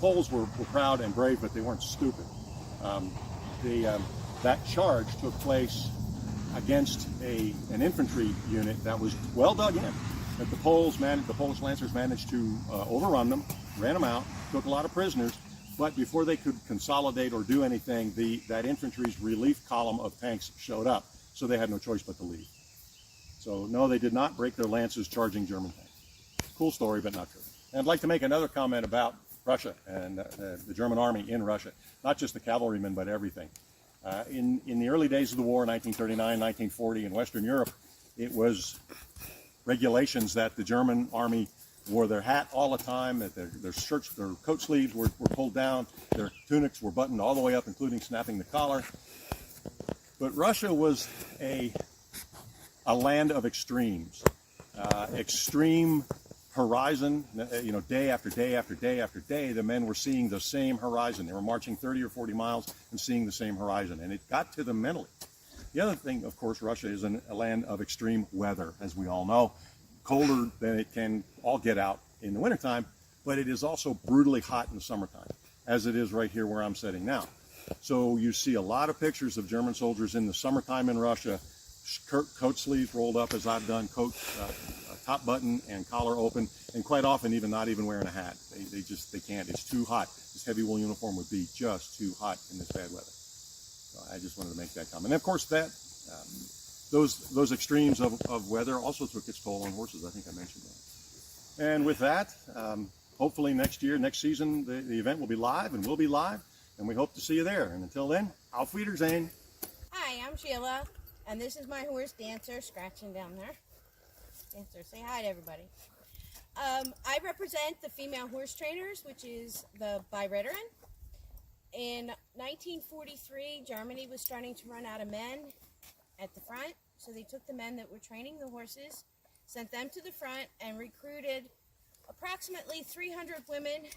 P: Poles were proud and brave, but they weren't stupid. That charge took place against an infantry unit that was well dug in. But the Polish Lancers managed to overrun them, ran them out, took a lot of prisoners. But before they could consolidate or do anything, that infantry's relief column of tanks showed up, so they had no choice but to leave. So no, they did not break their lances charging German tanks. Cool story, but not true. And I'd like to make another comment about Russia and the German army in Russia, not just the cavalrymen, but everything. In the early days of the war, 1939, 1940, in Western Europe, it was regulations that the German army wore their hat all the time, that their shirts, their coat sleeves were pulled down, their tunics were buttoned all the way up, including snapping the collar. But Russia was a land of extremes, extreme horizon. Day after day after day after day, the men were seeing the same horizon. They were marching 30 or 40 miles and seeing the same horizon, and it got to them mentally. The other thing, of course, Russia is a land of extreme weather, as we all know. Colder than it can all get out in the wintertime, but it is also brutally hot in the summertime, as it is right here where I'm sitting now. So you see a lot of pictures of German soldiers in the summertime in Russia, coat sleeves rolled up as I've done, coat top button and collar open, and quite often even not even wearing a hat. They can't. It's too hot. This heavy wool uniform would be just too hot in this bad weather. So I just wanted to make that comment. And of course, those extremes of weather also took its toll on horses. I think I mentioned that. And with that, hopefully next season, the event will be live, and we'll be live, and we hope to see you there. And until then, auf Wiedersehen.
Q: Hi, I'm Sheila, and this is my horse Dancer, scratching down there. Dancer, say hi to everybody. I represent the female horse trainers, which is the Bayreiterin. In 1943, Germany was starting to run out of men at the front, so they took the men that were training the horses, sent them to the front, and recruited approximately 300 women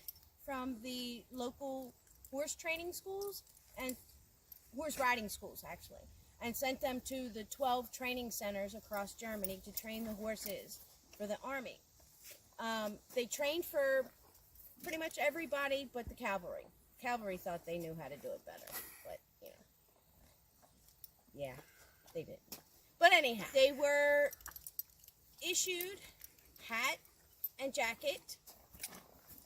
Q: from the local horse training schools and horse riding schools, actually, and sent them to the 12 training centers across Germany to train the horses for the army. They trained for pretty much everybody but the cavalry. Cavalry thought they knew how to do it better, but, yeah, they didn't. But anyhow, they were issued hat and jacket.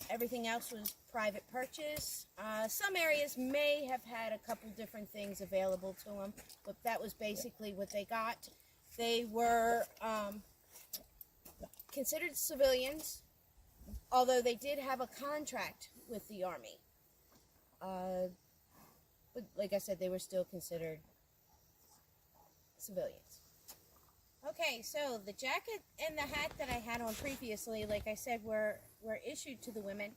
Q: Everything else was private purchase. Some areas may have had a couple different things available to them, but that was basically what they got. They were considered civilians, although they did have a contract with the Army. But like I said, they were still considered civilians. Okay, so the jacket and the hat that I had on previously, like I said, were issued to the women.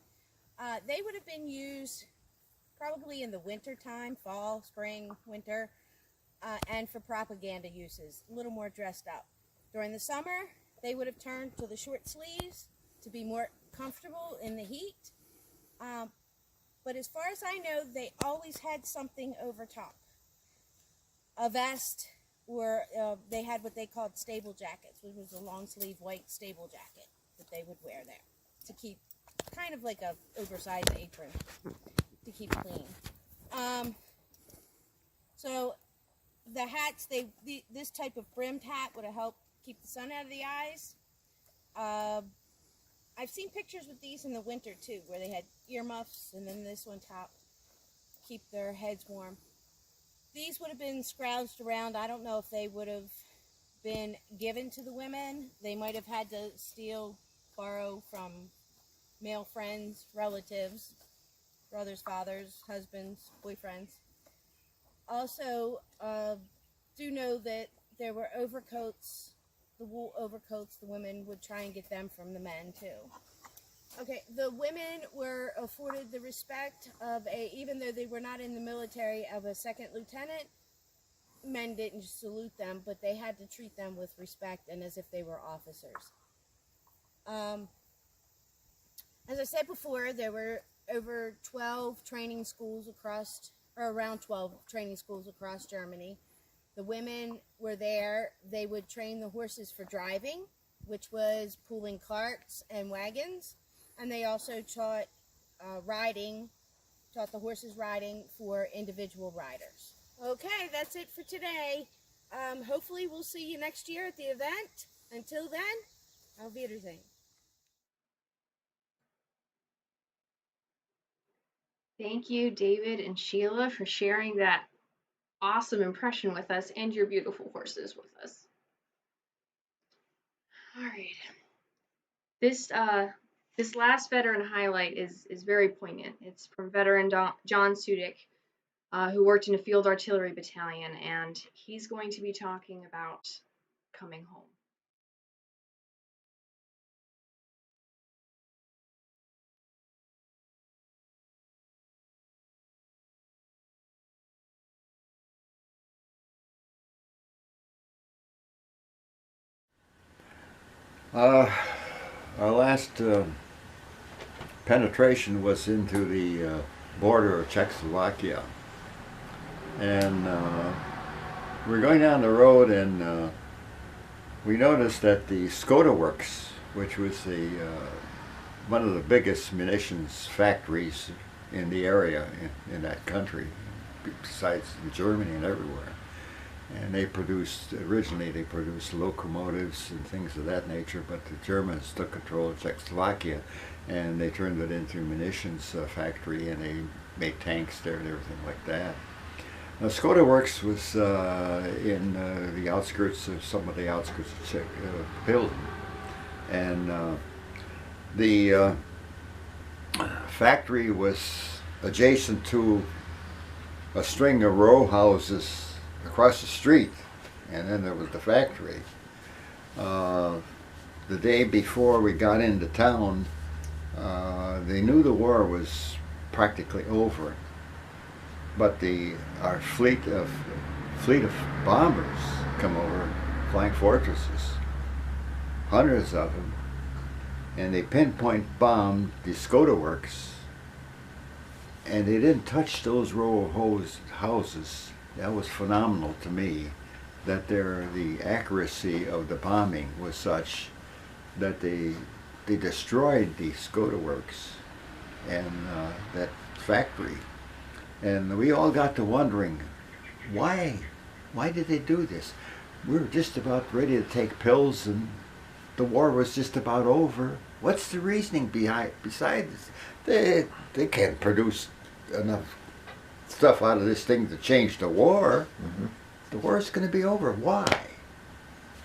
Q: They would have been used probably in the winter time, fall, spring, winter, and for propaganda uses, a little more dressed up. During the summer, they would have turned to the short sleeves to be more comfortable in the heat. But as far as I know, they always had something over top. A vest, or they had what they called stable jackets, which was a long sleeve white stable jacket that they would wear there to keep, kind of like a oversized apron to keep clean. So the hats, this type of brimmed hat would have helped keep the sun out of the eyes. I've seen pictures with these in the winter too, where they had earmuffs and then this on top, keep their heads warm. These would have been scrounged around. I don't know if they would have been given to the women. They might have had to steal, borrow from male friends, relatives, brothers, fathers, husbands, boyfriends. Also, do know that there were overcoats, the wool overcoats. The women would try and get them from the men too. Okay, the women were afforded the respect of even though they were not in the military, of a second lieutenant. Men didn't salute them, but they had to treat them with respect and as if they were officers. As I said before, there were over 12 training schools across, or around 12 training schools across Germany. The women were there. They would train the horses for driving, which was pulling carts and wagons. And they also taught taught the horses riding for individual riders. Okay, that's it for today. Hopefully we'll see you next year at the event. Until then, auf Wiedersehen.
A: Thank you, David and Sheila, for sharing that awesome impression with us and your beautiful horses with us. All right. This last veteran highlight is very poignant. It's from veteran John Sudik, who worked in a field artillery battalion, and he's going to be talking about coming home.
R: Our last penetration was into the border of Czechoslovakia, and we're going down the road, and we noticed that the Skoda Works, which was the one of the biggest munitions factories in the area in that country, besides in Germany and everywhere. And originally they produced locomotives and things of that nature, but the Germans took control of Czechoslovakia and they turned it into a munitions factory, and they made tanks there and everything like that. Now, Skoda Works was in the outskirts of Pilsen, and the factory was adjacent to a string of row houses across the street, and then there was the factory. The day before we got into town, they knew the war was practically over, but our fleet of bombers come over, flying fortresses, hundreds of them, and they pinpoint bombed the Skoda Works, and they didn't touch those row of houses. That was phenomenal to me, that the accuracy of the bombing was such that they destroyed the Skoda Works and that factory. And we all got to wondering, why did they do this? We were just about ready to take pills and the war was just about over. What's the reasoning behind? Besides, they can't produce enough stuff out of this thing to change the war. The war's going to be over. Why?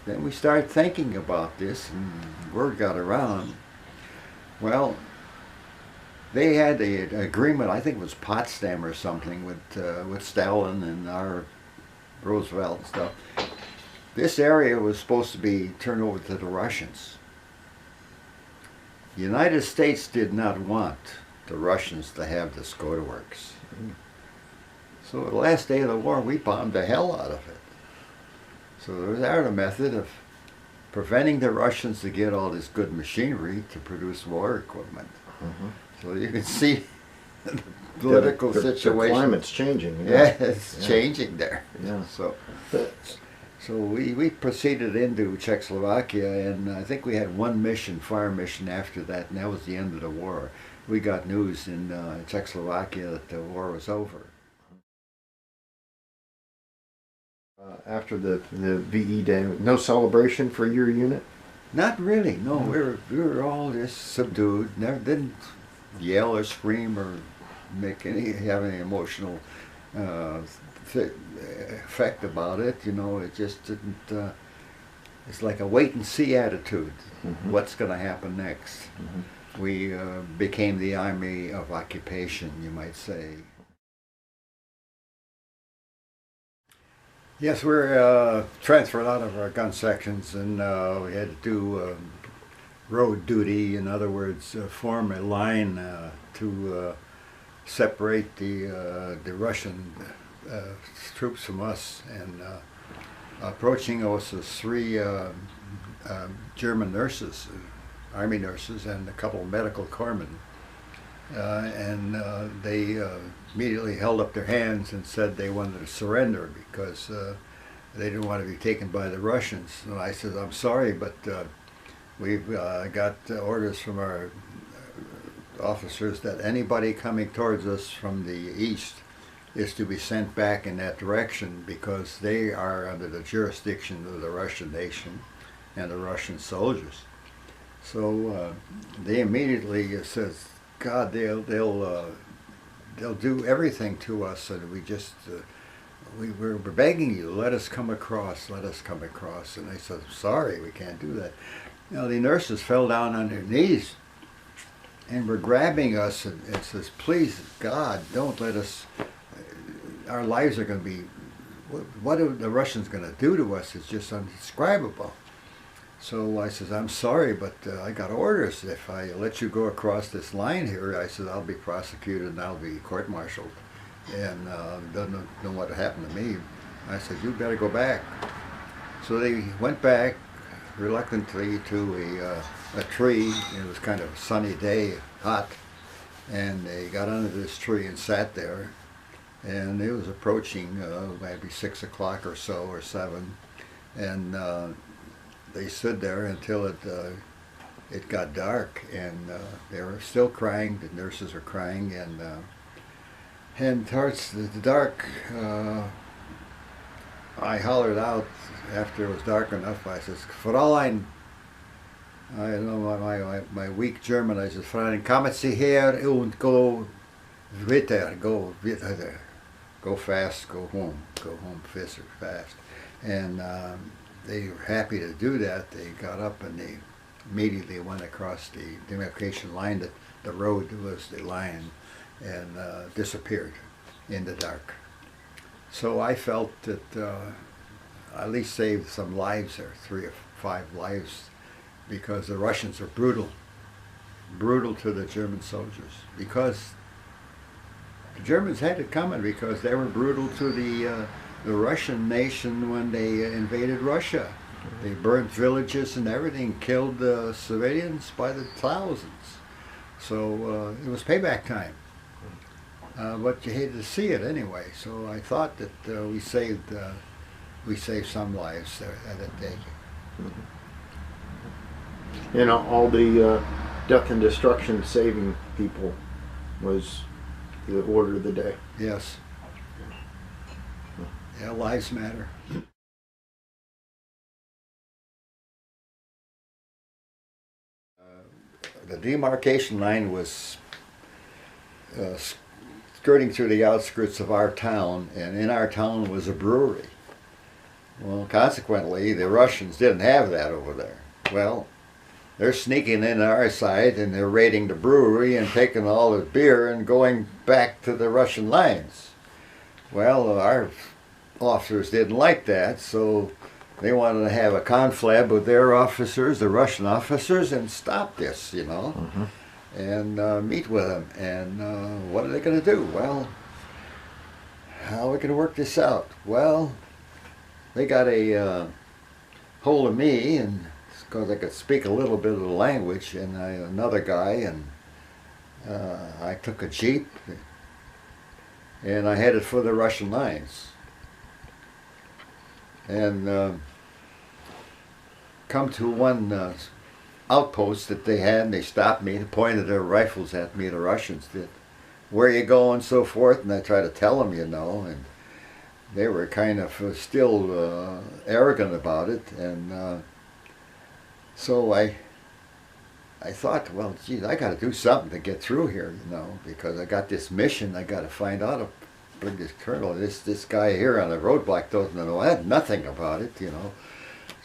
R: Then we started thinking about this, and word got around. Well, they had an agreement. I think it was Potsdam or something with Stalin and our Roosevelt and stuff. This area was supposed to be turned over to the Russians. The United States did not want the Russians to have the Skoda Works. So the last day of the war, we bombed the hell out of it. So there was our method of preventing the Russians to get all this good machinery to produce war equipment. So you can see the political situation.
S: The climate's changing.
R: Yeah, it's changing there.
S: Yeah.
R: So we proceeded into Czechoslovakia, and I think we had one mission, fire mission after that, and that was the end of the war. We got news in Czechoslovakia that the war was over.
S: After the VE Day, no celebration for your unit?
R: Not really, no. We were all just subdued. Never didn't yell or scream or have any emotional effect about it. You know, it just didn't. It's like a wait and see attitude. What's going to happen next? We became the army of occupation, you might say. Yes, we're transferred out of our gun sections, and we had to do road duty. In other words, form a line to separate the Russian troops from us. And approaching us was three German nurses, army nurses, and a couple of medical corpsmen. And they immediately held up their hands and said they wanted to surrender because they didn't want to be taken by the Russians. And I said, I'm sorry, but we've got orders from our officers that anybody coming towards us from the east is to be sent back in that direction because they are under the jurisdiction of the Russian nation and the Russian soldiers. So they immediately says, God, they'll do everything to us, and we just we're begging you, let us come across, let us come across. And they said, sorry, we can't do that. You know, the nurses fell down on their knees and were grabbing us and says, please, God, don't let us. Our lives are going to be. What are the Russians going to do to us? It's just indescribable. So I says, I'm sorry, but I got orders. If I let you go across this line here, I said, I'll be prosecuted and I'll be court-martialed. And don't know what happened to me. I said, you better go back. So they went back reluctantly to a tree. It was kind of a sunny day, hot. And they got under this tree and sat there. And it was approaching maybe 6 o'clock or so, or 7. And they stood there until it got dark, and they were still crying. The nurses were crying, and towards the dark, I hollered out after it was dark enough. I says, Fräulein, I know my weak German. I said, Fräulein, kommen Sie her und go weiter, go fast, go home fast. And they were happy to do that. They got up and they immediately went across the demarcation line. That the road was the line, and disappeared in the dark. So I felt that I at least saved some lives there, 3 or 5 lives, because the Russians are brutal to the German soldiers. Because the Germans had it coming, because they were brutal to the Russian nation when they invaded Russia. They burnt villages and everything, killed civilians by the thousands. So it was payback time. But you hated to see it anyway. So I thought that we saved some lives that day.
S: You know, all the death and destruction saving people was the order of the day.
R: Yes. Yeah, lives matter. the demarcation line was skirting through the outskirts of our town, and in our town was a brewery. Well, consequently, the Russians didn't have that over there. Well, they're sneaking in our side and they're raiding the brewery and taking all the beer and going back to the Russian lines. Well, our officers didn't like that, so they wanted to have a conflab with their officers, the Russian officers, and stop this, you know, and meet with them. And what are they going to do? Well, how are we going to work this out? Well, they got a hold of me, and because I could speak a little bit of the language, and another guy, and I took a jeep, and I headed for the Russian lines. And come to one outpost that they had, and they stopped me and pointed their rifles at me, the Russians did. Where are you going, so forth, and I tried to tell them, you know, and they were kind of still arrogant about it, and so I thought, well, geez, I got to do something to get through here, you know, because I got this mission. I got to find out, bring this colonel, this guy here on the roadblock doesn't know. I had nothing about it, you know.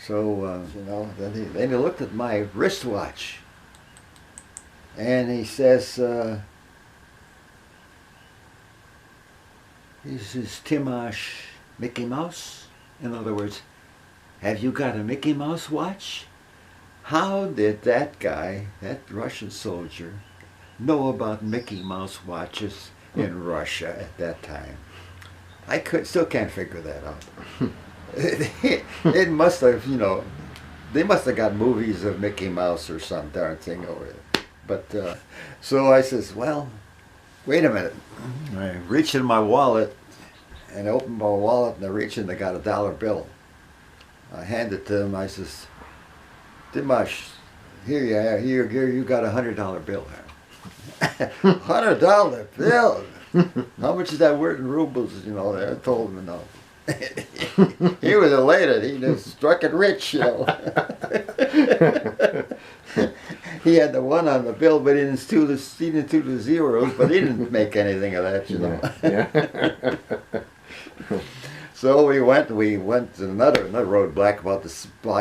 R: So you know, then he looked at my wristwatch, and he says, "This is Timash Mickey Mouse." In other words, have you got a Mickey Mouse watch? How did that guy, that Russian soldier, know about Mickey Mouse watches in Russia at that time? I still can't figure that out. It must have, you know, they must have got movies of Mickey Mouse or some darn thing over there. But so I says, well, wait a minute. I reach in my wallet and I open my wallet, and I reach in, I got a dollar bill. I hand it to him. I says, Dimash, here you are. Here you got $100 bill there. $100 bill. How much is that worth in rubles? You know, I told him no. He was elated. He just struck it rich, you know. He had the one on the bill, but he didn't do the zeros, but he didn't make anything of that, you know. Yeah. So we went to another roadblock about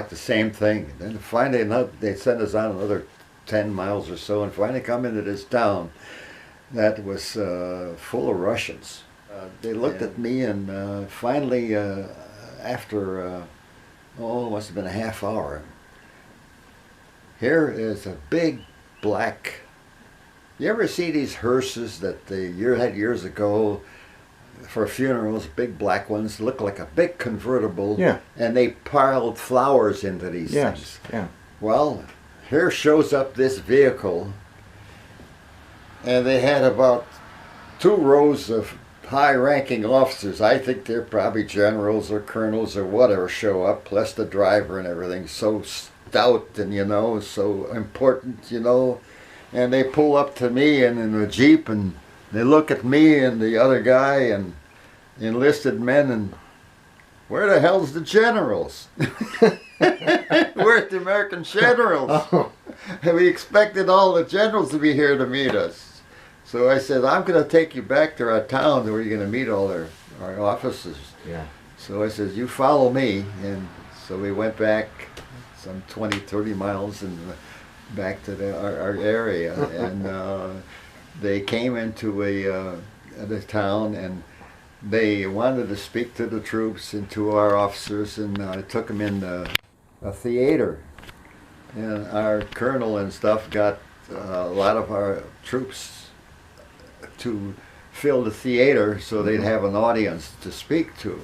R: the same thing. And then finally they sent us on another 10 miles or so, and finally come into this town that was full of Russians. They looked at me, and finally, after, it must have been a half hour, here is a big black, you ever see these hearses that they had years ago for funerals, big black ones, look like a big convertible, yeah, and they piled flowers into these things. Yeah. Well, here shows up this vehicle, and they had about 2 rows of high-ranking officers. I think they're probably generals or colonels or whatever show up, plus the driver and everything, so stout and, you know, so important, you know. And they pull up to me and in the Jeep, and they look at me and the other guy and enlisted men, and where the hell's the generals? Where's the American generals? Oh. We expected all the generals to be here to meet us. So I said, I'm going to take you back to our town where you're going to meet all our officers. Yeah. So I said, you follow me. And so we went back some 20, 30 miles and back to our area. And they came into the town, and they wanted to speak to the troops and to our officers, and I took them in a theater. And our colonel and stuff got a lot of our troops to fill the theater so they'd have an audience to speak to.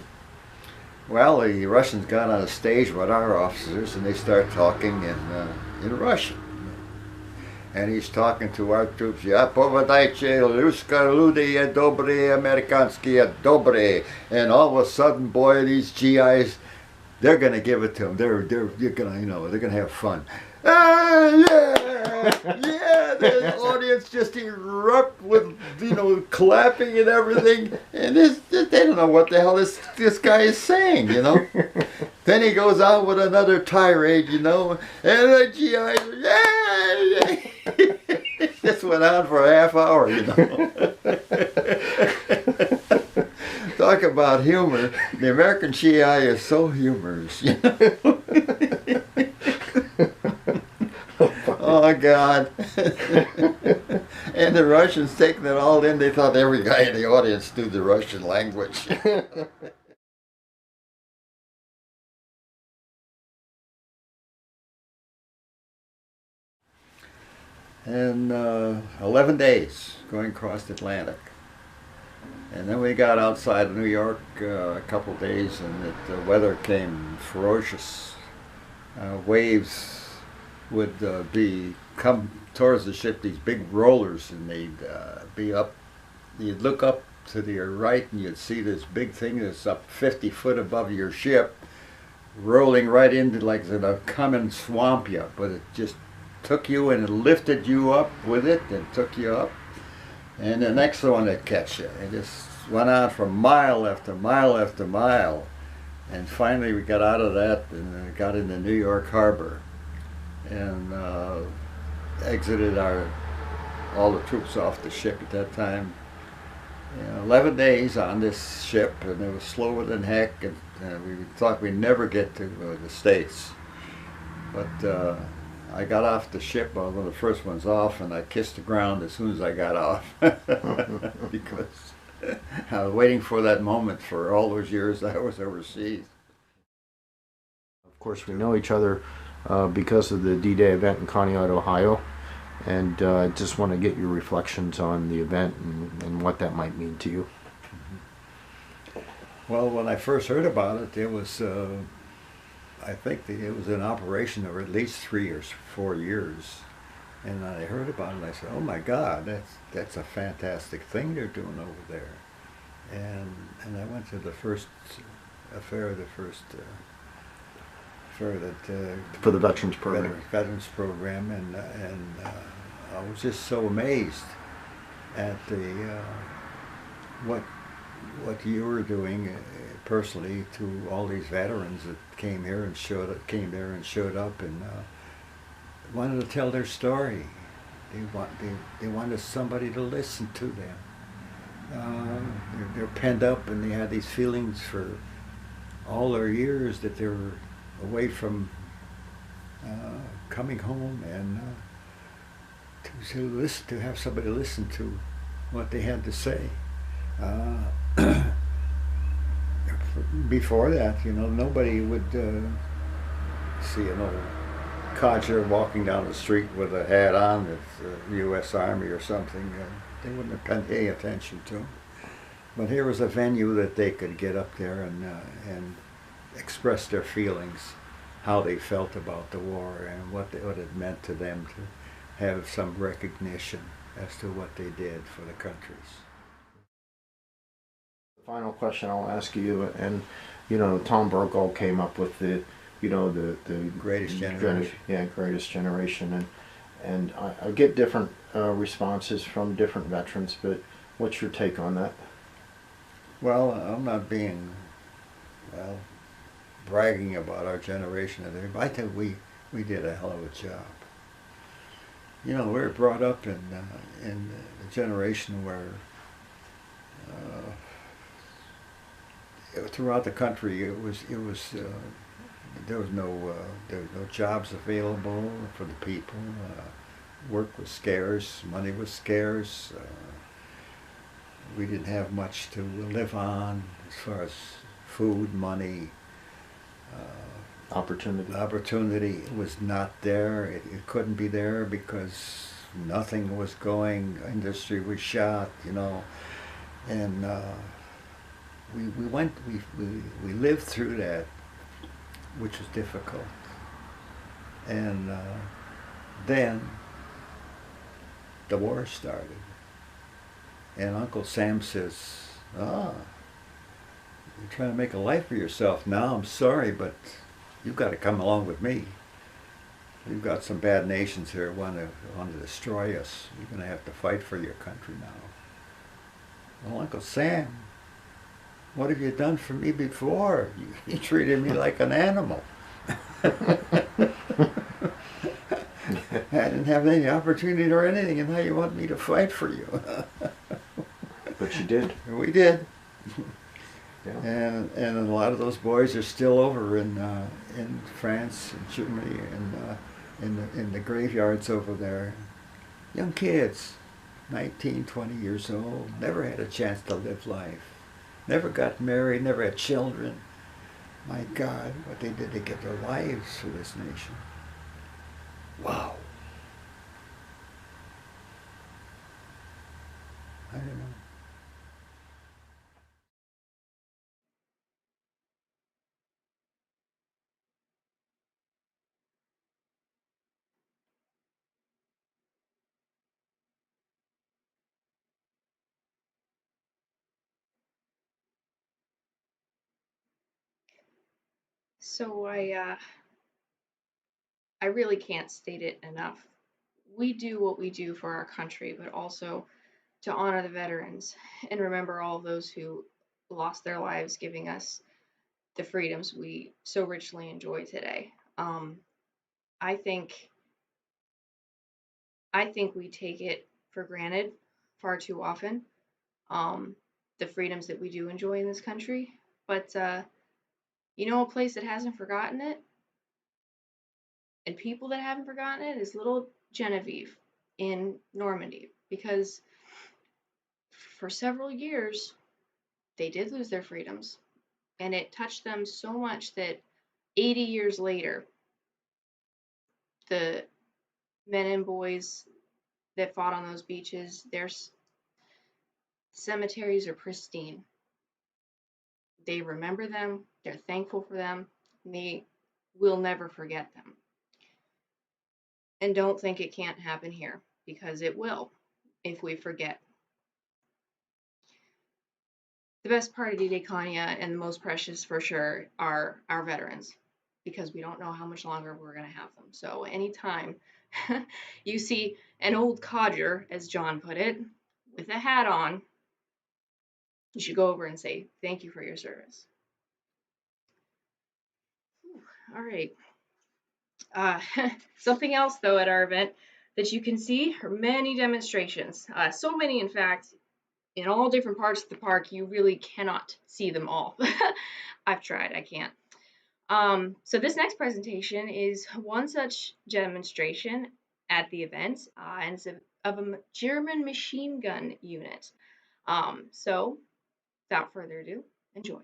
R: Well, the Russians got on a stage with our officers, and they start talking in Russian. And he's talking to our troops, "Ya povedajte, ruska люди dobre, amerikanski dobre." And all of a sudden, boy, these GIs, they're going to give it to them. They're going to, you know, they're going to have fun. Yeah, the audience just erupt with, you know, clapping and everything, and they don't know what the hell this guy is saying, you know. Then he goes on with another tirade, you know, and the GIs, yeah. This went on for a half hour, you know. Talk about humor. The American GI is so humorous, you know. Oh, God. And the Russians taking it all in, they thought every guy in the audience knew the Russian language. And 11 days going across the Atlantic. And then we got outside of New York a couple of days, and the weather came ferocious. Waves would come towards the ship, these big rollers, and they'd be up. You'd look up to your right, and you'd see this big thing that's up 50 foot above your ship, rolling right into like a come and swamp you. But it just took you and it lifted you up with it and took you up. And the next one would catch you. It just went on for mile after mile after mile. And finally we got out of that and got into New York Harbor and exited all the troops off the ship at that time. 11 days on this ship, and it was slower than heck, and we thought we'd never get to the States. But I got off the ship, I was one of the first ones off, and I kissed the ground as soon as I got off. Because I was waiting for that moment for all those years I was overseas.
S: Of course, we know each other because of the D-Day event in Conneaut, Ohio, and I just want to get your reflections on the event and what that might mean to you.
R: Well, when I first heard about it, it was, I think it was in operation over at least 3 or 4 years. And I heard about it and I said, oh my God, that's a fantastic thing they're doing over there. And I went to the first affair,
S: for the Veterans Program.
R: Veterans Program, and I was just so amazed at what you were doing personally to all these veterans that came there and showed up and wanted to tell their story. They wanted somebody to listen to them. They're penned up, and they had these feelings for all their years that they were away from coming home, and to have somebody listen to what they had to say. Before that, nobody would see an old codger walking down the street with a hat on that's the U.S. Army or something. They wouldn't have paid any attention to him. But here was a venue that they could get up there and express their feelings, how they felt about the war and what it meant to them to have some recognition as to what they did for the countries.
S: Final question I'll ask you, and Tom Brokaw came up with the
R: Greatest Generation.
S: Greatest Generation, and I get different responses from different veterans, but what's your take on that?
R: Well, I'm not being bragging about our generation, but I think we did a hell of a job. We were brought up in a generation where throughout the country there was no jobs available for the people. Work was scarce, money was scarce. We didn't have much to live on as far as food, money. Opportunity was not there. It couldn't be there because nothing was going. Industry was shot, and we lived through that, which was difficult. And then the war started, and Uncle Sam says, you're trying to make a life for yourself now. I'm sorry, but you've got to come along with me. We've got some bad nations here who want to destroy us. You're going to have to fight for your country now. Well, Uncle Sam, what have you done for me before? You treated me like an animal. I didn't have any opportunity or anything, and now you want me to fight for you.
S: But you did.
R: We did.
S: Yeah.
R: And a lot of those boys are still over in France and Germany and in the graveyards over there. Young kids, 19, 20 years old, never had a chance to live life. Never got married, never had children. My God, what they did to give their lives for this nation. Wow. I don't know.
A: So I really can't state it enough. We do what we do for our country, but also to honor the veterans and remember all of those who lost their lives giving us the freedoms we so richly enjoy today. I think we take it for granted far too often, the freedoms that we do enjoy in this country. But you know, a place that hasn't forgotten it and people that haven't forgotten it is little Genevieve in Normandy, because for several years they did lose their freedoms, and it touched them so much that 80 years later, the men and boys that fought on those beaches, their cemeteries are pristine. They remember them, they're thankful for them, and they will never forget them. And don't think it can't happen here, because it will if we forget. The best part of D-Day Conneaut, and the most precious for sure, are our veterans, because we don't know how much longer we're going to have them. So anytime you see an old codger, as John put it, with a hat on, you should go over and say, thank you for your service. Whew, all right. Something else, though, at our event that you can see are many demonstrations. So many, in fact, in all different parts of the park, you really cannot see them all. I've tried, I can't. So this next presentation is one such demonstration at the event, and it's of a German machine gun unit. So without further ado, enjoy.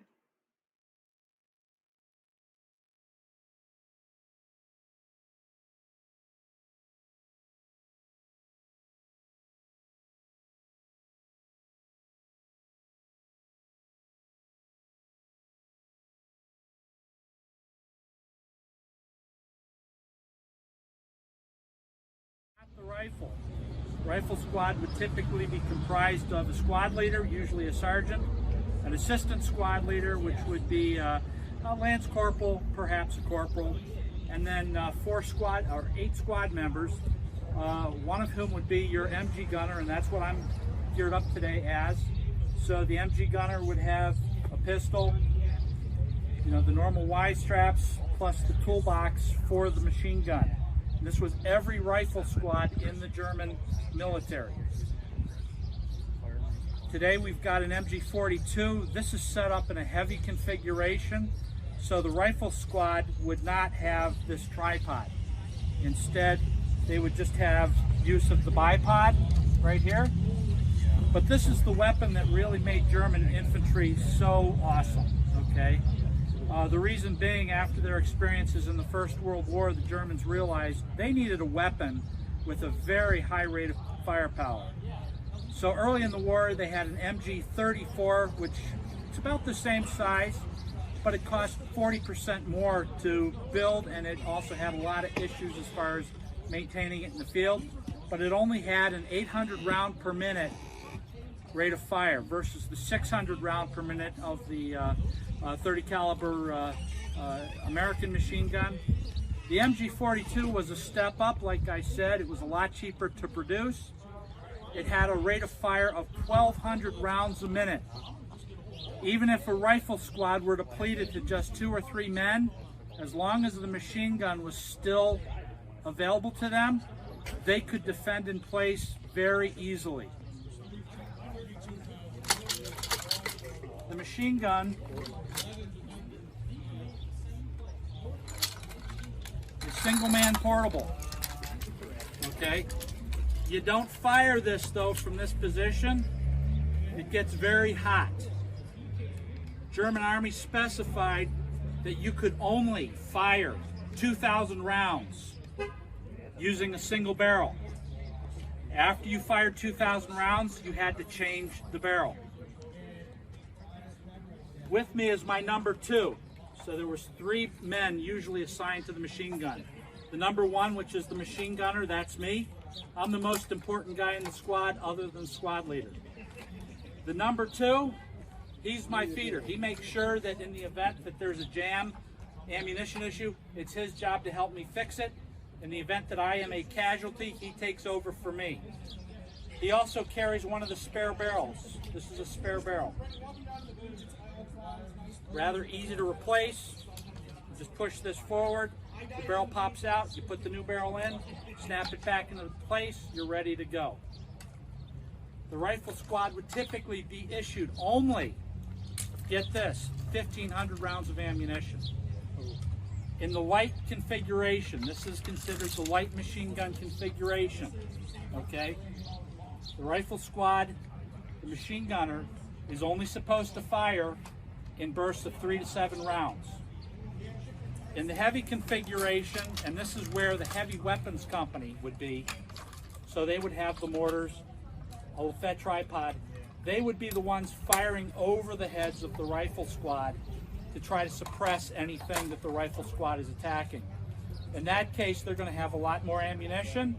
T: The rifle. Rifle squad would typically be comprised of a squad leader, usually a sergeant, an assistant squad leader, which would be a lance corporal, perhaps a corporal, and then 8 squad members, one of whom would be your MG gunner, and that's what I'm geared up today as. So the MG gunner would have a pistol, you know, the normal Y straps, plus the toolbox for the machine gun. And this was every rifle squad in the German military. Today we've got an MG42. This is set up in a heavy configuration, so the rifle squad would not have this tripod. Instead, they would just have use of the bipod right here. But this is the weapon that really made German infantry so awesome, okay? The reason being, after their experiences in the First World War, the Germans realized they needed a weapon with a very high rate of firepower. So early in the war, they had an MG34, which is about the same size, but it cost 40% more to build, and it also had a lot of issues as far as maintaining it in the field. But it only had an 800 round per minute rate of fire versus the 600 round per minute of the 30 caliber American machine gun. The MG42 was a step up, like I said. It was a lot cheaper to produce. It had a rate of fire of 1,200 rounds a minute. Even if a rifle squad were depleted to just 2 or 3 men, as long as the machine gun was still available to them, they could defend in place very easily. The machine gun is single-man portable, okay? You don't fire this, though, from this position. It gets very hot. German Army specified that you could only fire 2,000 rounds using a single barrel. After you fired 2,000 rounds, you had to change the barrel. With me is my number 2. So there was 3 men usually assigned to the machine gun. The number 1, which is the machine gunner, that's me. I'm the most important guy in the squad other than squad leader. The number 2, he's my feeder. He makes sure that in the event that there's a jam, ammunition issue, it's his job to help me fix it. In the event that I am a casualty, he takes over for me. He also carries one of the spare barrels. This is a spare barrel. Rather easy to replace. Just push this forward, the barrel pops out, you put the new barrel in, snap it back into place, you're ready to go. The rifle squad would typically be issued only, get this, 1,500 rounds of ammunition. In the light configuration, this is considered the light machine gun configuration, okay? The rifle squad, the machine gunner, is only supposed to fire in bursts of 3 to 7 rounds. In the heavy configuration, and this is where the heavy weapons company would be, so they would have the mortars, a Lafette tripod, they would be the ones firing over the heads of the rifle squad to try to suppress anything that the rifle squad is attacking. In that case, they're going to have a lot more ammunition,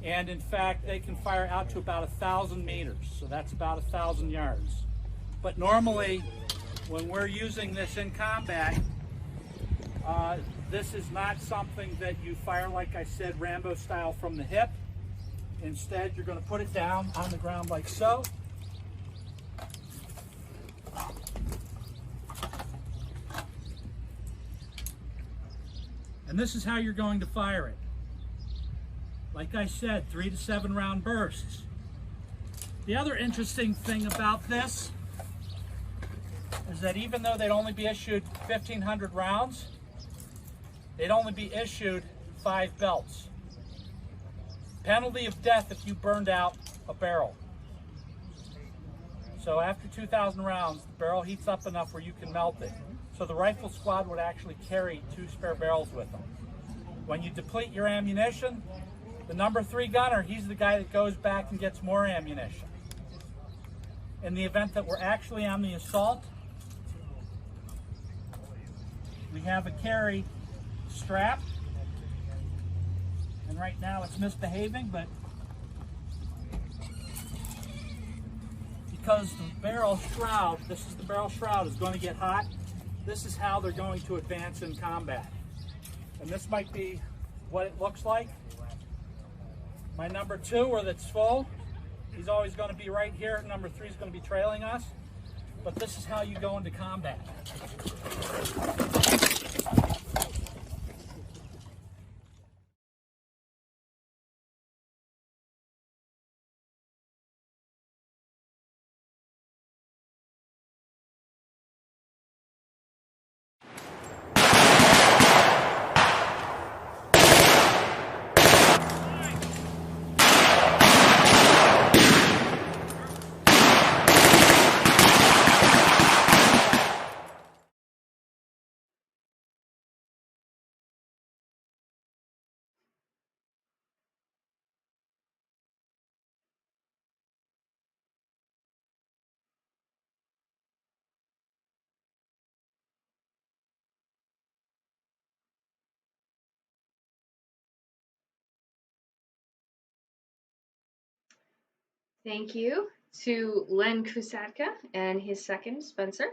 T: and in fact, they can fire out to about 1,000 meters, so that's about 1,000 yards. But normally, when we're using this in combat, this is not something that you fire, like I said, Rambo style from the hip. Instead, you're going to put it down on the ground like so. And this is how you're going to fire it. Like I said, 3 to 7 round bursts. The other interesting thing about this is that even though they'd only be issued 1,500 rounds, they'd only be issued 5 belts. Penalty of death if you burned out a barrel. So after 2,000 rounds, the barrel heats up enough where you can melt it. So the rifle squad would actually carry 2 spare barrels with them. When you deplete your ammunition, the number 3 gunner, he's the guy that goes back and gets more ammunition. In the event that we're actually on the assault, we have a carry strap, and right now it's misbehaving, but because the barrel shroud, this is the barrel shroud, is going to get hot, this is how they're going to advance in combat. And this might be what it looks like. My number 2, where that's full, he's always going to be right here. Number 3 is going to be trailing us. But this is how you go into combat.
A: Thank you to Len Kusatka and his second, Spencer.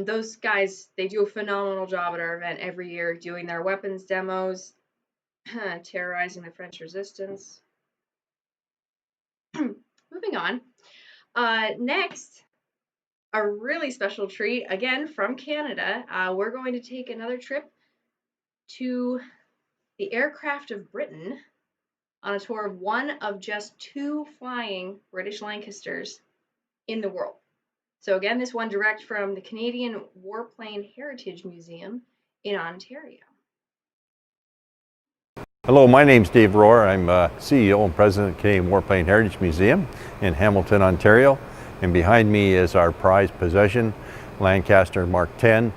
A: Those guys, they do a phenomenal job at our event every year, doing their weapons demos, terrorizing the French resistance. Moving on. Next, a really special treat, again from Canada. We're going to take another trip to the aircraft of Britain on a tour of one of just 2 flying British Lancasters in the world. So again, this one direct from the Canadian Warplane Heritage Museum in Ontario.
U: Hello, my name's Dave Rohr. I'm CEO and President of the Canadian Warplane Heritage Museum in Hamilton, Ontario. And behind me is our prized possession, Lancaster Mark 10.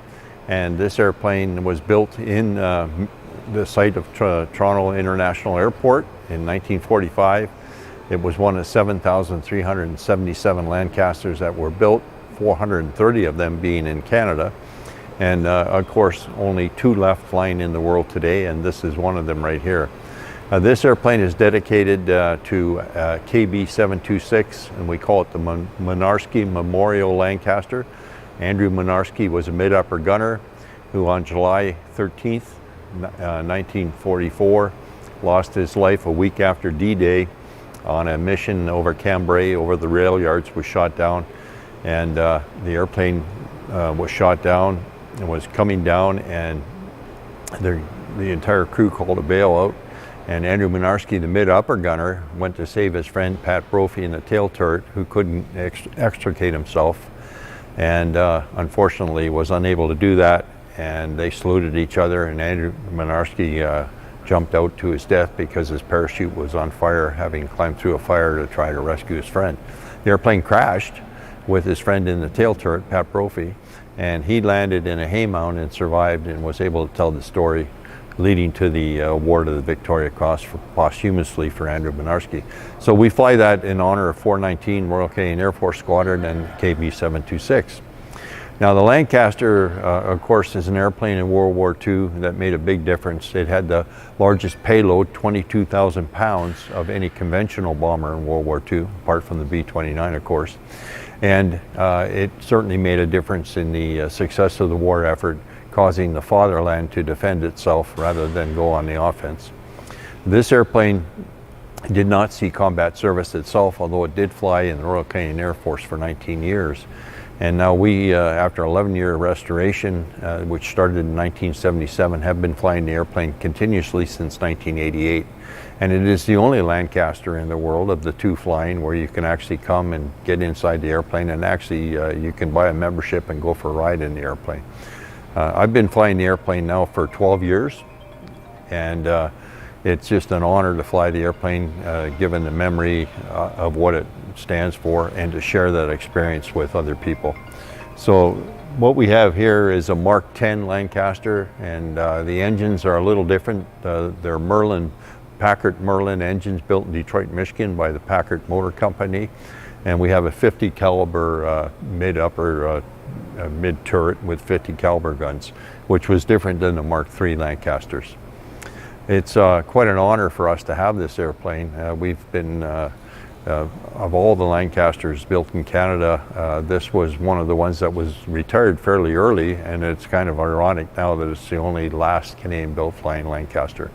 U: And this airplane was built in the site of Toronto International Airport in 1945. It was one of 7,377 Lancasters that were built, 430 of them being in Canada. And of course, only 2 left flying in the world today, and this is one of them right here. This airplane is dedicated to KB 726, and we call it the Mynarski Memorial Lancaster. Andrew Mynarski was a mid-upper gunner who on July 13th, 1944, lost his life a week after D-Day on a mission over Cambrai, over the rail yards, was shot down. And the airplane was shot down and was coming down, and the entire crew called a bailout. And Andrew Mynarski, the mid-upper gunner, went to save his friend Pat Brophy in the tail turret, who couldn't extricate himself, and unfortunately was unable to do that. And they saluted each other, and Andrew Mynarski jumped out to his death because his parachute was on fire, having climbed through a fire to try to rescue his friend. The airplane crashed with his friend in the tail turret, Pat Brophy, and he landed in a haymound and survived and was able to tell the story, leading to the award of the Victoria Cross posthumously for Andrew Mynarski. So we fly that in honor of 419 Royal Canadian Air Force Squadron and KB 726. Now the Lancaster, of course, is an airplane in World War II that made a big difference. It had the largest payload, 22,000 pounds, of any conventional bomber in World War II, apart from the B-29, of course. And it certainly made a difference in the success of the war effort, causing the fatherland to defend itself rather than go on the offense. This airplane did not see combat service itself, although it did fly in the Royal Canadian Air Force for 19 years. And now we, after 11-year restoration, which started in 1977, have been flying the airplane continuously since 1988. And it is the only Lancaster in the world of the 2 flying where you can actually come and get inside the airplane, and actually you can buy a membership and go for a ride in the airplane. I've been flying the airplane now for 12 years, and it's just an honor to fly the airplane, given the memory of what it stands for, and to share that experience with other people. So what we have here is a Mark 10 Lancaster, and the engines are a little different. They're Packard Merlin engines built in Detroit, Michigan by the Packard Motor Company, and we have a 50 caliber mid-turret with 50 caliber guns, which was different than the Mark III Lancasters. It's quite an honor for us to have this airplane. We've been, of all the Lancasters built in Canada, this was one of the ones that was retired fairly early, and it's kind of ironic now that it's the only last Canadian built flying Lancaster.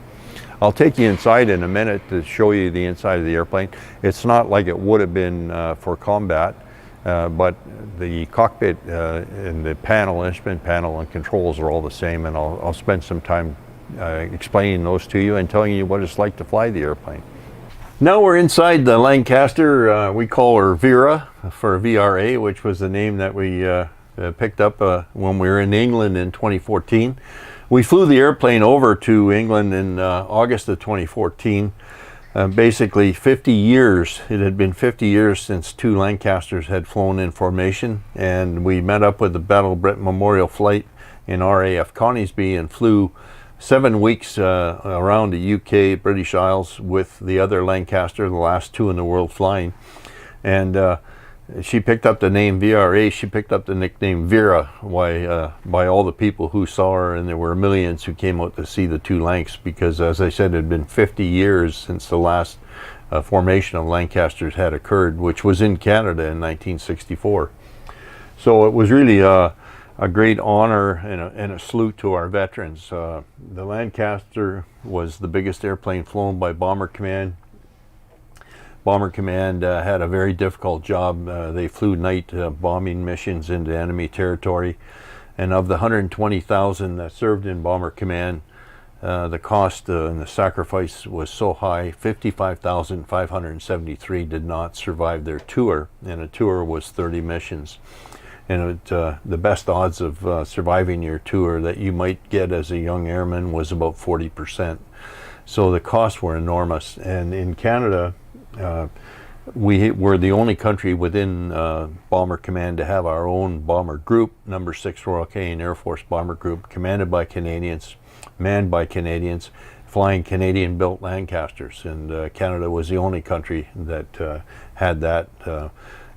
U: I'll take you inside in a minute to show you the inside of the airplane. It's not like it would have been for combat, but the cockpit and the panel, instrument panel and controls are all the same, and I'll spend some time explaining those to you and telling you what it's like to fly the airplane. Now we're inside the Lancaster. We call her Vera for VRA, which was the name that we picked up when we were in England in 2014. We flew the airplane over to England in August of 2014. Basically 50 years, it had been 50 years since 2 Lancasters had flown in formation, and we met up with the Battle of Britain Memorial Flight in RAF Conisbee and flew 7 weeks around the UK, British Isles with the other Lancaster, the last 2 in the world flying. And she picked up the name VRA, she picked up the nickname Vera by all the people who saw her, and there were millions who came out to see the 2 Lancs because, as I said, it had been 50 years since the last formation of Lancasters had occurred, which was in Canada in 1964. So it was really a great honor and a salute to our veterans. The Lancaster was the biggest airplane flown by Bomber Command. Bomber Command had a very difficult job. They flew night bombing missions into enemy territory, and of the 120,000 that served in Bomber Command, the cost and the sacrifice was so high. 55,573 did not survive their tour, and a tour was 30 missions. And the best odds of surviving your tour that you might get as a young airman was about 40%. So the costs were enormous. And in Canada, we were the only country within Bomber Command to have our own bomber group, number 6 Royal Canadian Air Force Bomber Group, commanded by Canadians, manned by Canadians, flying Canadian-built Lancasters. And Canada was the only country that had that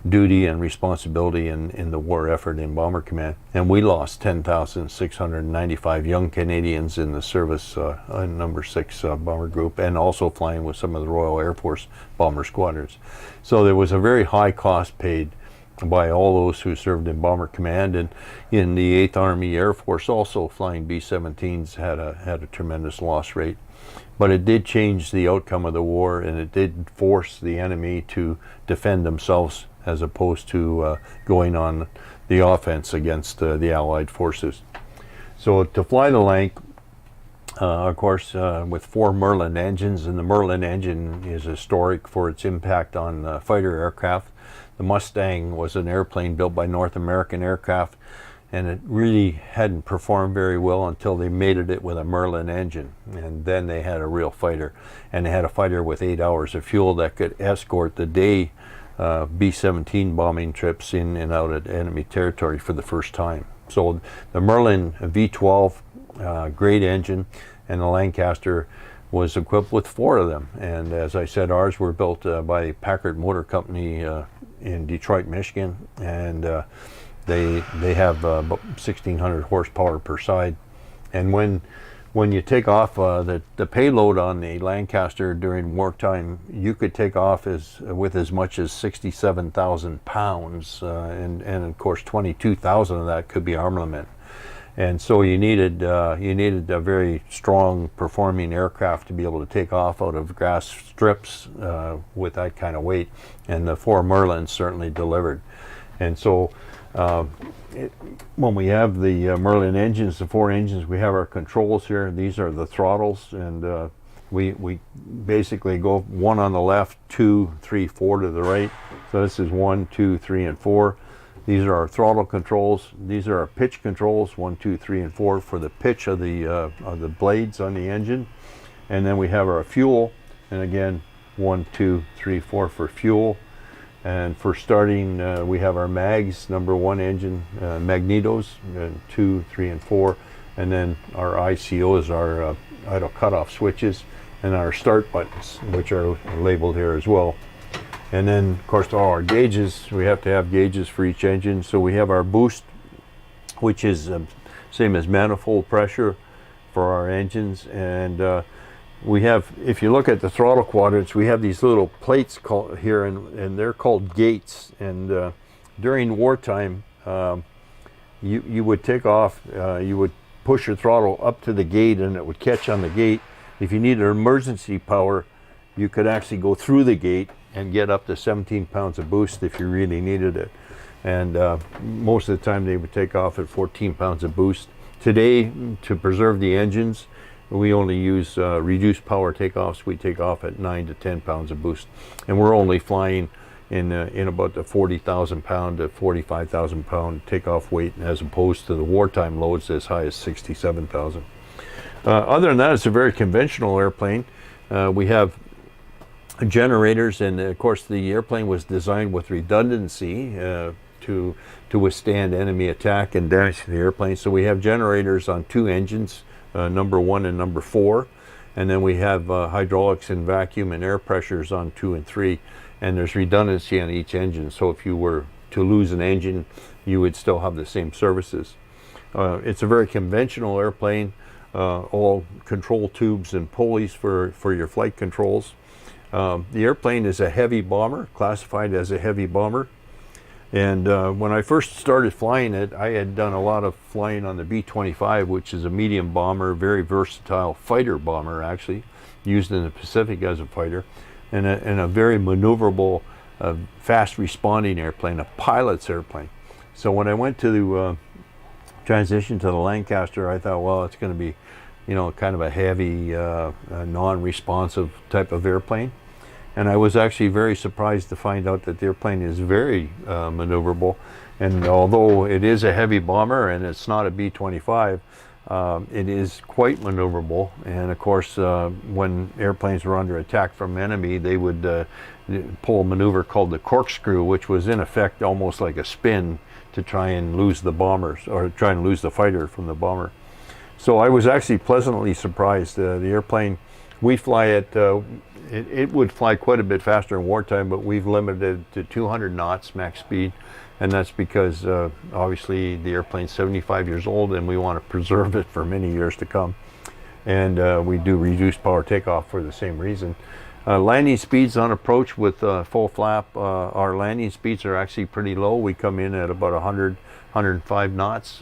U: duty and responsibility in the war effort in Bomber Command. And we lost 10,695 young Canadians in the service in number 6 Bomber Group, and also flying with some of the Royal Air Force bomber squadrons. So there was a very high cost paid by all those who served in Bomber Command, and in the 8th Army Air Force also flying B-17s had a tremendous loss rate. But it did change the outcome of the war, and it did force the enemy to defend themselves as opposed to going on the offense against the Allied forces. So to fly the Lank, of course, with 4 Merlin engines, and the Merlin engine is historic for its impact on fighter aircraft. The Mustang was an airplane built by North American Aircraft, and it really hadn't performed very well until they mated it with a Merlin engine, and then they had a real fighter. And they had a fighter with 8 hours of fuel that could escort the day B-17 bombing trips in and out of enemy territory for the first time. So the Merlin V12, great engine, and the Lancaster was equipped with 4 of them. And as I said, ours were built by Packard Motor Company in Detroit, Michigan, and they have about 1,600 horsepower per side. And when you take off the payload on the Lancaster during wartime, you could take off with as much as 67,000 pounds, and of course 22,000 of that could be armament. And so you needed a very strong performing aircraft to be able to take off out of grass strips with that kind of weight, and the 4 Merlins certainly delivered. And so when we have the Merlin engines, the 4 engines, we have our controls here. These are the throttles, and we basically go 1 on the left, 2, 3, 4 to the right. So this is 1, 2, 3, and 4. These are our throttle controls. These are our pitch controls, 1, 2, 3, and 4 for the pitch of the blades on the engine. And then we have our fuel, and again, 1, 2, 3, 4 for fuel. And for starting, we have our mags, number 1 engine, magnetos, 2, 3, and 4. And then our ICOs, our idle cutoff switches, and our start buttons, which are labeled here as well. And then, of course, all our gauges, we have to have gauges for each engine. So we have our boost, which is same as manifold pressure for our engines. And we have, if you look at the throttle quadrants, we have these little plates called here, and they're called gates. And during wartime, you would take off, you would push your throttle up to the gate, and it would catch on the gate. If you needed emergency power, you could actually go through the gate and get up to 17 pounds of boost if you really needed it. And most of the time they would take off at 14 pounds of boost. Today, to preserve the engines, we only use reduced power takeoffs. We take off at 9 to 10 pounds of boost. And we're only flying in about the 40,000 pound to 45,000 pound takeoff weight, as opposed to the wartime loads as high as 67,000. Other than that, it's a very conventional airplane. We have generators, and of course the airplane was designed with redundancy to withstand enemy attack and damage to the airplane. So we have generators on 2 engines, number 1 and number 4, and then we have hydraulics and vacuum and air pressures on 2 and 3, and there's redundancy on each engine. So if you were to lose an engine, you would still have the same services. It's a very conventional airplane, all control tubes and pulleys for your flight controls. The airplane is a heavy bomber, classified as a heavy bomber. And when I first started flying it, I had done a lot of flying on the B-25, which is a medium bomber, very versatile fighter bomber, actually, used in the Pacific as a fighter, and a very maneuverable, fast responding airplane, a pilot's airplane. So when I went to transition to the Lancaster, I thought, well, it's going to be, kind of a heavy, non-responsive type of airplane. And I was actually very surprised to find out that the airplane is very maneuverable. And although it is a heavy bomber and it's not a B-25, it is quite maneuverable. And of course, when airplanes were under attack from enemy, they would pull a maneuver called the corkscrew, which was in effect almost like a spin to try and lose the bombers, or try and lose the fighter from the bomber. So I was actually pleasantly surprised. The airplane, we fly it, it would fly quite a bit faster in wartime, but we've limited it to 200 knots max speed. And that's because obviously the airplane's 75 years old and we want to preserve it for many years to come. And we do reduced power takeoff for the same reason. Landing speeds on approach with full flap, our landing speeds are actually pretty low. We come in at about 100, 105 knots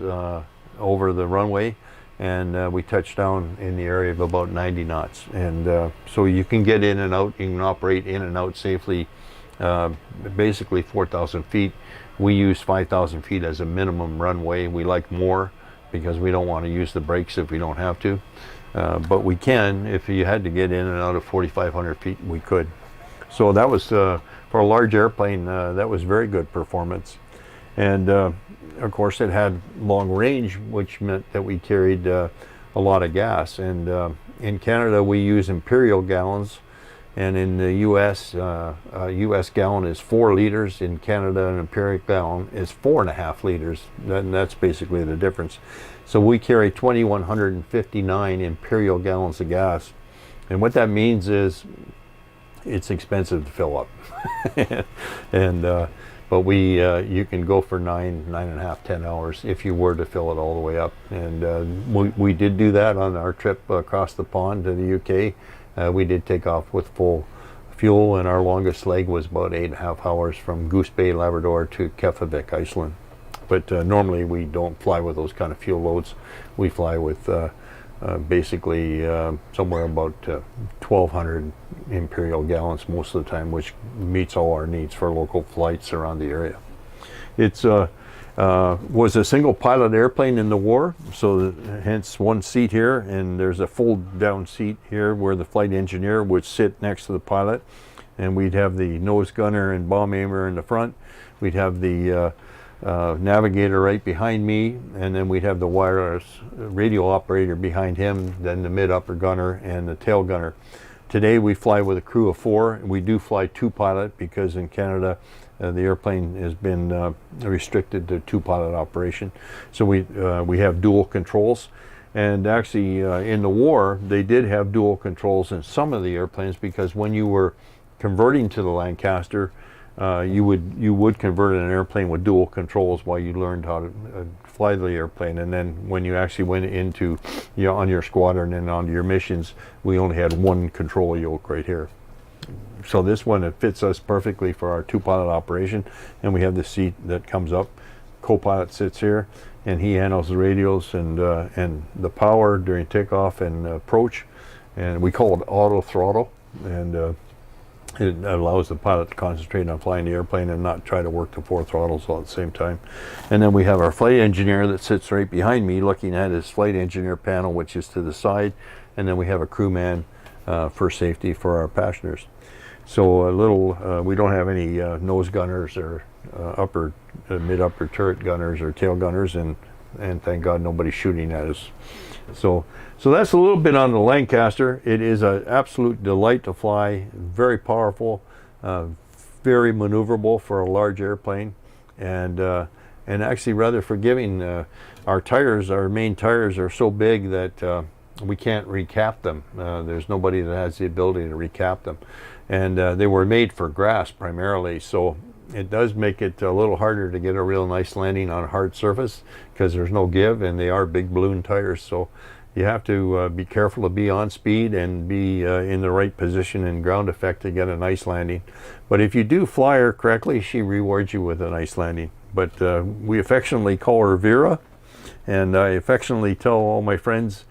U: over the runway, and we touch down in the area of about 90 knots. And so you can get in and out, you can operate in and out safely, basically 4,000 feet. We use 5,000 feet as a minimum runway. We like more because we don't want to use the brakes if we don't have to. But we can, if you had to get in and out of 4,500 feet, we could. So that was, for a large airplane, that was very good performance. And of course it had long range, which meant that we carried a lot of gas. And in Canada we use imperial gallons, and in the US, a US gallon is 4 liters. In Canada, an imperial gallon is 4.5 liters. And that's basically the difference. So we carry 2,159 imperial gallons of gas. And what that means is it's expensive to fill up. And but you can go for 9.5, 10 hours if you were to fill it all the way up. And we did do that on our trip across the pond to the UK. We did take off with full fuel, and our longest leg was about 8.5 hours from Goose Bay, Labrador to Keflavik, Iceland. But normally we don't fly with those kind of fuel loads. We fly with basically somewhere about 1,200 imperial gallons most of the time, which meets all our needs for local flights around the area. It's was a single pilot airplane in the war, so hence one seat here, and there's a fold down seat here where the flight engineer would sit next to the pilot, and we'd have the nose gunner and bomb aimer in the front. We'd have the navigator right behind me, and then we'd have the wireless radio operator behind him, then the mid-upper gunner and the tail gunner. Today we fly with a crew of 4. We do fly 2 pilot because in Canada the airplane has been restricted to 2 pilot operation. So we have dual controls, and actually in the war they did have dual controls in some of the airplanes, because when you were converting to the Lancaster, you would convert an airplane with dual controls while you learned how to fly the airplane, and then when you actually went into on your squadron and onto your missions, we only had one control yoke right here. So this one, it fits us perfectly for our 2 pilot operation, and we have the seat that comes up. Co-pilot sits here, and he handles the radios and the power during takeoff and approach, and we call it auto throttle, and it allows the pilot to concentrate on flying the airplane and not try to work the 4 throttles all at the same time. And then we have our flight engineer that sits right behind me looking at his flight engineer panel, which is to the side, and then we have a crewman for safety for our passengers. So we don't have any nose gunners or mid-upper turret gunners or tail gunners, and thank God nobody's shooting at us. So that's a little bit on the Lancaster. It is an absolute delight to fly, very powerful, very maneuverable for a large airplane, and actually rather forgiving. Our main tires are so big that we can't recap them. There's nobody that has the ability to recap them. And they were made for grass primarily, so it does make it a little harder to get a real nice landing on a hard surface because there's no give, and they are big balloon tires, so you have to be careful to be on speed and be in the right position and ground effect to get a nice landing. But if you do fly her correctly, she rewards you with a nice landing. But we affectionately call her Vera, and I affectionately tell all my friends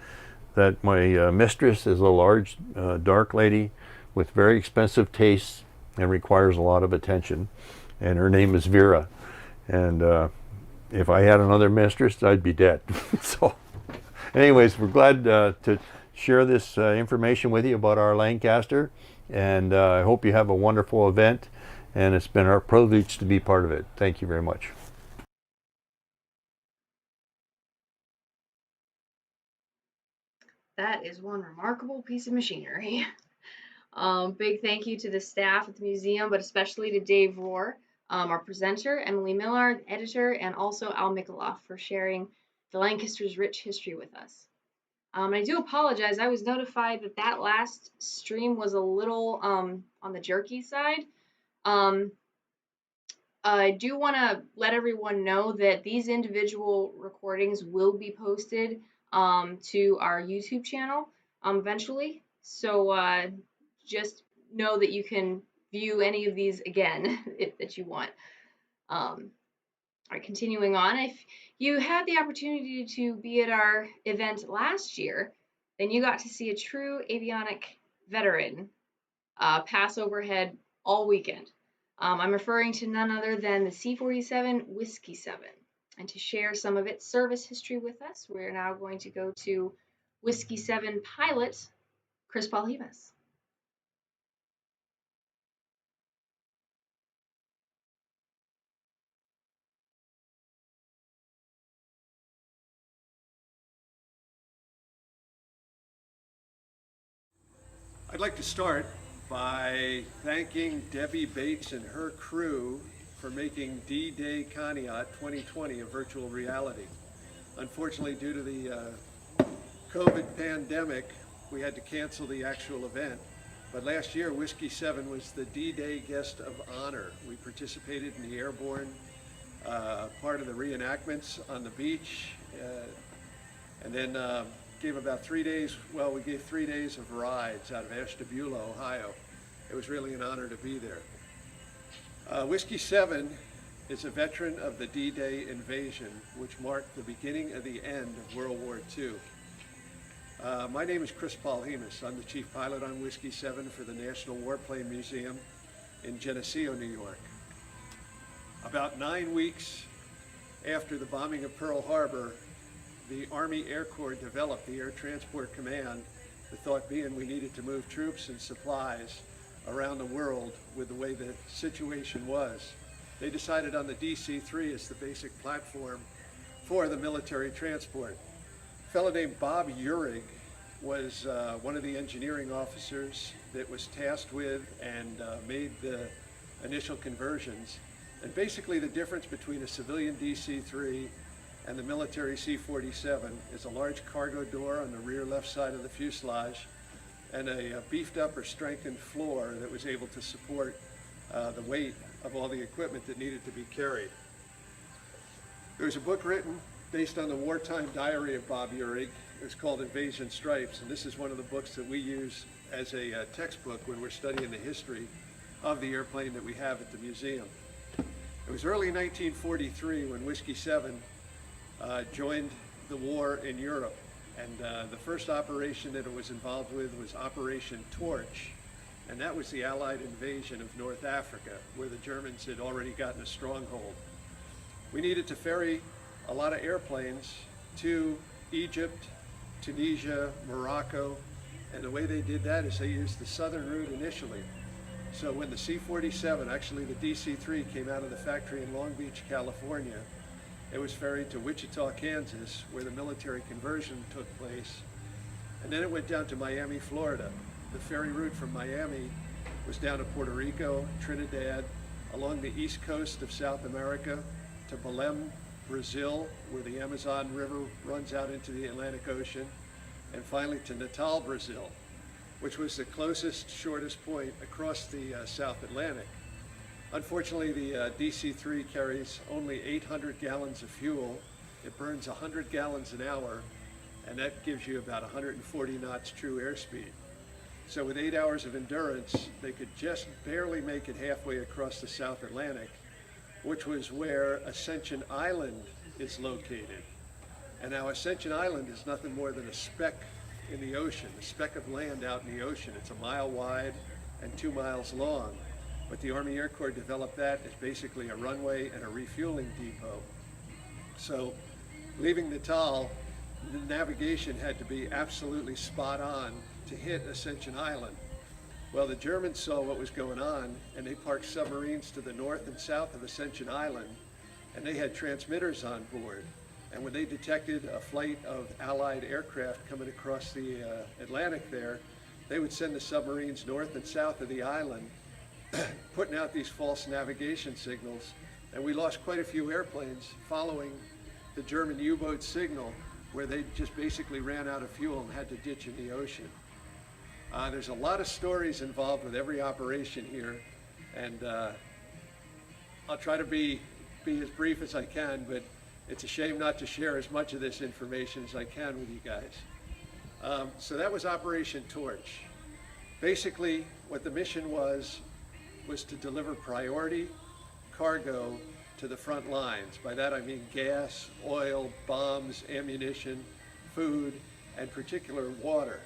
U: that my mistress is a large, dark lady with very expensive tastes and requires a lot of attention, and her name is Vera. And if I had another mistress, I'd be dead. So anyways, we're glad to share this information with you about our Lancaster, and I hope you have a wonderful event, and it's been our privilege to be part of it. Thank you very much.
A: That is one remarkable piece of machinery. Big thank you to the staff at the museum, but especially to Dave Rohr, our presenter, Emily Millard, editor, and also Al Mikaloff for sharing the Lancaster's rich history with us. I do apologize. I was notified that that last stream was a little on the jerky side. I do want to let everyone know that these individual recordings will be posted to our YouTube channel eventually. So just know that you can view any of these again that you want. All right, continuing on. If you had the opportunity to be at our event last year, then you got to see a true avionic veteran pass overhead all weekend. I'm referring to none other than the C-47 Whiskey 7. And to share some of its service history with us, we're now going to go to Whiskey 7 pilot Chris Palhimas.
B: I'd like to start by thanking Debbie Bates and her crew for making D-Day Conneaut 2020 a virtual reality. Unfortunately, due to the COVID pandemic, we had to cancel the actual event. But last year, Whiskey 7 was the D-Day guest of honor. We participated in the airborne part of the reenactments on the beach, and then gave about 3 days, well, we gave 3 days of rides out of Ashtabula, Ohio. It was really an honor to be there. Whiskey 7 is a veteran of the D-Day invasion, which marked the beginning of the end of World War II. My name is Chris Palhimas. I'm the chief pilot on Whiskey 7 for the National Warplane Museum in Geneseo, New York. About 9 weeks after the bombing of Pearl Harbor, the Army Air Corps developed the Air Transport Command, the thought being we needed to move troops and supplies around the world with the way the situation was. They decided on the DC-3 as the basic platform for the military transport. A fellow named Bob Uhrig was one of the engineering officers that was tasked with and made the initial conversions. And basically the difference between a civilian DC-3 and the military C-47 is a large cargo door on the rear left side of the fuselage and a beefed up or strengthened floor that was able to support the weight of all the equipment that needed to be carried. There was a book written based on the wartime diary of Bob Uhrig. It was called Invasion Stripes, and this is one of the books that we use as a textbook when we're studying the history of the airplane that we have at the museum. It was early 1943 when Whiskey 7 joined the war in Europe, and the first operation that it was involved with was Operation Torch, and that was the Allied invasion of North Africa, where the Germans had already gotten a stronghold. We needed to ferry a lot of airplanes to Egypt, Tunisia, Morocco, and the way they did that is they used the southern route initially. So when the C-47, actually the DC-3, came out of the factory in Long Beach, California, it was ferried to Wichita, Kansas, where the military conversion took place. And then it went down to Miami, Florida. The ferry route from Miami was down to Puerto Rico, Trinidad, along the east coast of South America, to Belém, Brazil, where the Amazon River runs out into the Atlantic Ocean, and finally to Natal, Brazil, which was the closest, shortest point across the South Atlantic. Unfortunately, the DC-3 carries only 800 gallons of fuel. It burns 100 gallons an hour, and that gives you about 140 knots true airspeed. So with 8 hours of endurance, they could just barely make it halfway across the South Atlantic, which was where Ascension Island is located. And now Ascension Island is nothing more than a speck in the ocean, a speck of land out in the ocean. It's a mile wide and 2 miles long. But the Army Air Corps developed that as basically a runway and a refueling depot. So leaving Natal, the navigation had to be absolutely spot on to hit Ascension Island. Well, the Germans saw what was going on, and they parked submarines to the north and south of Ascension Island, and they had transmitters on board. And when they detected a flight of Allied aircraft coming across the Atlantic there, they would send the submarines north and south of the island, putting out these false navigation signals. And we lost quite a few airplanes following the German U-boat signal, where they just basically ran out of fuel and had to ditch in the ocean. There's a lot of stories involved with every operation here, and I'll try to be as brief as I can, but it's a shame not to share as much of this information as I can with you guys. So that was Operation Torch. Basically, what the mission was to deliver priority cargo to the front lines. By that I mean gas, oil, bombs, ammunition, food, and particular water.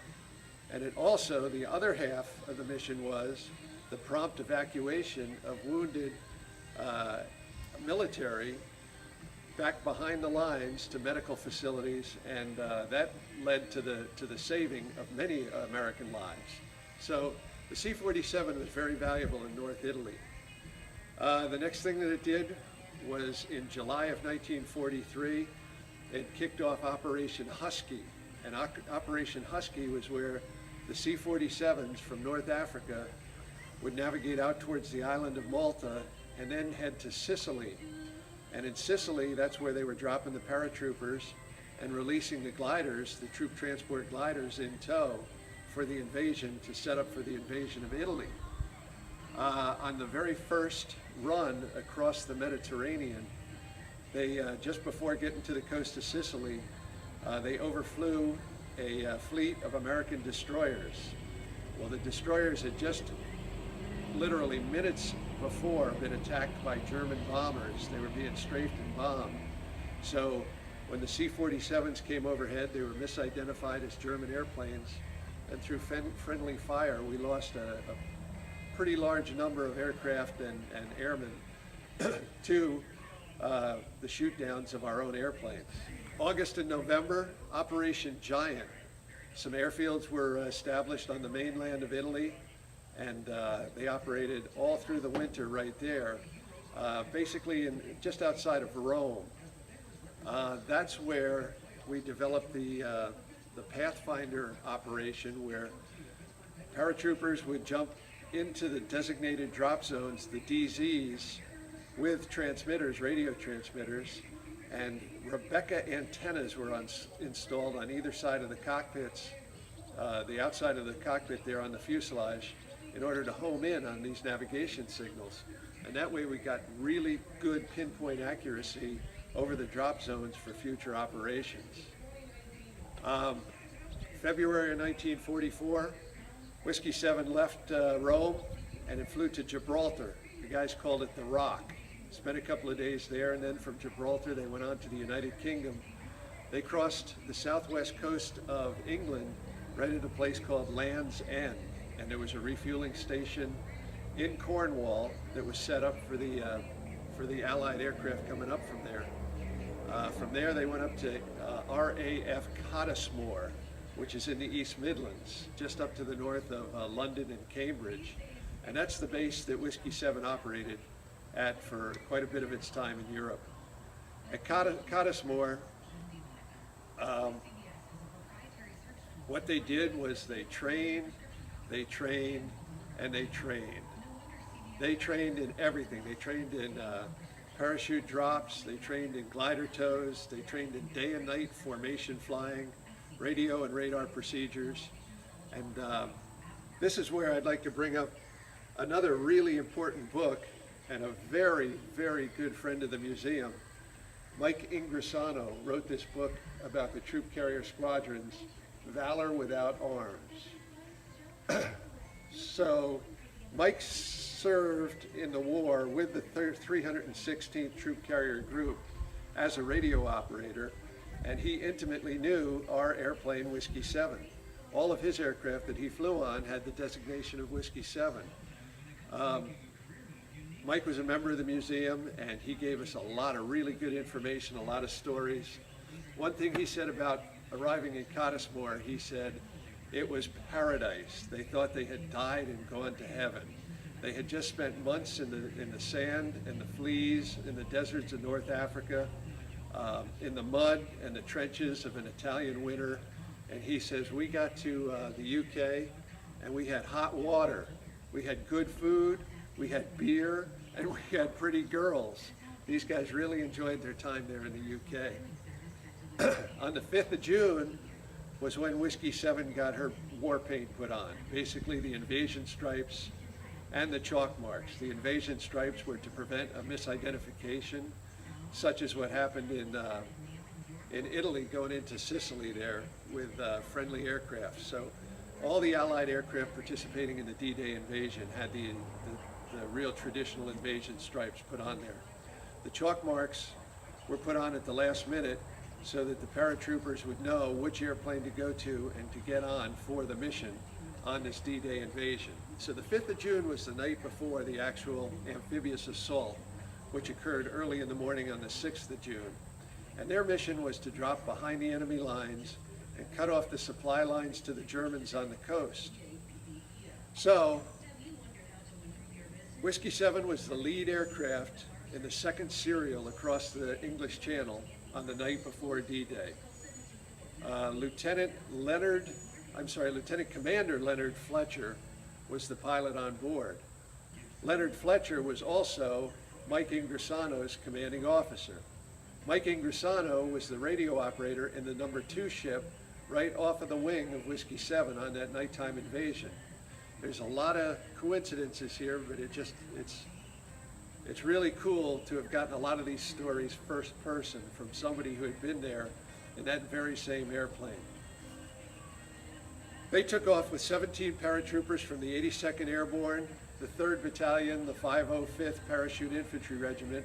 B: And it also, the other half of the mission was the prompt evacuation of wounded military back behind the lines to medical facilities, and that led to the saving of many American lives. So the C-47 was very valuable in North Italy. The next thing that it did was in July of 1943, it kicked off Operation Husky. And Operation Husky was where the C-47s from North Africa would navigate out towards the island of Malta and then head to Sicily. And in Sicily, that's where they were dropping the paratroopers and releasing the gliders, the troop transport gliders, in tow for the invasion, to set up for the invasion of Italy. On the very first run across the Mediterranean, they, just before getting to the coast of Sicily, they overflew a fleet of American destroyers. Well, the destroyers had just literally minutes before been attacked by German bombers. They were being strafed and bombed. So when the C-47s came overhead, they were misidentified as German airplanes, and through friendly fire, we lost a pretty large number of aircraft and airmen to the shoot downs of our own airplanes. August and November, Operation Giant. Some airfields were established on the mainland of Italy, and they operated all through the winter right there, basically just outside of Rome. That's where we developed the Pathfinder operation, where paratroopers would jump into the designated drop zones, the DZs, with transmitters, radio transmitters, and Rebecca antennas were installed on either side of the cockpits, the outside of the cockpit there on the fuselage, in order to home in on these navigation signals. And that way we got really good pinpoint accuracy over the drop zones for future operations. February of 1944, Whiskey 7 left Rome, and it flew to Gibraltar. The guys called it the Rock. Spent a couple of days there, and then from Gibraltar they went on to the United Kingdom. They crossed the southwest coast of England right at a place called Land's End, and there was a refueling station in Cornwall that was set up for the Allied aircraft coming up from there. From there they went up to RAF Cottesmore, which is in the East Midlands, just up to the north of London and Cambridge. And that's the base that Whiskey 7 operated at for quite a bit of its time in Europe. At Cottesmore, what they did was they trained, and they trained. They trained in everything. They trained in parachute drops, they trained in glider tows, they trained in day and night formation flying, radio and radar procedures. And this is where I'd like to bring up another really important book, and a very, very good friend of the museum. Mike Ingressano wrote this book about the troop carrier squadrons, Valor Without Arms. So Mike served in the war with the 316th Troop Carrier Group as a radio operator, and he intimately knew our airplane Whiskey 7. All of his aircraft that he flew on had the designation of Whiskey 7. Mike was a member of the museum, and he gave us a lot of really good information, a lot of stories. One thing he said about arriving in Cottesmore, he said it was paradise. They thought they had died and gone to heaven. They had just spent months in the sand and the fleas in the deserts of North Africa, in the mud and the trenches of an Italian winter. And he says, we got to the UK and we had hot water, we had good food, we had beer, and we had pretty girls. These guys really enjoyed their time there in the UK. On the 5th of June was when Whiskey 7 got her war paint put on. Basically the invasion stripes and the chalk marks. The invasion stripes were to prevent a misidentification, such as what happened in Italy going into Sicily there with friendly aircraft. So all the Allied aircraft participating in the D-Day invasion had the real traditional invasion stripes put on there. The chalk marks were put on at the last minute so that the paratroopers would know which airplane to go to and to get on for the mission on this D-Day invasion. So the 5th of June was the night before the actual amphibious assault, which occurred early in the morning on the 6th of June. And their mission was to drop behind the enemy lines and cut off the supply lines to the Germans on the coast. So, Whiskey 7 was the lead aircraft in the second serial across the English Channel on the night before D-Day. Lieutenant Commander Leonard Fletcher was the pilot on board. Leonard Fletcher was also Mike Ingressano's commanding officer. Mike Ingressano was the radio operator in the number 2 ship right off of the wing of Whiskey 7 on that nighttime invasion. There's a lot of coincidences here, but it's really cool to have gotten a lot of these stories first person from somebody who had been there in that very same airplane. They took off with 17 paratroopers from the 82nd Airborne, the 3rd Battalion, the 505th Parachute Infantry Regiment,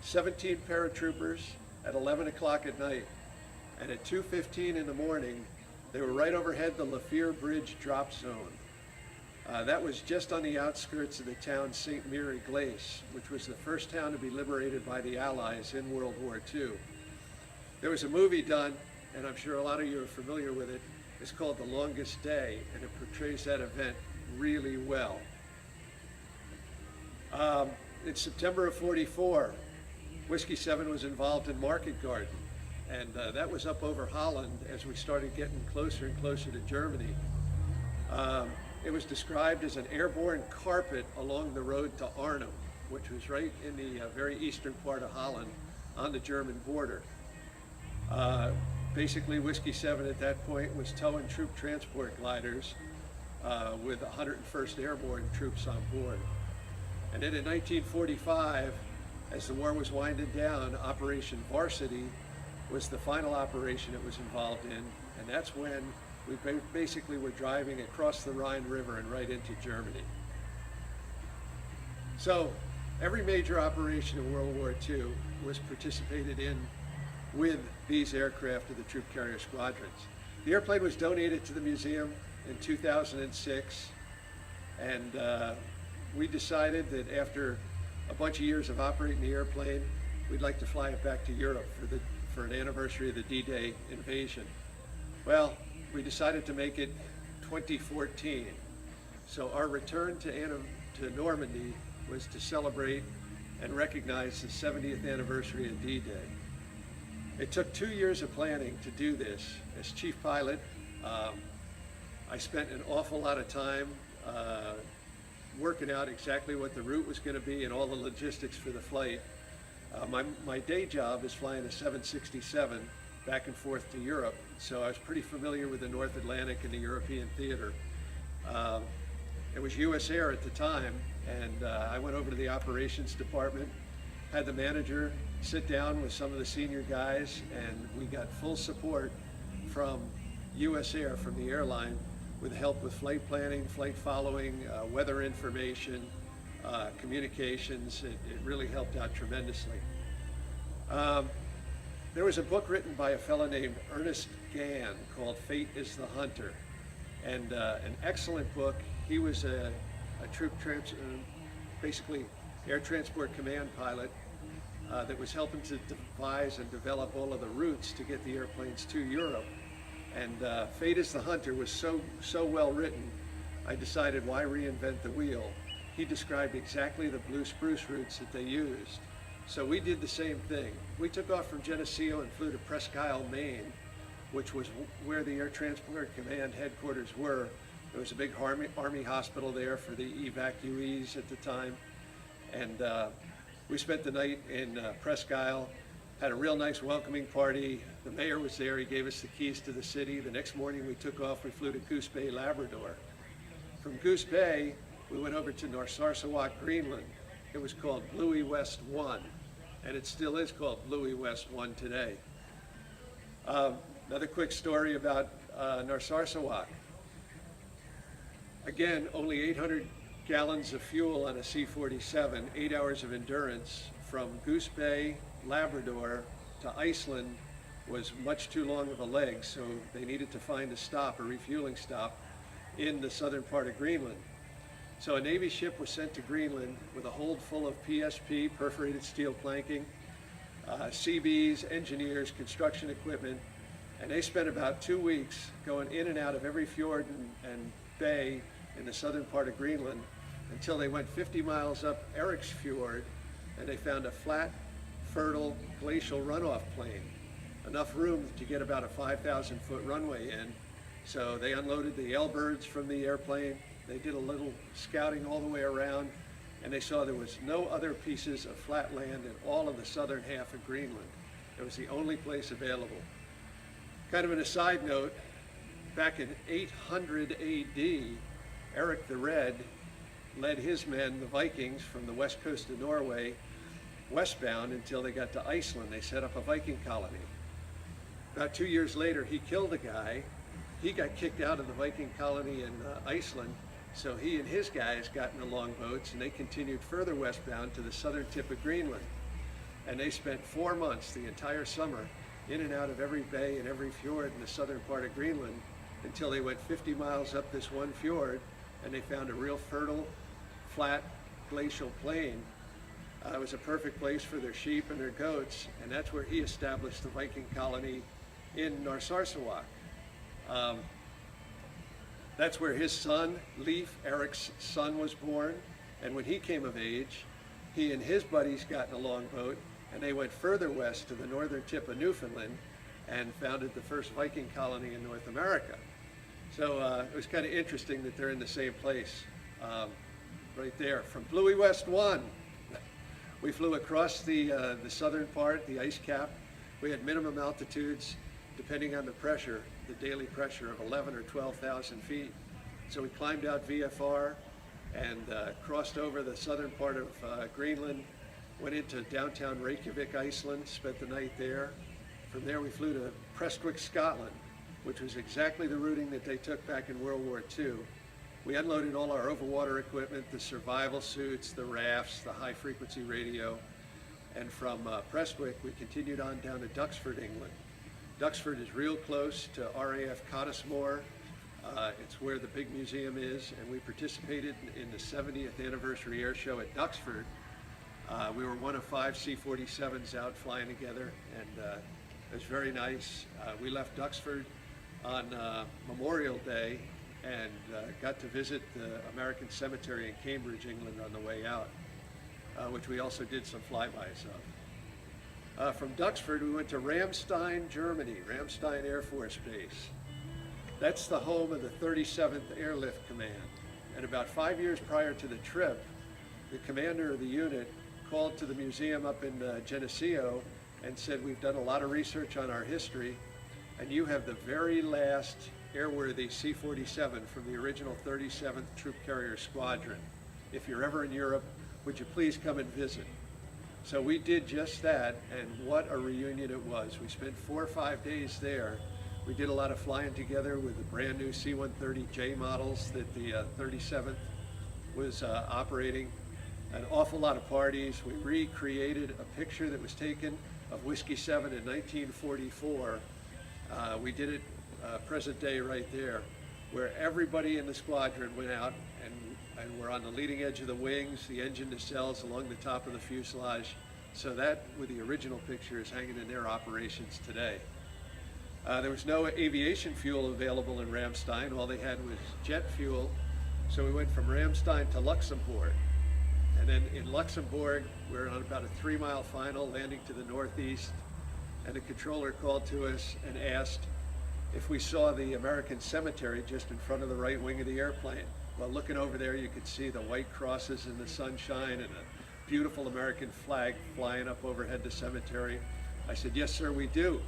B: 17 paratroopers at 11 o'clock at night. And at 2:15 in the morning, they were right overhead the Lafier Bridge drop zone. That was just on the outskirts of the town St. Mary Glace, which was the first town to be liberated by the Allies in World War II. There was a movie done, and I'm sure a lot of you are familiar with it. It's called The Longest Day, and it portrays that event really well. In September of '44, Whiskey 7 was involved in Market Garden, and that was up over Holland as we started getting closer and closer to Germany. It was described as an airborne carpet along the road to Arnhem, which was right in the very eastern part of Holland on the German border. Basically, Whiskey 7 at that point was towing troop transport gliders with 101st Airborne troops on board. And then in 1945, as the war was winding down, Operation Varsity was the final operation it was involved in, and that's when we basically were driving across the Rhine River and right into Germany. So every major operation in World War II was participated in with these aircraft of the troop carrier squadrons. The airplane was donated to the museum in 2006, and we decided that after a bunch of years of operating the airplane, we'd like to fly it back to Europe for an anniversary of the D-Day invasion. Well, we decided to make it 2014. So our return to Normandy was to celebrate and recognize the 70th anniversary of D-Day. It took 2 years of planning to do this. As chief pilot, I spent an awful lot of time working out exactly what the route was going to be and all the logistics for the flight. My day job is flying a 767 back and forth to Europe, so I was pretty familiar with the North Atlantic and the European theater. It was US Air at the time, and I went over to the operations department, had the manager sit down with some of the senior guys, and we got full support from US Air, from the airline, with help with flight planning, flight following, weather information, communications. It really helped out tremendously. There was a book written by a fellow named Ernest Gann called Fate is the Hunter, and an excellent book. He was a troop basically air transport command pilot that was helping to devise and develop all of the routes to get the airplanes to Europe. And Fate is the Hunter was so well written, I decided, why reinvent the wheel? He described exactly the blue spruce routes that they used. So we did the same thing. We took off from Geneseo and flew to Presque Isle, Maine, which was where the Air Transport Command headquarters were. There was a big army hospital there for the evacuees at the time. And we spent the night in Presque Isle, had a real nice welcoming party. The mayor was there, he gave us the keys to the city. The next morning we took off, we flew to Goose Bay, Labrador. From Goose Bay, we went over to Narsarsuaq, Greenland. It was called Bluey West 1, and it still is called Bluey West 1 today. Another quick story about Narsarsuaq. Again, only 800 gallons of fuel on a C-47, 8 hours of endurance from Goose Bay, Labrador to Iceland was much too long of a leg, so they needed to find a stop, a refueling stop, in the southern part of Greenland. So a Navy ship was sent to Greenland with a hold full of PSP, perforated steel planking, CBs, engineers, construction equipment, and they spent about 2 weeks going in and out of every fjord and bay in the southern part of Greenland until they went 50 miles up Eric's Fjord and they found a flat, fertile, glacial runoff plain. Enough room to get about a 5,000-foot runway in. So they unloaded the L-birds from the airplane. They did a little scouting all the way around, and they saw there was no other pieces of flat land in all of the southern half of Greenland. It was the only place available. Kind of an aside note, back in 800 AD, Eric the Red led his men, the Vikings, from the west coast of Norway westbound until they got to Iceland. They set up a Viking colony. About 2 years later, he killed a guy. He got kicked out of the Viking colony in Iceland, so he and his guys got in the longboats and they continued further westbound to the southern tip of Greenland. And they spent 4 months, the entire summer, in and out of every bay and every fjord in the southern part of Greenland until they went 50 miles up this one fjord and they found a real fertile, flat, glacial plain. It was a perfect place for their sheep and their goats, and that's where he established the Viking colony in Narsarsuaq. That's where his son, Leif, Eric's son, was born, and when he came of age, he and his buddies got in a longboat and they went further west to the northern tip of Newfoundland and founded the first Viking colony in North America. So it was kind of interesting that they're in the same place right there. From Bluey West 1, we flew across the southern part, the ice cap. We had minimum altitudes, depending on the pressure, the daily pressure of 11 or 12,000 feet. So we climbed out VFR and crossed over the southern part of Greenland, went into downtown Reykjavik, Iceland, spent the night there. From there we flew to Prestwick, Scotland, which was exactly the routing that they took back in World War II. We unloaded all our overwater equipment, the survival suits, the rafts, the high frequency radio, and from Prestwick we continued on down to Duxford, England. Duxford is real close to RAF Cottesmore. It's where the big museum is, and we participated in the 70th anniversary air show at Duxford. We were one of 5 C-47s out flying together, and it was very nice. We left Duxford on Memorial Day and got to visit the American Cemetery in Cambridge, England on the way out, which we also did some flybys of. From Duxford, we went to Ramstein, Germany, Ramstein Air Force Base. That's the home of the 37th Airlift Command. And about 5 years prior to the trip, the commander of the unit called to the museum up in Geneseo and said, "We've done a lot of research on our history, and you have the very last airworthy C-47 from the original 37th Troop Carrier Squadron. If you're ever in Europe, would you please come and visit?" So we did just that, and what a reunion it was. We spent 4 or 5 days there. We did a lot of flying together with the brand new C-130J models that the 37th was operating. An awful lot of parties. We recreated a picture that was taken of Whiskey 7 in 1944. We did it present day right there, where everybody in the squadron went out and were on the leading edge of the wings, the engine nacelles along the top of the fuselage, So that, with the original picture, is hanging in their operations today. There was no aviation fuel available in Ramstein. All they had was jet fuel. So we went from Ramstein to Luxembourg. And then in Luxembourg, we were on about a 3-mile final, landing to the northeast. And the controller called to us and asked if we saw the American cemetery just in front of the right wing of the airplane. Well, looking over there, you could see the white crosses in the sunshine and a beautiful American flag flying up overhead the cemetery. I said, yes, sir, we do.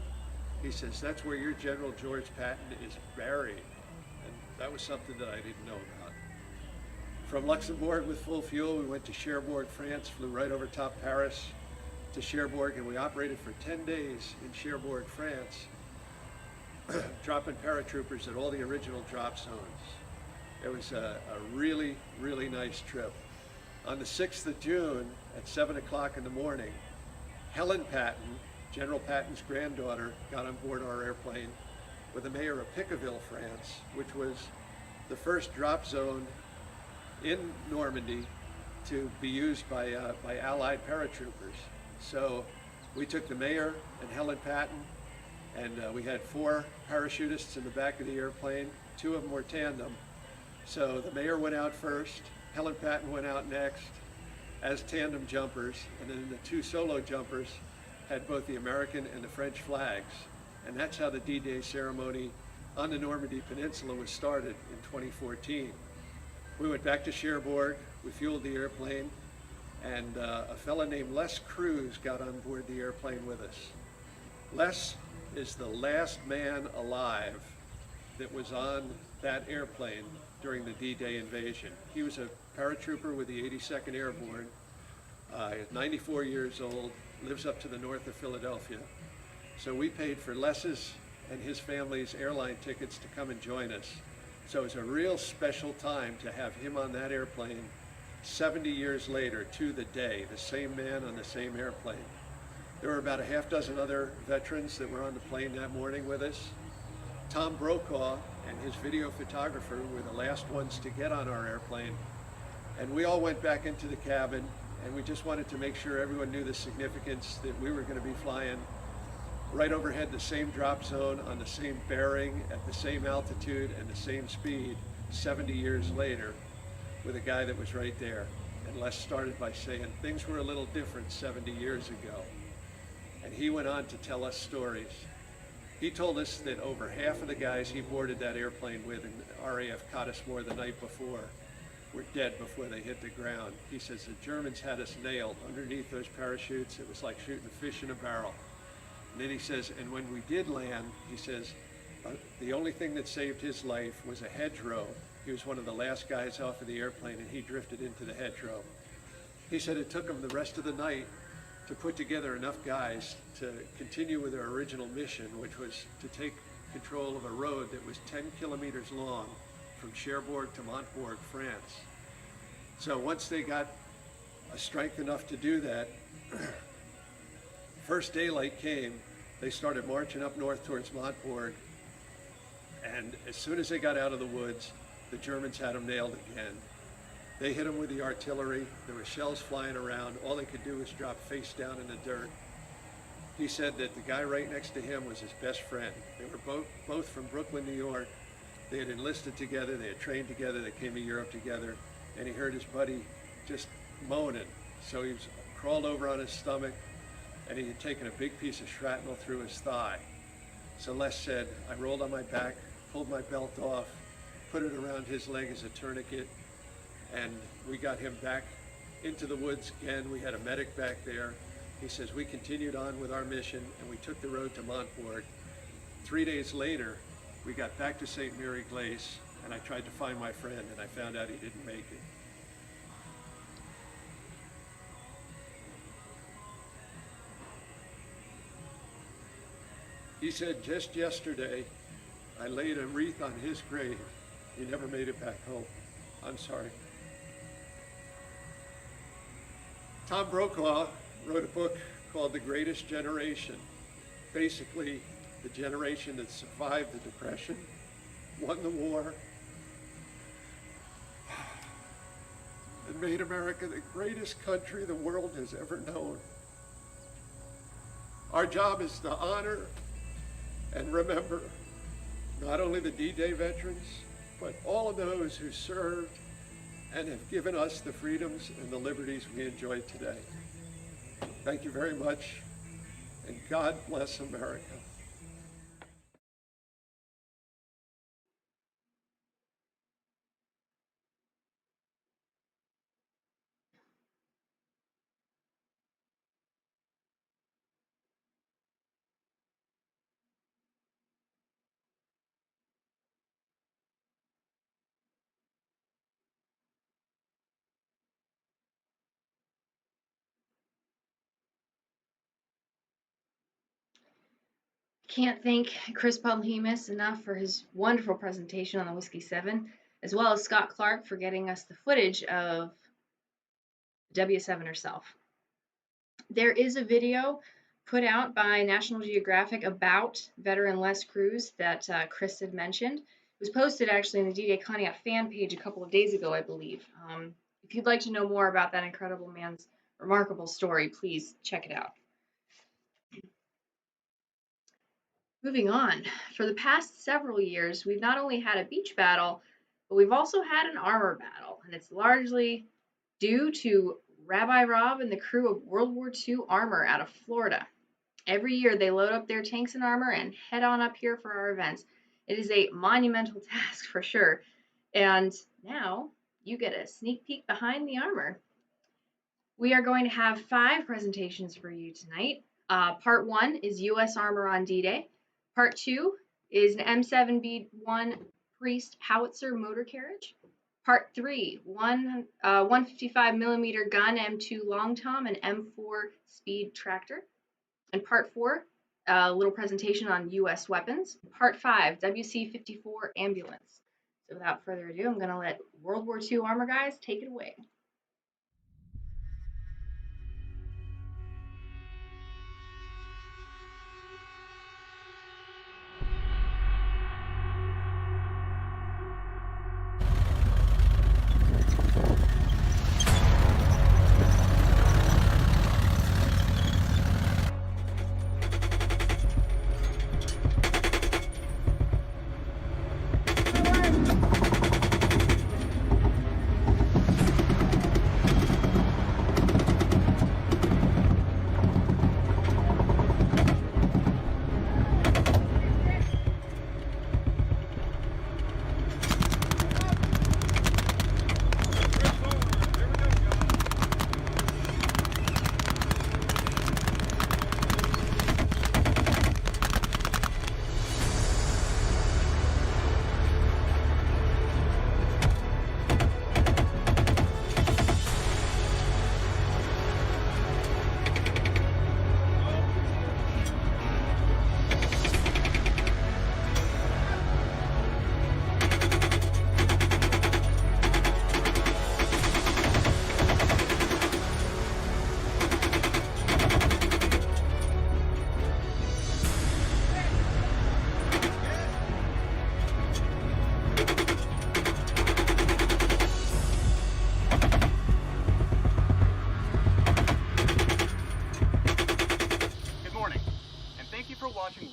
B: He says, that's where your General George Patton is buried. And that was something that I didn't know about. From Luxembourg with full fuel, we went to Cherbourg, France, flew right over top Paris to Cherbourg, and we operated for 10 days in Cherbourg, France, dropping paratroopers at all the original drop zones. It was a really, really nice trip. On the 6th of June at 7 o'clock in the morning, Helen Patton, General Patton's granddaughter, got on board our airplane with the mayor of Picqueville, France, which was the first drop zone in Normandy to be used by Allied paratroopers. So we took the mayor and Helen Patton, and we had 4 parachutists in the back of the airplane. 2 of them were tandem. So the mayor went out first, Helen Patton went out next as tandem jumpers, and then the 2 solo jumpers had both the American and the French flags. And that's how the D-Day ceremony on the Normandy Peninsula was started in 2014. We went back to Cherbourg, we fueled the airplane, and a fella named Les Cruz got on board the airplane with us. Les is the last man alive that was on that airplane during the D-Day invasion. He was a paratrooper with the 82nd Airborne, 94 years old, lives up to the north of Philadelphia. So we paid for Les's and his family's airline tickets to come and join us. So it was a real special time to have him on that airplane 70 years later to the day, the same man on the same airplane. There were about a half dozen other veterans that were on the plane that morning with us. Tom Brokaw and his video photographer were the last ones to get on our airplane. And we all went back into the cabin, and we just wanted to make sure everyone knew the significance that we were going to be flying right overhead the same drop zone on the same bearing at the same altitude and the same speed 70 years later with a guy that was right there. And Les started by saying things were a little different 70 years ago. And he went on to tell us stories. He told us that over half of the guys he boarded that airplane with in RAF Cottesmore the night before were dead before they hit the ground. He says the Germans had us nailed underneath those parachutes. It was like shooting a fish in a barrel. And then he says, and when we did land, he says, the only thing that saved his life was a hedgerow. He was one of the last guys off of the airplane, and he drifted into the hedgerow. He said it took him the rest of the night to put together enough guys to continue with their original mission, which was to take control of a road that was 10 kilometers long from Cherbourg to Montbourg, France. So once they got a strength enough to do that, first daylight came, they started marching up north towards Montbourg, and as soon as they got out of the woods, the Germans had them nailed again. They hit them with the artillery. There were shells flying around. All they could do was drop face down in the dirt. He said that the guy right next to him was his best friend. They were both from Brooklyn, New York. They had enlisted together. They had trained together. They came to Europe together. And he heard his buddy just moaning. So he crawled over on his stomach, and he had taken a big piece of shrapnel through his thigh. So Les said, I rolled on my back, pulled my belt off, put it around his leg as a tourniquet, and we got him back into the woods again. We had a medic back there. He says, we continued on with our mission, and we took the road to Montbourg. 3 days later, we got back to St. Mary Glace, and I tried to find my friend, and I found out he didn't make it. He said, just yesterday, I laid a wreath on his grave. He never made it back home. I'm sorry. Tom Brokaw wrote a book called The Greatest Generation. Basically, the generation that survived the Depression, won the war, and made America the greatest country the world has ever known. Our job is to honor and remember not only the D-Day veterans, but all of those who served and have given us the freedoms and the liberties we enjoy today. Thank you very much, and God bless America.
A: Can't thank Chris Palhemus enough for his wonderful presentation on the Whiskey 7, as well as Scott Clark for getting us the footage of W7 herself. There is a video put out by National Geographic about veteran Les Cruz that Chris had mentioned. It was posted actually in the D-Day Conneaut fan page a couple of days ago, I believe. If you'd like to know more about that incredible man's remarkable story, please check it out. Moving on, for the past several years, we've not only had a beach battle, but we've also had an armor battle, and it's largely due to Rabbi Rob and the crew of World War II armor out of Florida. Every year they load up their tanks and armor and head on up here for our events. It is a monumental task for sure, and now you get a sneak peek behind the armor. We are going to have 5 presentations for you tonight. Part 1 is U.S. Armor on D-Day. Part 2 is an M7B1 Priest howitzer motor carriage. Part 3, 155 millimeter gun M2 Long Tom and M4 speed tractor. And Part 4, a little presentation on U.S. weapons. Part 5, WC-54 ambulance. So without further ado, I'm going to let World War II armor guys take it away.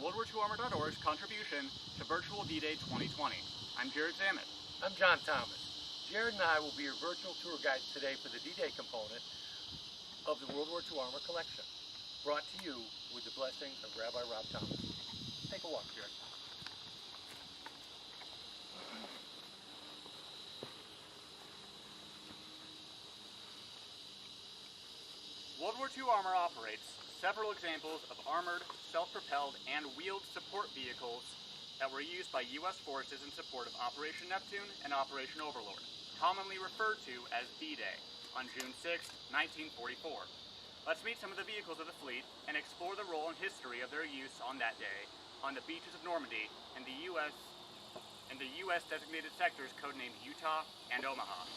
H: WorldWar2Armor.org's contribution to Virtual D-Day 2020. I'm Jared Zammit.
D: I'm John Thomas. Jared and I will be your virtual tour guides today for the D-Day component of the World War II Armor Collection, brought to you with the blessing of Rabbi Rob Thomas. Take a walk, Jared.
H: World War II Armor operates several examples of armored, self-propelled, and wheeled support vehicles that were used by U.S. forces in support of Operation Neptune and Operation Overlord, commonly referred to as D-Day, on June 6, 1944. Let's meet some of the vehicles of the fleet and explore the role and history of their use on that day on the beaches of Normandy and the U.S. designated sectors codenamed Utah and Omaha.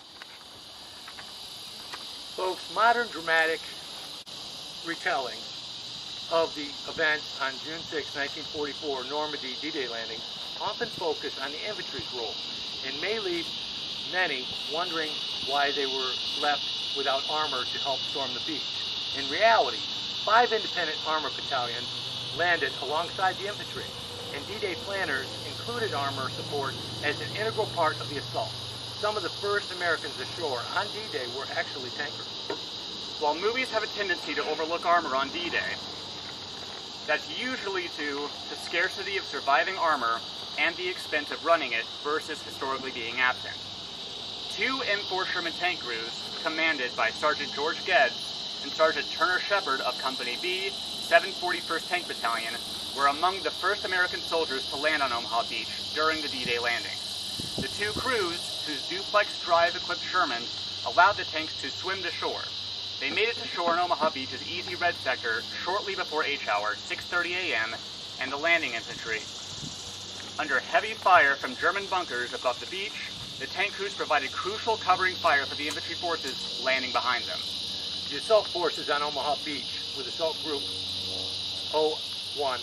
D: Folks, modern dramatic retelling of the event on June 6, 1944 Normandy D-Day landing often focus on the infantry's role and may leave many wondering why they were left without armor to help storm the beach. In reality, 5 independent armor battalions landed alongside the infantry, and D-Day planners included armor support as an integral part of the assault. Some of the first Americans ashore on D-Day were actually tankers.
E: While movies have a tendency to overlook armor on D-Day, that's usually due to scarcity of surviving armor and the expense of running it versus historically being absent. 2 M4 Sherman tank crews, commanded by Sergeant George Geddes and Sergeant Turner Shepard of Company B, 741st Tank Battalion, were among the first American soldiers to land on Omaha Beach during the D-Day landing. The 2 crews, whose duplex drive-equipped Shermans, allowed the tanks to swim to shore. They made it to shore in Omaha Beach's Easy Red sector shortly before H-hour, 6:30 a.m., and the landing infantry. Under heavy fire from German bunkers above the beach, the tank crews provided crucial covering fire for the infantry forces landing behind them.
D: The assault forces on Omaha Beach with Assault Group 01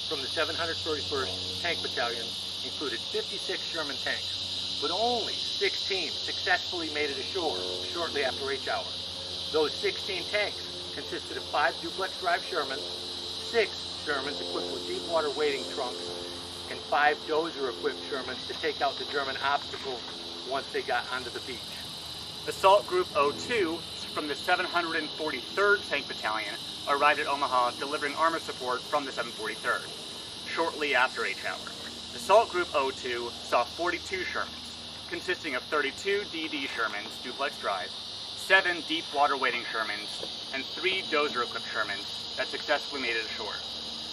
D: from the 731st Tank Battalion included 56 Sherman tanks, but only 16 successfully made it ashore shortly after H-hour. Those 16 tanks consisted of 5 duplex drive Shermans, 6 Shermans equipped with deep water wading trunks, and 5 dozer-equipped Shermans to take out the German obstacles once they got onto the beach.
E: Assault Group 02 from the 743rd Tank Battalion arrived at Omaha delivering armor support from the 743rd, shortly after H-hour. Assault Group 02 saw 42 Shermans, consisting of 32 DD Shermans, duplex drive, 7 deep water wading Shermans, and 3 dozer-equipped Shermans that successfully made it ashore.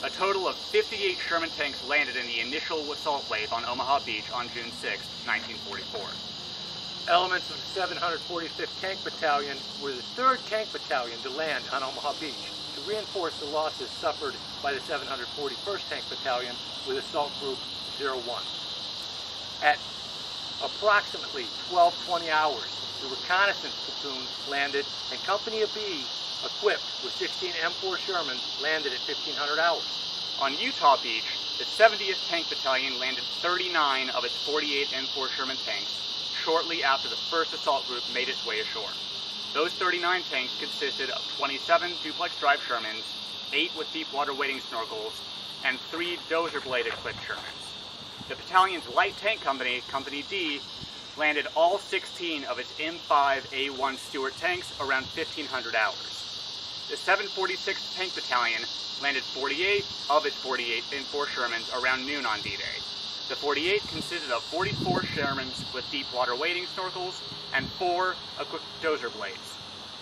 E: A total of 58 Sherman tanks landed in the initial assault wave on Omaha Beach on June 6, 1944.
D: Elements of the 745th Tank Battalion were the 3rd Tank Battalion to land on Omaha Beach to reinforce the losses suffered by the 741st Tank Battalion with Assault Group 01. At approximately 12:20 hours, the reconnaissance platoon landed, and Company B, equipped with 16 M4 Shermans, landed at 1500 hours.
E: On Utah Beach, the 70th Tank Battalion landed 39 of its 48 M4 Sherman tanks shortly after the first assault group made its way ashore. Those 39 tanks consisted of 27 duplex drive Shermans, 8 with deep water wading snorkels, and 3 dozer blade equipped Shermans. The battalion's light tank company, Company D, landed all 16 of its M5A1 Stuart tanks around 1500 hours. The 746th Tank Battalion landed 48 of its 48 M4 Shermans around noon on D-Day. The 48 consisted of 44 Shermans with deep water wading snorkels and 4 equipped dozer blades.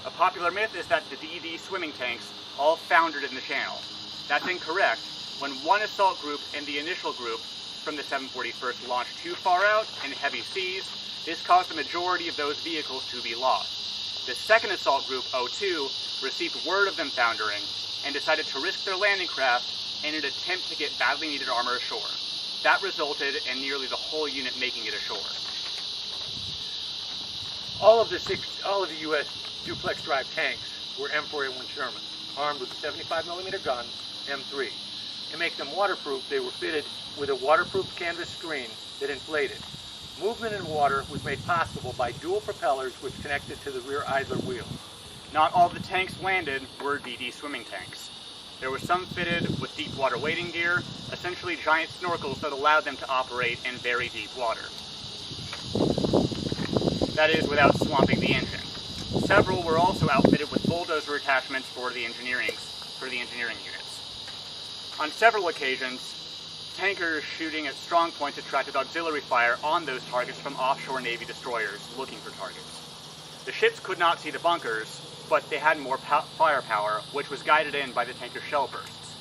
E: A popular myth is that the DD swimming tanks all foundered in the channel. That's incorrect. When one assault group and the initial group from the 741st launched too far out in heavy seas, this caused the majority of those vehicles to be lost. The second assault group, 02, received word of them foundering and decided to risk their landing craft in an attempt to get badly needed armor ashore. That resulted in nearly the whole unit making it ashore.
D: All of the U.S. duplex drive tanks were M4A1 Shermans, armed with a 75mm gun, M3. To make them waterproof, they were fitted with a waterproof canvas screen that inflated. Movement in water was made possible by dual propellers which connected to the rear idler wheel.
E: Not all the tanks landed were DD swimming tanks. There were some fitted with deep water wading gear, essentially giant snorkels that allowed them to operate in very deep water. That is, without swamping the engine. Several were also outfitted with bulldozer attachments for the engineering units. On several occasions, tankers shooting at strong points attracted auxiliary fire on those targets from offshore Navy destroyers looking for targets. The ships could not see the bunkers, but they had more firepower, which was guided in by the tanker shell bursts.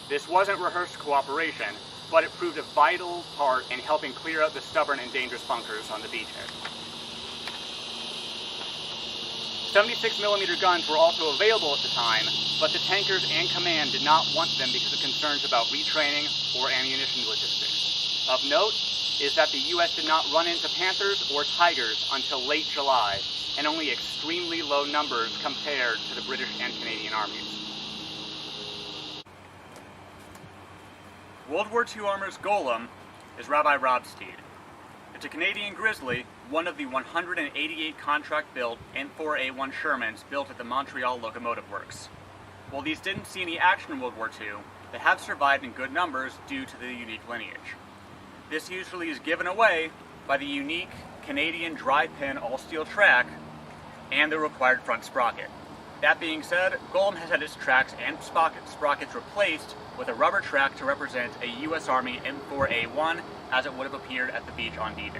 E: This wasn't rehearsed cooperation, but it proved a vital part in helping clear out the stubborn and dangerous bunkers on the beachhead. 76mm guns were also available at the time, but the tankers and command did not want them because of concerns about retraining or ammunition logistics. Of note is that the U.S. did not run into Panthers or Tigers until late July, and only extremely low numbers compared to the British and Canadian armies. World War II Armor's golem is Rabbi Rob Steed. It's a Canadian Grizzly, one of the 188 contract-built M4A1 Shermans built at the Montreal Locomotive Works. While these didn't see any action in World War II, they have survived in good numbers due to the unique lineage. This usually is given away by the unique Canadian dry-pin all-steel track and the required front sprocket. That being said, Golem has had its tracks and sprockets replaced with a rubber track to represent a U.S. Army M4A1 as it would have appeared at the beach on D-Day.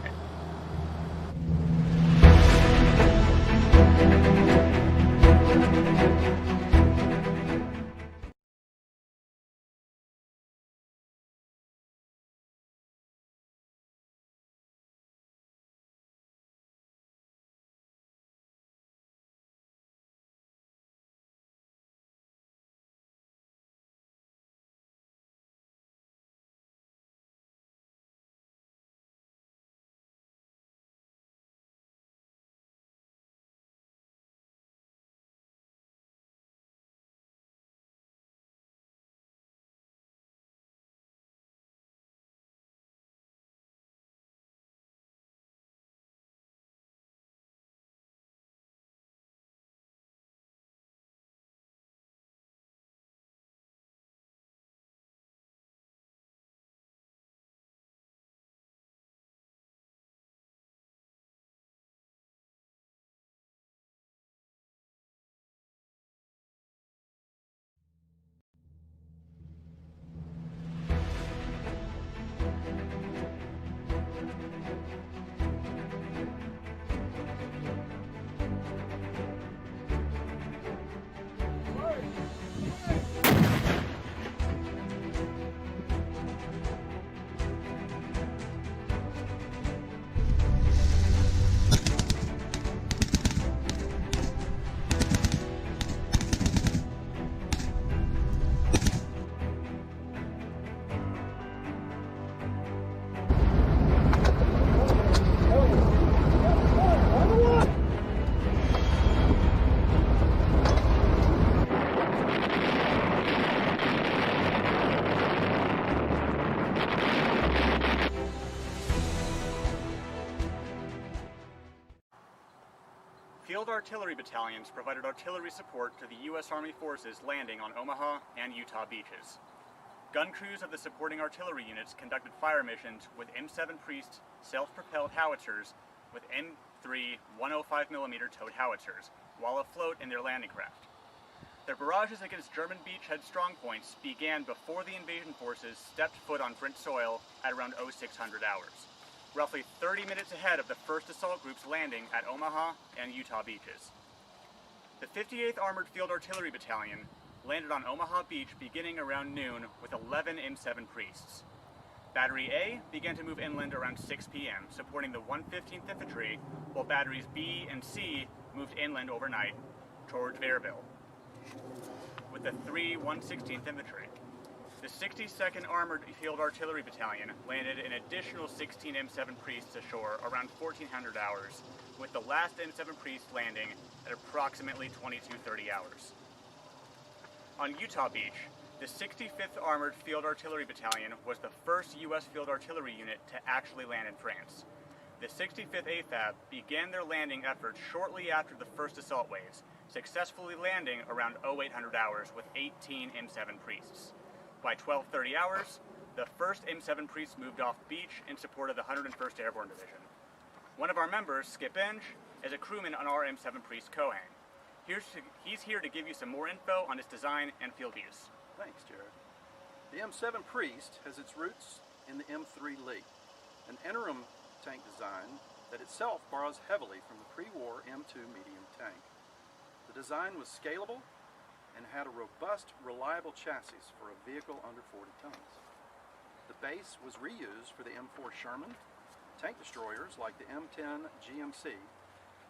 E: Field artillery battalions provided artillery support to the U.S. Army forces landing on Omaha and Utah beaches. Gun crews of the supporting artillery units conducted fire missions with M7 Priest self-propelled howitzers with M3 105mm towed howitzers while afloat in their landing craft. Their barrages against German beachhead strongpoints began before the invasion forces stepped foot on French soil at around 0600 hours, roughly 30 minutes ahead of the first assault groups landing at Omaha and Utah beaches. The 58th Armored Field Artillery Battalion landed on Omaha Beach beginning around noon with 11 M7 Priests. Battery A began to move inland around 6 p.m., supporting the 115th Infantry, while Batteries B and C moved inland overnight towards Bearville with the 3 116th Infantry. The 62nd Armored Field Artillery Battalion landed an additional 16 M7 Priests ashore around 1400 hours, with the last M7 Priest landing at approximately 22:30 hours. On Utah Beach, the 65th Armored Field Artillery Battalion was the first U.S. Field Artillery unit to actually land in France. The 65th AFAB began their landing efforts shortly after the first assault waves, successfully landing around 0800 hours with 18 M7 Priests. By 12:30 hours, the first M7 Priests moved off the beach in support of the 101st Airborne Division. One of our members, Skip Inge, is a crewman on our M7 Priest Cohang. He's here to give you some more info on its design and field use.
C: Thanks, Jared. The M7 Priest has its roots in the M3 Lee, an interim tank design that itself borrows heavily from the pre-war M2 medium tank. The design was scalable and had a robust, reliable chassis for a vehicle under 40 tons. The base was reused for the M4 Sherman, tank destroyers like the M10 GMC,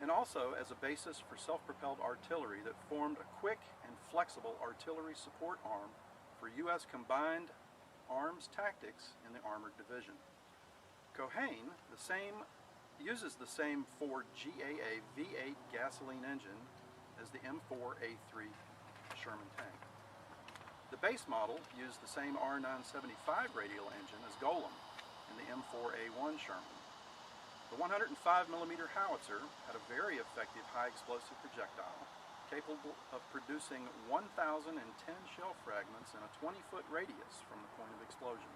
C: and also as a basis for self-propelled artillery that formed a quick and flexible artillery support arm for U.S. combined arms tactics in the Armored Division. Cohane uses the same Ford GAA V8 gasoline engine as the M4A3 Sherman tank. The base model used the same R975 radial engine as Golem in the M4A1 Sherman. The 105mm howitzer had a very effective high-explosive projectile capable of producing 1,010 shell fragments in a 20-foot radius from the point of explosion.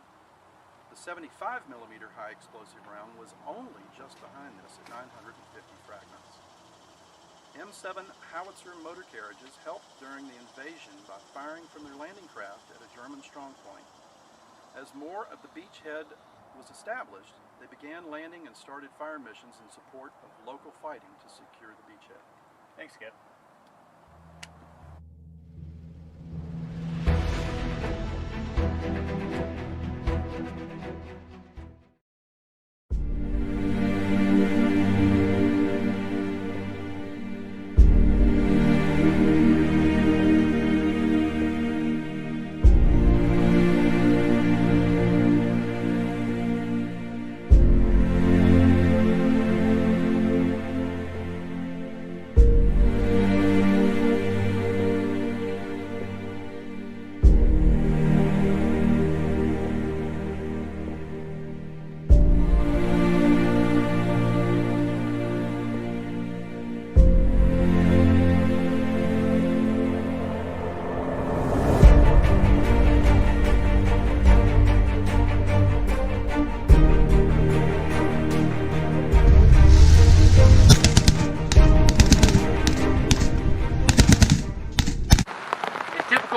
C: The 75mm high-explosive round was only just behind this at 950 fragments. M7 howitzer motor carriages helped during the invasion by firing from their landing craft at a German strongpoint. As more of the beachhead was established, they began landing and started fire missions in support of local fighting to secure the beachhead.
E: Thanks, Skip.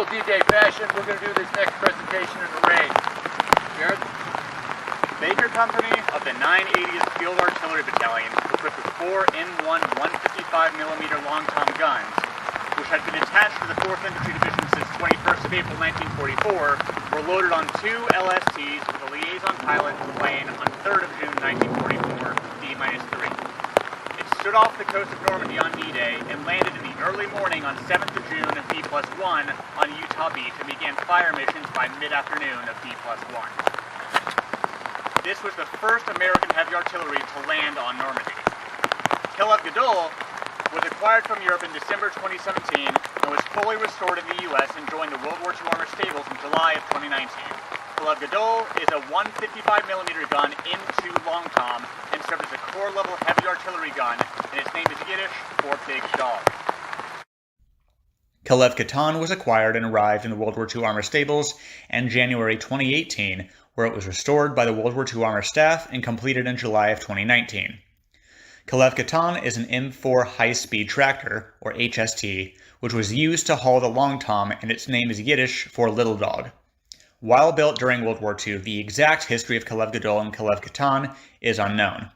D: D-Day fashion, we're going to do this next presentation in the rain. Jared?
E: Baker Company of the 980th Field Artillery Battalion, equipped with 4 M1 155mm long tom guns, which had been attached to the 4th Infantry Division since 21st of April 1944, were loaded on 2 LSTs with a liaison pilot plane on 3rd of June 1944, D-3. It stood off the coast of Normandy on D-Day and landed in the early morning on 7th of June of D+1 on Utah Beach and began fire missions by mid-afternoon of D+1. This was the first American heavy artillery to land on Normandy. Kalev Gadol was acquired from Europe in December 2017 and was fully restored in the U.S. and joined the World War II Armor Stables in July of 2019. Kalev Gadol is a 155mm gun M2 Long Tom and served as a corps-level heavy artillery gun, and its name is Yiddish for Big Dog. Kalev Katan was acquired and arrived in the World War II Armor Stables in January 2018, where it was restored by the World War II Armor Staff and completed in July of 2019. Kalev Katan is an M4 high-speed tractor, or HST, which was used to haul the Long Tom, and its name is Yiddish for Little Dog. While built during World War II, the exact history of Kalev Gadol and Kalev Katan is unknown.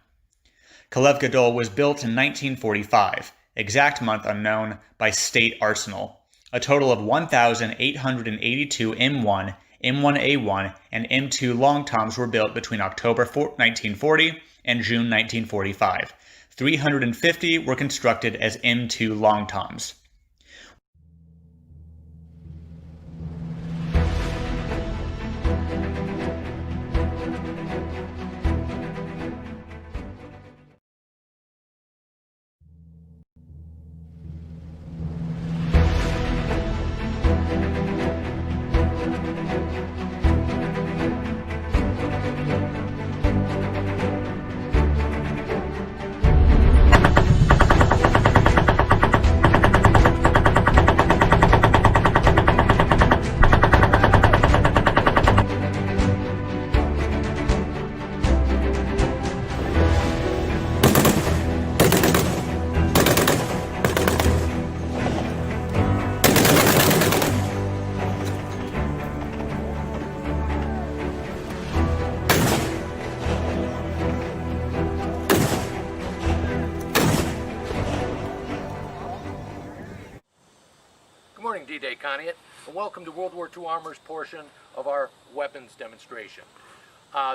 E: Kalev Gadol was built in 1945, exact month unknown, by State Arsenal. A total of 1,882 M1, M1A1, and M2 Long Toms were built between October 1940 and June 1945. 350 were constructed as M2 Long Toms.
D: Good morning, D-Day Conneaut, and welcome to World War II Armor's portion of our weapons demonstration.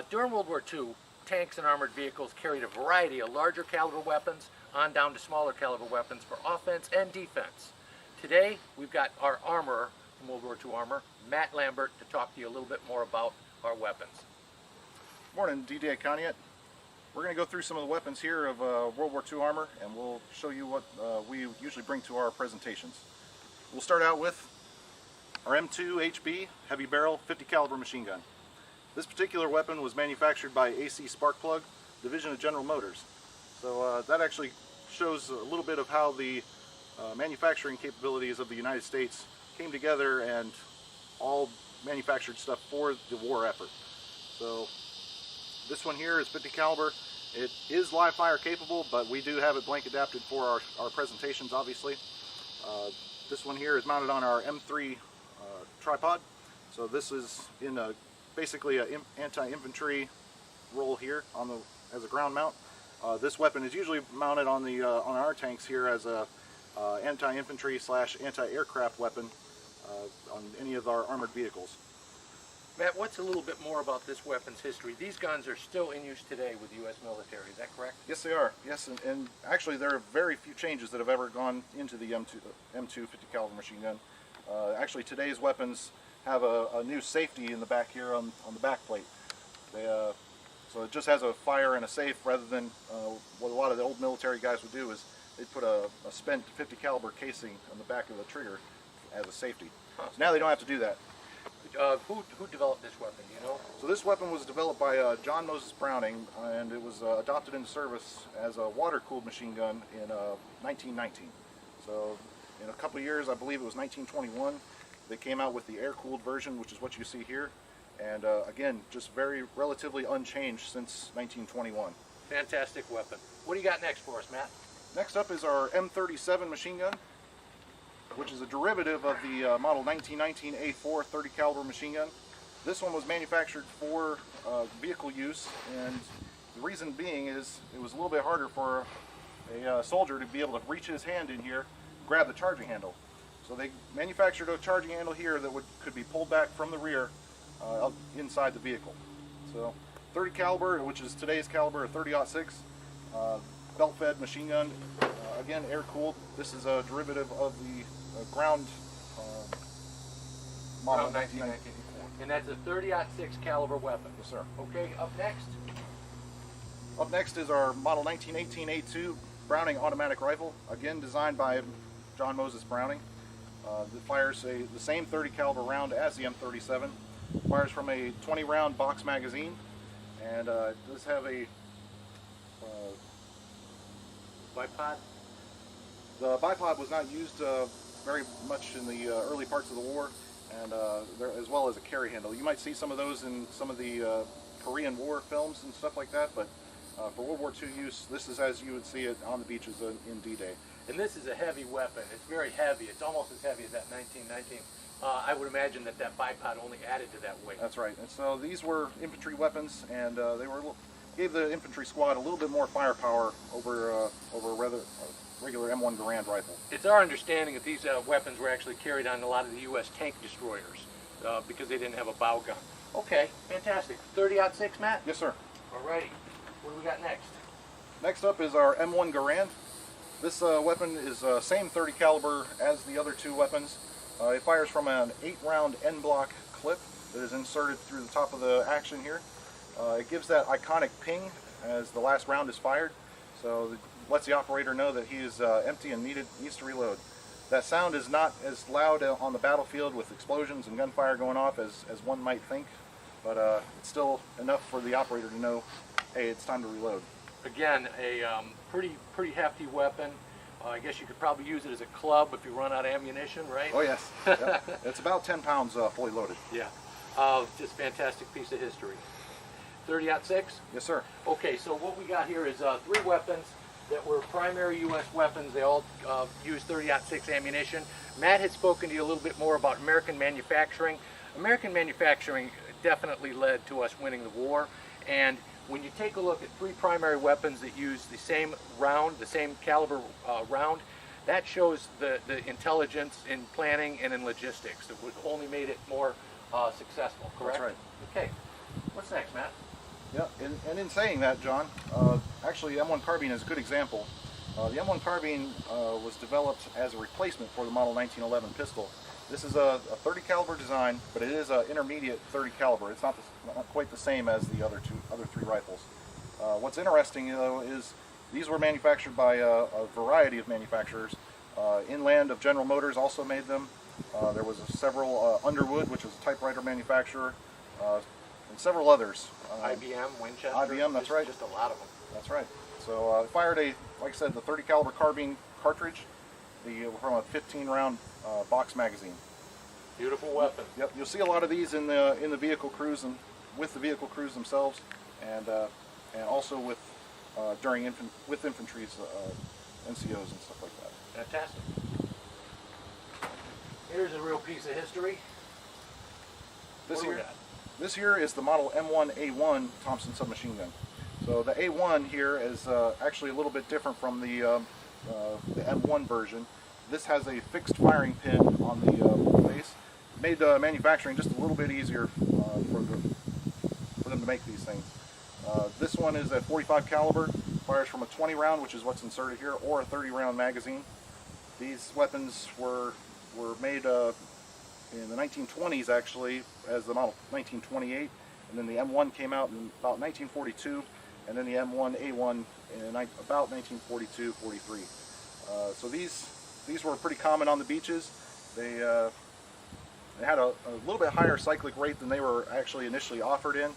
D: During World War II, tanks and armored vehicles carried a variety of larger caliber weapons on down to smaller caliber weapons for offense and defense. Today, we've got our armorer from World War II Armor, Matt Lambert, to talk to you a little bit more about our weapons.
F: Morning, D-Day Conneaut. We're going to go through some of the weapons here of World War II Armor, and we'll show you what we usually bring to our presentations. We'll start out with our M2 HB heavy barrel 50 caliber machine gun. This particular weapon was manufactured by AC Sparkplug, division of General Motors. So that actually shows a little bit of how the manufacturing capabilities of the United States came together and all manufactured stuff for the war effort. So this one here is 50 caliber. It is live fire capable, but we do have it blank adapted for our presentations, obviously. This one here is mounted on our M3 tripod. So this is in basically an anti-infantry role here as a ground mount. This weapon is usually mounted on our tanks here as a anti-infantry / anti-aircraft weapon on any of our armored vehicles.
D: Matt, what's a little bit more about this weapon's history? These guns are still in use today with the U.S. military, is that correct?
F: Yes, they are. Yes, and actually there are very few changes that have ever gone into the M2 50 caliber machine gun. Actually, today's weapons have a new safety in the back here on the back plate. So it just has a fire and a safe rather than what a lot of the old military guys would do is they'd put a spent 50 caliber casing on the back of the trigger as a safety. So now they don't have to do that.
D: Who developed this weapon, do you know?
F: So this weapon was developed by John Moses Browning, and it was adopted into service as a water-cooled machine gun in 1919. So in a couple of years, I believe it was 1921, they came out with the air-cooled version, which is what you see here. And again, just very relatively unchanged since 1921.
D: Fantastic weapon. What do you got next for us, Matt?
F: Next up is our M37 machine gun, which is a derivative of the model 1919 A4 30 caliber machine gun. This one was manufactured for vehicle use, and the reason being is it was a little bit harder for a soldier to be able to reach his hand in here, grab the charging handle. So they manufactured a charging handle here that could be pulled back from the rear inside the vehicle. So 30 caliber, which is today's caliber, a 30-06 belt-fed machine gun. Again, air-cooled. This is a derivative of the ground model 1919.
D: And that's a 30-06 caliber weapon.
F: Yes, sir.
D: Okay, up next?
F: Up next is our model 1918 A2 Browning automatic rifle, again designed by John Moses Browning. That fires the same 30 caliber round as the M37. Fires from a 20-round box magazine, and it does have a
D: bipod.
F: The bipod was not used very much in the early parts of the war, and as well as a carry handle. You might see some of those in some of the Korean War films and stuff like that, but for World War II use, this is as you would see it on the beaches in D-Day.
D: And this is a heavy weapon. It's very heavy. It's almost as heavy as that 1919. I would imagine that bipod only added to that weight.
F: That's right. And so these were infantry weapons, and they gave the infantry squad a little bit more firepower over a regular M1 Garand rifle.
D: It's our understanding that these weapons were actually carried on a lot of the U.S. tank destroyers because they didn't have a bow gun. Okay, fantastic. 30-06, Matt?
F: Yes, sir.
D: Alrighty. What do we got next?
F: Next up is our M1 Garand. This weapon is same 30 caliber as the other two weapons. It fires from an 8-round N-block clip that is inserted through the top of the action here. It gives that iconic ping as the last round is fired, so it lets the operator know that he is empty and needs to reload. That sound is not as loud on the battlefield with explosions and gunfire going off as one might think, but it's still enough for the operator to know, hey, it's time to reload.
D: Again, a pretty hefty weapon. I guess you could probably use it as a club if you run out of ammunition, right?
F: Oh yes, yep. It's about 10 pounds fully loaded.
D: Yeah, just fantastic piece of history. 30-06?
F: Yes, sir.
D: Okay, so what we got here is 3 weapons that were primary U.S. weapons. They all used 30-06 ammunition. Matt had spoken to you a little bit more about American manufacturing. American manufacturing definitely led to us winning the war, and when you take a look at 3 primary weapons that use the same round, the same caliber round, that shows the intelligence in planning and in logistics. It only made it more successful, correct?
F: That's right.
D: Okay, what's next, Matt?
F: Yeah, and in saying that, John, actually M1 carbine is a good example. The M1 carbine was developed as a replacement for the model 1911 pistol. This is a 30 caliber design, but it is an intermediate 30 caliber. It's not quite the same as the other 3 rifles. What's interesting, though, is these were manufactured by a variety of manufacturers. Inland of General Motors also made them. There was several Underwood, which was a typewriter manufacturer, and several others.
D: IBM, Winchester.
F: IBM, that's right.
D: Just a lot of them.
F: That's right. So I fired like I said, the 30 caliber carbine cartridge, from a 15 round box magazine.
D: Beautiful weapon.
F: Yep, you'll see a lot of these in the vehicle crews and with the vehicle crews themselves, and also with infantry's NCOs and stuff like that.
D: Fantastic. Here's a real piece of history.
F: This here is the model M1A1 Thompson submachine gun. So the A1 here is actually a little bit different from the M1 version. This has a fixed firing pin on the base. Made manufacturing just a little bit easier for them to make these things. This one is a 45 caliber, fires from a 20 round, which is what's inserted here, or a 30 round magazine. These weapons were made in the 1920s actually, as the model 1928, and then the M1 came out in about 1942, and then the M1A1 in about 1942-43. So these were pretty common on the beaches. They had a little bit higher cyclic rate than they were actually initially offered in.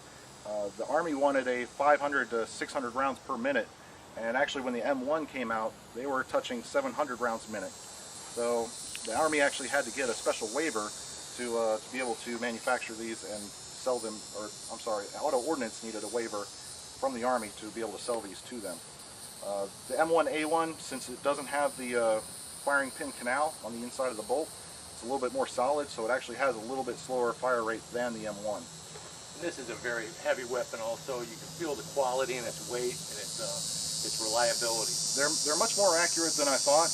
F: The Army wanted a 500 to 600 rounds per minute, and actually when the M1 came out, they were touching 700 rounds a minute. So the Army actually had to get a special waiver to be able to manufacture these and sell them, or I'm sorry, Auto Ordnance needed a waiver from the Army to be able to sell these to them. The M1A1, since it doesn't have the firing pin canal on the inside of the bolt, it's a little bit more solid, so it actually has a little bit slower fire rate than the M1.
D: And this is a very heavy weapon also. You can feel the quality in its weight and its reliability.
F: They're much more accurate than I thought.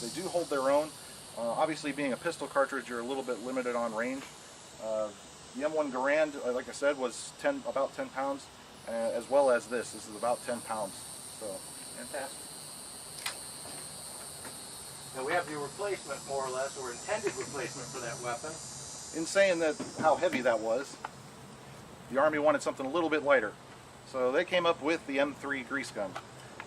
F: They do hold their own. Obviously, being a pistol cartridge, you're a little bit limited on range. The M1 Garand, like I said, was about 10 pounds, as well as this. This is about 10 pounds. So
D: fantastic. Now we have the replacement, more or less, or intended replacement for that weapon.
F: In saying that how heavy that was, the Army wanted something a little bit lighter. So they came up with the M3 grease gun.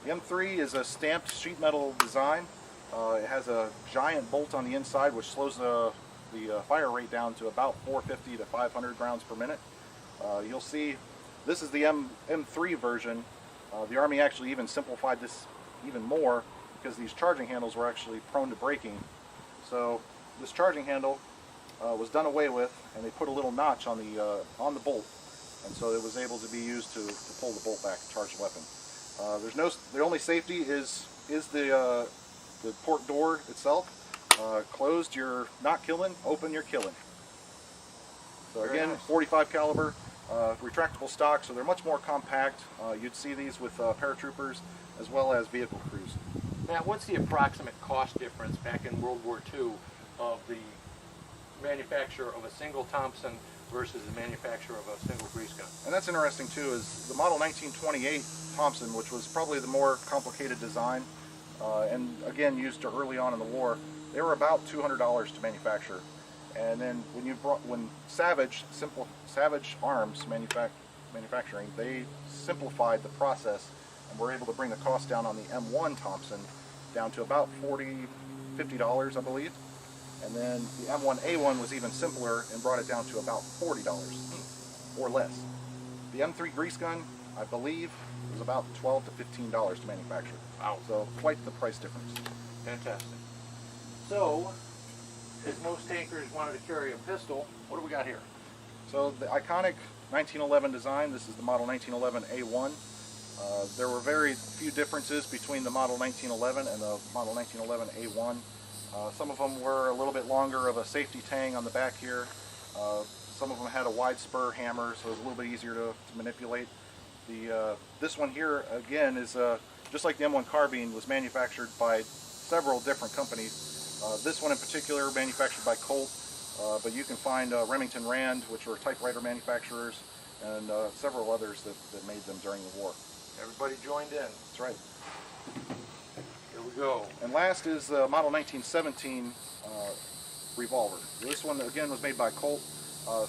F: The M3 is a stamped sheet metal design. It has a giant bolt on the inside, which slows the fire rate down to about 450 to 500 rounds per minute. You'll see this is the M3 version. The Army actually even simplified this even more because these charging handles were actually prone to breaking. So this charging handle was done away with, and they put a little notch on the bolt, and so it was able to be used to pull the bolt back and charge the weapon. The only safety is the port door itself. Closed, you're not killing. Open, you're killing. So again, 45 caliber, retractable stock, so they're much more compact. You'd see these with paratroopers as well as vehicle crews.
D: Now, what's the approximate cost difference back in World War II of the manufacture of a single Thompson versus the manufacture of a single grease gun?
F: And that's interesting too, is the model 1928 Thompson, which was probably the more complicated design, and again used early on in the war, they were about $200 to manufacture. And then when Savage Arms manufacturing, they simplified the process and were able to bring the cost down on the M1 Thompson down to about $50, I believe. And then the M1A1 was even simpler and brought it down to about $40 or less. The M3 grease gun, I believe, was about $12 to $15 to manufacture.
D: Wow.
F: So quite the price difference.
D: Fantastic. So, as most tankers wanted to carry a pistol, what do we got here?
F: So the iconic 1911 design, this is the model 1911 A1. There were very few differences between the model 1911 and the model 1911 A1. Some of them were a little bit longer of a safety tang on the back here. Some of them had a wide spur hammer, so it was a little bit easier to manipulate. This one here, again, is just like the M1 carbine, was manufactured by several different companies. This one in particular manufactured by Colt, but you can find Remington Rand, which were typewriter manufacturers, and several others that made them during the war.
D: Everybody joined in.
F: That's right.
D: Here we go.
F: And last is the model 1917 revolver. This one again was made by Colt,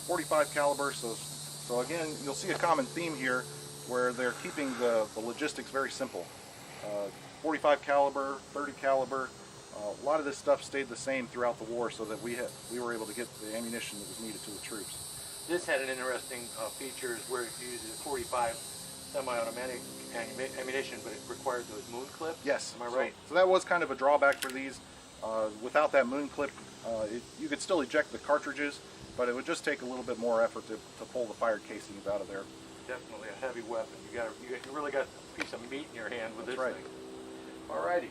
F: 45 caliber. So again, you'll see a common theme here where they're keeping the logistics very simple. 45 caliber, 30 caliber. A lot of this stuff stayed the same throughout the war, so that we were able to get the ammunition that was needed to the troops.
D: This had an interesting features where it uses a 45 semi-automatic ammunition, but it required those moon clips.
F: Yes.
D: Am I right?
F: So that was kind of a drawback for these. Without that moon clip, you could still eject the cartridges, but it would just take a little bit more effort to pull the fired casings out of there.
D: Definitely a heavy weapon. You really got a piece of meat in your hand with
F: That's
D: this
F: right.
D: thing. All righty.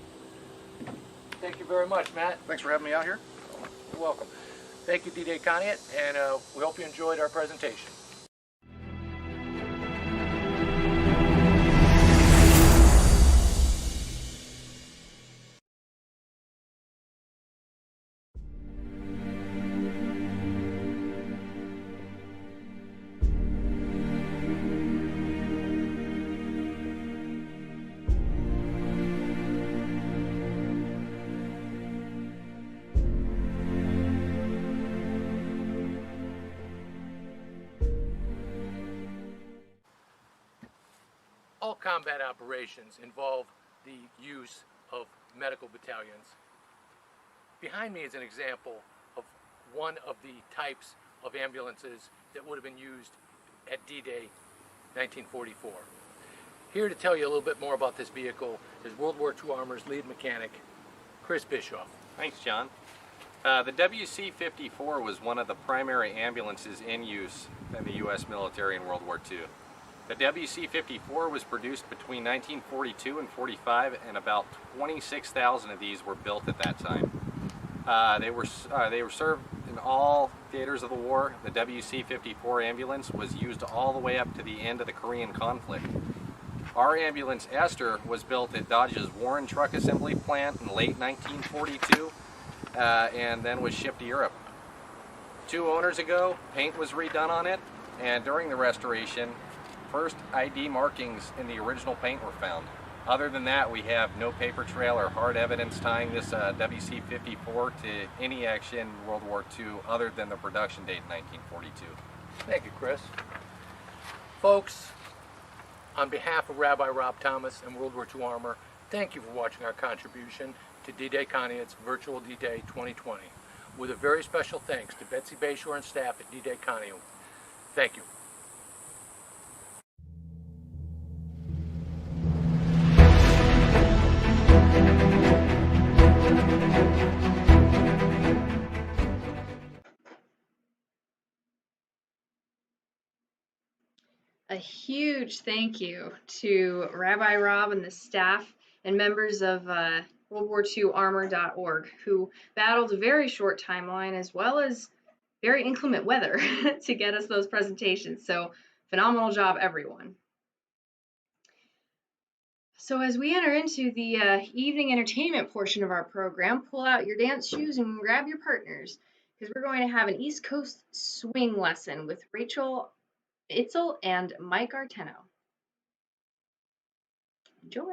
D: Thank you very much, Matt.
F: Thanks for having me out here.
D: You're welcome. Thank you, D-Day Conneaut, and we hope you enjoyed our presentation. All combat operations involve the use of medical battalions. Behind me is an example of one of the types of ambulances that would have been used at D-Day 1944. Here to tell you a little bit more about this vehicle is World War II Armor's lead mechanic, Chris Bischoff.
G: Thanks, John. The WC-54 was one of the primary ambulances in use in the U.S. military in World War II. The WC-54 was produced between 1942 and 45, and about 26,000 of these were built at that time. They were served in all theaters of the war. The WC-54 ambulance was used all the way up to the end of the Korean conflict. Our ambulance, Esther, was built at Dodge's Warren Truck Assembly Plant in late 1942, and then was shipped to Europe. 2 owners ago, paint was redone on it, and during the restoration, first ID markings in the original paint were found. Other than that, we have no paper trail or hard evidence tying this WC-54 to any action in World War II other than the production date in 1942.
D: Thank you, Chris. Folks, on behalf of Rabbi Rob Thomas and World War II Armor, thank you for watching our contribution to D-Day Conneaut's Virtual D-Day 2020, with a very special thanks to Betsy Bayshore and staff at D-Day Conneaut. Thank you.
A: A huge thank you to Rabbi Rob and the staff and members of WorldWar2Armor.org who battled a very short timeline as well as very inclement weather to get us those presentations. So phenomenal job, everyone. So as we enter into the evening entertainment portion of our program, pull out your dance shoes and grab your partners because we're going to have an East Coast swing lesson with Rachel Itzel and Mike Arteno. Enjoy.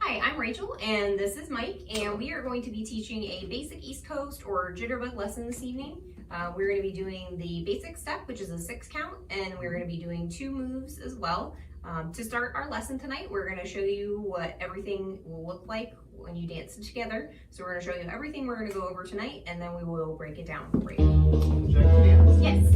V: Hi, I'm Rachel and this is Mike, and we are going to be teaching a basic East Coast or jitterbug lesson this evening. We're going to be doing the basic step, which is a 6 count, and we're going to be doing 2 moves as well. To start our lesson tonight, we're going to show you what everything will look like when you dance it together. So we're going to show you everything we're going to go over tonight, and then we will break it down for you. Yes.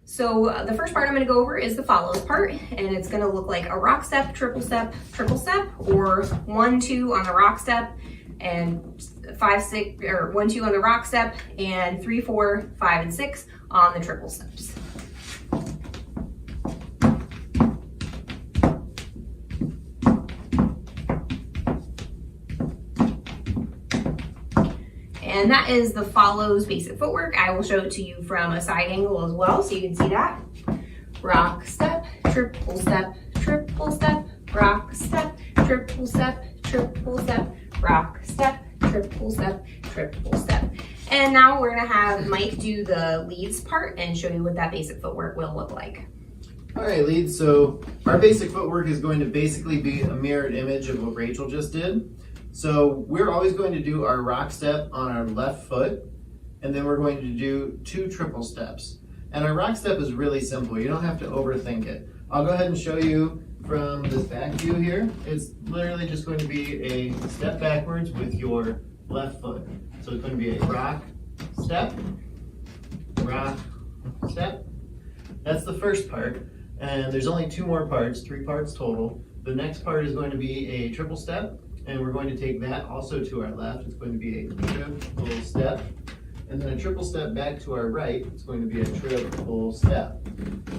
V: So the first part I'm going to go over is the follows part, and it's going to look like a rock step, triple step, or 1, 2 on the rock step, and 5, 6, or 1, 2 on the rock step, and 3, 4, 5, and 6 on the triple steps. And that is the follows basic footwork. I will show it to you from a side angle as well, so you can see that. Rock, step, triple step, triple step, rock, step, triple step, triple step, rock, step, triple step, triple step. And now we're gonna have Mike do the leads part and show you what that basic footwork will look like.
I: All right, leads. So our basic footwork is going to basically be a mirrored image of what Rachel just did. So we're always going to do our rock step on our left foot, and then we're going to do 2 triple steps. And our rock step is really simple. You don't have to overthink it. I'll go ahead and show you from this back view here. It's literally just going to be a step backwards with your left foot. So it's going to be a rock, step, rock, step. That's the first part. And there's only 2 more parts, 3 parts total. The next part is going to be a triple step, and we're going to take that also to our left. It's going to be a triple step. And then a triple step back to our right, it's going to be a triple step.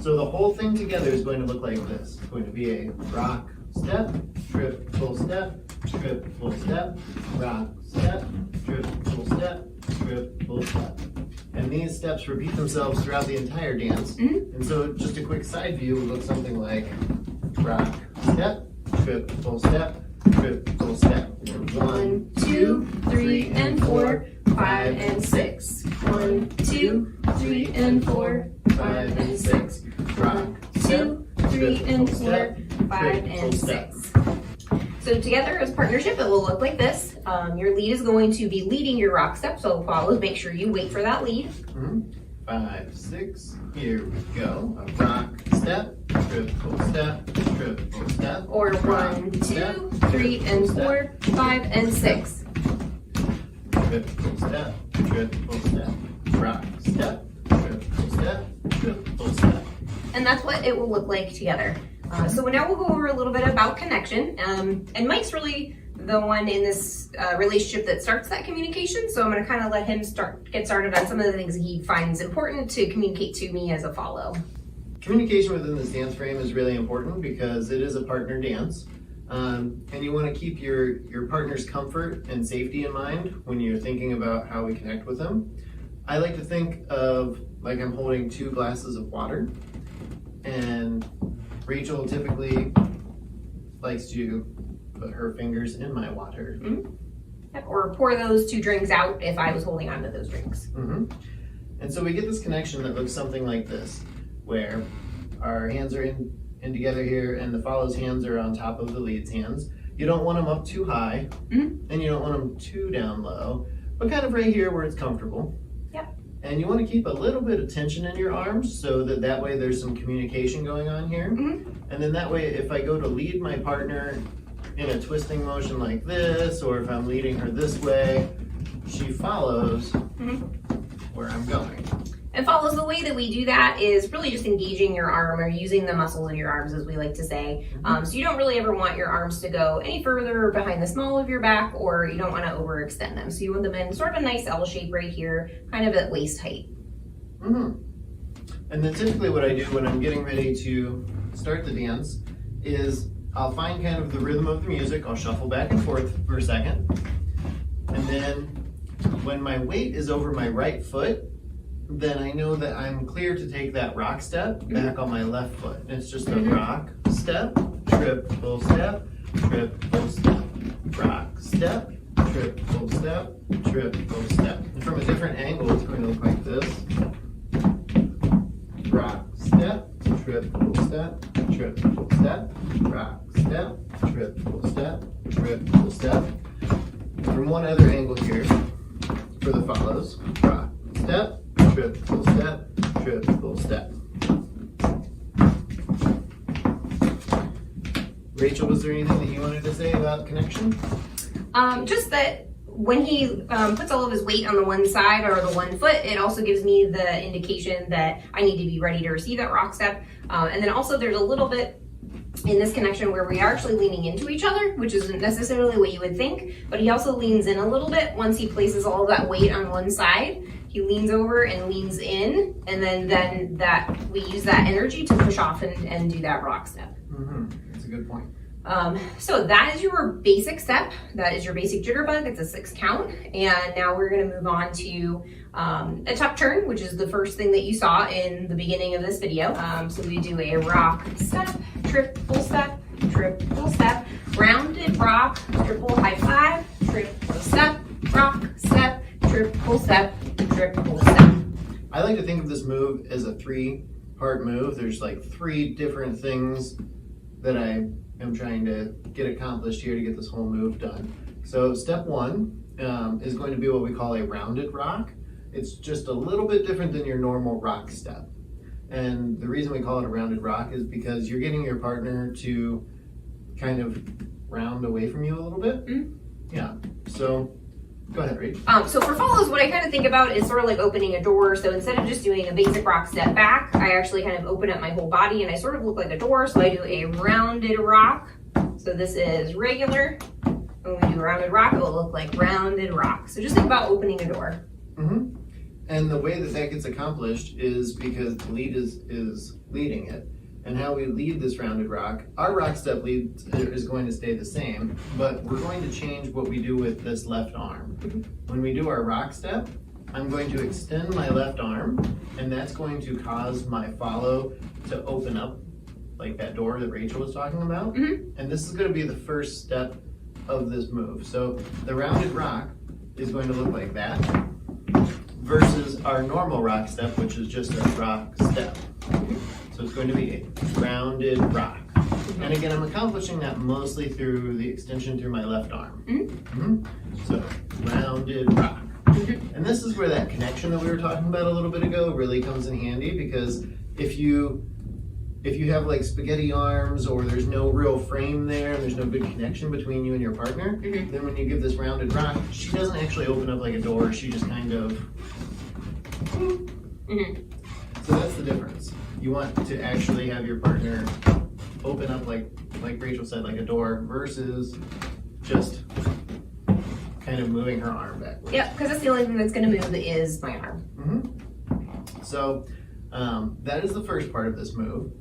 I: So the whole thing together is going to look like this. It's going to be a rock, step, triple step, triple step, rock, step, triple step, triple step. And these steps repeat themselves throughout the entire dance. And so just a quick side view would look something like rock, step, triple step, triple step. 1, 2, 3, and 4, 5, and 6. 1, 2, 3, and 4, 5, and 6. Rock, 2, 3, and 4, 5, and 6.
V: So together as a partnership, it will look like this. Your lead is going to be leading your rock step, so follows. Make sure you wait for that lead.
I: 5, 6, here we go. A rock, step, triple step, triple step.
V: Or 1, 2, 3, and 4, 5, and 6.
I: Triple step, triple step, rock, step, triple step, triple step.
V: And that's what it will look like together. So now we'll go over a little bit about connection. And Mike's really the one in this relationship that starts that communication. So I'm going to kind of let him get started on some of the things he finds important to communicate to me as a follow.
I: Communication within this dance frame is really important because it is a partner dance. And you want to keep your partner's comfort and safety in mind when you're thinking about how we connect with them. I like to think of like I'm holding 2 glasses of water, and Rachel typically likes to put her fingers in my water.
V: Or pour those 2 drinks out if I was holding on to those drinks.
I: And so we get this connection that looks something like this, where our hands are in together here, and the follow's hands are on top of the lead's hands. You don't want them up too high, and you don't want them too down low, but kind of right here where it's comfortable. And you want to keep a little bit of tension in your arms so that way there's some communication going on here. And then that way, if I go to lead my partner in a twisting motion like this, or if I'm leading her this way, she follows where I'm going.
V: And follows, the way that we do that is really just engaging your arm or using the muscles in your arms, as we like to say. So you don't really ever want your arms to go any further behind the small of your back, or you don't want to overextend them. So you want them in sort of a nice L shape right here, kind of at waist height.
I: And then typically what I do when I'm getting ready to start the dance is I'll find kind of the rhythm of the music. I'll shuffle back and forth for a second. And then when my weight is over my right foot, then I know that I'm clear to take that rock step back on my left foot. And it's just a rock, step, triple step, triple step, rock, step, triple step, triple step. And from a different angle, it's going to look like this. Rock, step, triple step, triple step, rock, step, triple step, triple step. From one other angle here, for the follows, rock, step, triple step, triple step. Rachel, was there anything that you wanted to say about connection?
V: Just that when he puts all of his weight on the one side or the one foot, it also gives me the indication that I need to be ready to receive that rock step. And then also there's a little bit in this connection where we are actually leaning into each other, which isn't necessarily what you would think, but he also leans in a little bit once he places all of that weight on one side. He leans over and leans in, and then that we use that energy to push off and do that rock step.
I: That's a good point.
V: So that is your basic step. That is your basic jitterbug. It's a 6 count. And now we're going to move on to a tuck turn, which is the first thing that you saw in the beginning of this video. So we do a rock step, triple step, triple step, rounded rock, triple high 5, triple step, rock step, triple step, triple step.
I: I like to think of this move as a 3-part move. There's like 3 different things that I am trying to get accomplished here to get this whole move done. So step 1 is going to be what we call a rounded rock. It's just a little bit different than your normal rock step. And the reason we call it a rounded rock is because you're getting your partner to kind of round away from you a little bit. Yeah, so go ahead, Reed.
V: So for follows, what I kind of think about is sort of like opening a door. So instead of just doing a basic rock step back, I actually kind of open up my whole body and I sort of look like a door. So I do a rounded rock. So this is regular. When we do a rounded rock, it will look like rounded rock. So just think about opening a door.
I: And the way that that gets accomplished is because the lead is leading it. And how we lead this rounded rock, our rock step lead is going to stay the same, but we're going to change what we do with this left arm. When we do our rock step, I'm going to extend my left arm, and that's going to cause my follow to open up like that door that Rachel was talking about. And this is going to be the first step of this move. So the rounded rock is going to look like that versus our normal rock step, which is just a rock step. So it's going to be a rounded rock. And again, I'm accomplishing that mostly through the extension through my left arm. So rounded rock. And this is where that connection that we were talking about a little bit ago really comes in handy, because if you have like spaghetti arms or there's no real frame there and there's no good connection between you and your partner, then when you give this rounded rock, she doesn't actually open up like a door, she just kind of... So that's the difference. You want to actually have your partner open up like Rachel said, like a door, versus just kind of moving her arm backwards.
V: Yep, because that's the only thing that's going to move is my arm.
I: So that is the first part of this move.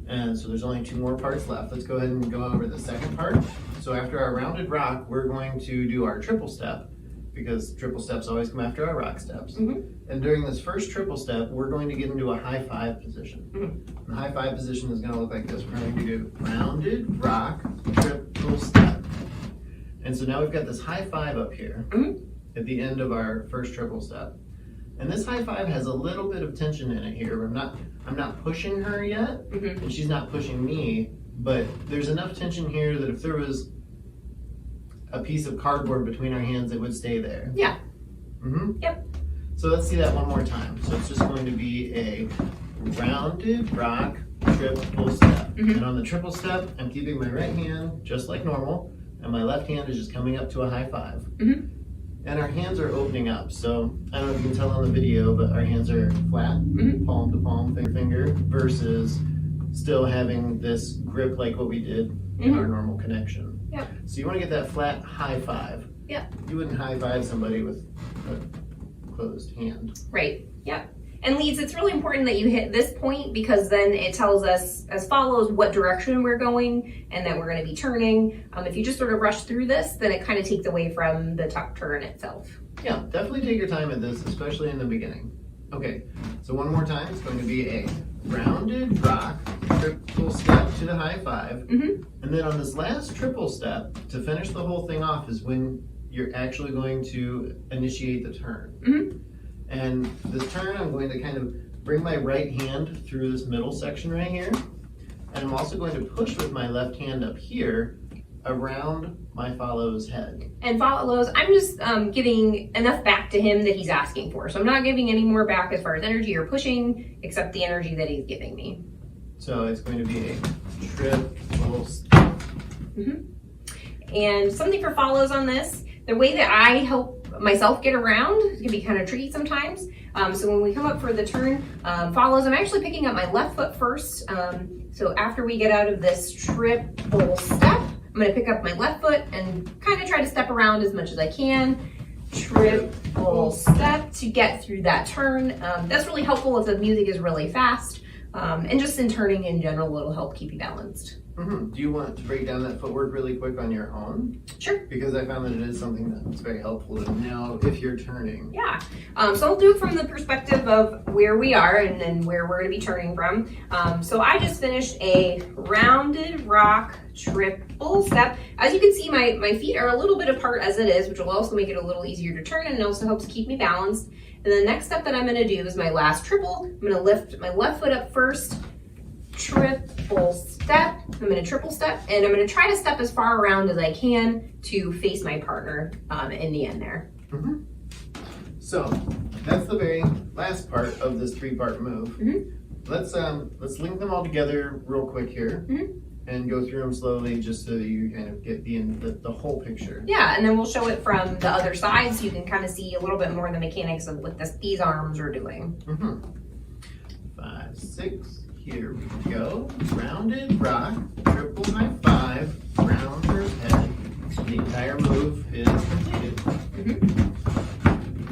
I: And so there's only 2 more parts left. Let's go ahead and go over the second part. So after our rounded rock, we're going to do our triple step, because triple steps always come after our rock steps. And during this first triple step, we're going to get into a high 5 position. The high 5 position is going to look like this. We're going to do rounded rock, triple step. And so now we've got this high 5 up here at the end of our first triple step. And this high 5 has a little bit of tension in it here. I'm not pushing her yet, and she's not pushing me, but there's enough tension here that if there was a piece of cardboard between our hands, it would stay there.
V: Yeah.
I: Yep. So let's see that one more time. So it's just going to be a rounded rock, triple step. And on the triple step, I'm keeping my right hand just like normal, and my left hand is just coming up to a high 5. And our hands are opening up. So I don't know if you can tell on the video, but our hands are flat, palm to palm, finger to finger, versus still having this grip like what we did in our normal connection. So you want to get that flat high 5. You wouldn't high 5 somebody with a closed hand.
V: Right. Yep. And leads, it's really important that you hit this point, because then it tells us as follows what direction we're going and that we're going to be turning. If you just sort of rush through this, then it kind of takes away from the tuck turn itself.
I: Yeah, definitely take your time at this, especially in the beginning. Okay, so one more time, it's going to be a rounded rock, triple step to the high 5. And then on this last triple step, to finish the whole thing off, is when you're actually going to initiate the turn. And this turn, I'm going to kind of bring my right hand through this middle section right here. And I'm also going to push with my left hand up here around my follow's head.
V: And follows, I'm just giving enough back to him that he's asking for. So I'm not giving any more back as far as energy or pushing, except the energy that he's giving me.
I: So it's going to be a triple step.
V: And something for follows on this, the way that I help myself get around can be kind of tricky sometimes. So when we come up for the turn, follows, I'm actually picking up my left foot first. So after we get out of this triple step, I'm going to pick up my left foot and kind of try to step around as much as I can. Triple step to get through that turn. That's really helpful if the music is really fast. And just in turning in general, it'll help keep you balanced.
I: Do you want to break down that footwork really quick on your own?
V: Sure.
I: Because I found that it is something that's very helpful to know if you're turning.
V: Yeah. So I'll do it from the perspective of where we are and then where we're going to be turning from. So I just finished a rounded rock triple step. As you can see, my feet are a little bit apart as it is, which will also make it a little easier to turn, and it also helps keep me balanced. And the next step that I'm going to do is my last triple. I'm going to lift my left foot up first, triple step. I'm going to triple step, and I'm going to try to step as far around as I can to face my partner in the end there.
I: So that's the very last part of this 3-part move. Let's link them all together real quick here and go through them slowly just so that you kind of get the whole picture.
V: Yeah, and then we'll show it from the other side so you can kind of see a little bit more of the mechanics of what these arms are doing.
I: 5, 6. Here we go. Rounded rock, triple high five, rounders head. The entire move is completed.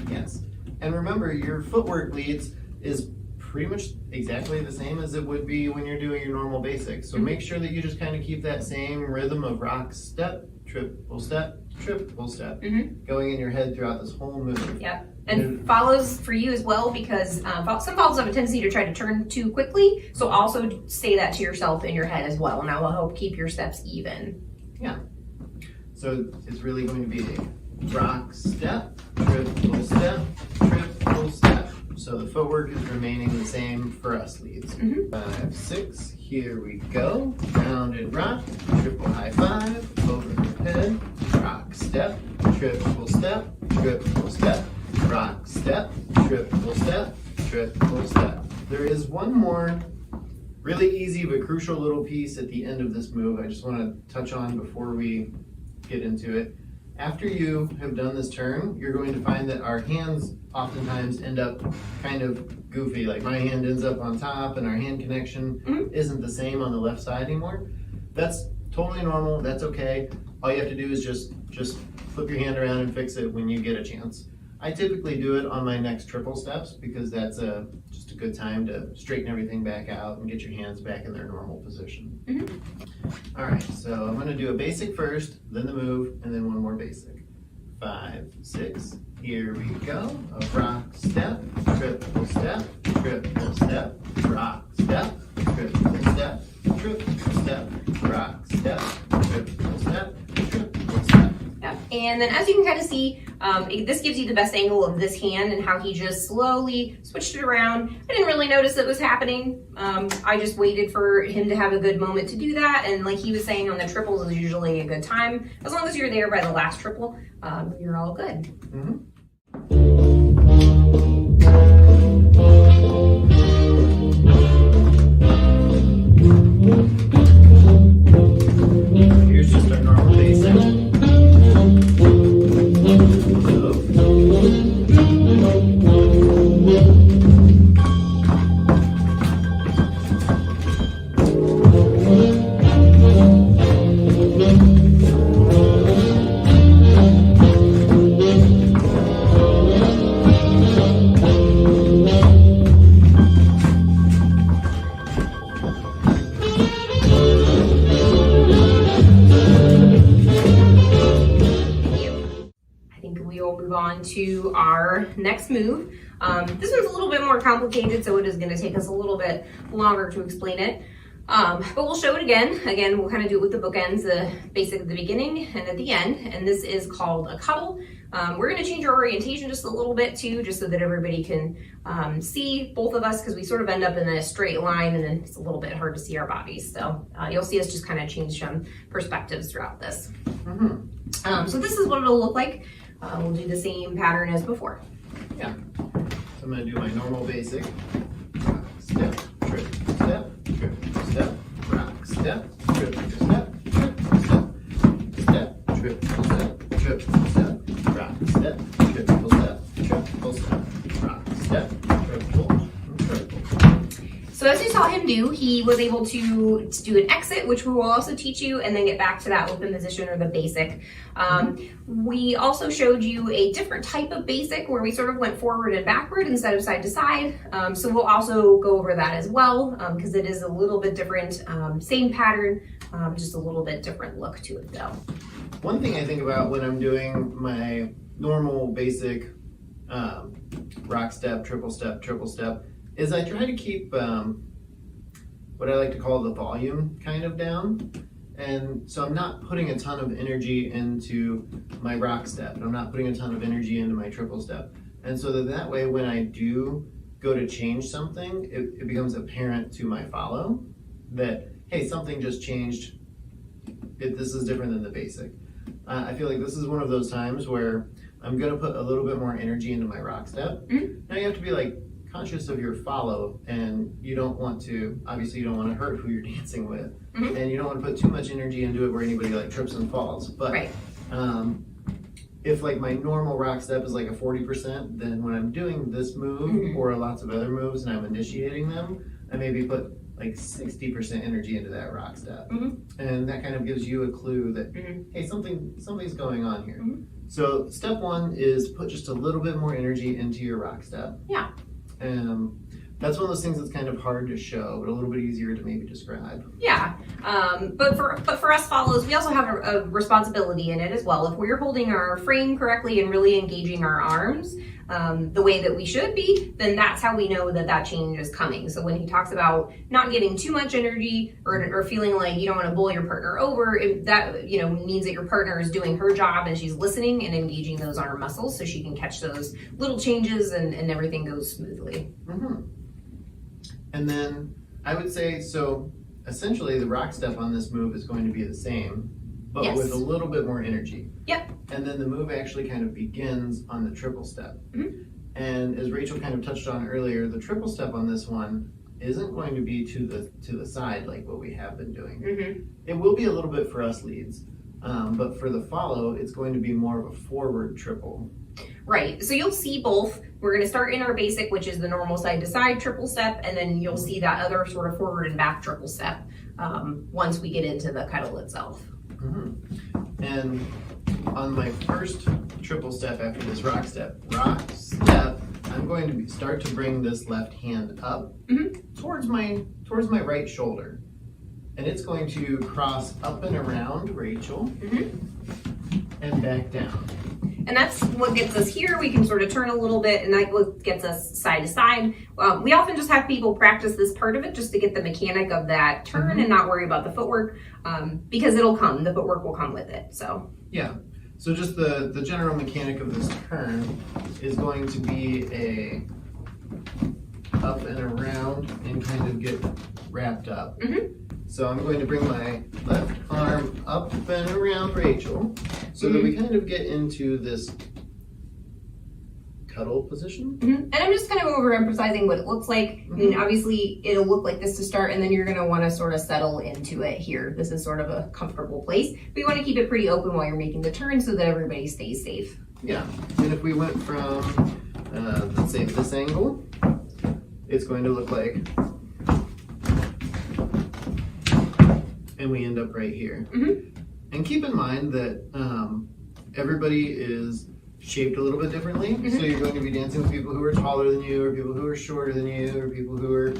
I: Yes. And remember, your footwork leads is pretty much exactly the same as it would be when you're doing your normal basics. So make sure that you just kind of keep that same rhythm of rock step, triple step, going in your head throughout this whole move.
V: Yep. And follows for you as well, because some follows have a tendency to try to turn too quickly. So also say that to yourself in your head as well, and that will help keep your steps even.
I: Yeah. So it's really going to be a rock step, triple step, triple step. So the footwork is remaining the same for us leads. 5, 6, here we go. Rounded rock, triple high five, over your head, rock step, triple step, triple step, rock step, triple step, triple step. There is one more really easy but crucial little piece at the end of this move I just want to touch on before we get into it. After you have done this turn, you're going to find that our hands oftentimes end up kind of goofy. Like my hand ends up on top and our hand connection isn't the same on the left side anymore. That's totally normal. That's okay. All you have to do is just flip your hand around and fix it when you get a chance. I typically do it on my next triple steps because that's just a good time to straighten everything back out and get your hands back in their normal position. All right, so I'm going to do a basic first, then the move, and then one more basic. 5, 6, here we go. A rock step, triple step, triple step, rock step, triple step, triple step, rock step, triple step, triple step.
V: Yeah. And then as you can kind of see, this gives you the best angle of this hand and how he just slowly switched it around. I didn't really notice it was happening. I just waited for him to have a good moment to do that. And like he was saying, on the triples is usually a good time. As long as you're there by the last triple, you're all good.
I: Here's just our normal basic.
V: To our next move. This one's a little bit more complicated, so it is going to take us a little bit longer to explain it. But we'll show it again. Again, we'll kind of do it with the bookends, the basic at the beginning and at the end. And this is called a cuddle. We're going to change our orientation just a little bit too, just so that everybody can see both of us, because we sort of end up in a straight line and then it's a little bit hard to see our bodies. So you'll see us just kind of change some perspectives throughout this. So this is what it'll look like. We'll do the same pattern as before.
I: Yeah. So I'm going to do my normal basic. Rock, step, triple step, triple step, rock, step, triple step, triple step, step, triple step, triple step, rock, step, triple step, triple step, rock, step, triple, triple.
V: So as you saw taught him do, he was able to do an exit, which we will also teach you, and then get back to that open position or the basic. We also showed you a different type of basic where we sort of went forward and backward instead of side to side. So we'll also go over that as well, because it is a little bit different, same pattern, just a little bit different look to it though.
I: One thing I think about when I'm doing my normal basic rock step, triple step, is I try to keep what I like to call the volume kind of down. And so I'm not putting a ton of energy into my rock step, and I'm not putting a ton of energy into my triple step. And so that way, when I do go to change something, it becomes apparent to my follow that, hey, something just changed. This is different than the basic. I feel like this is one of those times where I'm gonna put a little bit more energy into my rock step. Now you have to be like conscious of your follow, and you don't want to, obviously you don't want to hurt who you're dancing with, and you don't want to put too much energy into it where anybody like trips and falls. But if like my normal rock step is like a 40%, then when I'm doing this move or lots of other moves and I'm initiating them, I maybe put like 60% energy into that rock step. And that kind of gives you a clue that, hey, something's going on here. So step one is put just a little bit more energy into your rock step.
V: Yeah.
I: That's one of those things that's kind of hard to show, but a little bit easier to maybe describe.
V: Yeah, but for us follows, we also have a responsibility in it as well. If we're holding our frame correctly and really engaging our arms the way that we should be, then that's how we know that that change is coming. So when he talks about not getting too much energy or feeling like you don't want to bowl your partner over, that means that your partner is doing her job and she's listening and engaging those arm muscles so she can catch those little changes and everything goes smoothly.
I: And then I would say, so essentially the rock step on this move is going to be the same, but with a little bit more energy.
V: Yep.
I: And then the move actually kind of begins on the triple step. And as Rachel kind of touched on earlier, the triple step on this one isn't going to be to the side like what we have been doing. It will be a little bit for us leads, but for the follow, it's going to be more of a forward triple.
V: Right, so you'll see both. We're going to start in our basic, which is the normal side to side triple step, and then you'll see that other sort of forward and back triple step once we get into the cuddle itself.
I: And on my first triple step after this rock step, I'm going to start to bring this left hand up towards my right shoulder. And it's going to cross up and around Rachel and back down.
V: And that's what gets us here. We can sort of turn a little bit, and that gets us side to side. We often just have people practice this part of it just to get the mechanic of that turn and not worry about the footwork, because it'll come. The footwork will come with it. So
I: yeah. So just the general mechanic of this turn is going to be a up and around and kind of get wrapped up. So I'm going to bring my left arm up and around Rachel so that we kind of get into this cuddle position.
V: And I'm just kind of overemphasizing what it looks like. I mean, obviously it'll look like this to start, and then you're gonna wanna sort of settle into it here. This is sort of a comfortable place. But you wanna keep it pretty open while you're making the turn so that everybody stays safe.
I: Yeah, and if we went from, let's say this angle, it's going to look like, and we end up right here. And keep in mind that everybody is shaped a little bit differently. So you're going to be dancing with people who are taller than you, or people who are shorter than you, or people who are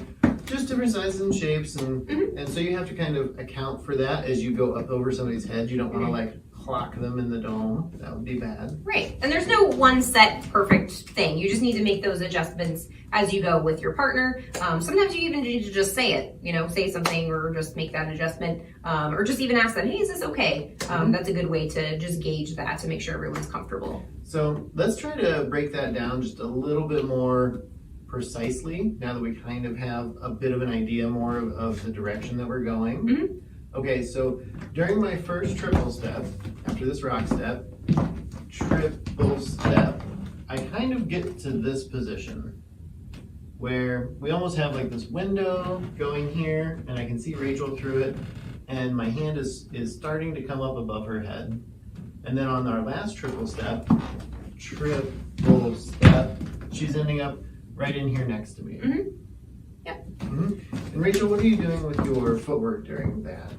I: just different sizes and shapes. And so you have to kind of account for that as you go up over somebody's head. You don't want to like clock them in the dome. That would be bad.
V: Right, and there's no one set perfect thing. You just need to make those adjustments as you go with your partner. Sometimes you even need to just say it, say something or just make that adjustment, or just even ask them, hey, is this okay? That's a good way to just gauge that to make sure everyone's comfortable.
I: So let's try to break that down just a little bit more precisely now that we kind of have a bit of an idea more of the direction that we're going. Okay, so during my first triple step, after this rock step, triple step, I kind of get to this position where we almost have like this window going here, and I can see Rachel through it, and my hand is starting to come up above her head. And then on our last triple step, she's ending up right in here next to me. And Rachel, what are you doing with your footwork during that?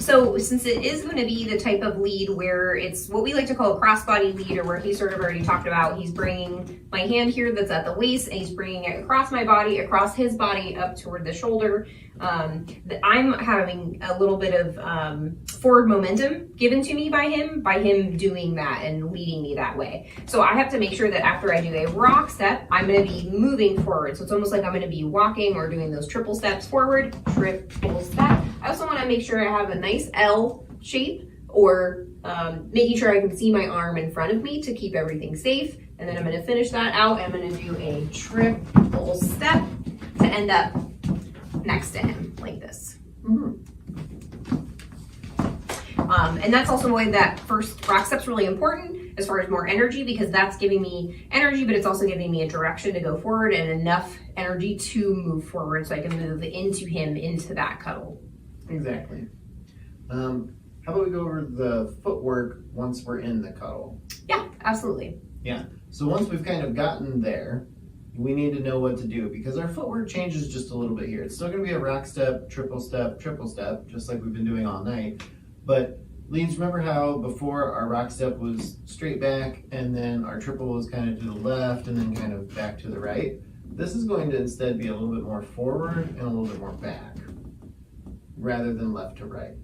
V: So since it is going to be the type of lead where it's what we like to call a crossbody lead, or where he sort of already talked about, he's bringing my hand here that's at the waist and he's bringing it across my body, across his body up toward the shoulder. I'm having a little bit of forward momentum given to me by him doing that and leading me that way. So I have to make sure that after I do a rock step, I'm going to be moving forward. So it's almost like I'm going to be walking or doing those triple steps forward, triple step. I also want to make sure I have a nice L shape, or making sure I can see my arm in front of me to keep everything safe. And then I'm going to finish that out and I'm going to do a triple step to end up next to him like this. And that's also why that first rock step's really important as far as more energy, because that's giving me energy, but it's also giving me a direction to go forward and enough energy to move forward so I can move into him into that cuddle.
I: Exactly. How about we go over the footwork once we're in the cuddle?
V: Yeah, absolutely.
I: Yeah. So once we've kind of gotten there, we need to know what to do, because our footwork changes just a little bit here. It's still going to be a rock step, triple step, just like we've been doing all night. But leads, remember how before our rock step was straight back and then our triple was kind of to the left and then kind of back to the right? This is going to instead be a little bit more forward and a little bit more back, rather than left to right.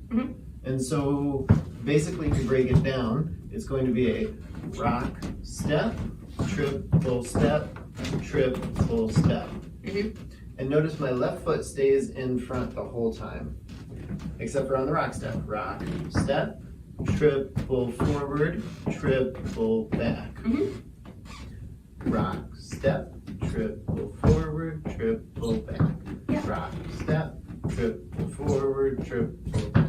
I: And so basically, to break it down, it's going to be a rock step, triple step, triple step. And notice my left foot stays in front the whole time, except for on the rock step. Rock, step, triple forward, triple back. Rock, step, triple forward, triple back. Rock, step, triple forward, triple back.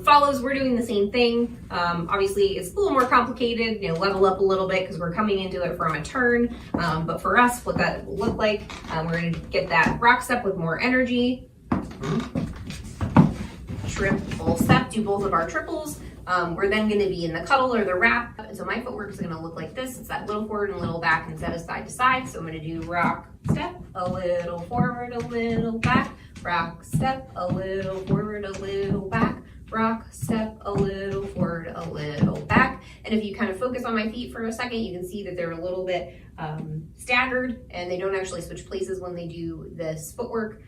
V: Follows, we're doing the same thing. Obviously, it's a little more complicated, level up a little bit because we're coming into it from a turn. But for us, what that will look like, we're going to get that rock step with more energy. Triple step, do both of our triples. We're then going to be in the cuddle or the wrap. So my footwork is going to look like this. It's that little forward and a little back instead of side to side. So I'm going to do rock step, a little forward, a little back. Rock step, a little forward, a little back. Rock, step, a little forward, a little back. And if you kind of focus on my feet for a second, you can see that they're a little bit staggered and they don't actually switch places when they do this footwork.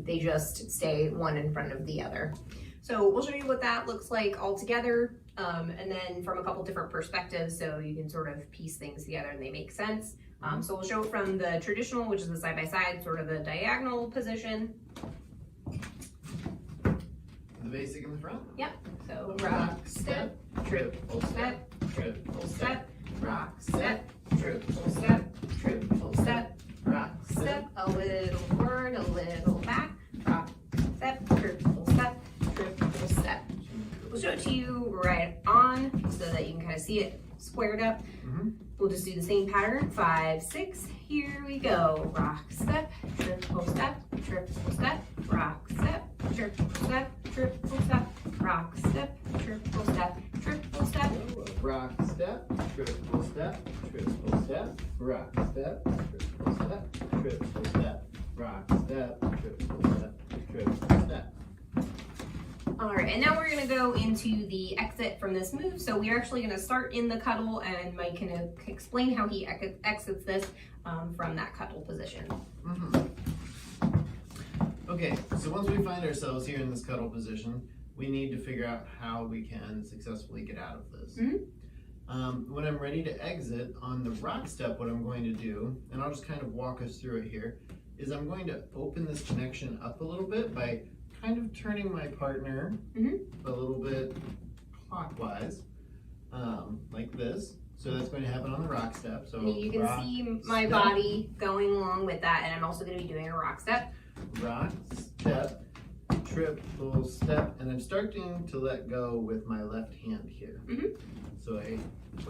V: They just stay one in front of the other. So we'll show you what that looks like all together, and then from a couple different perspectives so you can sort of piece things together and they make sense. So we'll show it from the traditional, which is the side-by-side, sort of the diagonal position.
I: The basic in the front?
V: Yep. So rock, step, triple step, rock, step, triple step, rock, step, a little forward, a little back, rock, step, triple step, triple step. We'll show it to you right on so that you can kind of see it squared up. We'll just do the same pattern, 5, 6, here we go. Rock, step, triple step, rock, step, triple step, rock, step, triple step, triple step.
I: Rock, step, triple step, rock, step, triple step, triple step, rock, step, triple step, triple step.
V: All right, and now we're gonna go into the exit from this move. So we're actually gonna start in the cuddle and Mike can explain how he exits this from that cuddle position.
I: Okay, so once we find ourselves here in this cuddle position, we need to figure out how we can successfully get out of this. When I'm ready to exit on the rock step, what I'm going to do, and I'll just kind of walk us through it here, is I'm going to open this connection up a little bit by kind of turning my partner a little bit clockwise, like this. So that's going to happen on the rock step. So
V: you can see my body going along with that, and I'm also going to be doing a rock step.
I: Rock, step, triple step, and I'm starting to let go with my left hand here. So a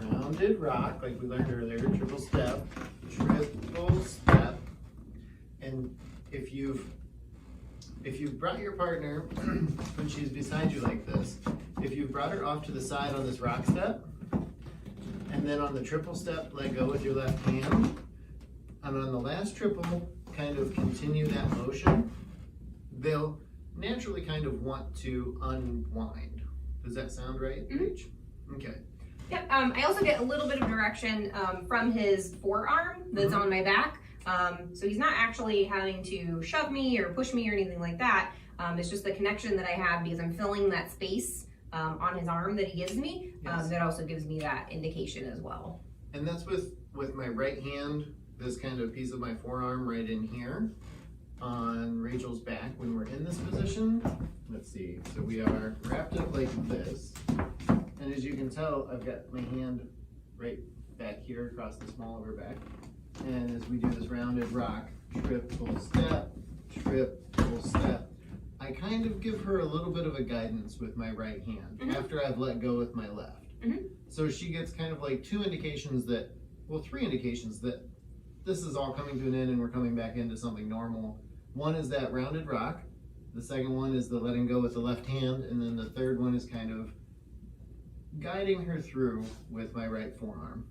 I: rounded rock, like we learned earlier, triple step, and if you've brought your partner when she's beside you like this, if you've brought her off to the side on this rock step, and then on the triple step, let go with your left hand, and on the last triple, kind of continue that motion, they'll naturally kind of want to unwind. Does that sound right, Rach? Okay.
V: Yep. I also get a little bit of direction from his forearm that's on my back. So he's not actually having to shove me or push me or anything like that. It's just the connection that I have because I'm filling that space on his arm that he gives me.
I: Yes.
V: That also gives me that indication as well.
I: And that's with my right hand, this kind of piece of my forearm right in here on Rachel's back when we're in this position. Let's see, so we are wrapped up like this. And as you can tell, I've got my hand right back here across the small of her back. And as we do this rounded rock, triple step, triple step, I kind of give her a little bit of a guidance with my right hand after I've let go with my left. So she gets kind of like three indications that this is all coming to an end and we're coming back into something normal. One is that rounded rock. The second one is the letting go with the left hand. And then the third one is kind of guiding her through with my right forearm.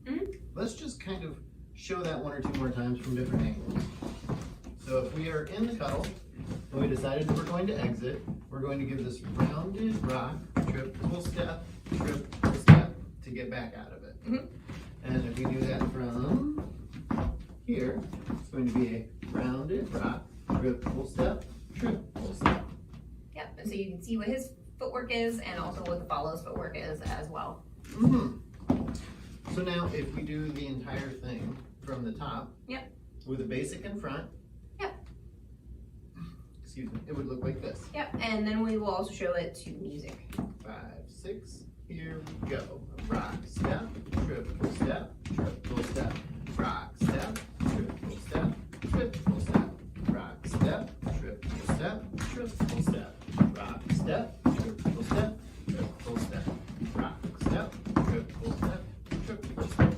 I: Let's just kind of show that one or two more times from different angles. So if we are in the cuddle and we decided that we're going to exit, we're going to give this rounded rock, triple step to get back out of it. And if we do that from here, it's going to be a rounded rock, triple step, triple step.
V: Yep, and so you can see what his footwork is and also what the follow's footwork is as well.
I: So now if we do the entire thing from the top, with a basic in front, excuse me, it would look like this.
V: Yep, and then we will also show it to music.
I: 5, 6, here we go. Rock step, triple step, rock step, triple step, triple step, rock step, triple step, triple step, rock step, triple step, triple step, rock step, triple step, triple step.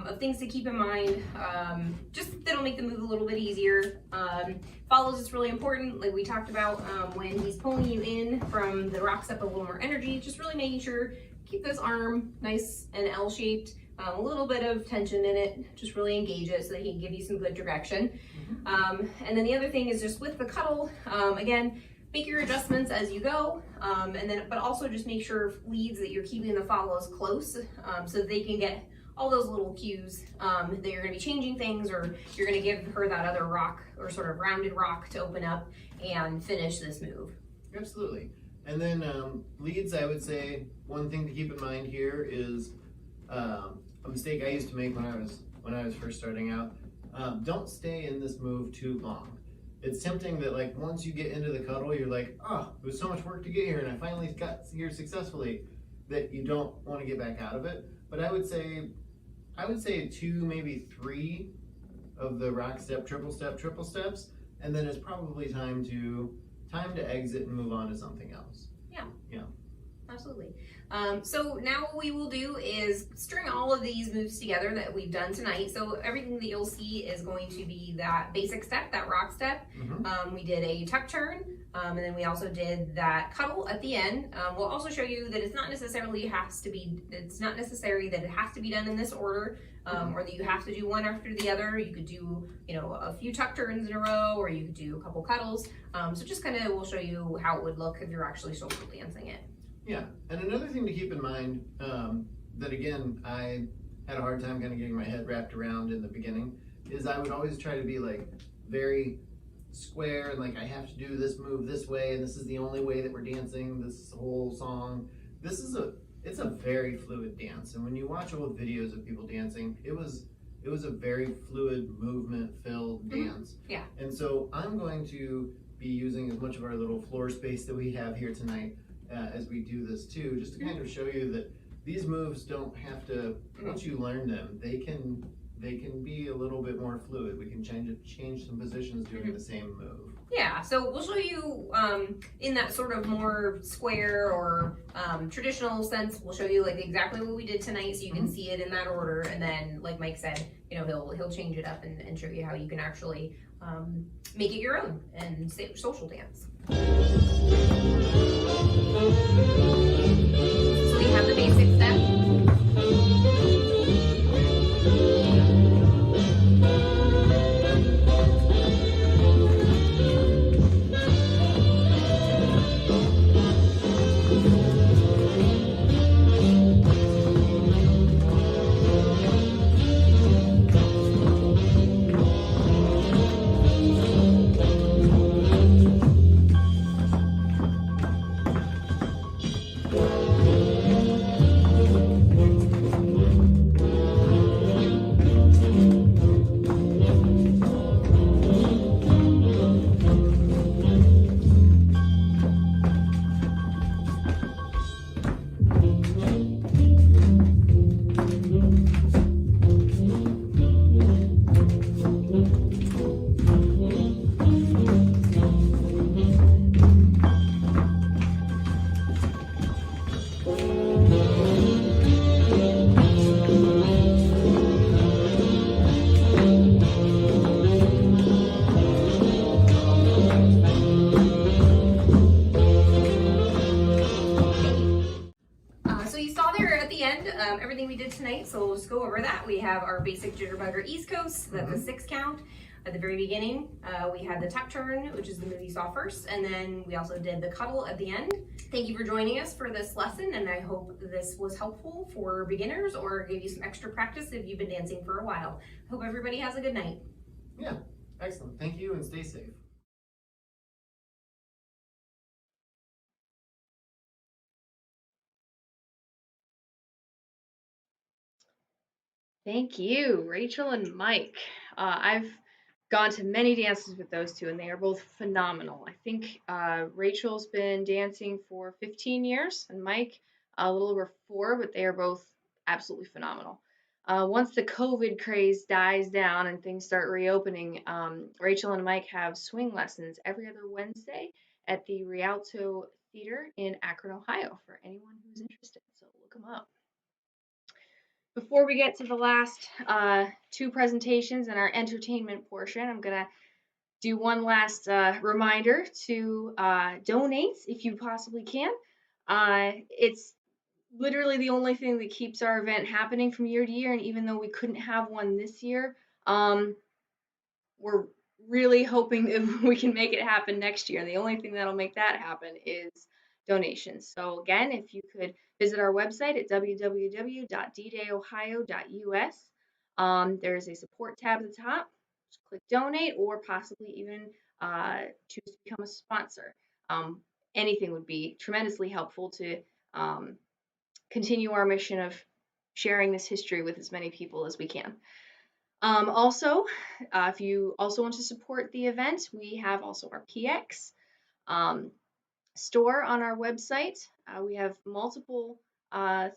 V: Of things to keep in mind, just that'll make the move a little bit easier. Follows is really important, like we talked about, when he's pulling you in from the rock step, a little more energy, just really making sure, keep this arm nice and L-shaped, a little bit of tension in it, just really engage it so that he can give you some good direction. And then the other thing is just with the cuddle, again, make your adjustments as you go, but also just make sure leads that you're keeping the follows close, so that they can get all those little cues that you're going to be changing things, or you're going to give her that other rock or sort of rounded rock to open up and finish this move.
I: Absolutely. And then leads, I would say one thing to keep in mind here is a mistake I used to make when I was first starting out. Don't stay in this move too long. It's tempting that like once you get into the cuddle, you're like, oh, it was so much work to get here and I finally got here successfully, that you don't want to get back out of it. But I would say 2, maybe 3 of the rock step, triple steps, and then it's probably time to exit and move on to something else. Yeah.
V: Absolutely. So now what we will do is string all of these moves together that we've done tonight. So everything that you'll see is going to be that basic step, that rock step. We did a tuck turn, and then we also did that cuddle at the end. We'll also show you that it's not necessary that it has to be done in this order, or that you have to do one after the other. You could do, a few tuck turns in a row, or you could do a couple cuddles. So just kind of, we'll show you how it would look if you're actually shoulder dancing it.
I: Yeah, and another thing to keep in mind, that again, I had a hard time kind of getting my head wrapped around in the beginning, is I would always try to be like very square and like I have to do this move this way and this is the only way that we're dancing this whole song. It's a very fluid dance, and when you watch old videos of people dancing, it was it was a very fluid, movement-filled dance.
V: Yeah.
I: And so I'm going to be using as much of our little floor space that we have here tonight as we do this too, just to kind of show you that these moves don't have to, once you learn them, they can be a little bit more fluid. We can change some positions doing the same move.
V: Yeah, so we'll show you in that sort of more square or traditional sense. We'll show you like exactly what we did tonight, so you can see it in that order. And then, like Mike said, you know, he'll change it up and show you how you can actually make it your own and social dance. So we have the basic step. So you saw there at the end everything we did tonight, so we'll just go over that. We have our basic jitterbugger East Coast, that's a 6 count. At the very beginning, we had the tuck turn, which is the move you saw first, and then we also did the cuddle at the end. Thank you for joining us for this lesson, and I hope this was helpful for beginners or gave you some extra practice if you've been dancing for a while. Hope everybody has a good night.
I: Yeah, excellent. Thank you and stay safe.
A: Thank you, Rachel and Mike. I've gone to many dances with those two, and they are both phenomenal. I think Rachel's been dancing for 15 years, and Mike a little over 4, but they are both absolutely phenomenal. Once the COVID craze dies down and things start reopening, Rachel and Mike have swing lessons every other Wednesday at the Rialto Theater in Akron, Ohio, for anyone who's interested. So look them up. Before we get to the last 2 presentations in our entertainment portion, I'm going to do one last reminder to donate if you possibly can. It's literally the only thing that keeps our event happening from year to year, and even though we couldn't have one this year, we're really hoping that we can make it happen next year. The only thing that'll make that happen is donations. So again, if you could visit our website at www.ddayohio.us. There's a support tab at the top. Just click donate or possibly even choose to become a sponsor. Anything would be tremendously helpful to continue our mission of sharing this history with as many people as we can. Also, if you also want to support the event, we have also our PX store on our website. We have multiple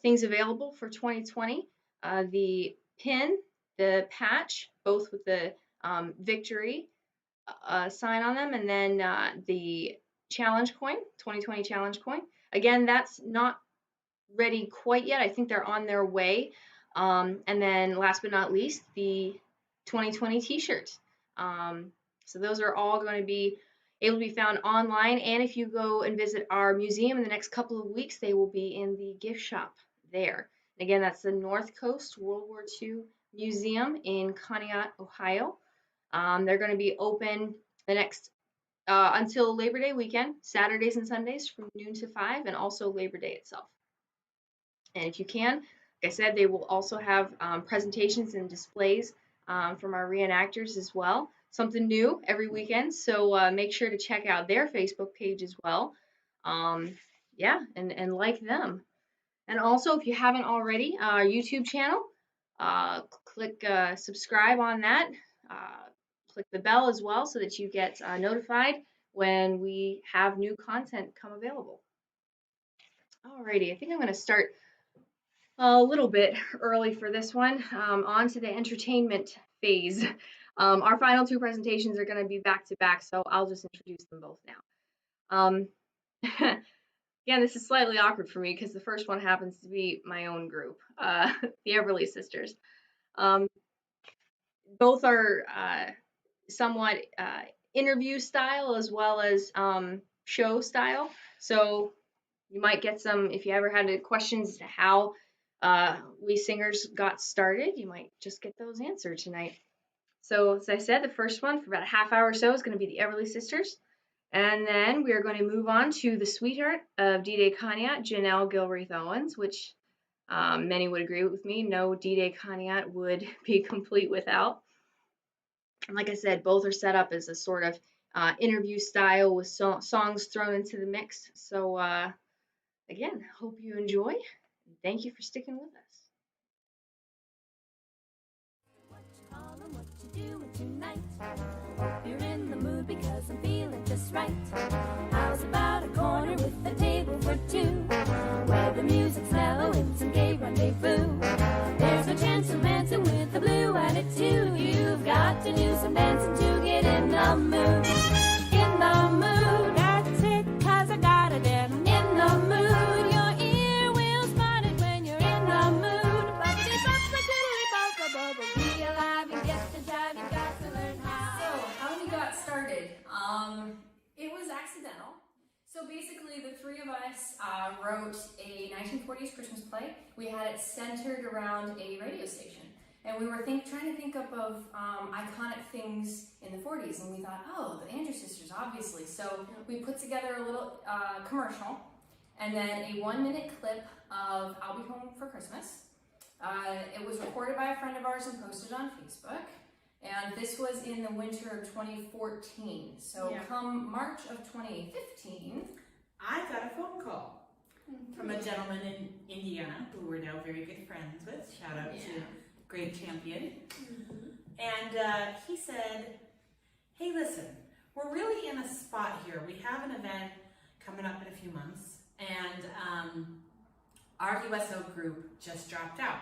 A: things available for 2020. The pin, the patch, both with the victory sign on them, and then the challenge coin, 2020 challenge coin. Again, that's not ready quite yet. I think they're on their way. And then last but not least, the 2020 t-shirt. So those are all going to be able to be found online. And if you go and visit our museum in the next couple of weeks, they will be in the gift shop there. And again, that's the North Coast World War II Museum in Conneaut, Ohio. They're going to be open the next until Labor Day weekend, Saturdays and Sundays from noon to 5, and also Labor Day itself. And if you can, like I said, they will also have presentations and displays from our reenactors as well. Something new every weekend, so make sure to check out their Facebook page as well. Yeah, and like them. And also, if you haven't already, our YouTube channel, click subscribe on that. Click the bell as well so that you get notified when we have new content come available. Alrighty, I think I'm going to start a little bit early for this one. On to the entertainment phase. Our final two presentations are going to be back to back, so I'll just introduce them both now. Again, this is slightly awkward for me because the first one happens to be my own group, the Everly Sisters. Both are somewhat interview style as well as show style. So you might get some, if you ever had any questions as to how we singers got started, you might just get those answered tonight. So as I said, the first one for about a half hour or so is going to be the Everly Sisters. And then we are going to move on to the sweetheart of D-Day Conneaut, Janelle Gilreath Owens, which many would agree with me. No D-Day Conneaut would be complete without. And like I said, both are set up as a sort of interview style with songs thrown into the mix. So again, hope you enjoy. And thank you for sticking with us.
J: Hope you're in the mood because I'm feeling just right. How's about a corner with a table for two, where the music's mellow in some gay rendezvous? There's no chance of dancing with a blue attitude. You've got to do some dancing to get in the mood. In the mood, that's it, 'cause I gotta dance. In the mood, your ear will spot it when you're in the mood. But it's up like diddly bubble, be alive and get the jive. You got to learn how.
K: So, how we got started? It was accidental. So basically, the three of us wrote a 1940s Christmas play. We had it centered around a radio station. And we were trying to think up of iconic things in the 40s. And we thought, oh, the Andrews Sisters, obviously. So we put together a little commercial and then a 1-minute clip of I'll Be Home for Christmas. It was recorded by a friend of ours and posted on Facebook. And this was in the winter of 2014. So come March of 2015,
W: I got a phone call from a gentleman in Indiana who we're now very good friends with. Shout out to Great Champion. And he said, hey, listen, we're really in a spot here. We have an event coming up in a few months, and our USO group just dropped out.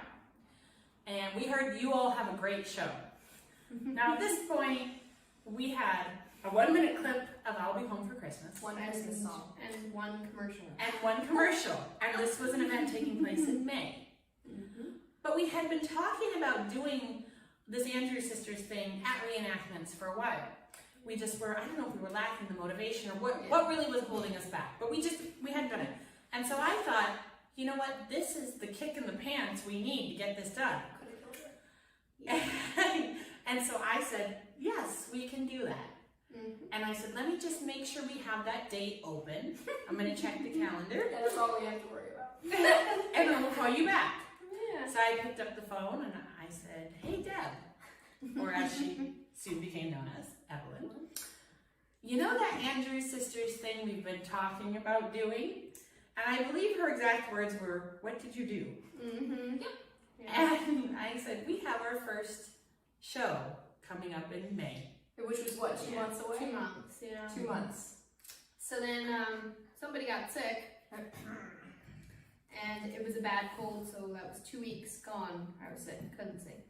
W: And we heard you all have a great show. Now at this point, we had a 1-minute clip of I'll Be Home for Christmas.
K: One Christmas song.
W: And one commercial. And one commercial. And this was an event taking place in May. But we had been talking about doing this Andrews Sisters thing at reenactments for a while. We just were, I don't know if we were lacking the motivation or what really was holding us back. But we hadn't done it. And so I thought, you know what, this is the kick in the pants we need to get this done. And so I said, yes, we can do that. And I said, let me just make sure we have that date open. I'm going to check the calendar.
K: That's all we have to worry about.
W: And then we'll call you back. So I picked up the phone and I said, hey, Deb, or as she soon became known as, Evelyn. You know that Andrews Sisters thing we've been talking about doing? And I believe her exact words were, what did you do? And I said, we have our first show coming up in May.
K: Which was what, 2 months away?
W: 2 months,
K: 2 months.
X: So then somebody got sick, and it was a bad cold, so that was 2 weeks gone. I was sick, couldn't sing.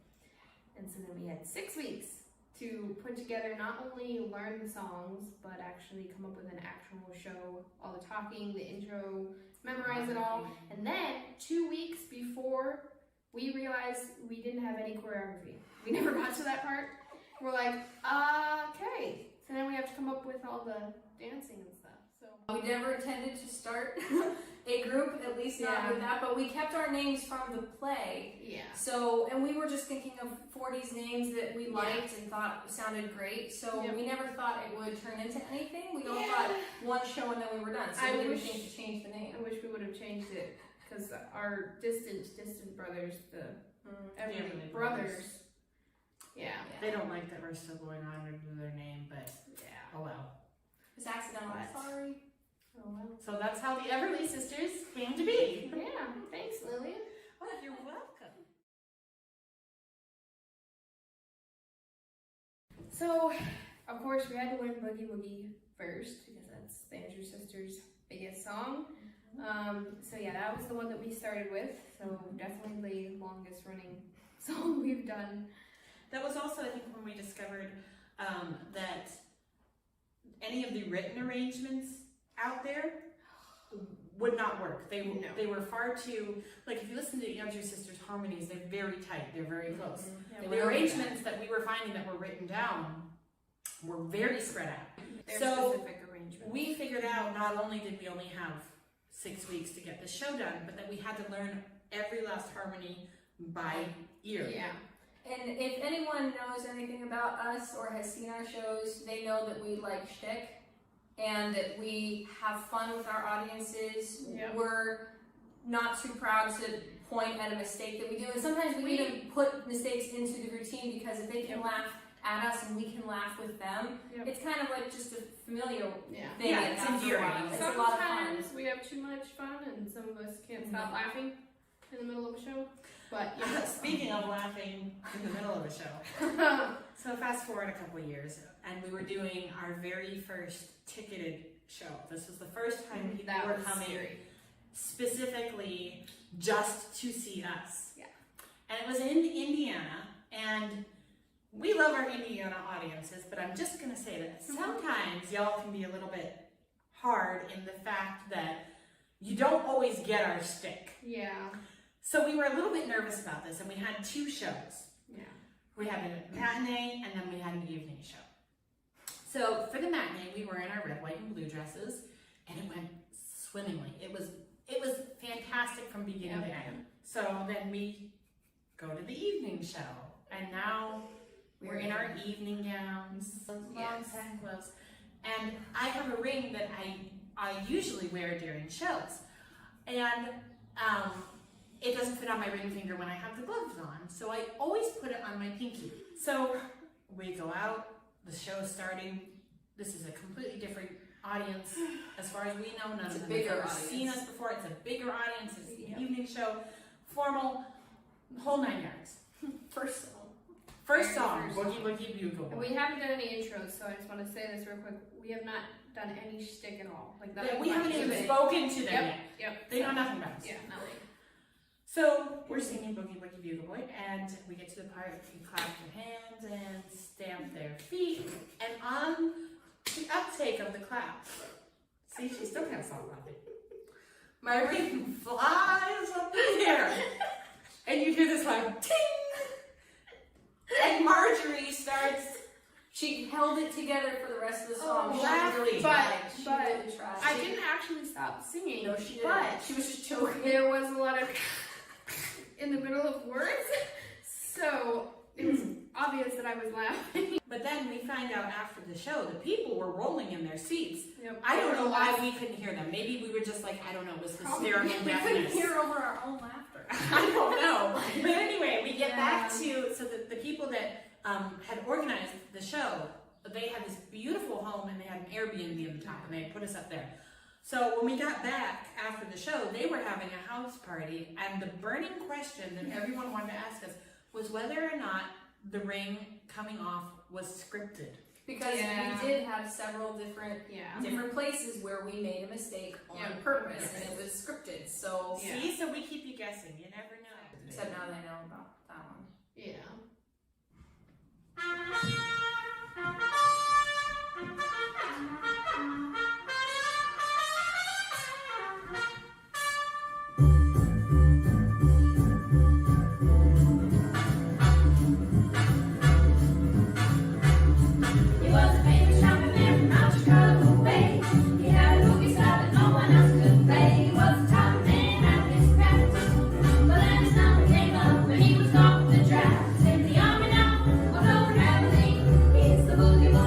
X: And so then we had 6 weeks to put together, not only learn the songs, but actually come up with an actual show, all the talking, the intro, memorize it all. And then 2 weeks before we realized we didn't have any choreography. We never got to that part. We're like, okay. So then we have to come up with all the dancing and stuff. So
K: we never intended to start a group, at least not with that, but we kept our names from the play. So, and we were just thinking of 40s names that we liked and thought sounded great. So we never thought it would turn into anything. We all thought one show and then we were done. So we didn't think to change the name.
X: I wish we would have changed it because our distant brothers, the Everly brothers.
W: They don't like that we're still going on under their name, but oh well.
K: It's accidental. Sorry.
X: Oh well.
W: So that's how the Everly Sisters came to be.
X: Yeah, thanks, Lillian.
W: Oh, you're welcome.
X: So, of course, we had to learn Boogie Woogie first because that's the Andrews Sisters' biggest song. So yeah, that was the one that we started with. So definitely the longest running song we've done.
W: That was also, I think, when we discovered that any of the written arrangements out there would not work. They were far too, like if you listen to the Andrews Sisters harmonies, they're very tight, they're very close. The arrangements that we were finding that were written down were very spread out.
X: They're
W: So
X: specific arrangements.
W: we figured out not only did we only have 6 weeks to get the show done, but that we had to learn every last harmony by ear.
X: Yeah.
K: And if anyone knows anything about us or has seen our shows, they know that we like shtick and that we have fun with our audiences.
X: Yep.
K: We're not too proud to point at a mistake that we do. And sometimes we need to put mistakes into the routine because if they can laugh at us and we can laugh with them, it's kind of like just a familial thing.
X: Yeah,
K: and
X: it's
K: after a
X: endearing.
K: while, it's a lot of fun.
X: Sometimes we have too much fun and some of us can't stop laughing in the middle of a show. But yeah.
W: Speaking of laughing in the middle of a show, so fast forward a couple years, and we were doing our very first ticketed show. This was the first time people were coming specifically just to see us.
X: Yeah.
W: And it was in Indiana, and we love our Indiana audiences, but I'm just gonna say that sometimes y'all can be a little bit hard in the fact that you don't always get our stick.
X: Yeah.
W: So we were a little bit nervous about this, and we had 2 shows.
X: Yeah.
W: We had a matinee, and then we had an evening show. So for the matinee, we were in our red, white, and blue dresses, and it went swimmingly. It was fantastic from beginning to end. So then we go to the evening show, and now we're in our evening gowns, long satin gloves, and I have a ring that I usually wear during shows, and it doesn't fit on my ring finger when I have the gloves on, so I always put it on my pinky. So we go out, the show is starting. This is a completely different audience as far as we know. None of them have ever seen us before. It's a bigger audience. It's an evening show, formal, whole 9 yards. First song, Boogie Woogie Bugle Boy.
X: And we haven't done any intros, so I just want to say this real quick. We have not done any shtick at all. Like that.
W: We haven't even spoken to them yet.
X: Yep.
W: They know nothing about us.
X: Yeah. Nothing.
W: So we're singing Boogie Woogie Bugle Boy, and we get to the part where you clap your hands and stamp their feet, and on the uptake of the clap, see, she still can't stop laughing. My ring flies up in the air, and you hear this like ting, and Marjorie starts.
K: She held it together for the rest of the song. She
W: laughing.
K: really tried. She
X: But
K: really tried.
X: I didn't actually stop singing.
K: No, she didn't.
X: But
K: She was just choking.
X: there was a lot of in the middle of words, so it was obvious that I was laughing.
W: But then we find out after the show, the people were rolling in their seats.
X: Yep.
W: I don't know why we couldn't hear them. Maybe we were just like, I don't know, it was hysterical
K: We couldn't
W: deafness.
K: hear over our own laughter.
W: I don't know. But anyway, we get back to, so the people that had organized the show, they had this beautiful home and they had an Airbnb in the top and they had put us up there. So when we got back after the show, they were having a house party, and the burning question that everyone wanted to ask us was whether or not the ring coming off was scripted.
K: Because we did have several different places where we made a mistake on purpose, and it was scripted. So
W: See, so we keep you guessing. You never know.
K: except now they know about that one.
X: Yeah.
J: He was a famous shopping man from out Chicago Bay. He had a boogie style that no one else could play. He was the top man at his craft. But then his number came up when he was off the draft. In the army now, of Northern Abilene. He's the boogie boy.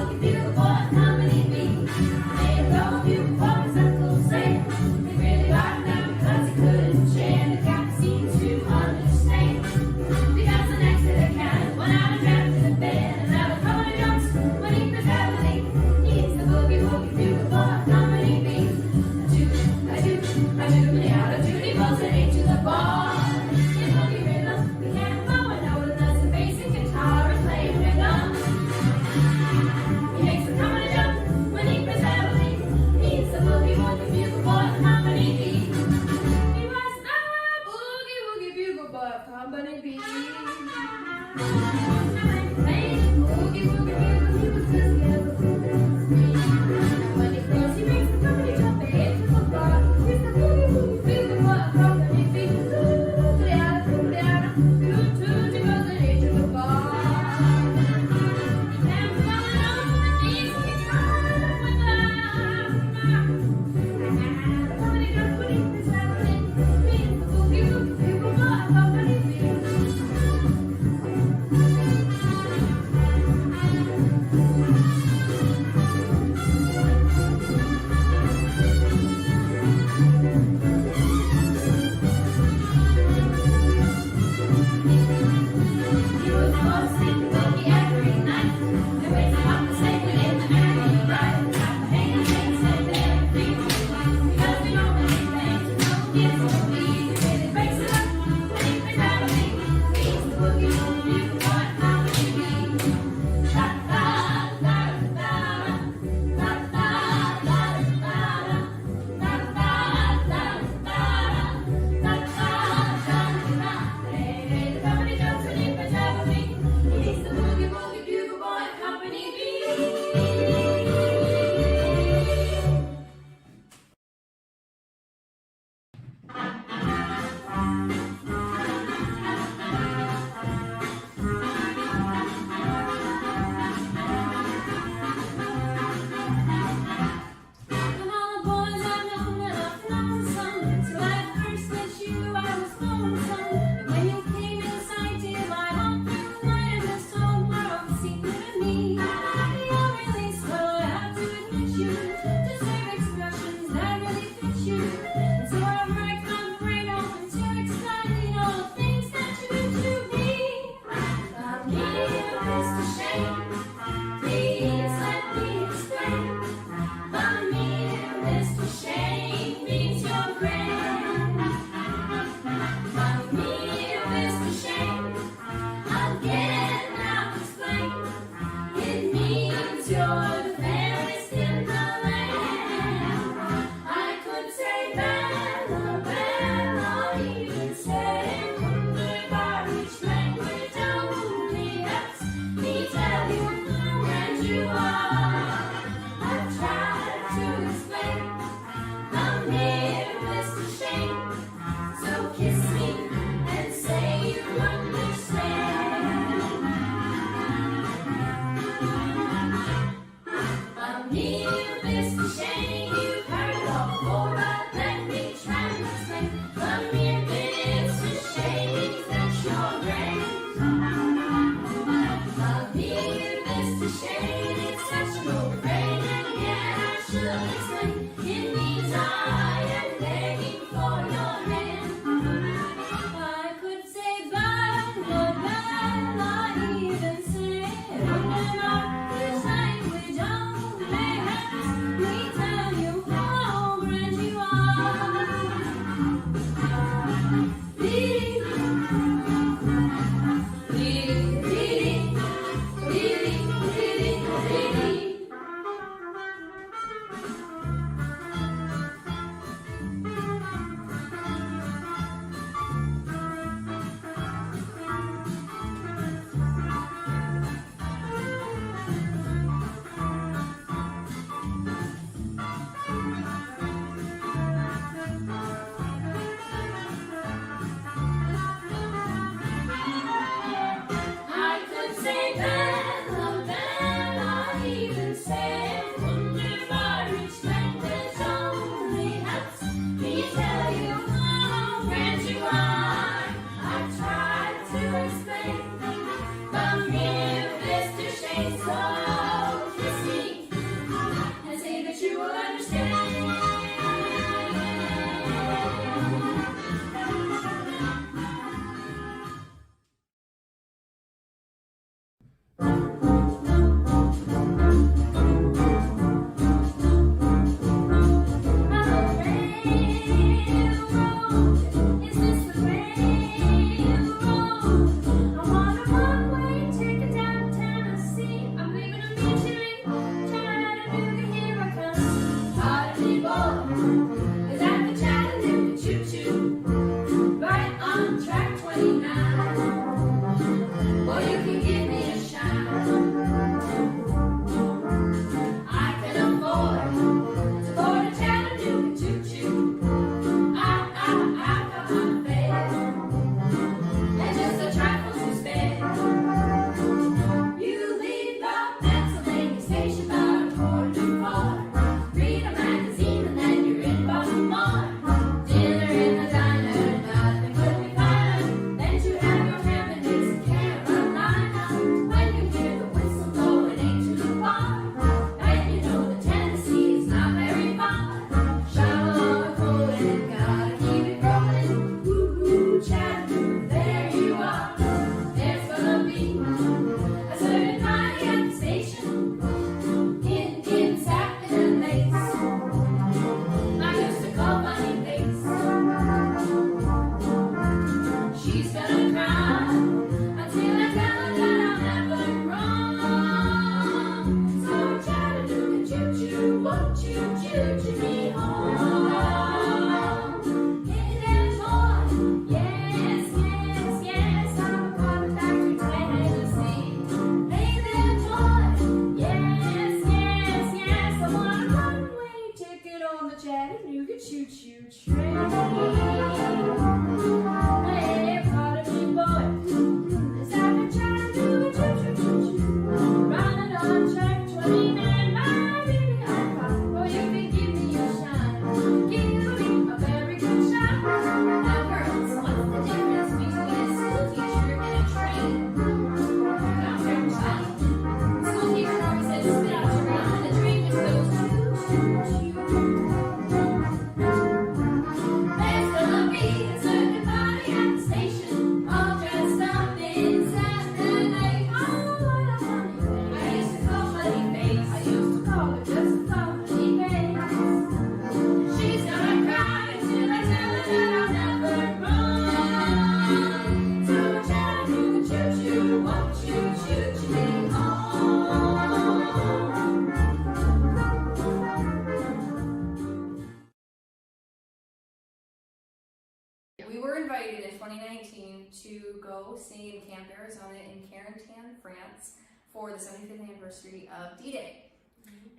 K: in 2019 to go sing in Camp Arizona in Carentan, France for the 75th anniversary of D-Day.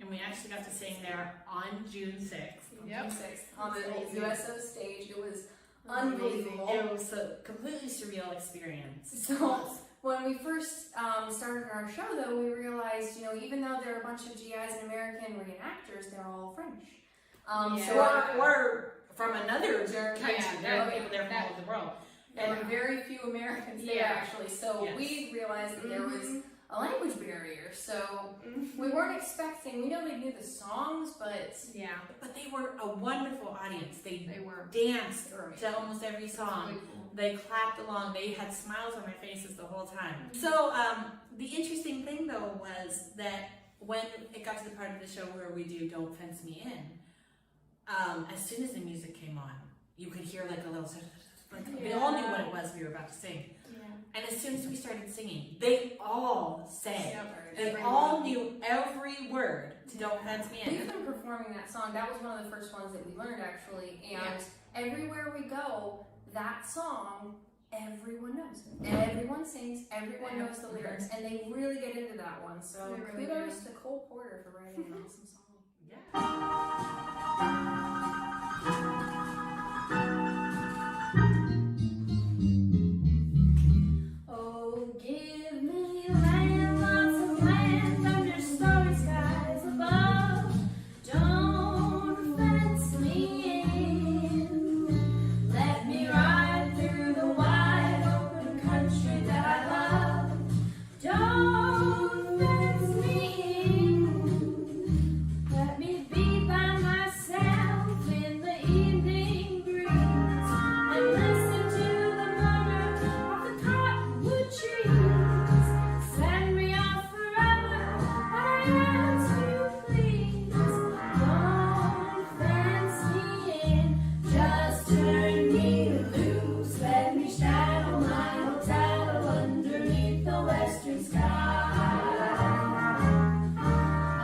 W: And we actually got to sing there on June 6th.
K: June 6th on the USO stage. It was unbelievable.
W: It was a completely surreal experience.
K: So when we first started our show, though, we realized, you know, even though there are a bunch of GIs and American reenactors, they're all French.
W: Or from another country. There are people there from all over the world.
K: There were very few Americans there, actually. So we realized that there was a language barrier. So we weren't expecting, we know they knew the songs, but
W: but they were a wonderful audience. They danced to almost every song. They clapped along. They had smiles on their faces the whole time. So the interesting thing though was that when it got to the part of the show where we do Don't Fence Me In, as soon as the music came on, you could hear like a little they all knew what it was we were about to sing. And as soon as we started singing, they all sang. They all knew every word to Don't Fence Me In.
K: We've been performing that song. That was one of the first ones that we learned, actually. And everywhere we go, that song, everyone knows. Everyone sings, everyone knows the lyrics, and they really get into that one. So kudos to Cole Porter for writing an awesome song.
J: Oh, give me land, lots of land under starry skies above. Don't fence me in. Let me ride through the wide open country that I love. Don't fence me in. Let me be by myself in the evening breeze and listen to the murmur of the cottonwood trees. Send me off forever, I ask you please. Don't fence me in, just turn me loose. Let me shadow my old tattle underneath the western sky.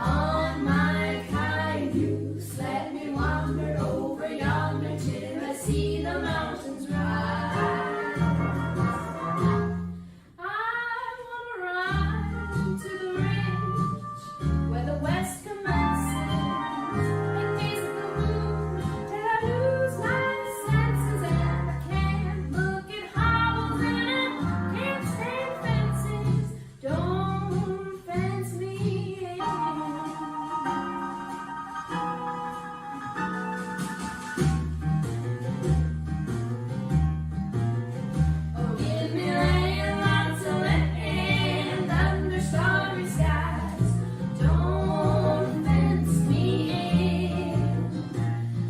J: On my cayuse, let me wander over yonder till I see the mountains rise. I wanna ride to the ridge where the west commences and gaze at the moon till I lose my senses, and I can't look at hovels and I can't stand fences. Don't fence me in. Oh, give me land, lots of land under starry skies. Don't fence me in.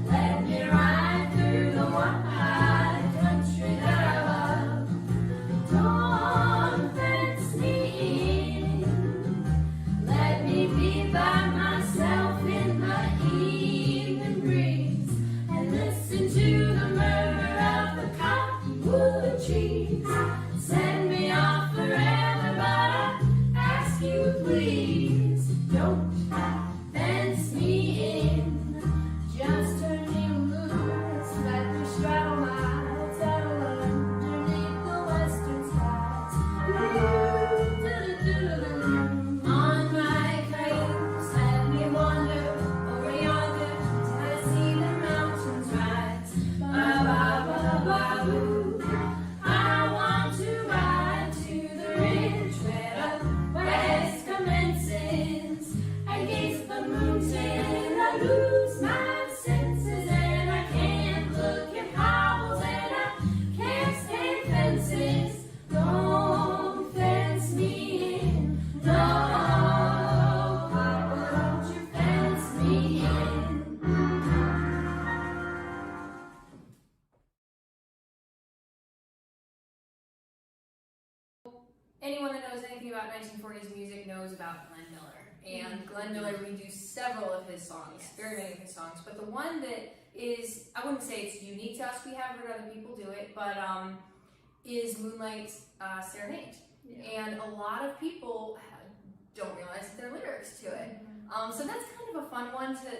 J: Let me ride through the wide country that I love. Don't fence me in. Let me be by myself in the evening breeze and listen to the murmur of the cottonwood trees. Send me off forever, but I ask you please, don't fence me in. Just turn me loose, let me straddle my tattle underneath the western skies. On my cayuse, let me wander over yonder till I see the mountains rise. Ba-ba-ba-ba-boo. I want to ride to the ridge where the west commences and gaze at the moon till I lose my senses, and I can't look at hovels and I can't stand fences. Don't fence me in, no, Papa, don't you fence me in.
K: Anyone that knows anything about 1940s music knows about Glenn Miller. And Glenn Miller redos several of his songs, very many of his songs. But the one that is, I wouldn't say it's unique to us, we have heard other people do it, but is Moonlight Serenade. And a lot of people don't realize that there are lyrics to it. So that's kind of a fun one to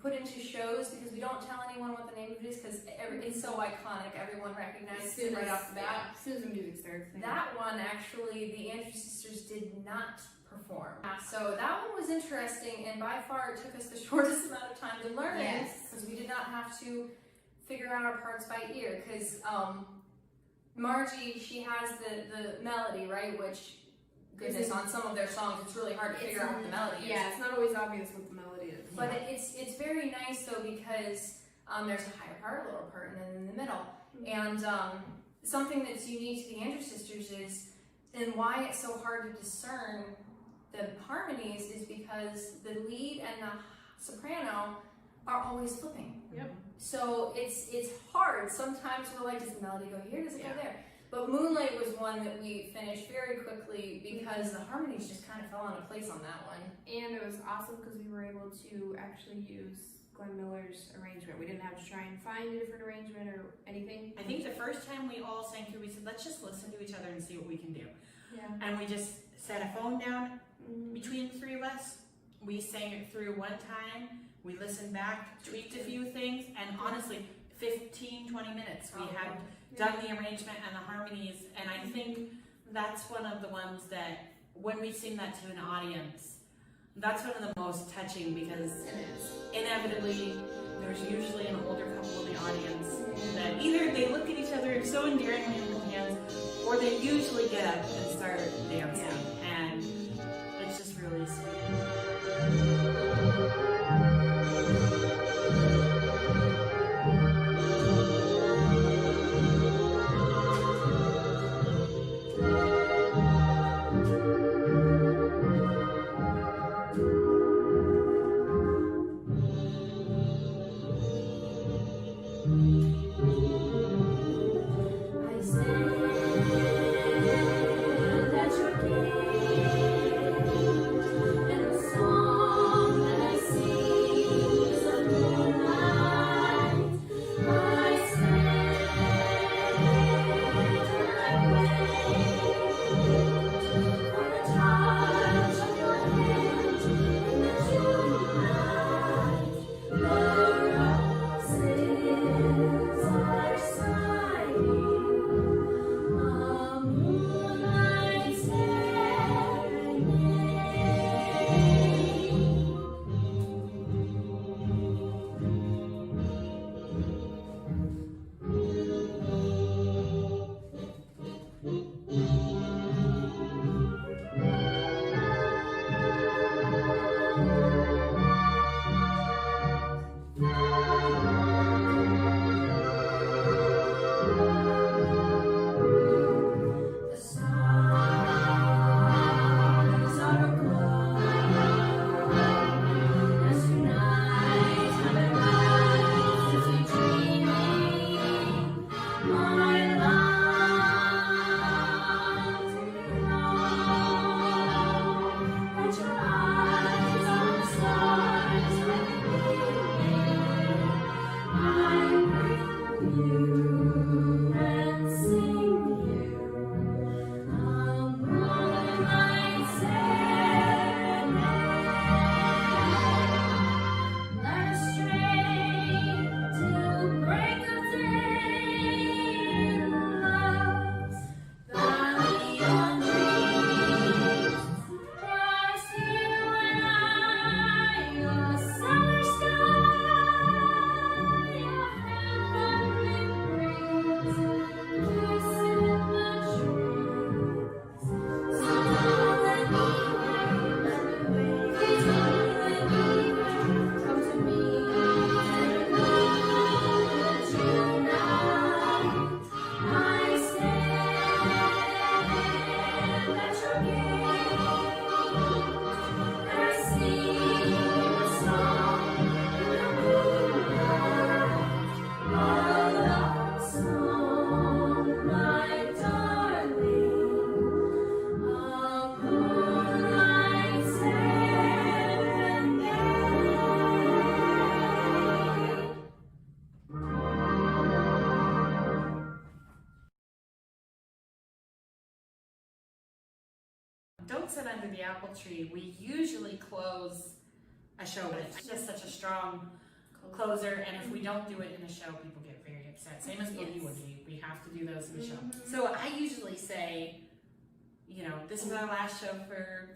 K: put into shows because we don't tell anyone what the name of it is because it's so iconic. Everyone recognizes it right off the bat.
X: Yeah, as soon as the music starts.
K: That one, actually, the Andrews sisters did not perform. So that one was interesting, and by far it took us the shortest amount of time to learn it because we did not have to figure out our parts by ear. Because Margie, she has the melody, right? Which, goodness, on some of their songs, it's really hard to figure out what the melody is.
X: Yeah, it's not always obvious what the melody is.
K: But it's very nice though because there's a higher part, a lower part, and then in the middle. And something that's unique to the Andrews sisters is, and why it's so hard to discern the harmonies is because the lead and the soprano are always flipping.
X: Yep.
K: So it's hard. Sometimes we're like, does the melody go here? Does it go there? But Moonlight was one that we finished very quickly because the harmonies just kind of fell into place on that one.
X: And it was awesome because we were able to actually use Glenn Miller's arrangement. We didn't have to try and find a different arrangement or anything.
W: I think the first time we all sang through, we said, let's just listen to each other and see what we can do.
X: Yeah.
W: And we just set a phone down between the three of us. We sang it through one time. We listened back, tweaked a few things, and honestly, 15, 20 minutes we had done the arrangement and the harmonies. And I think that's one of the ones that when we sing that to an audience, that's one of the most touching because inevitably there's usually an older couple in the audience that either they look at each other so endearingly and hold hands, or they usually get up and start dancing. And it's just really sweet. Don't Sit Under the Apple Tree, we usually close a show with. It's just such a strong closer, and if we don't do it in the show, people get very upset. Same as Boogie Woogie, we have to do those in the show. So I usually say, you know, this is our last show or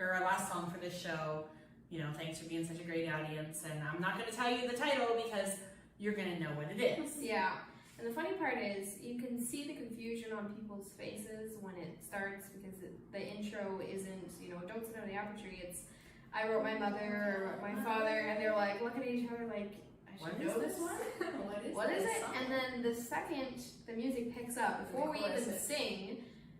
W: our last song for this show. You know, thanks for being such a great audience, and I'm not going to tell you the title because you're going to know what it is.
X: Yeah. And the funny part is, you can see the confusion on people's faces when it starts because the intro isn't, you know, don't sit under the apple tree. It's, I wrote my mother or my father, and they're like looking at each other like, I should know this one? What is it? And then the second the music picks up, before we even sing,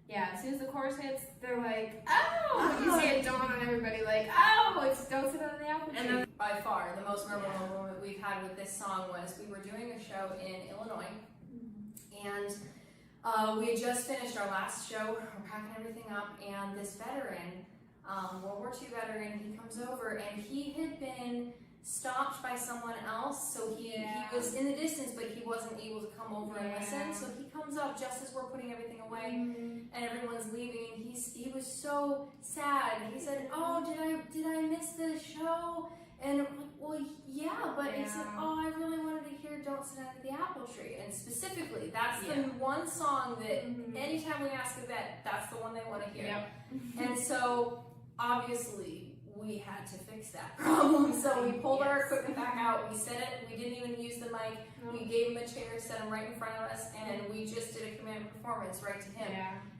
X: yeah, as soon as the chorus hits, they're like, oh! You see it dawn on everybody like, oh, it's don't sit under the apple tree.
K: And then by far, the most memorable moment we've had with this song was we were doing a show in Illinois, and we had just finished our last show, we're packing everything up, and this veteran, World War II veteran, he comes over, and he had been stopped by someone else, so he was in the distance, but he wasn't able to come over and listen, so he comes up just as we're putting everything away, and everyone's leaving, and he was so sad. He said, oh, did I miss the show? And I'm like, well, yeah, but he said, oh, I really wanted to hear Don't Sit Under the Apple Tree, and specifically, that's the one song that anytime we ask a vet, that's the one they want to hear. And so, obviously, we had to fix that problem. So we pulled our equipment back out, we set it, we didn't even use the mic, we gave him a chair, set him right in front of us, and we just did a command performance right to him.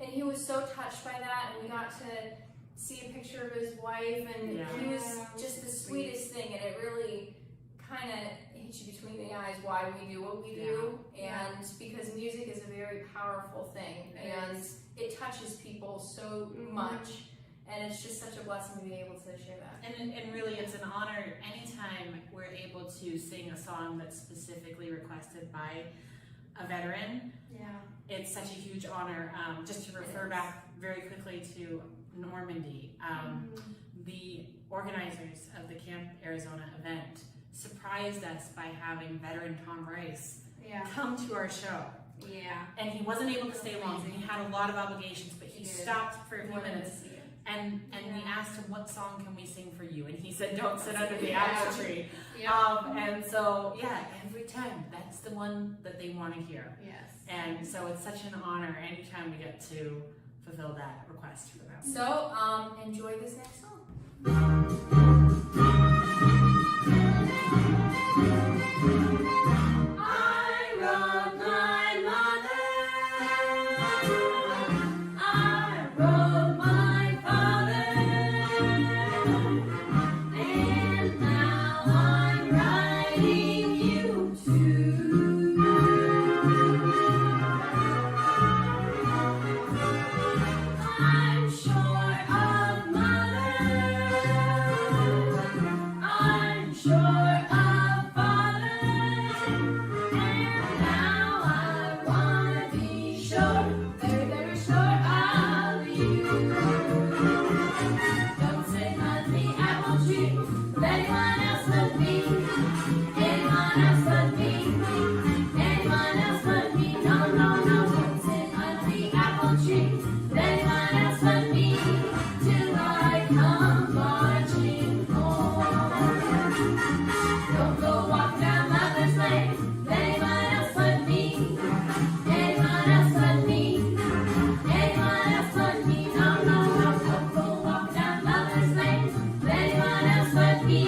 K: And he was so touched by that, and we got to see a picture of his wife, and he was just the sweetest thing, and it really kind of hits you between the eyes why we do what we do, and because music is a very powerful thing, and it touches people so much. And it's just such a blessing to be able to share that.
W: And really, it's an honor anytime we're able to sing a song that's specifically requested by a veteran.
X: Yeah.
W: It's such a huge honor. Just to refer back very quickly to Normandy, the organizers of the Camp Arizona event surprised us by having veteran Tom Rice come to our show.
X: Yeah.
W: And he wasn't able to stay long, and he had a lot of obligations, but he stopped for a few minutes. And we asked him, what song can we sing for you? And he said, Don't Sit Under the Apple Tree. And so, every time, that's the one that they want to hear.
X: Yes.
W: And so it's such an honor anytime we get to fulfill that request for them.
K: So, enjoy this next song.
J: I wrote my mother, I wrote my father, and now I'm writing you too. I'm short of mother, I'm short of father, and now I wanna be short, very, very short of you. Don't sit on the apple tree with anyone else but me, anyone else but me, anyone else but me. No, no, no, don't sit on the apple tree with anyone else but me, till I come marching home. Don't go walk down Mother's Lane with anyone else but me, anyone else but me, anyone else but me. No, no, no, don't go walk down Mother's Lane with anyone else but me,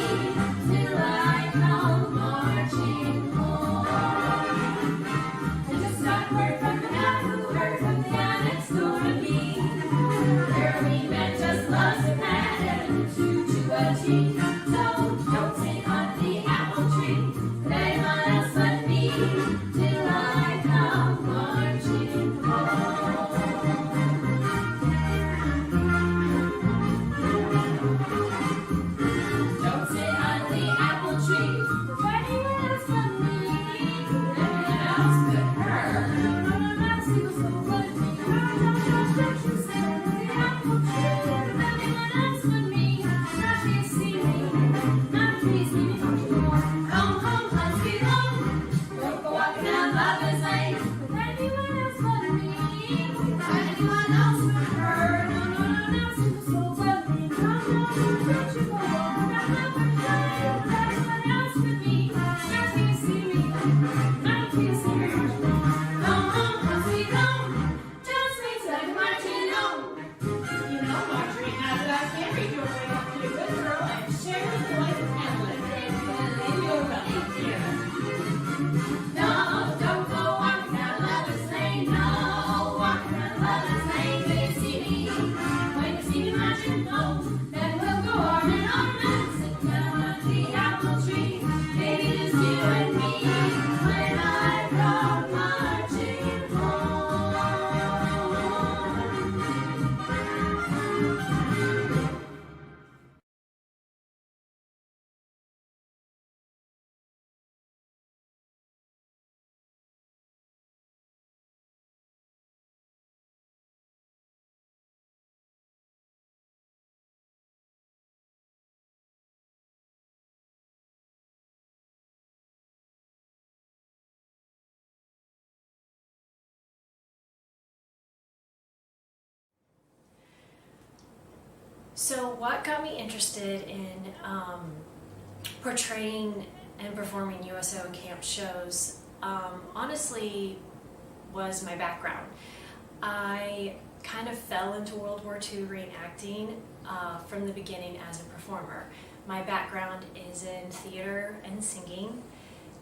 J: till I come marching home. I just got word from the guy who heard from the guy next door to me. Their wee man just loves him and to a G. So don't sit on the apple tree with anyone else but me, till I come marching home. Don't sit on the apple tree with anyone else but me, anyone else but her. She was so good to me. Don't you sit on the apple tree with anyone else but me. Now she see me
L: So what got me interested in portraying and performing USO and camp shows, honestly, was my background. I kind of fell into World War II reenacting from the beginning as a performer. My background is in theater and singing,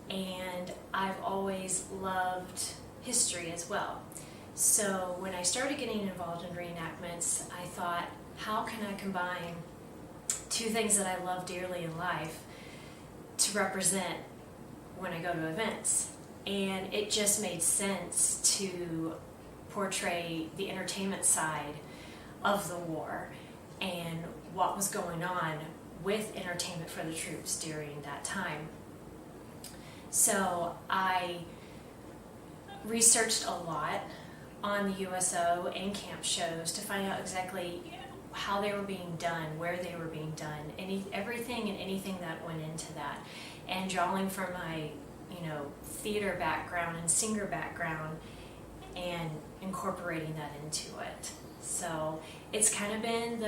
L: and I've always loved history as well. So when I started getting involved in reenactments, I thought, how can I combine two things that I love dearly in life to represent when I go to events? And it just made sense to portray the entertainment side of the war and what was going on with entertainment for the troops during that time. So I researched a lot on the USO and camp shows to find out exactly how they were being done, where they were being done, everything and anything that went into that. And drawing from my, theater background and singer background and incorporating that into it. So it's kind of been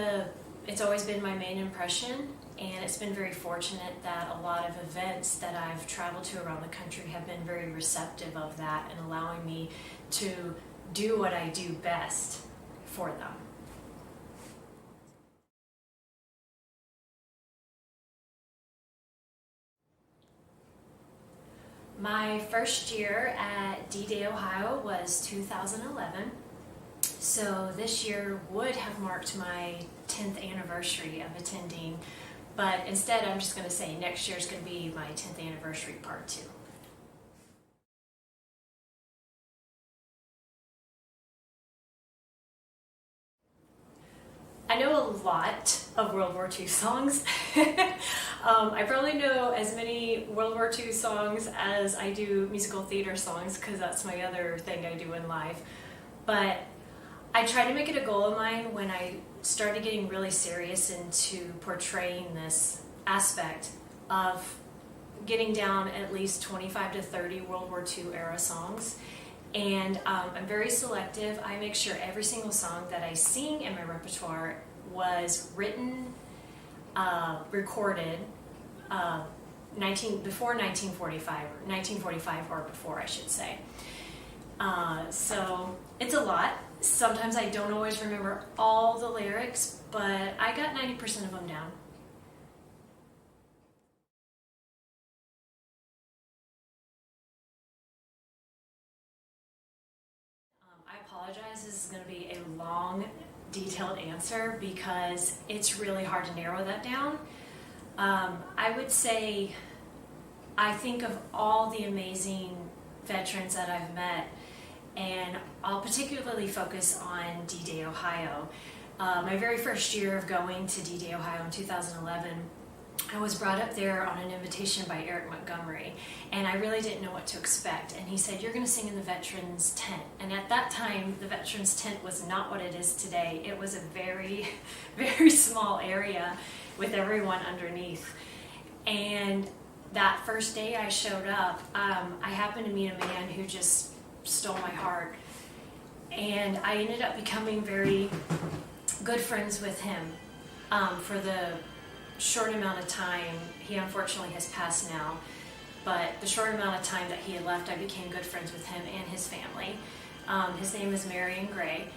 L: it's always been my main impression, and it's been very fortunate that a lot of events that I've traveled to around the country have been very receptive of that and allowing me to do what I do best for them. My first year at D-Day, Ohio was 2011. So this year would have marked my 10th anniversary of attending, but instead I'm just going to say next year is going to be my 10th anniversary part 2. I know a lot of World War II songs. I probably know as many World War II songs as I do musical theater songs, because that's my other thing I do in life. But I try to make it a goal of mine when I started getting really serious into portraying this aspect of getting down at least 25 to 30 World War II era songs. And I'm very selective. I make sure every single song that I sing in my repertoire was written, recorded before 1945 or before, I should say. So it's a lot. Sometimes I don't always remember all the lyrics, but I got 90% of them down. I apologize, this is going to be a long, detailed answer because it's really hard to narrow that down. I would say I think of all the amazing veterans that I've met, and I'll particularly focus on D-Day, Ohio. My very first year of going to D-Day, Ohio in 2011, I was brought up there on an invitation by Eric Montgomery, and I really didn't know what to expect. And he said, "You're going to sing in the Veterans Tent." And at that time, the Veterans Tent was not what it is today. It was a very, very small area with everyone underneath. And that first day I showed up, I happened to meet a man who just stole my heart. And I ended up becoming very good friends with him for the short amount of time. He unfortunately has passed now, but the short amount of time that he had left, I became good friends with him and his family. His name is Marion Gray,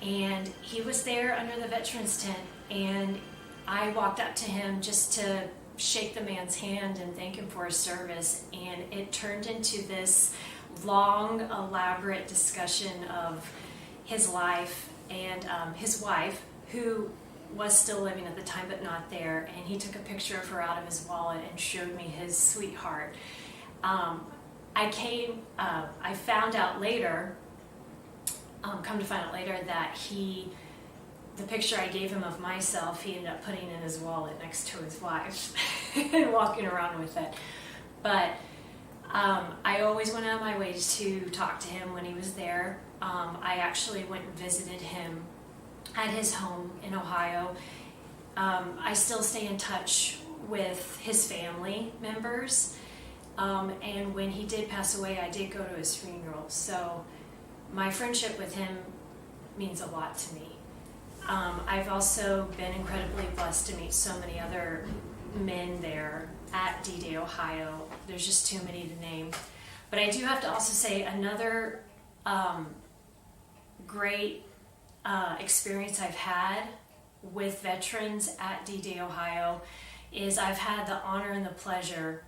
L: and he was there under the Veterans Tent, and I walked up to him just to shake the man's hand and thank him for his service, and it turned into this long, elaborate discussion of his life and his wife, who was still living at the time but not there, and he took a picture of her out of his wallet and showed me his sweetheart. I found out later, come to find out later, that the picture I gave him of myself, he ended up putting in his wallet next to his wife and walking around with it. But I always went out of my way to talk to him when he was there. I actually went and visited him at his home in Ohio. I still stay in touch with his family members, and when he did pass away, I did go to his funeral. So my friendship with him means a lot to me. I've also been incredibly blessed to meet so many other men there at D-Day, Ohio. There's just too many to name. But I do have to also say another great experience I've had with veterans at D-Day, Ohio is I've had the honor and the pleasure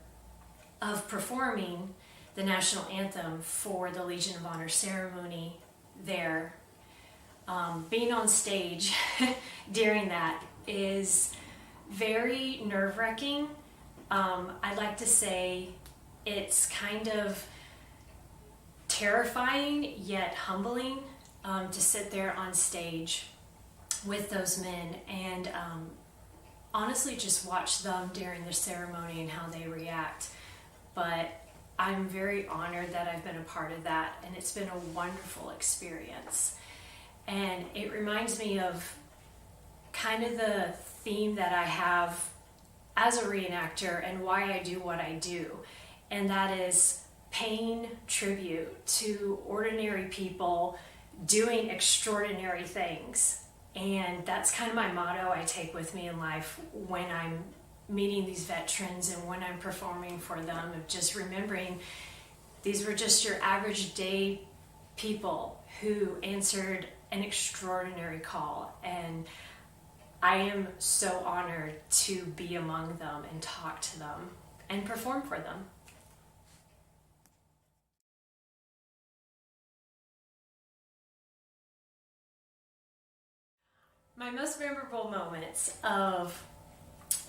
L: of performing the national anthem for the Legion of Honor ceremony there. Being on stage during that is very nerve-wracking. I'd like to say it's kind of terrifying yet humbling to sit there on stage with those men and honestly just watch them during the ceremony and how they react. But I'm very honored that I've been a part of that, and it's been a wonderful experience. And it reminds me of kind of the theme that I have as a reenactor and why I do what I do, and that is paying tribute to ordinary people doing extraordinary things. And that's kind of my motto I take with me in life when I'm meeting these veterans and when I'm performing for them, of just remembering these were just your average day people who answered an extraordinary call, and I am so honored to be among them and talk to them and perform for them. My most memorable moments of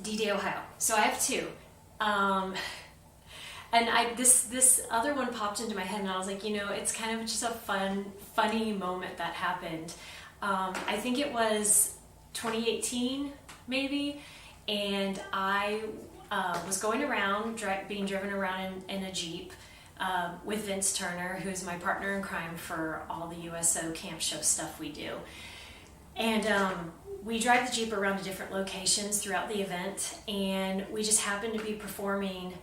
L: D-Day Ohio. So I have two. And this other one popped into my head, and I was like, it's kind of just a funny moment that happened. I think it was 2018, maybe, and I was going around, being driven around in a Jeep with Vince Turner, who's my partner in crime for all the USO camp show stuff we do. And we drive the Jeep around to different locations throughout the event, and we just happened to be performing.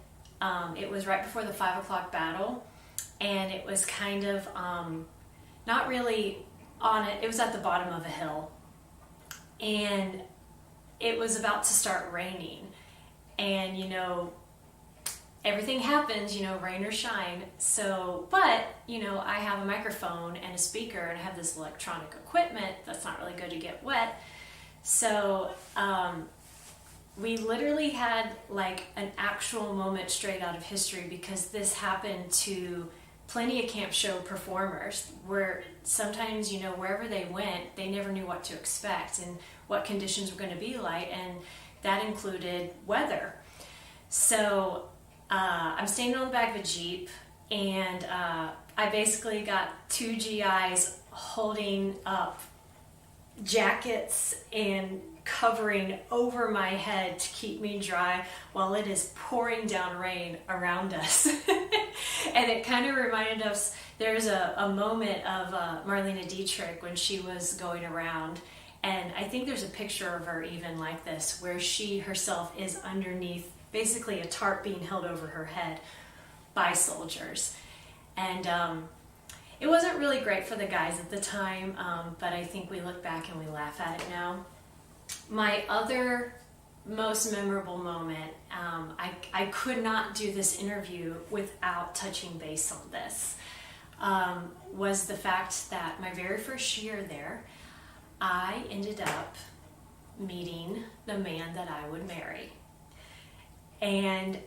L: It was right before the 5 o'clock battle, and it was kind of not really on it. It was at the bottom of a hill, and it was about to start raining. And everything happens, rain or shine. So, but I have a microphone and a speaker, and I have this electronic equipment that's not really good to get wet. So we literally had like an actual moment straight out of history, because this happened to plenty of camp show performers, where sometimes, wherever they went, they never knew what to expect and what conditions were going to be like, and that included weather. So I'm standing on the back of a Jeep, and I basically got two GIs holding up jackets and covering over my head to keep me dry while it is pouring down rain around us. And it kind of reminded us, there's a moment of Marlena Dietrich when she was going around, and I think there's a picture of her even like this, where she herself is underneath basically a tarp being held over her head by soldiers. And it wasn't really great for the guys at the time, but I think we look back and we laugh at it now. My other most memorable moment, I could not do this interview without touching base on this, was the fact that my very first year there, I ended up meeting the man that I would marry. And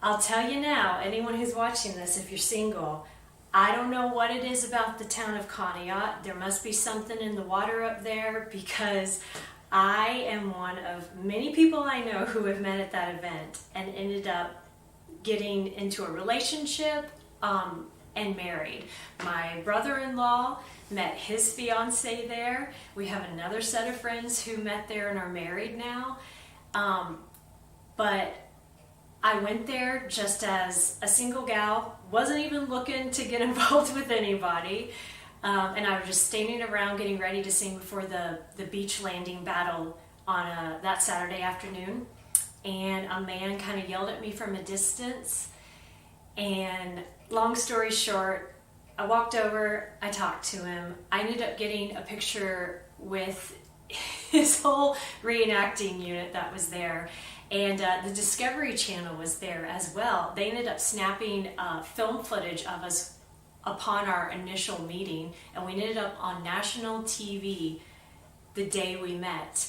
L: I'll tell you now, anyone who's watching this, if you're single, I don't know what it is about the town of Conneaut. There must be something in the water up there, because I am one of many people I know who have met at that event and ended up getting into a relationship and married. My brother-in-law met his fiance there. We have another set of friends who met there and are married now. But I went there just as a single gal, wasn't even looking to get involved with anybody. And I was just standing around getting ready to sing before the beach landing battle on that Saturday afternoon. And a man kind of yelled at me from a distance. And long story short, I walked over, I talked to him. I ended up getting a picture with his whole reenacting unit that was there. And the Discovery Channel was there as well. They ended up snapping film footage of us upon our initial meeting, and we ended up on national TV the day we met.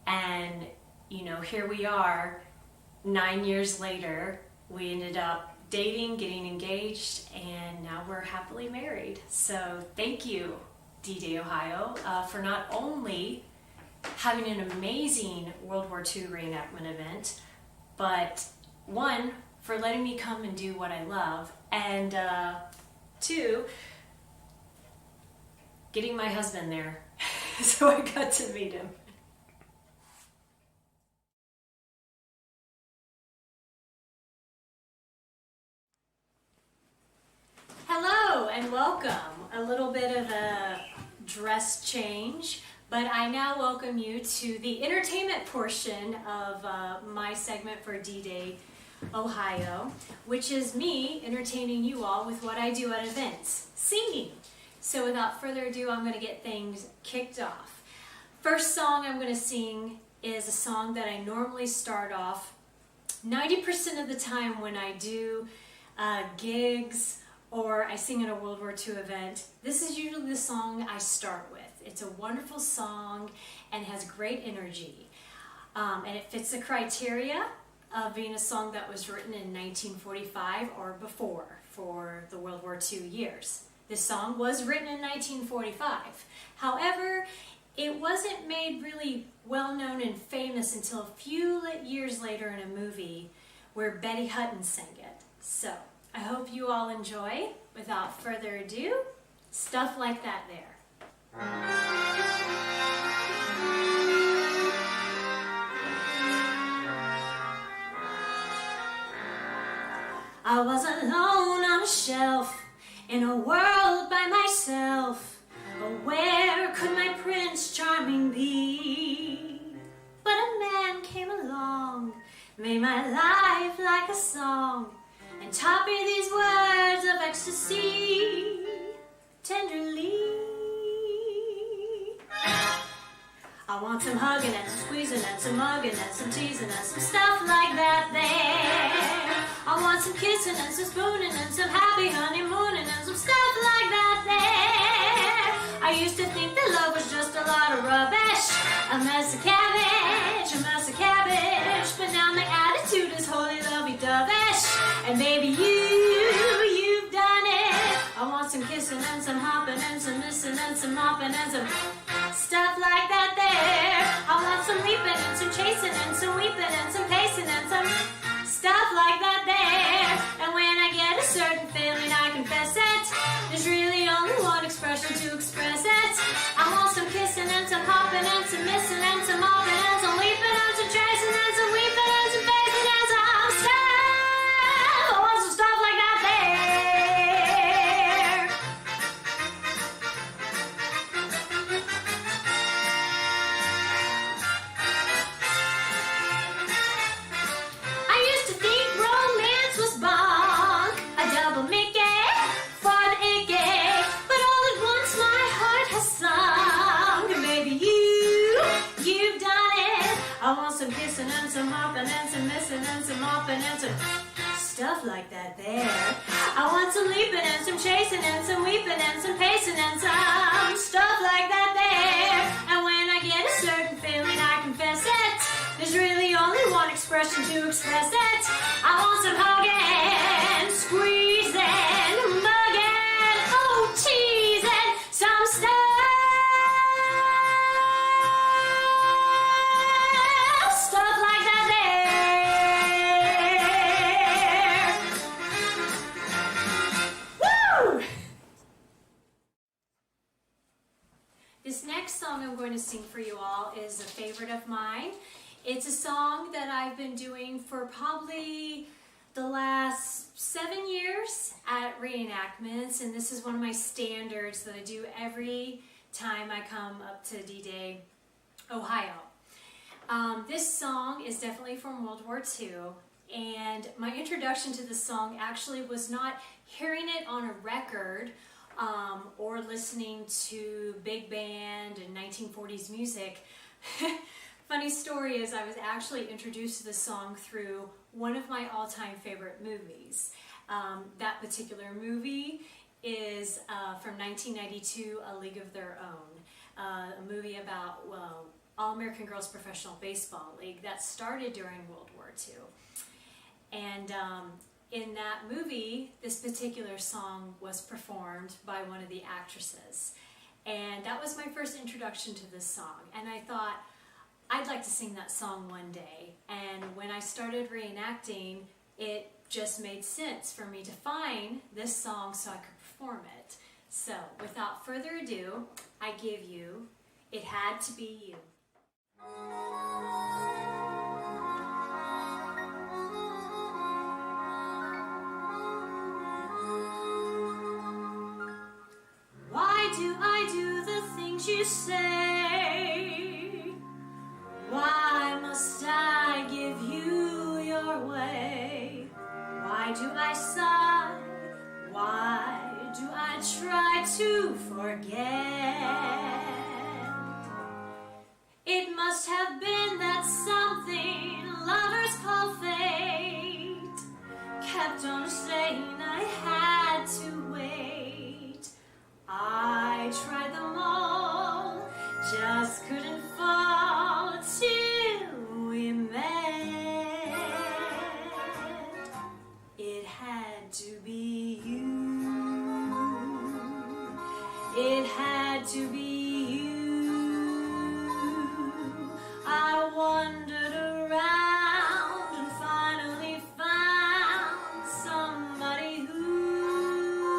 L: And, you know, here we are, 9 years later, we ended up dating, getting engaged, and now we're happily married. So thank you, D-Day Ohio, for not only having an amazing World War II reenactment event, but one, for letting me come and do what I love, and two, getting my husband there so I got to meet him. Hello and welcome. A little bit of a dress change, but I now welcome you to the entertainment portion of my segment for D-Day Ohio, which is me entertaining you all with what I do at events, singing. So without further ado, I'm going to get things kicked off. First song I'm going to sing is a song that I normally start off 90% of the time when I do gigs or I sing at a World War II event. This is usually the song I start with. It's a wonderful song and has great energy. And it fits the criteria of being a song that was written in 1945 or before for the World War II years. This song was written in 1945. However, it wasn't made really well known and famous until a few years later in a movie where Betty Hutton sang it. So I hope you all enjoy. Without further ado, Stuff Like That There. I was alone on a shelf in a world by myself. Oh, where could my Prince Charming be? But a man came along, made my life like a song, and taught me these words of ecstasy tenderly. I want some hugging and some squeezing and some mugging and some teasing and some stuff like that there. I want some kissing and some spooning and some happy honeymooning and some stuff like that there. I used to think that love was just a lot of rubbish, a mess of cabbage, but now my attitude is wholly lovey-dovish, and baby you've done it. I want some kissing and some hopping and some missing and some mopping and some stuff like that there. I want some leaping and some chasing and some weeping and some pacing and some stuff like that there. And when I get a certain feeling, I confess it, there's really only one expression to express it. I want some kissing and some hopping and some missing and some mopping and some weeping and some chasing and some weeping and some pacing and some stuff. I want some stuff like that there. Some kissing and some hopping and some missing and some mopping and some stuff like that there. I want some leaping and some chasing and some weeping and some pacing and some stuff like that there. And when I get a certain feeling, I confess it, there's really only one expression to express it. I want some hugging, squeezing, mugging, oh cheesing, some stuff. This next song I'm going to sing for you all is a favorite of mine. It's a song that I've been doing for probably the last 7 years at reenactments, and this is one of my standards that I do every time I come up to D-Day Ohio. This song is definitely from World War II, and my introduction to this song actually was not hearing it on a record or listening to big band and 1940s music. Funny story is I was actually introduced to this song through one of my all-time favorite movies. That particular movie is from 1992, A League of Their Own, a movie about All-American Girls Professional Baseball League that started during World War II. And in that movie, this particular song was performed by one of the actresses. And that was my first introduction to this song. And I thought, I'd like to sing that song one day. And when I started reenacting, it just made sense for me to find this song so I could perform it. So, without further ado, I give you It Had to Be You. Why do I do the things you say? Why must I give you your way? Why do I sigh? Why do I try to forget? It must have been that something lovers call fate kept on saying I had to wait. I tried them all, just couldn't fall till we met. It had to be you. It had to be you. I wandered around and finally found somebody who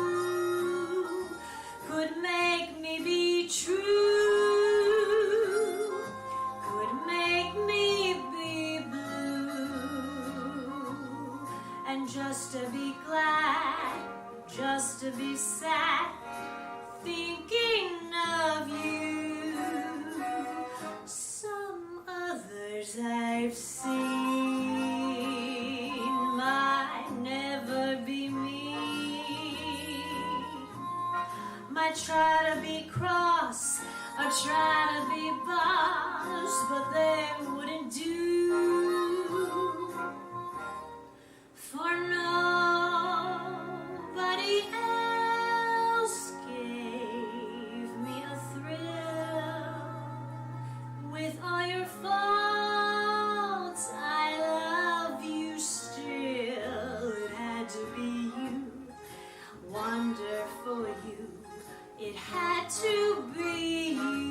L: could make me be true, could make me be blue, and just to be glad, just to be sad, thinking of you. Some others I've seen might never be me, might try to be cross or try to be boss, but they wouldn't do, for nobody else gave me a thrill. With all your faults, I love you still. It had to be you, wonderful you. It had to be you.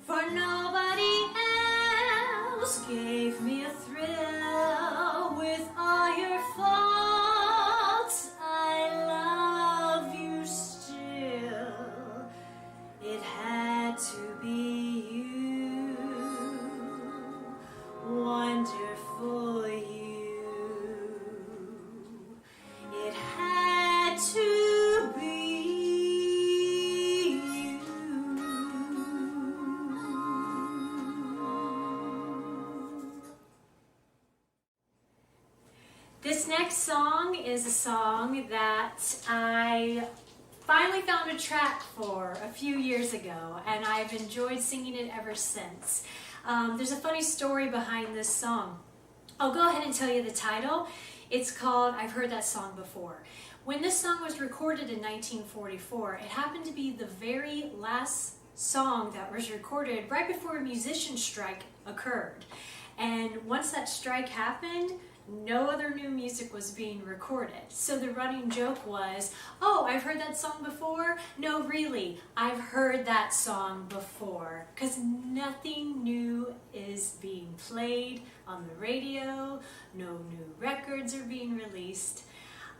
L: For nobody else gave me a thrill. With all your faults, I love you still. It had to be you, wonderful you. It had to be you. This next song is a song that I finally found a track for a few years ago, and I've enjoyed singing it ever since. There's a funny story behind this song. I'll go ahead and tell you the title. It's called I've Heard That Song Before. When this song was recorded in 1944, it happened to be the very last song that was recorded right before a musician strike occurred. And once that strike happened, no other new music was being recorded. So the running joke was, oh, I've heard that song before? No, really, I've heard that song before. Because nothing new is being played on the radio, no new records are being released.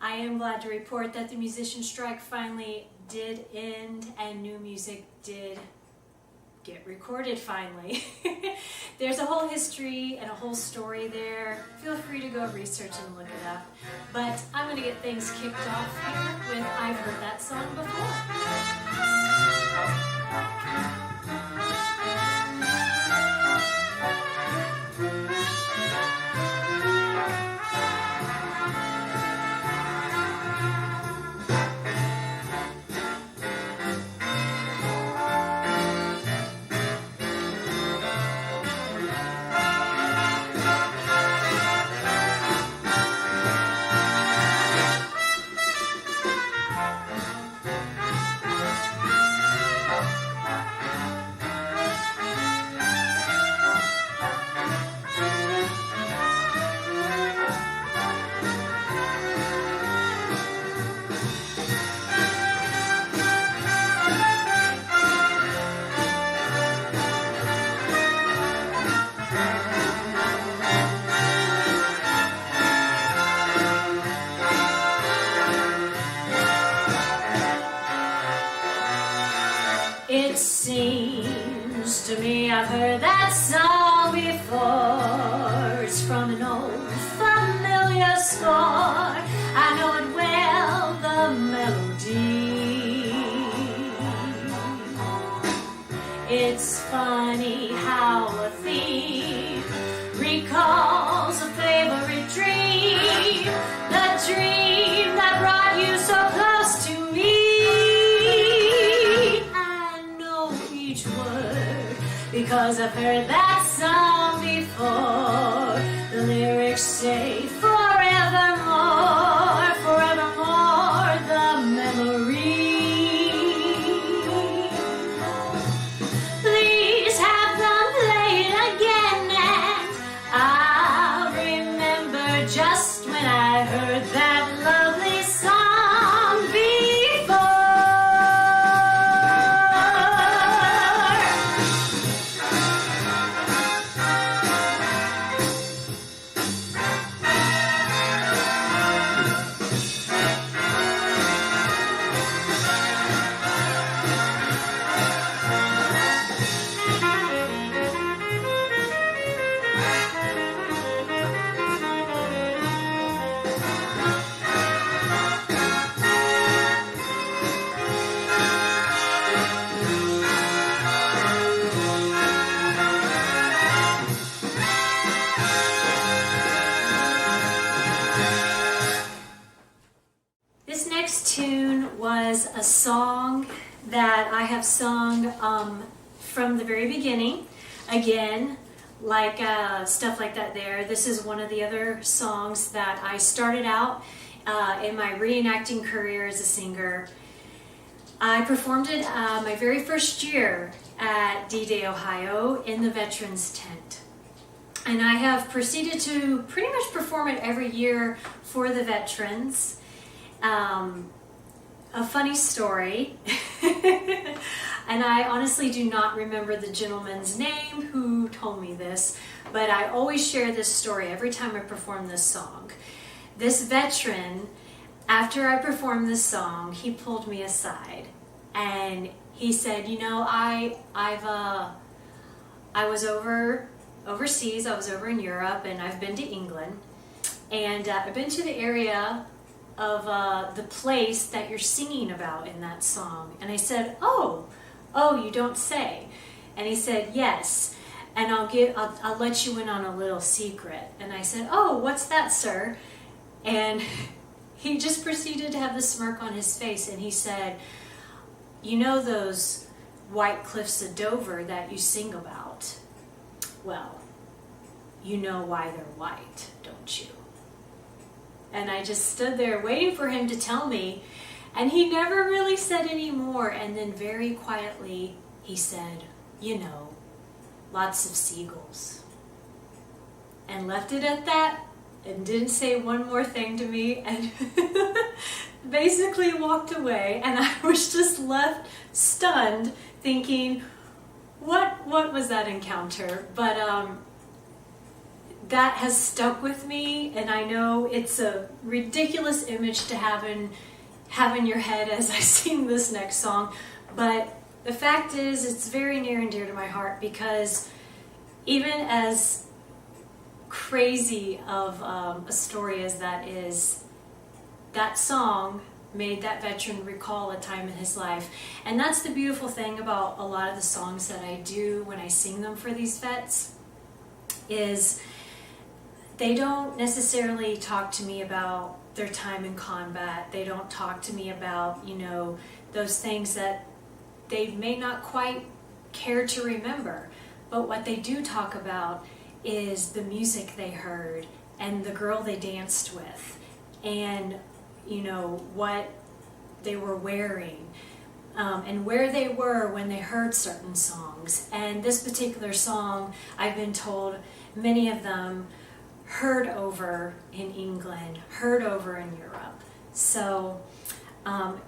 L: I am glad to report that the musician strike finally did end and new music did get recorded finally. There's a whole history and a whole story there. Feel free to go research and look it up. But I'm going to get things kicked off here with I've Heard That Song Before. It seems to me I've heard that song before. It's from an old familiar score. I know it well, the melody. It's funny how a theme recalls a favorite dream, the dream that brought you so close to me. Because I've heard that song before. The lyrics say forevermore, forevermore, the memory. Please have them play it again, and I'll remember just when I heard that lovely song before. This next tune was a song that I have sung from the very beginning. Again, like stuff like that there. This is one of the other songs that I started out in my reenacting career as a singer. I performed it my very first year at D-Day, Ohio in the Veterans Tent. And I have proceeded to pretty much perform it every year for the veterans. A funny story, and I honestly do not remember the gentleman's name who told me this, but I always share this story every time I perform this song. This veteran, after I performed this song, he pulled me aside and he said, you know, I was overseas, I was over in Europe, and I've been to England, and I've been to the area of the place that you're singing about in that song. And I said, oh, you don't say. And he said, yes, and I'll let you in on a little secret. And I said, oh, what's that, sir? And he just proceeded to have the smirk on his face, and he said, you know those white cliffs of Dover that you sing about? Well, you know why they're white, don't you? And I just stood there waiting for him to tell me, and he never really said any more. And then very quietly he said, you know, lots of seagulls. And left it at that and didn't say one more thing to me, and basically walked away. And I was just left stunned thinking, what was that encounter? But that has stuck with me, and I know it's a ridiculous image to have in your head as I sing this next song, but The fact is, it's very near and dear to my heart because even as crazy of a story as that is, that song made that veteran recall a time in his life. And that's the beautiful thing about a lot of the songs that I do when I sing them for these vets, is they don't necessarily talk to me about their time in combat. They don't talk to me about, you know, those things that they may not quite care to remember. But what they do talk about is the music they heard and the girl they danced with and, you know, what they were wearing and where they were when they heard certain songs. And this particular song, I've been told many of them heard over in England, heard over in Europe. So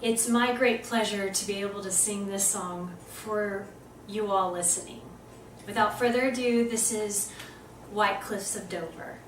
L: it's my great pleasure to be able to sing this song for you all listening. Without further ado, this is White Cliffs of Dover.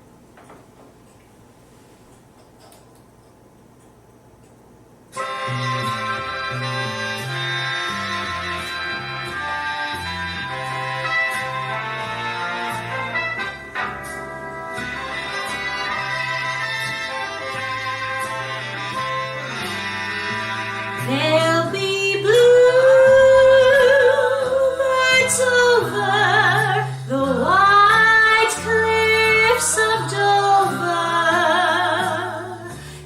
L: There'll be bluebirds over the white cliffs of Dover.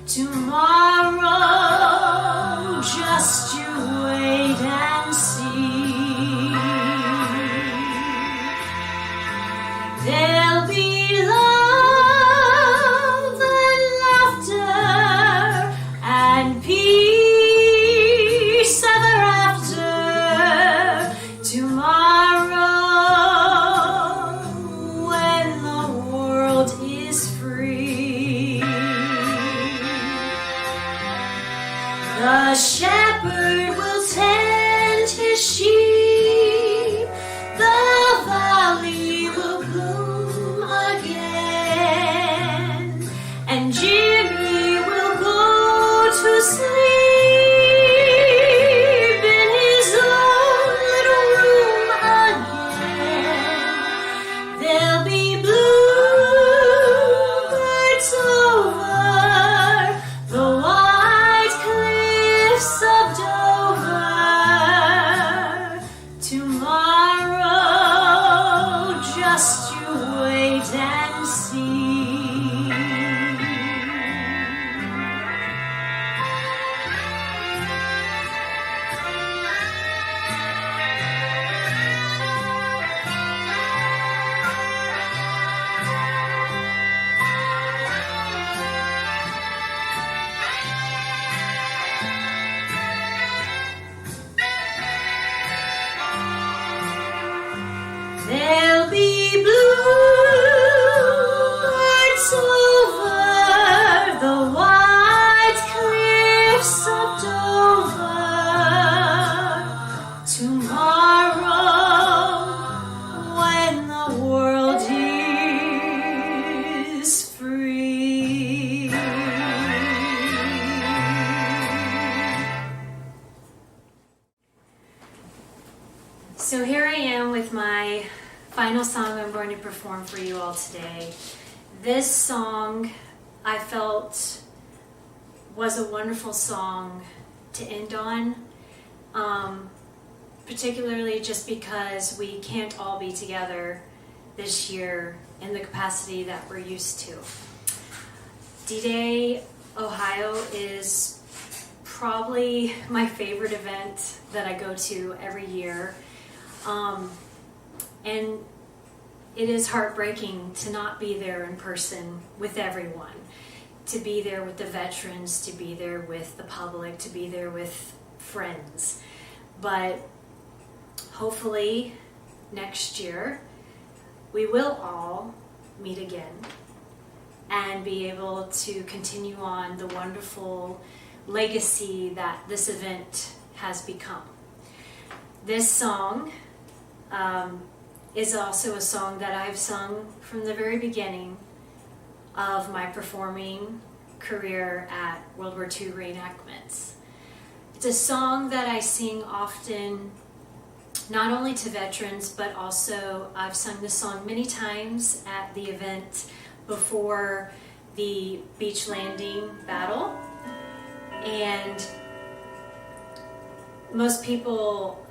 L: Tomorrow, just you wait and see. There'll be love and laughter and peace ever after. Tomorrow, when the world is free. The shepherd will tend his sheep. The valley will bloom again, and Jimmy will go to sleep in his own little room again. There'll be bluebirds over the white cliffs of Dover. Tomorrow, just you wait and see. There'll be bluebirds over the white cliffs of Dover. Tomorrow, when the world is free. So here I am with my final song I'm going to perform for you all today. This song I felt was a wonderful song to end on, particularly just because we can't all be together this year in the capacity that we're used to. D-Day Ohio is probably my favorite event that I go to every year. And it is heartbreaking to not be there in person with everyone, to be there with the veterans, to be there with the public, to be there with friends. But hopefully next year we will all meet again and be able to continue on the wonderful legacy that this event has become. This song is also a song that I've sung from the very beginning of my performing career at World War II reenactments. It's a song that I sing often not only to veterans, but also I've sung this song many times at the event before the beach landing battle. And most people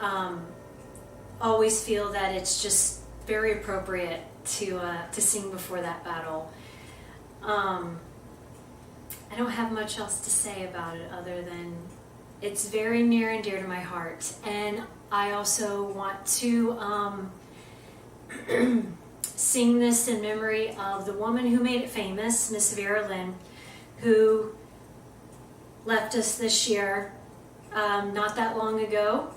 L: always feel that it's just very appropriate to sing before that battle. I don't have much else to say about it other than it's very near and dear to my heart. And I also want to sing this in memory of the woman who made it famous, Miss Vera Lynn, who left us this year, not that long ago,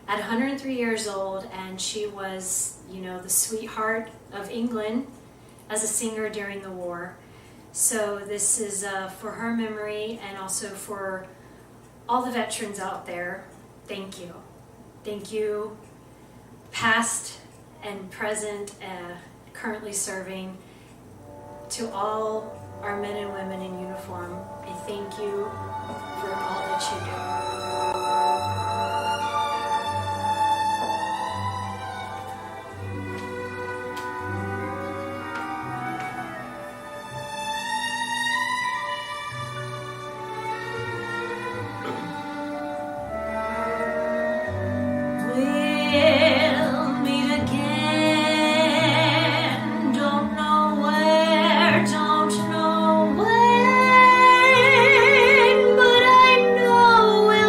L: at 103 years old, and she was, you know, the sweetheart of England as a singer during the war. So this is for her memory and also for all the veterans out there. Thank you. Thank you, past and present, currently serving. To all our men and women in uniform, I thank you for all that you do. We'll meet again. Don't know where, don't know when, but I know we'll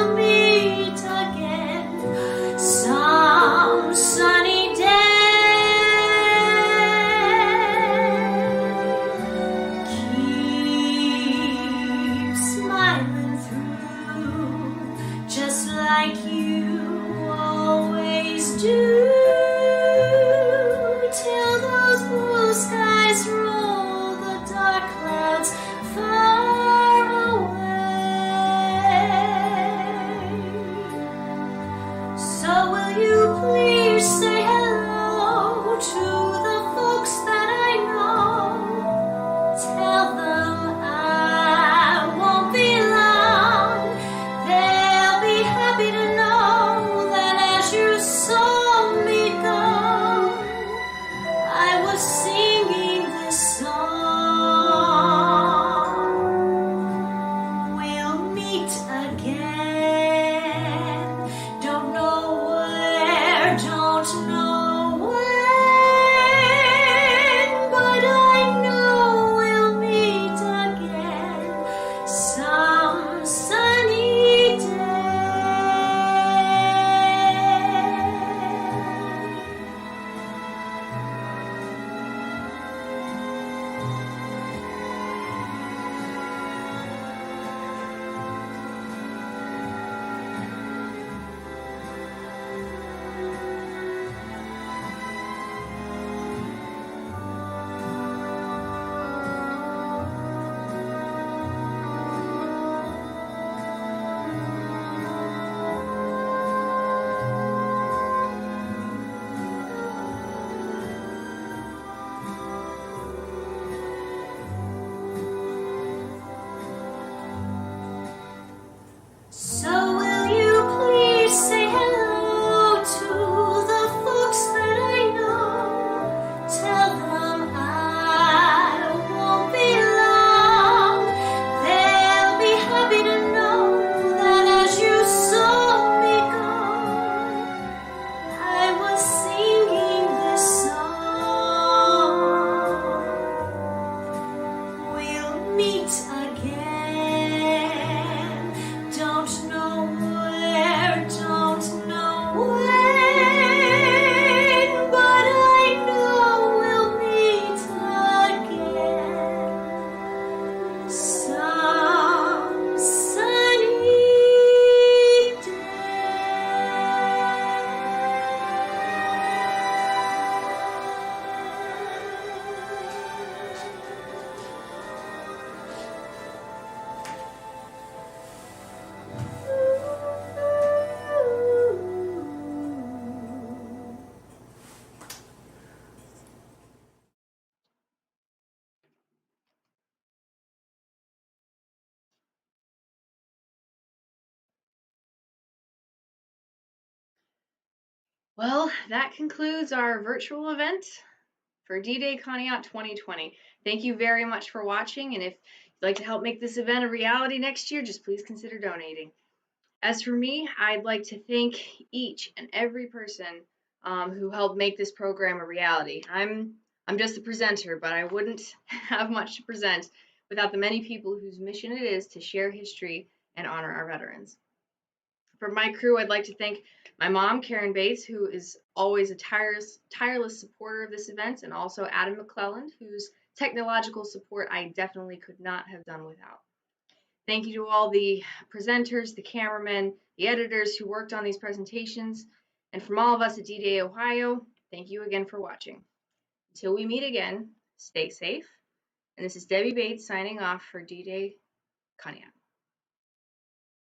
A: Well, that concludes our virtual event for D-Day Conneaut 2020. Thank you very much for watching, and if you'd like to help make this event a reality next year, just please consider donating. As for me, I'd like to thank each and every person who helped make this program a reality. I'm just a presenter, but I wouldn't have much to present without the many people whose mission it is to share history and honor our veterans. For my crew, I'd like to thank my mom, Karen Bates, who is always a tireless supporter of this event, and also Adam McClelland, whose technological support I definitely could not have done without. Thank you to all the presenters, the cameramen, the editors who worked on these presentations, and from all of us at D-Day Ohio, thank you again for watching. Until we meet again, stay safe, and this is Debbie Bates signing off for D-Day Conneaut.